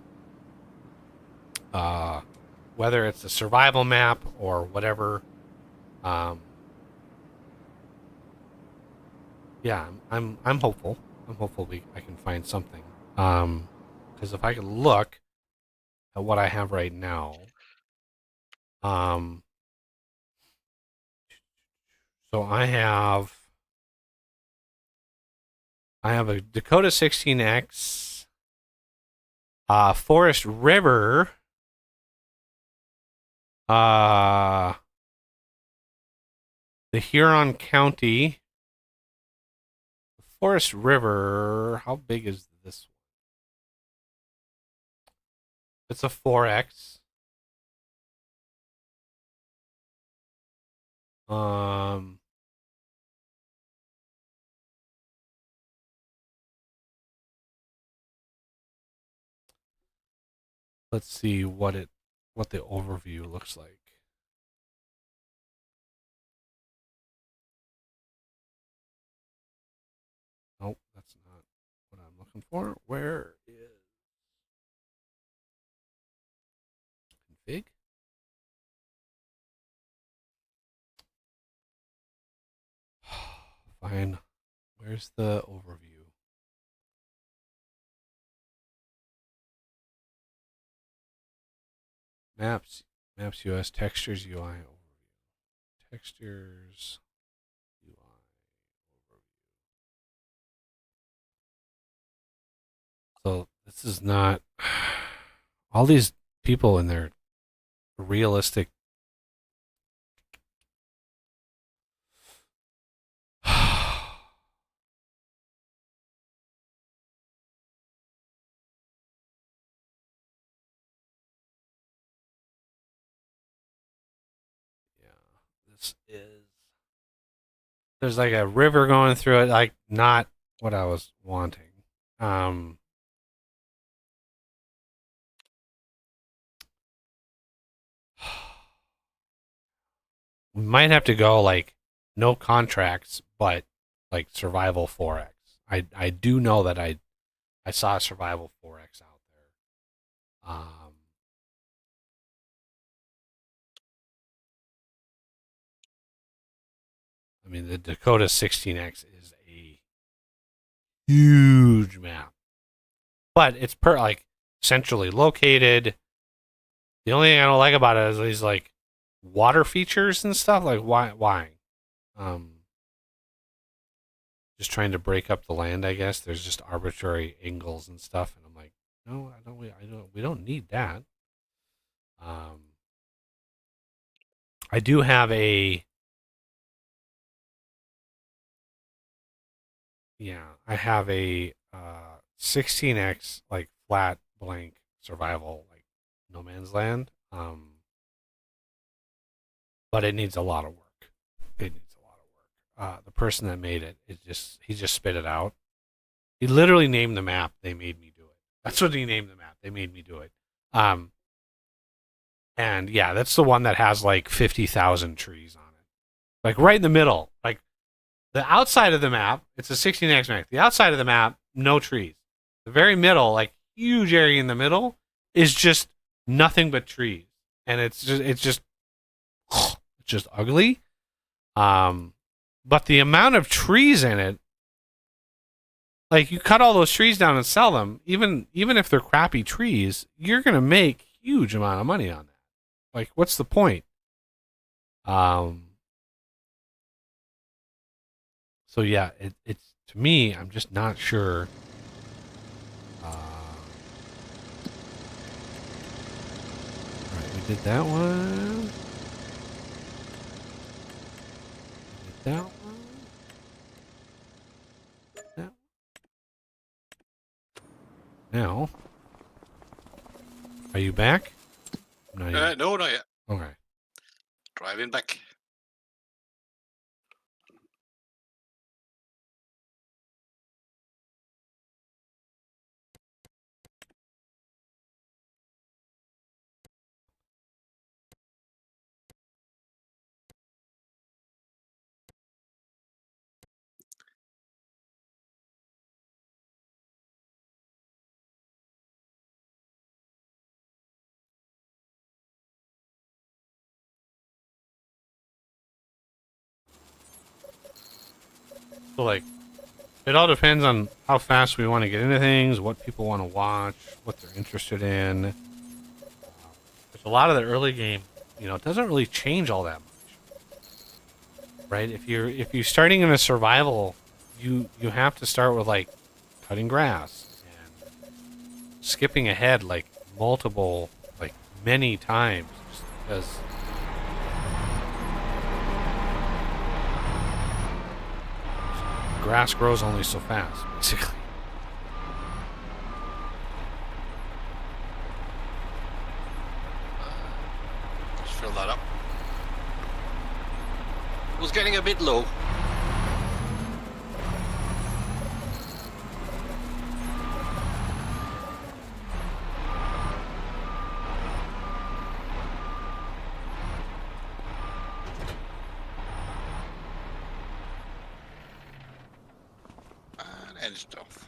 Whether it's a survival map or whatever. Yeah, I'm hopeful. I'm hopeful I can find something. Because if I could look at what I have right now, so I have a Dakota 16X, Forest River, the Huron County, Forest River. How big is this one? It's a 4X. Let's see what the overview looks like. Nope, that's not what I'm looking for. Where is config? Fine. Where's the overview? Maps US, textures UI overview. Textures UI overview. So this is not all these people in their realistic this is there's like a river going through it, like not what I was wanting. We might have to go like no contracts, but like survival 4X. I do know that I saw a survival 4X out there. I mean, the Dakota 16X is a huge map, but it's like centrally located. The only thing I don't like about it is these like water features and stuff. Like why? Just trying to break up the land, I guess. There's just arbitrary angles and stuff, and I'm like, no, I don't. We don't need that. I do have a. Yeah, I have a 16X like flat blank survival like no man's land. But it needs a lot of work. It needs a lot of work. The person that made it, he just spit it out. He literally named the map. They made me do it. That's what he named the map. They made me do it. And yeah, that's the one that has like 50,000 trees on it, like right in the middle. Like the outside of the map, it's a 16X map. The outside of the map, no trees. The very middle, like huge area in the middle, is just nothing but trees, and it's just ugly. But the amount of trees in it, like you cut all those trees down and sell them, even if they're crappy trees, you're gonna make huge amount of money on that. Like, what's the point? So yeah, it's to me, I'm just not sure. All right, we did that one. That one. That. Now, are you back? No, not yet. Okay. Driving back. So like, it all depends on how fast we want to get into things, what people want to watch, what they're interested in. There's a lot of the early game, it doesn't really change all that much, right? If you're starting in a survival, you have to start with like cutting grass and skipping ahead like multiple, like many times, just because grass grows only so fast, basically. Just fill that up. It was getting a bit low. And it's off.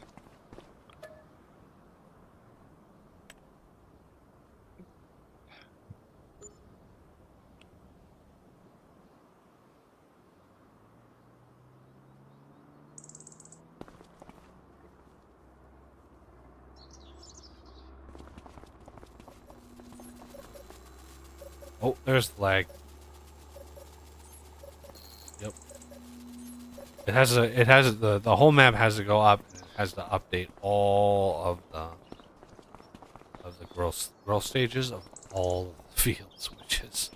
Oh, there's the lag. Yep. The whole map has to go up, and it has to update all of the growth stages of all of the fields, which is,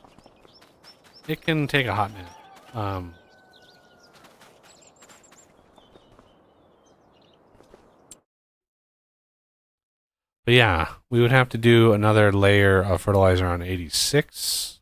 it can take a hot minute. But yeah, we would have to do another layer of fertilizer on 86.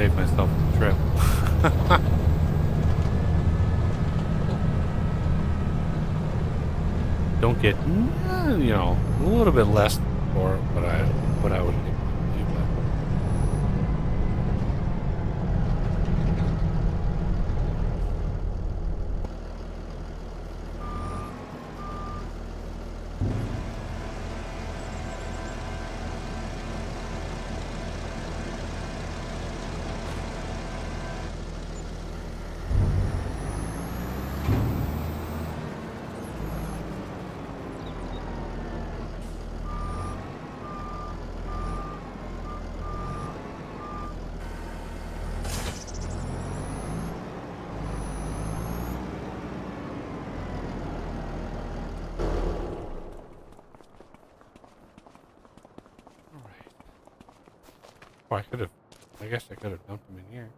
save myself the trip. Don't get, a little bit less for what I would do. Oh, I guess I could have dumped them in here.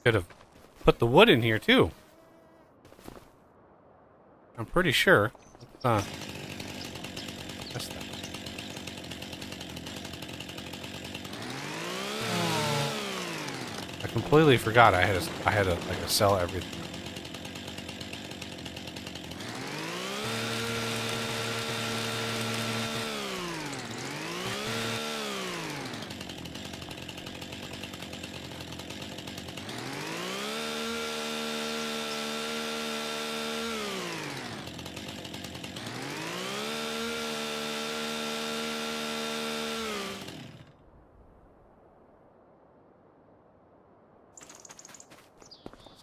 Could have put the wood in here too. I'm pretty sure. Let's test that. I completely forgot I had to sell everything.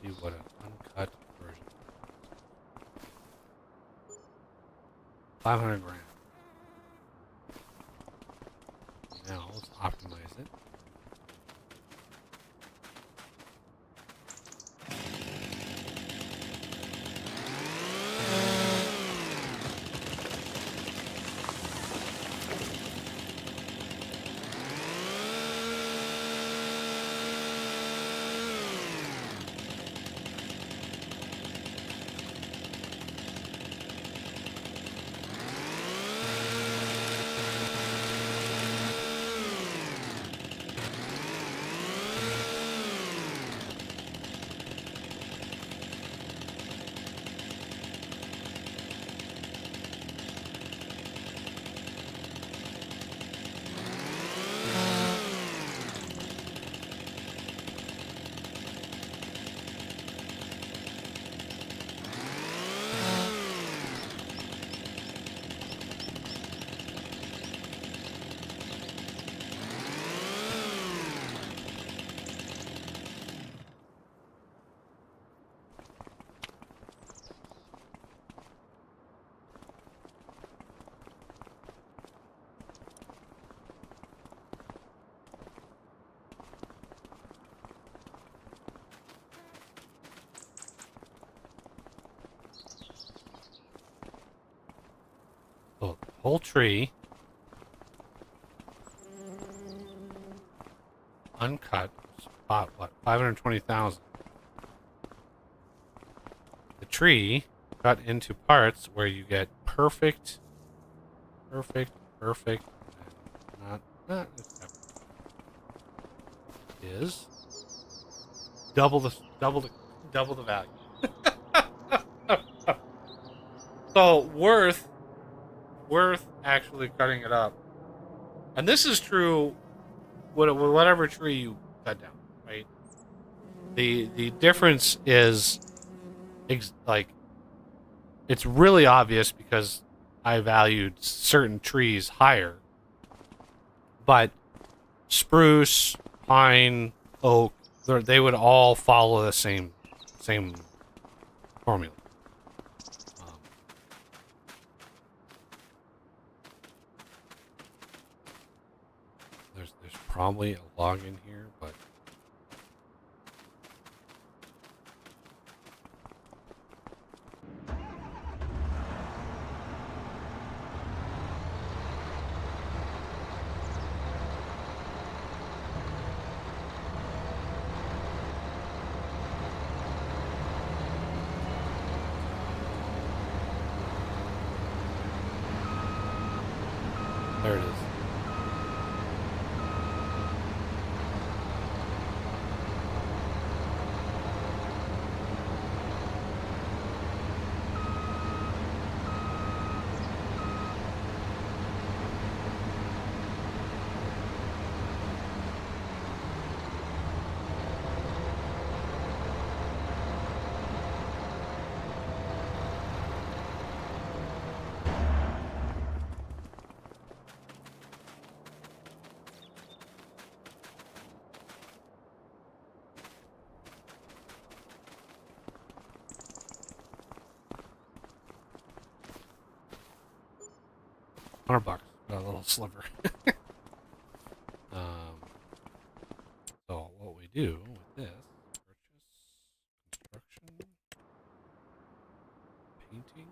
See what an uncut version. 500 grand. Now let's optimize it. So the whole tree, uncut, spot what? 520,000. The tree cut into parts where you get perfect, and not is double the value. So worth actually cutting it up, and this is true with whatever tree you cut down, right? The difference is like it's really obvious because I valued certain trees higher, but spruce, pine, oak, they would all follow the same formula. There's probably a log in here, but There it is. $100. Got a little sliver. So what we do with this, purchase, construction, painting.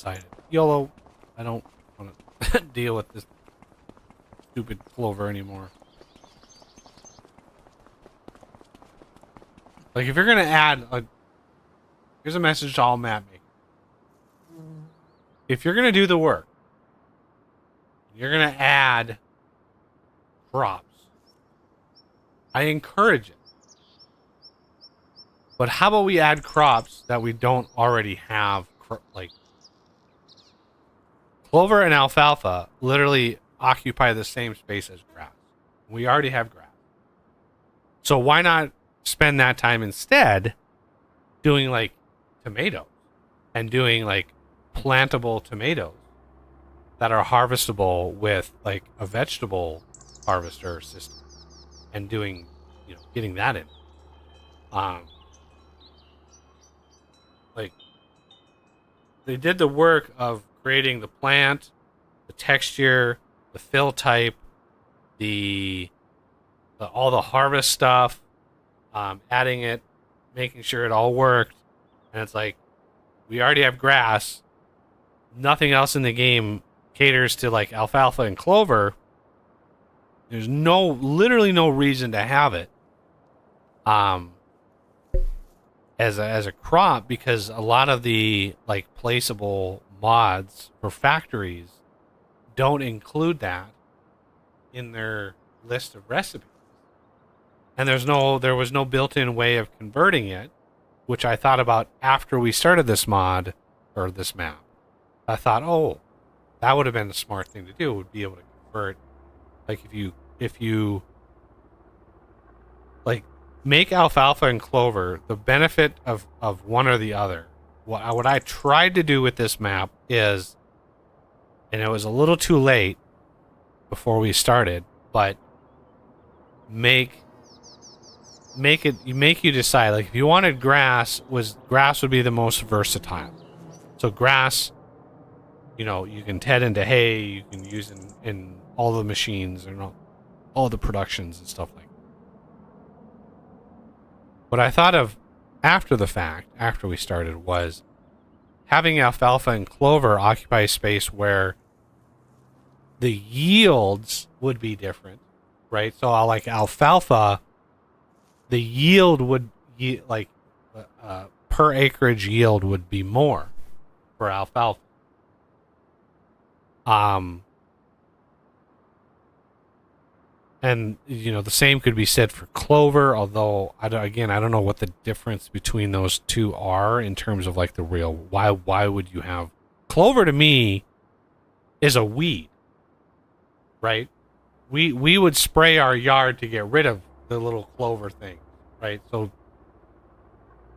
decided, YOLO, I don't want to deal with this stupid clover anymore. Like, if you're going to add, here's a message to all map makers. If you're going to do the work, you're going to add crops, I encourage it. But how about we add crops that we don't already have? Like, clover and alfalfa literally occupy the same space as grass. We already have grass. So why not spend that time instead doing like tomatoes and doing like plantable tomatoes that are harvestable with like a vegetable harvester system and doing, getting that in. Like, they did the work of creating the plant, the texture, the fill type, all the harvest stuff, adding it, making sure it all worked. And it's like, we already have grass. Nothing else in the game caters to like alfalfa and clover. There's literally no reason to have it as a crop, because a lot of the like placeable mods for factories don't include that in their list of recipes. And there was no built-in way of converting it, which I thought about after we started this mod or this map. I thought, oh, that would have been the smart thing to do, would be able to convert. Like, if you like make alfalfa and clover, the benefit of one or the other. What I tried to do with this map is, and it was a little too late before we started, but make you decide, like, if you wanted grass would be the most versatile. So grass, you can TED into hay, you can use in all the machines and all the productions and stuff like that. What I thought of after the fact, after we started, was having alfalfa and clover occupy space where the yields would be different, right? So like alfalfa, the yield would per acreage yield would be more for alfalfa. And the same could be said for clover, although I don't know what the difference between those two are in terms of like the real why would you have clover? To me is a weed, right? We would spray our yard to get rid of the little clover thing, right? So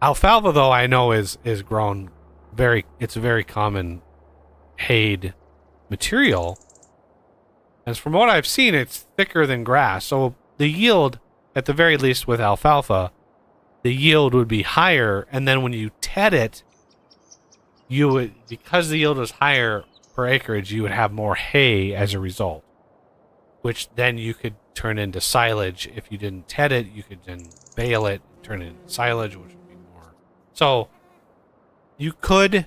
alfalfa, though, I know is grown it's a very common hayed material. And from what I've seen, it's thicker than grass. So the yield, at the very least with alfalfa, the yield would be higher. And then when you TED it, because the yield was higher per acreage, you would have more hay as a result, which then you could turn into silage. If you didn't TED it, you could then bale it and turn it into silage, which would be more. So you could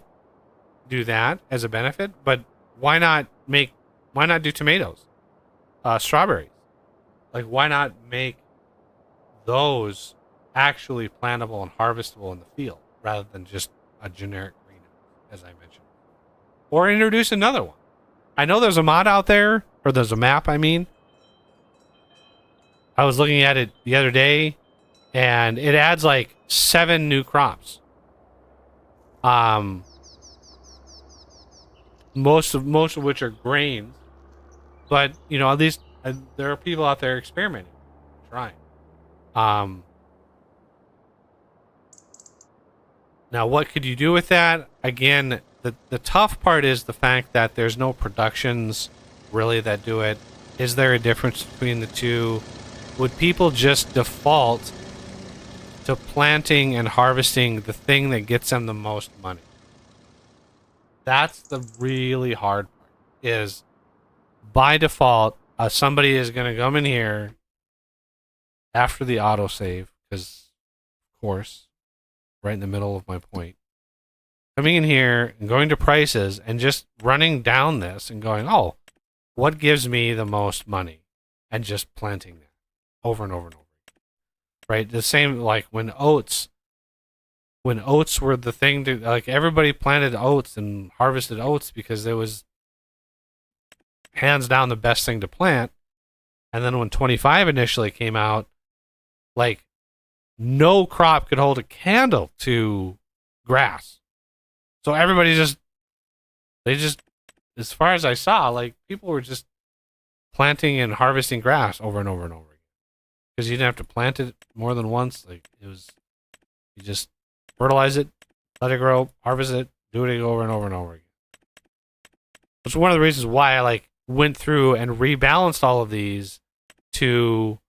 do that as a benefit, but why not do tomatoes? Strawberries. Like, why not make those actually plantable and harvestable in the field rather than just a generic greenhouse, as I mentioned? Or introduce another one. I know there's a mod out there, or there's a map, I mean. I was looking at it the other day, and it adds like 7 new crops. Most of which are grains. But, at least there are people out there experimenting, trying. Now, what could you do with that? Again, the tough part is the fact that there's no productions really that do it. Is there a difference between the two? Would people just default to planting and harvesting the thing that gets them the most money? That's the really hard part, is by default, somebody is going to come in here after the autosave, because, of course, right in the middle of my point. coming in here and going to prices and just running down this and going, oh, what gives me the most money? And just planting that over and over and over. Right? The same like when oats were the thing to, like, everybody planted oats and harvested oats because it was hands down the best thing to plant. And then when 25 initially came out, like, no crop could hold a candle to grass. So everybody they just, as far as I saw, like, people were just planting and harvesting grass over and over and over again. Because you didn't have to plant it more than once. Like, it was, you just fertilize it, let it grow, harvest it, do it over and over and over again. Which is one of the reasons why I, like, went through and rebalanced all of these to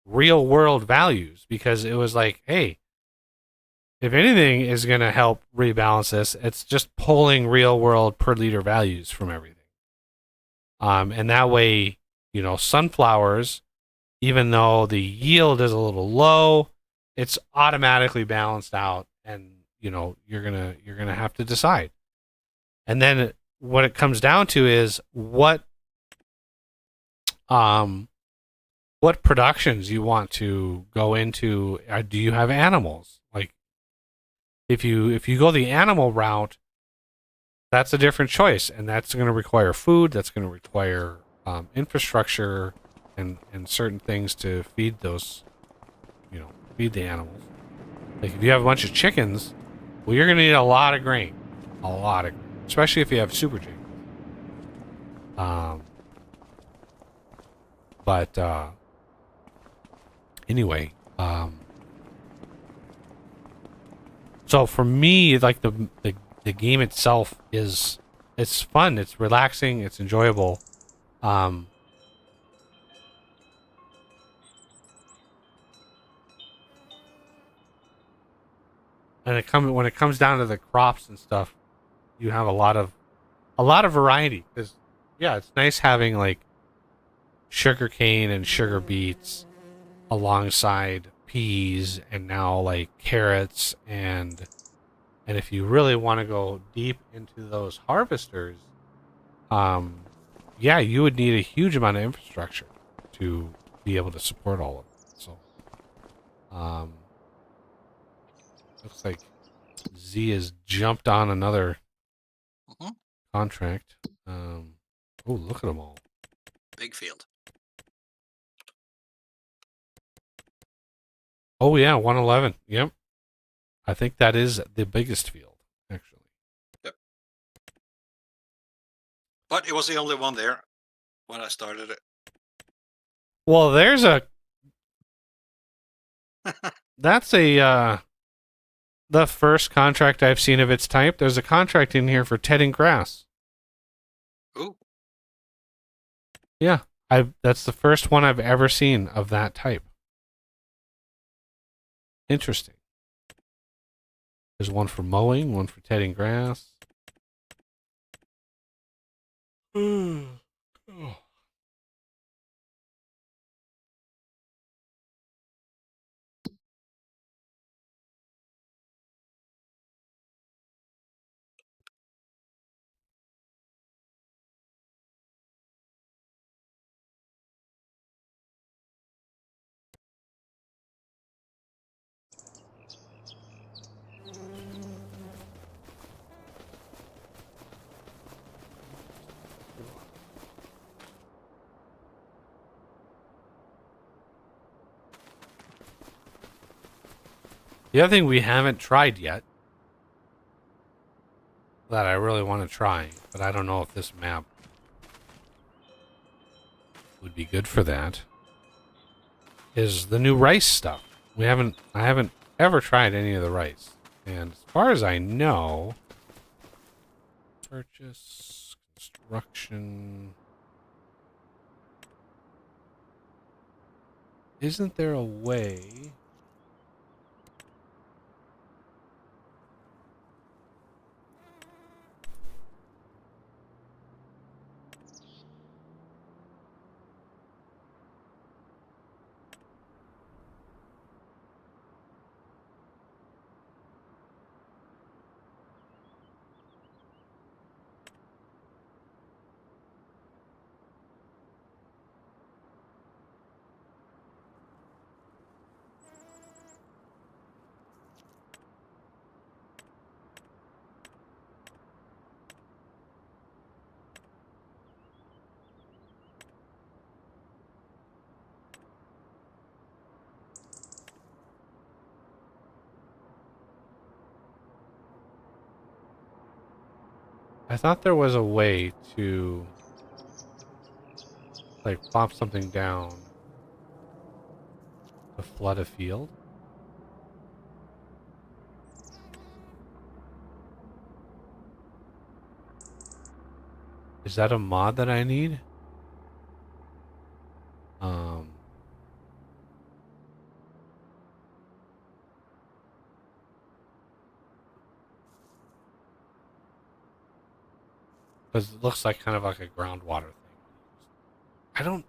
real world values, because it was like, hey, if anything is going to help rebalance this, it's just pulling real world per liter values from everything. And that way, you know, sunflowers, even though the yield is a little low, it's automatically balanced out, and, you know, you're going to have to decide. And then what it comes down to is what productions you want to go into. Do you have animals? Like, if you go the animal route, that's a different choice, and that's going to require food. That's going to require infrastructure and certain things to feed those, you know, feed the animals. Like, if you have a bunch of chickens, well, you're going to need a lot of grain, especially if you have super chickens. But anyway, so for me, like, the game itself it's fun, it's relaxing, it's enjoyable. And when it comes down to the crops and stuff, you have a lot of variety. Because, yeah, it's nice having, like, sugar cane and sugar beets alongside peas, and now, like, carrots, and if you really want to go deep into those harvesters, yeah, you would need a huge amount of infrastructure to be able to support all of it. So, looks like Z has jumped on another contract. Oh, look at them all. Big field. Oh, yeah, 111. Yep. I think that is the biggest field, actually. Yep. But it was the only one there when I started it. Well, there's that's the first contract I've seen of its type. There's a contract in here for tedding grass. Ooh. Yeah, that's the first one I've ever seen of that type. Interesting. There's one for mowing, one for tedding grass. Oh. The other thing we haven't tried yet, that I really want to try, but I don't know if this map would be good for that, is the new rice stuff. I haven't ever tried any of the rice. And as far as I know, purchase, construction. Isn't there a way? I thought there was a way to like plop something down to flood a field. Is that a mod that I need? Because it looks like kind of like a groundwater thing. I don't.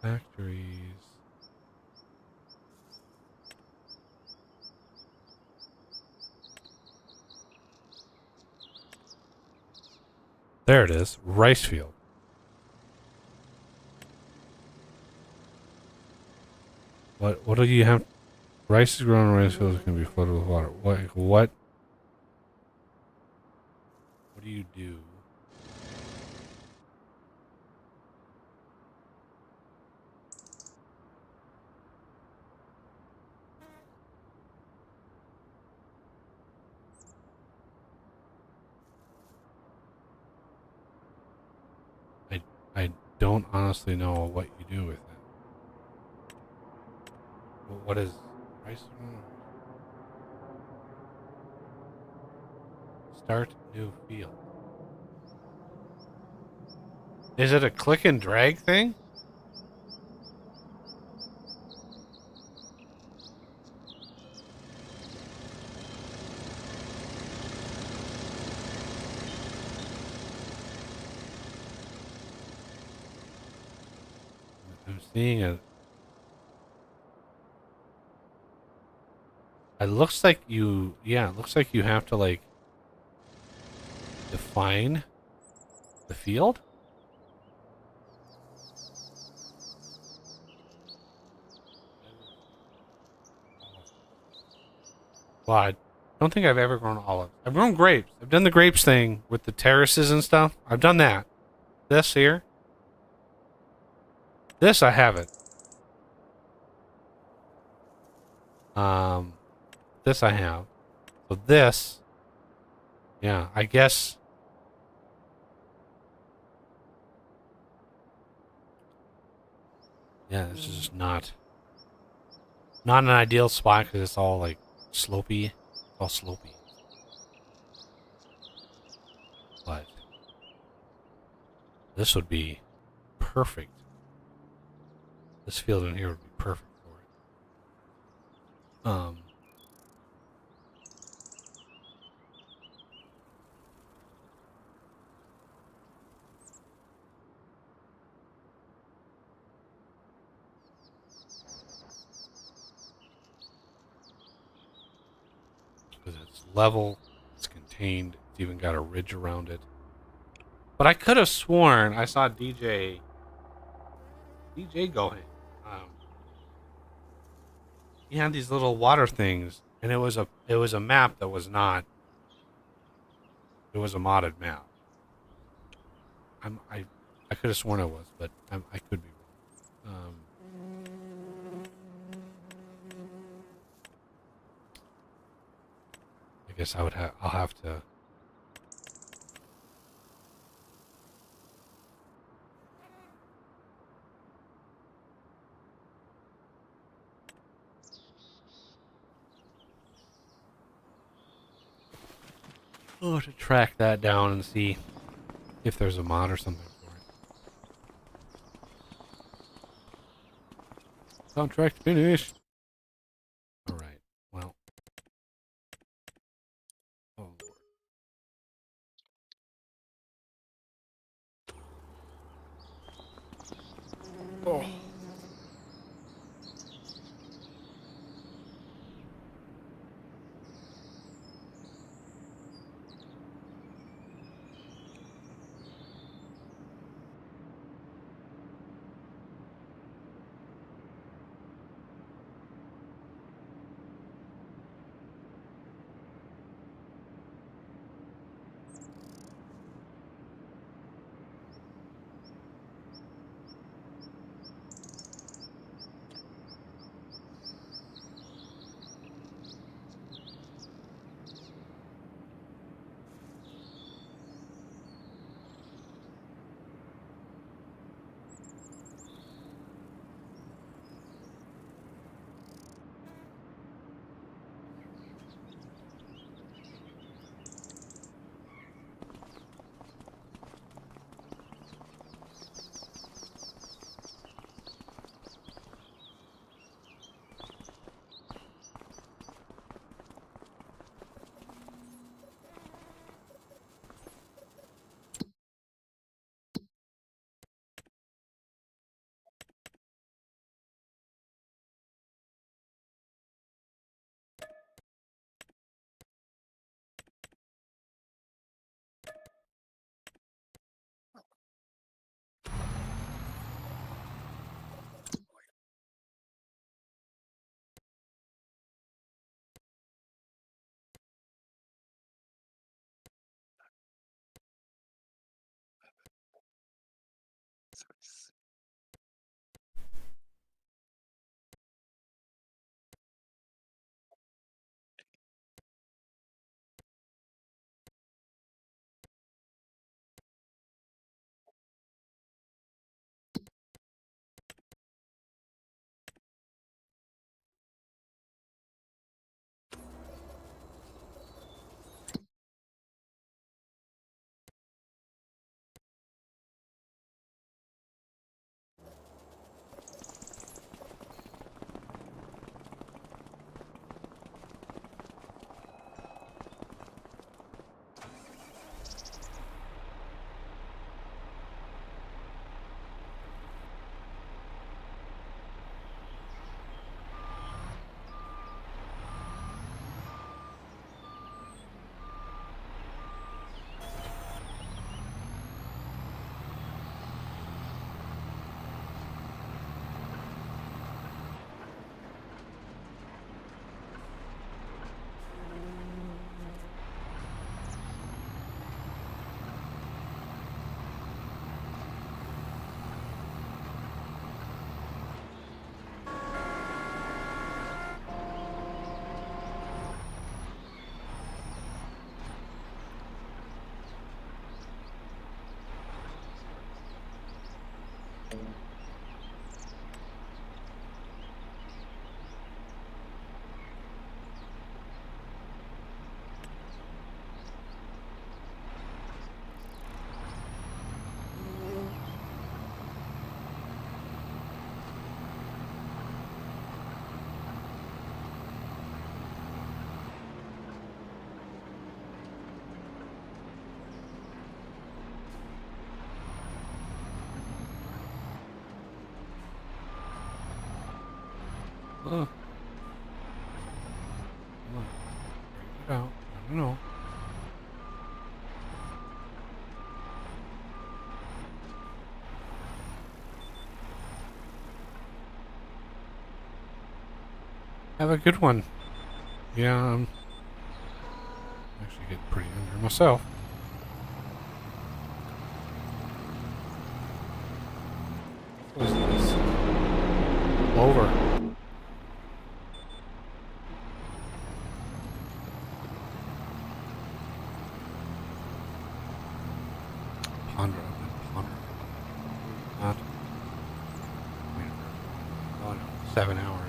Factories. There it is. Rice field. What do you have? Rice is grown in rice fields can be flooded with water. What do you do? I don't honestly know what you do with it. What is rice? Start new field. Is it a click and drag thing? I'm seeing it. It looks like you, yeah, it looks like you have to like define the field. Well, I don't think I've ever grown olives. I've grown grapes. I've done the grapes thing with the terraces and stuff. I've done that. This here. This I haven't. This I have. So this, yeah, I guess. Yeah, this is just not an ideal spot because it's all like slopey. It's all slopey. But this would be perfect. This field in here would be perfect for it. Because it's level, it's contained, it's even got a ridge around it. But I could have sworn I saw DJ going. He had these little water things, and it was a map that was not. It was a modded map. I could have sworn it was, but I could be wrong. I guess I'll have to. Oh, to track that down and see if there's a mod or something for it. Contract finished. All right. Well. Oh Lord. Oh. Come on. Break it out. I don't know. Have a good one. Yeah, I'm actually getting pretty hungry myself. What is this? Over. Ponder. Not. Oh no, 7 hours.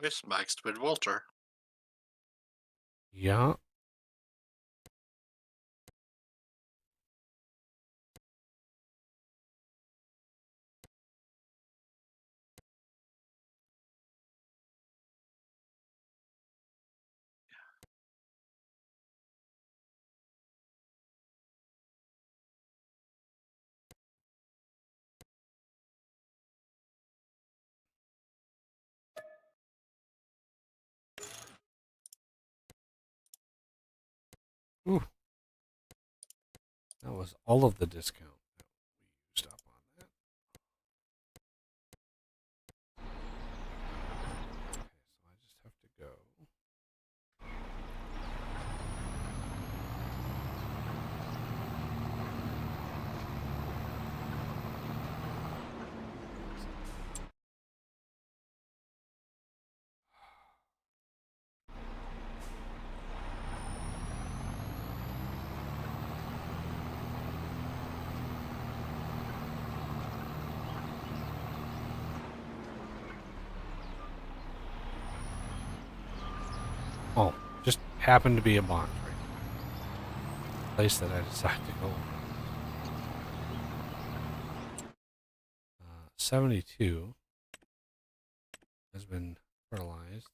Voice maxed with Walter. Yeah. Ooh. That was all of the discount that we used up on that. Okay, so I just have to go. Oh, just happened to be a box right there. Place that I decided to go. 72 has been fertilized.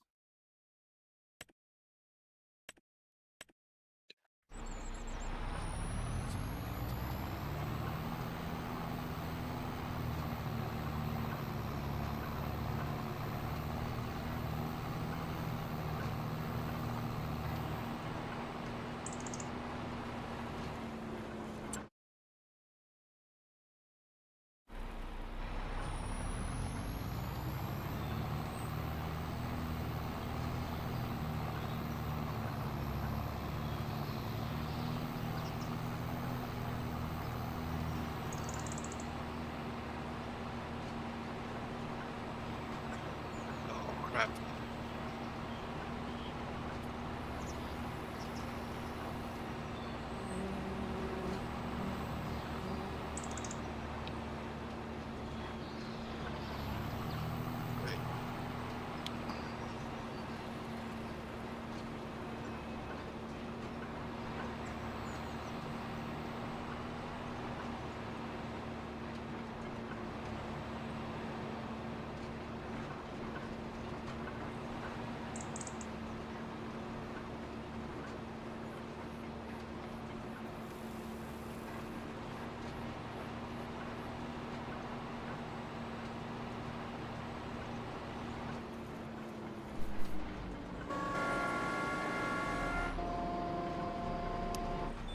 Oh, crap.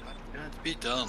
That can't be done.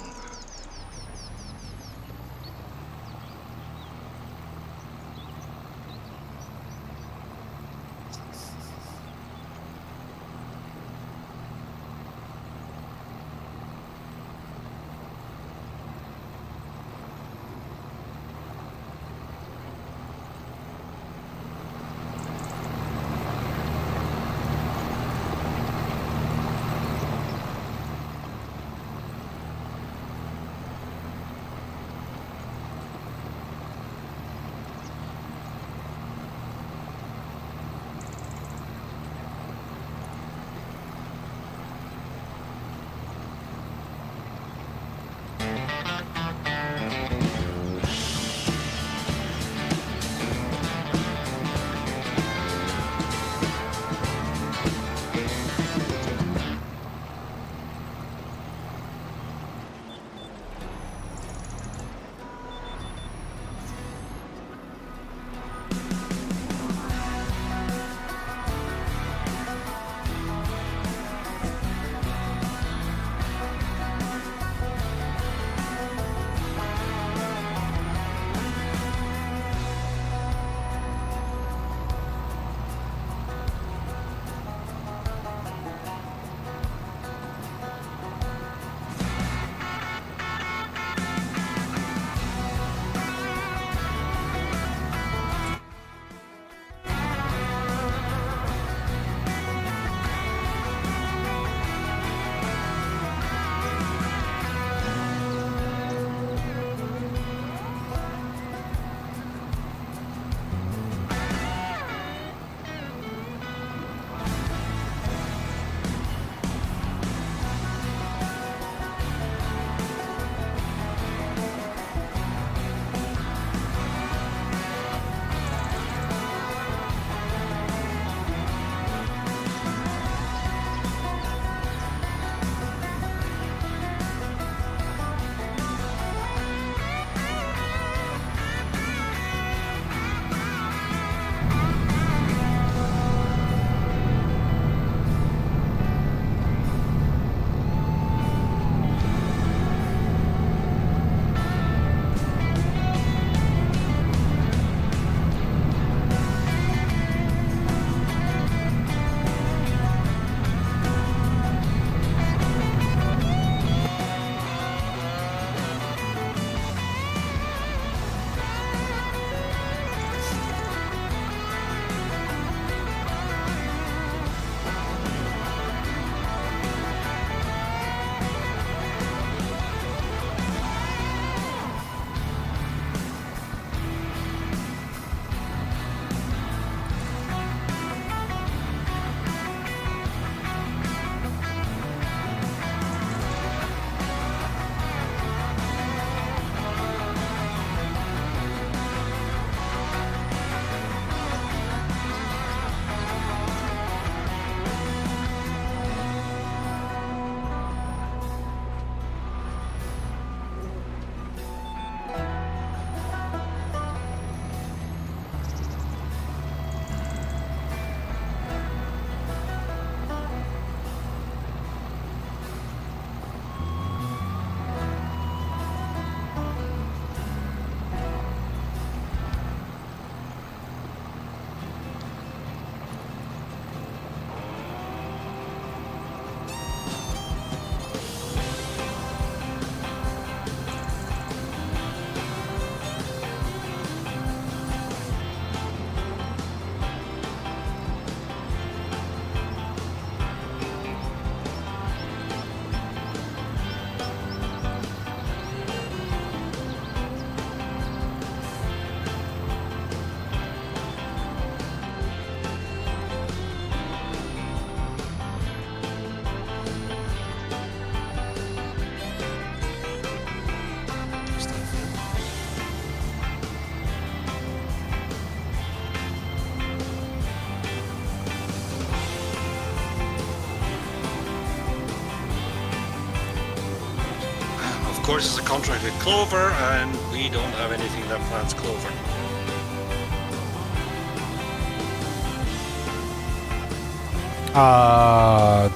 course, it's a contract with Clover, and we don't have anything that plants Clover.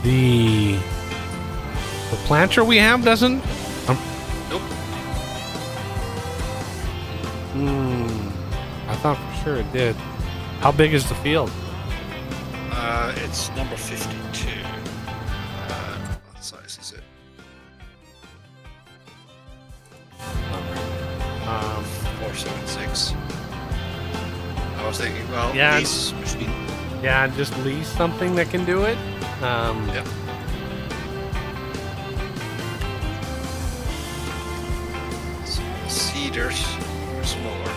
The planter we have doesn't. Nope. I thought for sure it did. How big is the field? It's number 52. What size is it? 476. I was thinking, well, Yeah. lease machine. Yeah, just lease something that can do it. Yeah. So cedars are smaller.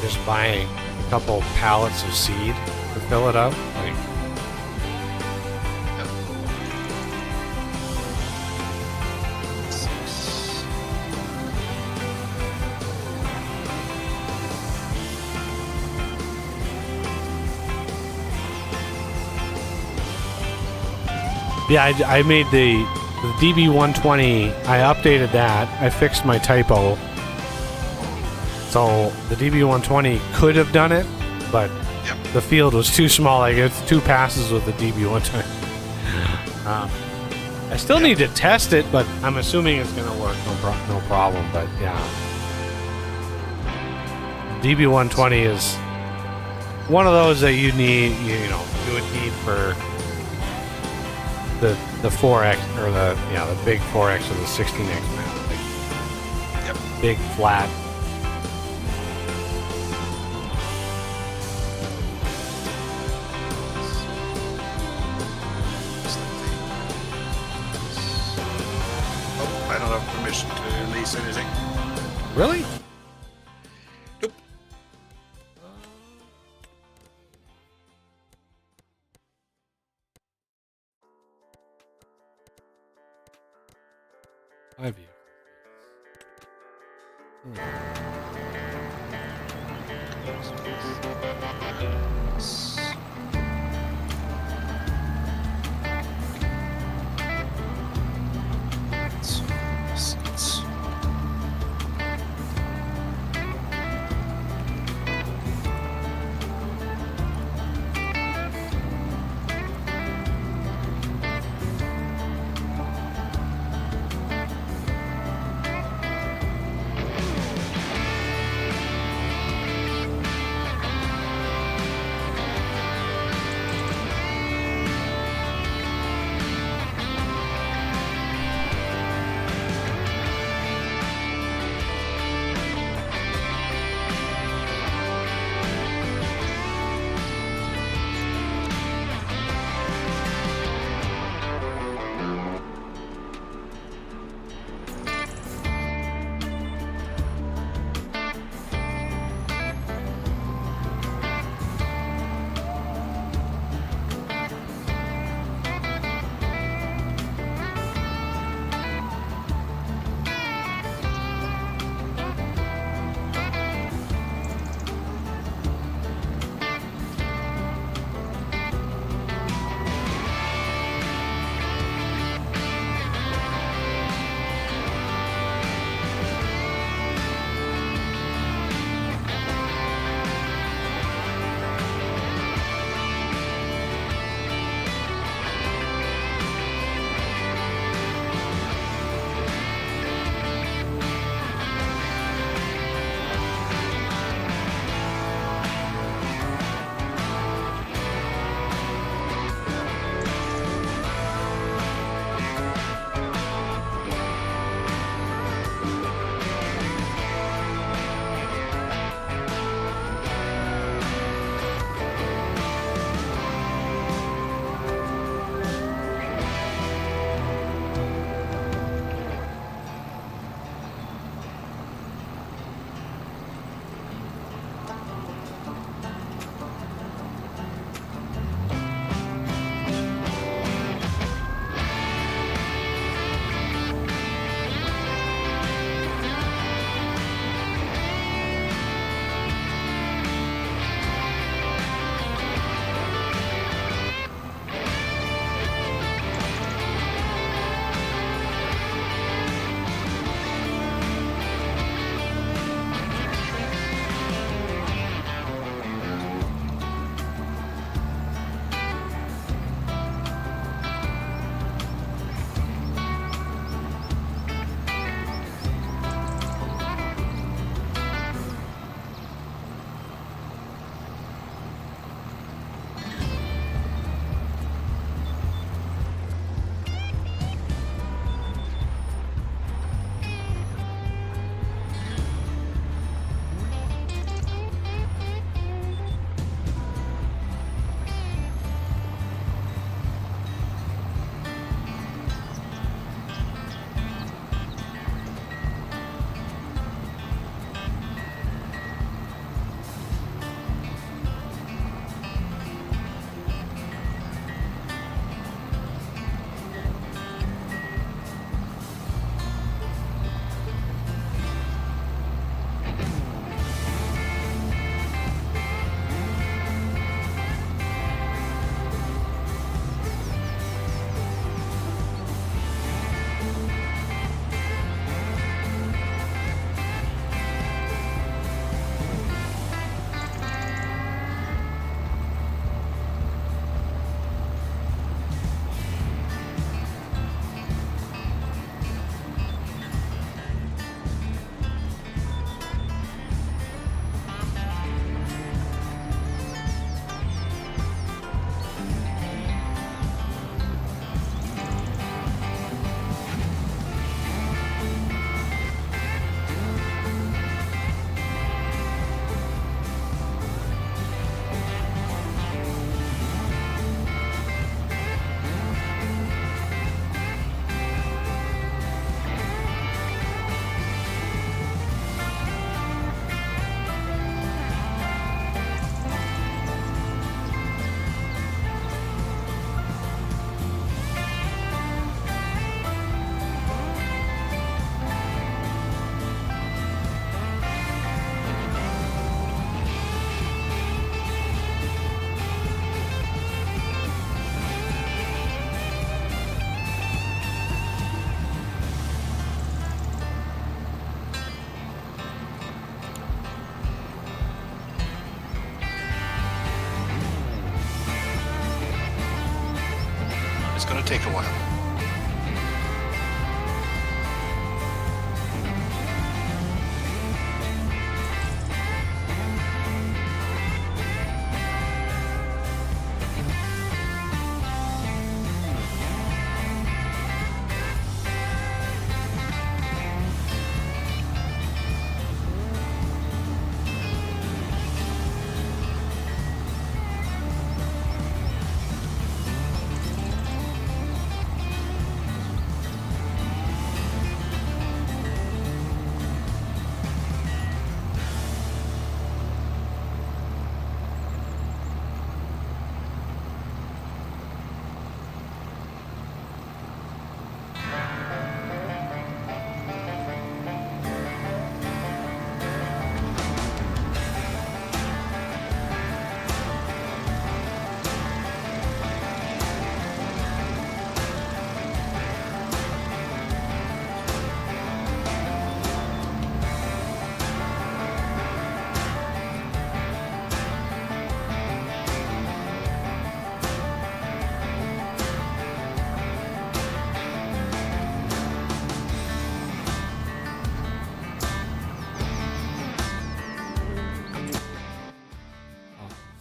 Just buying a couple pallets of seed to fill it up. Like, Yep. 6. yeah, I made the DB120. I updated that. I fixed my typo. So the DB120 could have done it, but Yep. the field was too small. Like it's 2 passes with the DB120. I still need to test it, but I'm assuming it's gonna work. No problem. But yeah, DB120 is one of those that you need. You would need for the 4X or the big 4X or the 16X map. Like, Yep. big flat. Oh, I don't have permission to release anything. Really? Nope. My view. Seats. gonna take a while.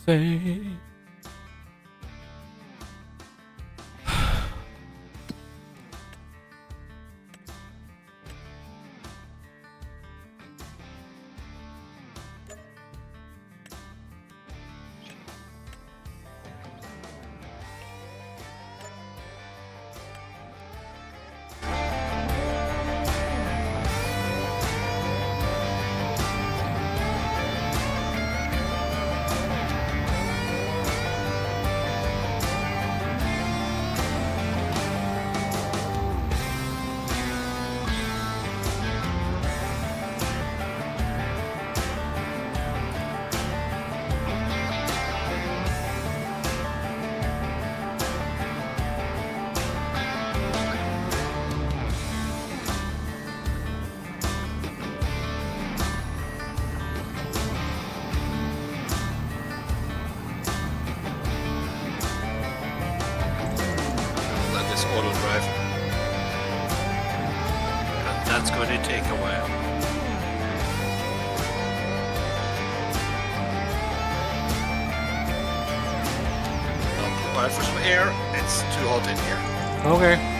Say. Let this auto drive. But that's going to take a while. I'll provide for some air. It's too hot in here. Okay.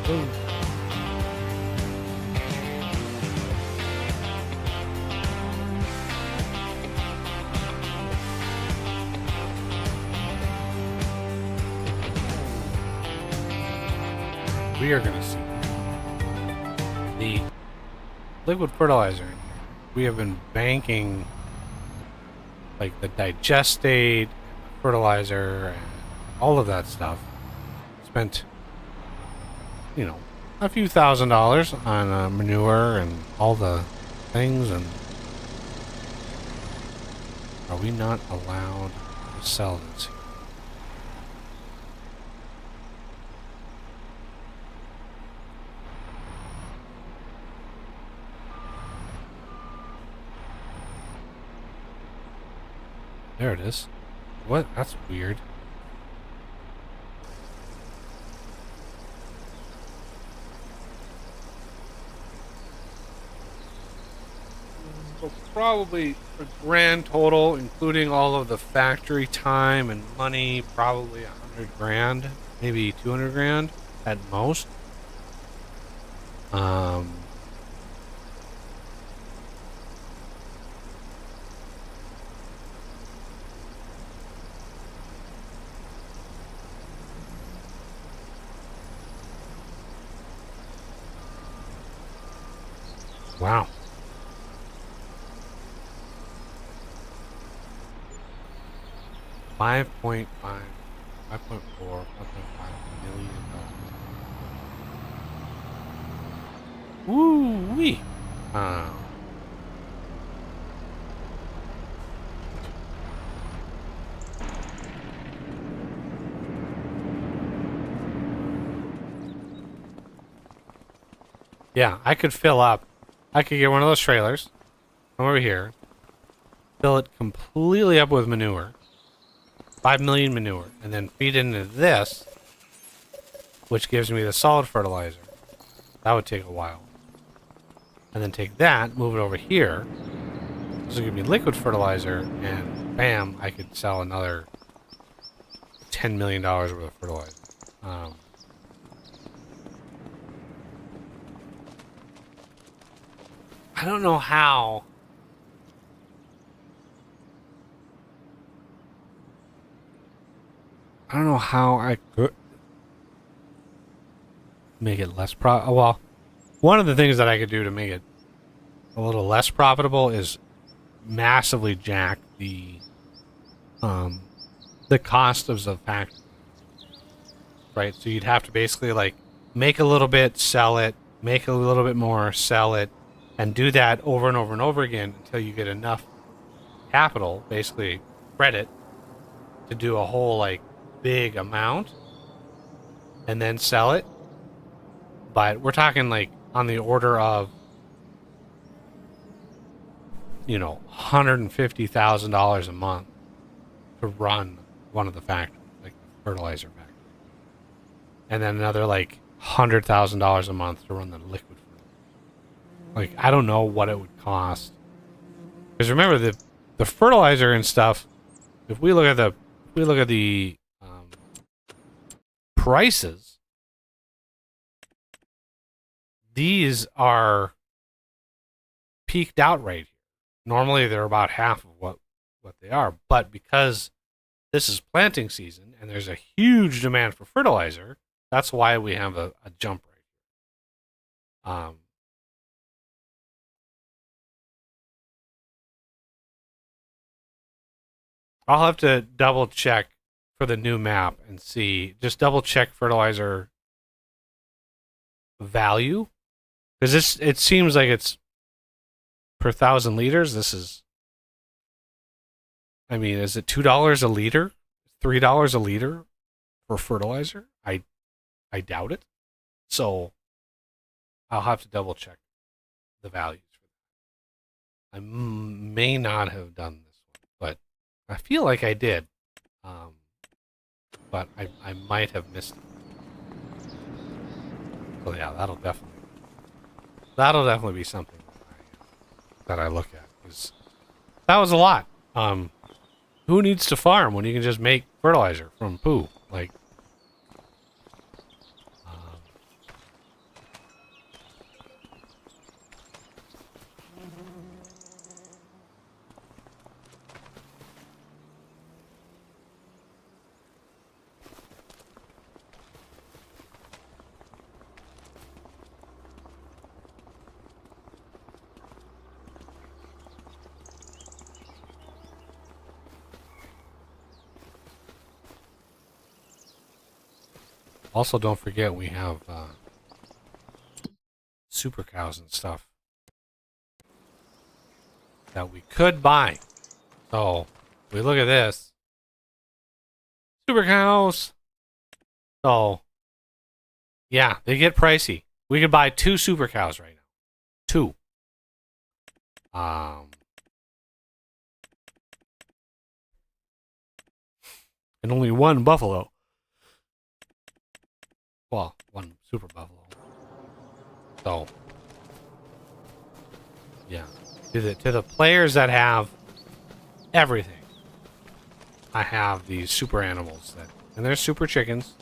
Ooh. We are going to see the liquid fertilizer. We have been banking like the digestate, fertilizer, and all of that stuff. Spent, you know, a few $1,000s on manure and all the things. And are we not allowed to sell this here? There it is. What? That's weird. So probably a grand total, including all of the factory time and money, probably 100 grand, maybe 200 grand at most. Wow. $5.4 million. Woo wee. Yeah, I could fill up. I could get one of those trailers, come over here, fill it completely up with manure, 5 million manure, and then feed into this, which gives me the solid fertilizer. That would take a while. And then take that, move it over here. This will give me liquid fertilizer, and bam, I could sell another $10 million worth of fertilizer. I don't know how. I don't know how I could make it less well, one of the things that I could do to make it a little less profitable is massively jack the cost of the factory. Right? So you'd have to basically like make a little bit, sell it, make a little bit more, sell it, and do that over and over and over again until you get enough capital, basically credit, to do a whole like big amount and then sell it. But we're talking like on the order of, you know, $150,000 a month to run one of the factories, like the fertilizer factory. And then another like $100,000 a month to run the liquid fertilizer. Like, I don't know what it would cost. Because remember, the fertilizer and stuff, if we look at the prices, these are peaked out right here. Normally they're about half of what they are, but because this is planting season and there's a huge demand for fertilizer, that's why we have a jump right here. I'll have to double check for the new map and see, just double check fertilizer value, because it seems like it's per 1,000 liters. This is, I mean, is it $2 a liter, $3 a liter for fertilizer? I doubt it. So I'll have to double check the values for that. I may not have done this one, but I feel like I did. But I might have missed it. So yeah, that'll definitely be something that I look at. Because that was a lot. Who needs to farm when you can just make fertilizer from poo? Like, Also, don't forget we have super cows and stuff that we could buy. So, we look at this. Super cows. So, yeah, they get pricey. We could buy 2 super cows right now. 2. And only 1 buffalo. Well, 1 super buffalo. So, yeah. To the players that have everything, I have these super animals that, and they're super chickens.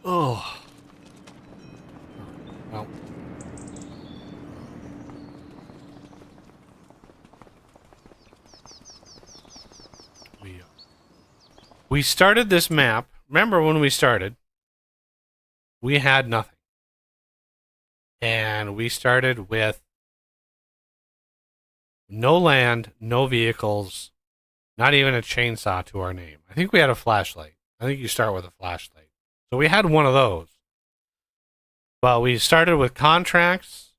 Oh. Well. We started this map. Remember when we started? We had nothing. And we started with no land, no vehicles, not even a chainsaw to our name. I think we had a flashlight. I think you start with a flashlight. So we had one of those. But we started with contracts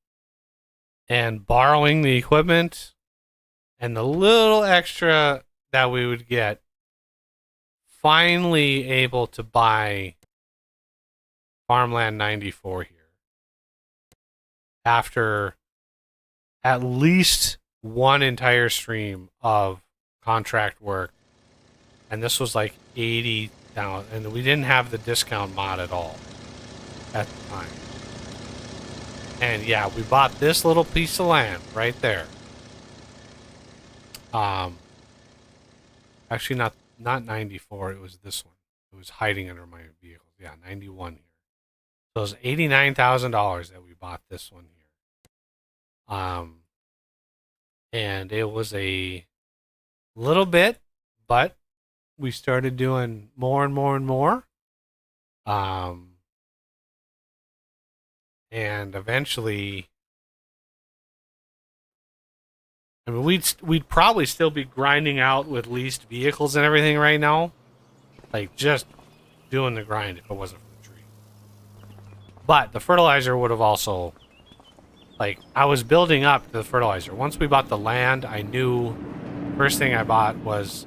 and borrowing the equipment and the little extra that we would get, finally able to buy Farmland 94 here. After at least one entire stream of contract work. And this was like 80 down, and we didn't have the discount mod at all at the time. And yeah, we bought this little piece of land right there. Actually not 94, it was this one. It was hiding under my vehicle. Yeah, 91 here. So it was $89,000 that we bought this one here. And it was a little bit, but we started doing more and more and more. And eventually, I mean, we'd probably still be grinding out with leased vehicles and everything right now, like just doing the grind if it wasn't for the tree. But the fertilizer would have also, like, I was building up to the fertilizer. Once we bought the land, I knew first thing I bought was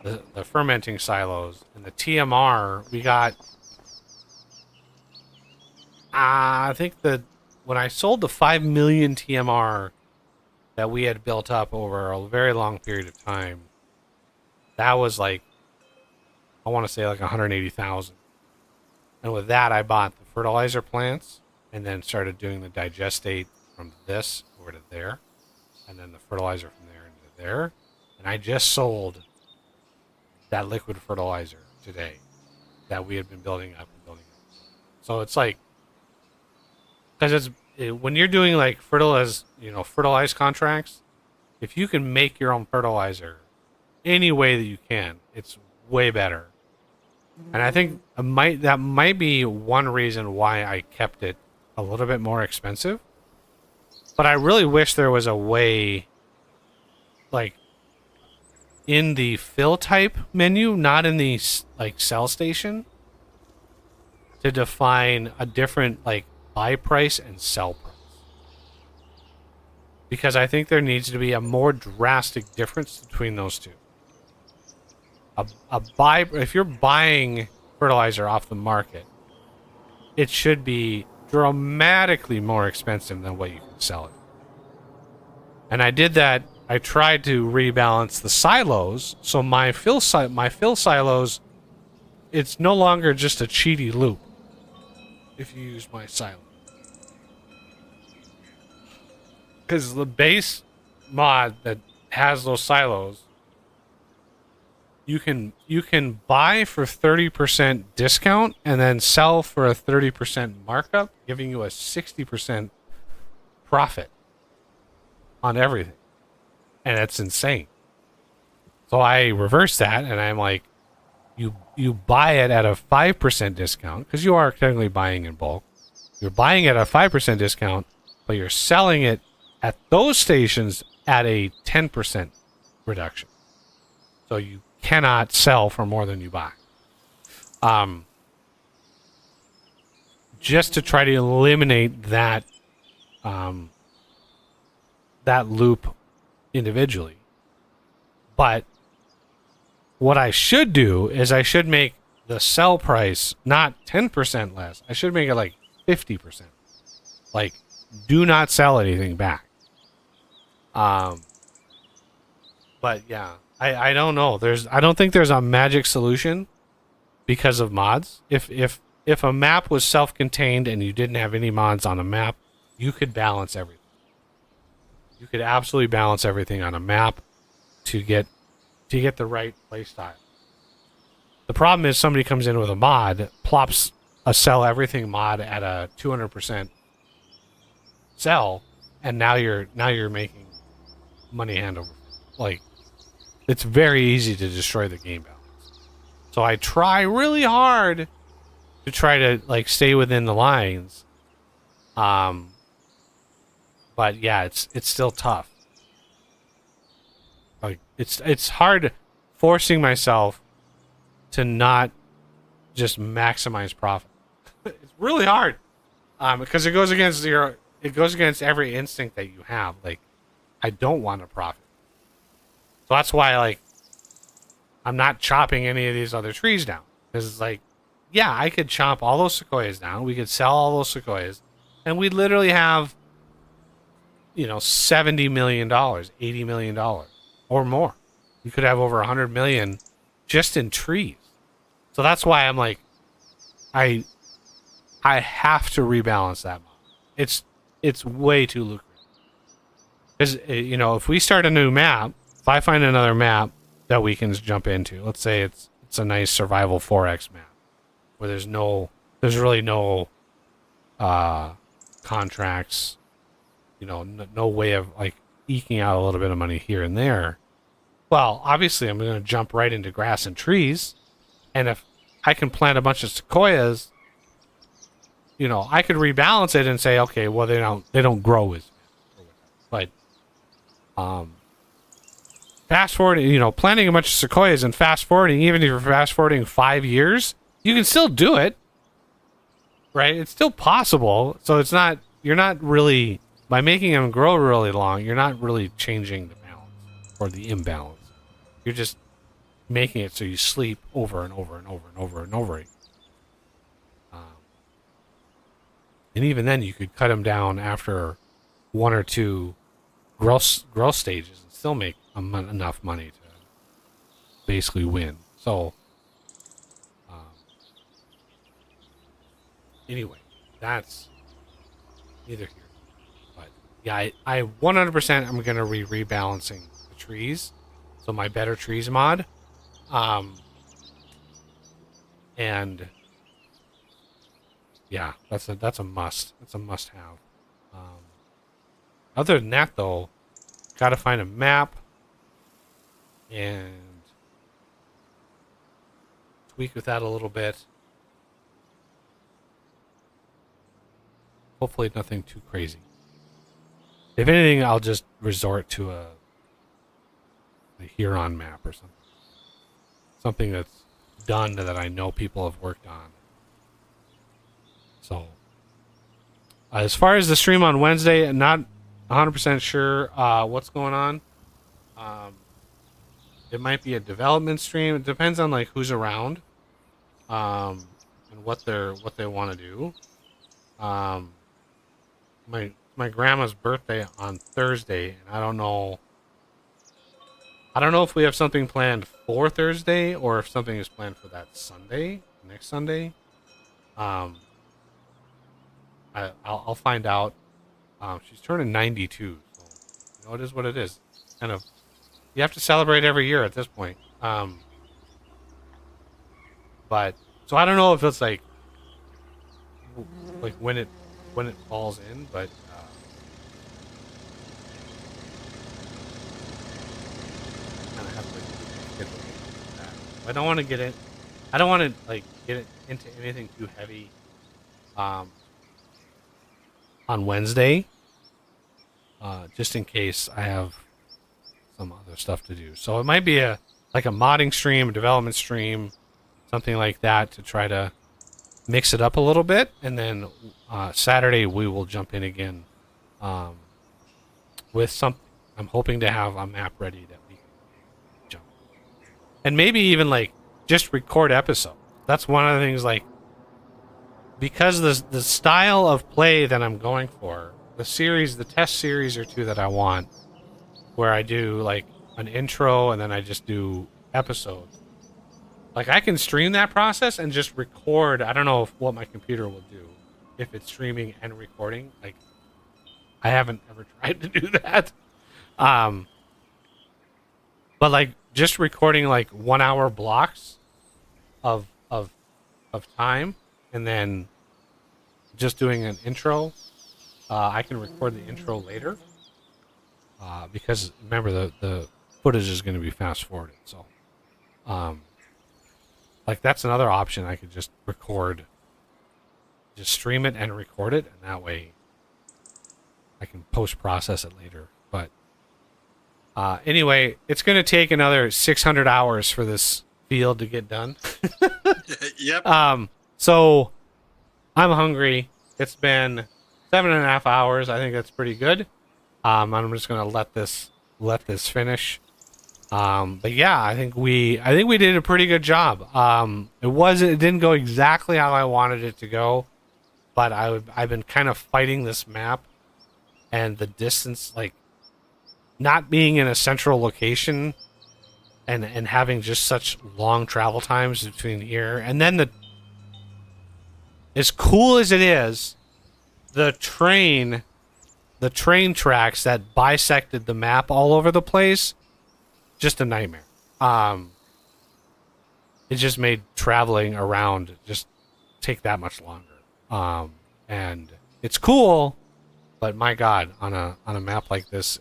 the fermenting silos and the TMR. We got, I think that when I sold the 5 million TMR that we had built up over a very long period of time, that was like, I want to say like 180,000. And with that, I bought the fertilizer plants and then started doing the digestate from this over to there, and then the fertilizer from there into there. And I just sold that liquid fertilizer today that we had been building up and building up. So it's like, because when you're doing like fertilized contracts, if you can make your own fertilizer any way that you can, it's way better. And I think that might be one reason why I kept it a little bit more expensive. But I really wish there was a way, like, in the fill type menu, not in the like sell station, to define a different like buy price and sell price. because I think there needs to be a more drastic difference between those two. If you're buying fertilizer off the market, it should be dramatically more expensive than what you can sell it. And I did that. I tried to rebalance the silos, so my fill silos, it's no longer just a cheaty loop if you use my silo. Because the base mod that has those silos, you can buy for 30% discount and then sell for a 30% markup, giving you a 60% profit on everything. And that's insane. So I reversed that, and I'm like, you buy it at a 5% discount, because you are technically buying in bulk. You're buying it at a 5% discount, but you're selling it at those stations at a 10% reduction. So you cannot sell for more than you buy. Just to try to eliminate that that loop individually. But what I should do is I should make the sell price not 10% less. I should make it like 50%. Like, do not sell anything back. But yeah, I don't know. I don't think there's a magic solution because of mods. If a map was self-contained and you didn't have any mods on a map, you could balance everything. You could absolutely balance everything on a map to get the right play style. The problem is somebody comes in with a mod, plops a sell everything mod at a 200% sell, and now you're making money hand over. Like, it's very easy to destroy the game balance. So I try really hard to try to like stay within the lines. But yeah, it's still tough. Like, it's hard forcing myself to not just maximize profit. It's really hard. Because it goes against every instinct that you have. Like, I don't want to profit. So that's why, like, I'm not chopping any of these other trees down. Because it's like, yeah, I could chop all those sequoias down. We could sell all those sequoias. And we'd literally have, $70 million, $80 million, or more. You could have over $100 million just in trees. So that's why I'm like, I have to rebalance that model. It's way too lucrative. Because, if we start a new map, if I find another map that we can jump into, let's say it's a nice survival 4X map where there's really no contracts, no way of like eking out a little bit of money here and there. Well, obviously I'm going to jump right into grass and trees, and if I can plant a bunch of sequoias, I could rebalance it and say, okay, well they don't grow as much. But fast forwarding, planting a bunch of sequoias and fast forwarding, even if you're fast forwarding 5 years, you can still do it, right? It's still possible. So you're not really, by making them grow really long, you're not really changing the balance or the imbalance. You're just making it so you sleep over and over and over and over and over again. And even then, you could cut them down after one or two growth stages and still make enough money to basically win. So, anyway, that's neither here. But yeah, I 100% I'm gonna rebalancing the trees, so my better trees mod, and yeah, that's a must. That's a must have. Other than that, though, gotta find a map and tweak with that a little bit. Hopefully nothing too crazy. If anything, I'll just resort to a Huron map or something. Something that's done that I know people have worked on. So, as far as the stream on Wednesday, not 100% sure what's going on. Um, it might be a development stream. It depends on like who's around, and what they want to do. Um, my grandma's birthday on Thursday, and I don't know. I don't know if we have something planned for Thursday or if something is planned for that Sunday, next Sunday. Um, I'll find out. She's turning 92, so you know it is what it is. Kind of, you have to celebrate every year at this point. But so I don't know if it's like when it falls in, but kind of have to get that. I don't want to get it. I don't want to like get it into anything too heavy. On Wednesday, just in case I have some other stuff to do. So it might be a modding stream, a development stream, something like that to try to mix it up a little bit, and then Saturday we will jump in again with some. I'm hoping to have a map ready that we can jump, and maybe even like just record episodes. That's one of the things, like, because the style of play that I'm going for, the test series or two that I want, where I do like an intro and then I just do episodes. Like, I can stream that process and just record. I don't know what my computer will do if it's streaming and recording. Like, I haven't ever tried to do that. But like just recording like 1 hour blocks of time, and then just doing an intro. I can record the intro later because remember the footage is going to be fast forwarded. So, like, that's another option. I could just stream it and record it, and that way I can post process it later. But anyway, it's going to take another 600 hours for this field to get done. Yep. So I'm hungry. It's been 7.5 hours. I think that's pretty good. I'm just gonna let this finish. But yeah, I think we did a pretty good job. It didn't go exactly how I wanted it to go, but I've been kind of fighting this map and the distance, like not being in a central location and having just such long travel times between here, and then as cool as it is, the train tracks that bisected the map all over the place, just a nightmare. It just made traveling around just take that much longer. And it's cool, but my God, on a map like this,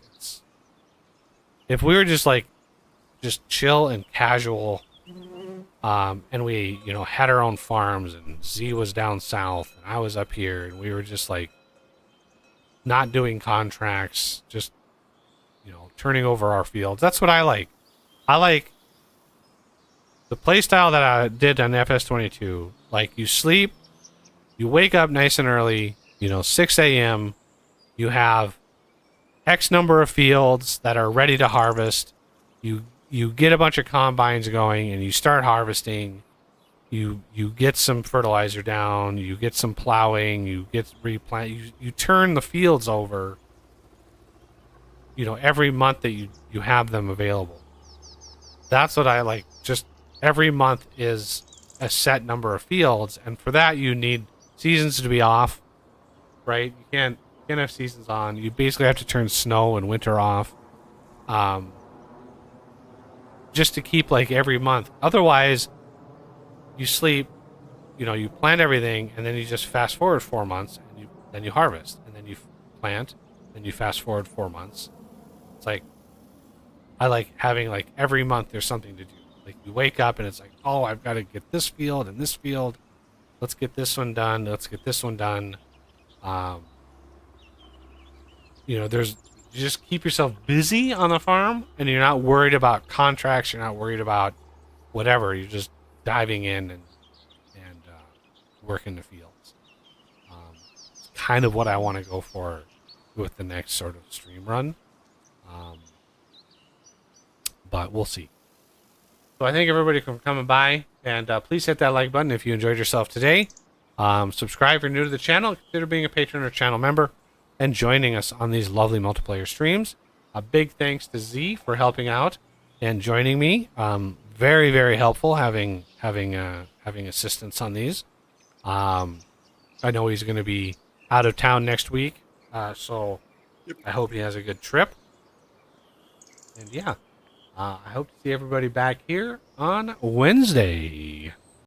if we were just chill and casual, and we, had our own farms, and Z was down south and I was up here, and we were just like not doing contracts, just, turning over our fields. That's what I like. I like the play style that I did on FS22. Like, you sleep, you wake up nice and early, 6 a.m. You have X number of fields that are ready to harvest. You get a bunch of combines going and you start harvesting. You get some fertilizer down, you get some plowing, you get replant, you turn the fields over, every month that you have them available. That's what I like. Just every month is a set number of fields, and for that you need seasons to be off, right? You can't have seasons on. You basically have to turn snow and winter off. Just to keep every month. Otherwise, you sleep, you plant everything, and then you just fast forward 4 months, and then you harvest, and then you plant, then you fast forward 4 months. It's like, I like having every month there's something to do. Like, you wake up and it's like, oh, I've got to get this field and this field. Let's get this one done. Let's get this one done. You just keep yourself busy on the farm, and you're not worried about contracts. You're not worried about whatever. You're just diving in and working the fields. It's kind of what I want to go for with the next sort of stream run. But we'll see. So I thank everybody for coming by, and please hit that like button if you enjoyed yourself today. Subscribe if you're new to the channel. Consider being a patron or channel member and joining us on these lovely multiplayer streams. A big thanks to Z for helping out and joining me. Very, very helpful having assistance on these. I know he's going to be out of town next week, so I hope he has a good trip. And yeah, I hope to see everybody back here on Wednesday.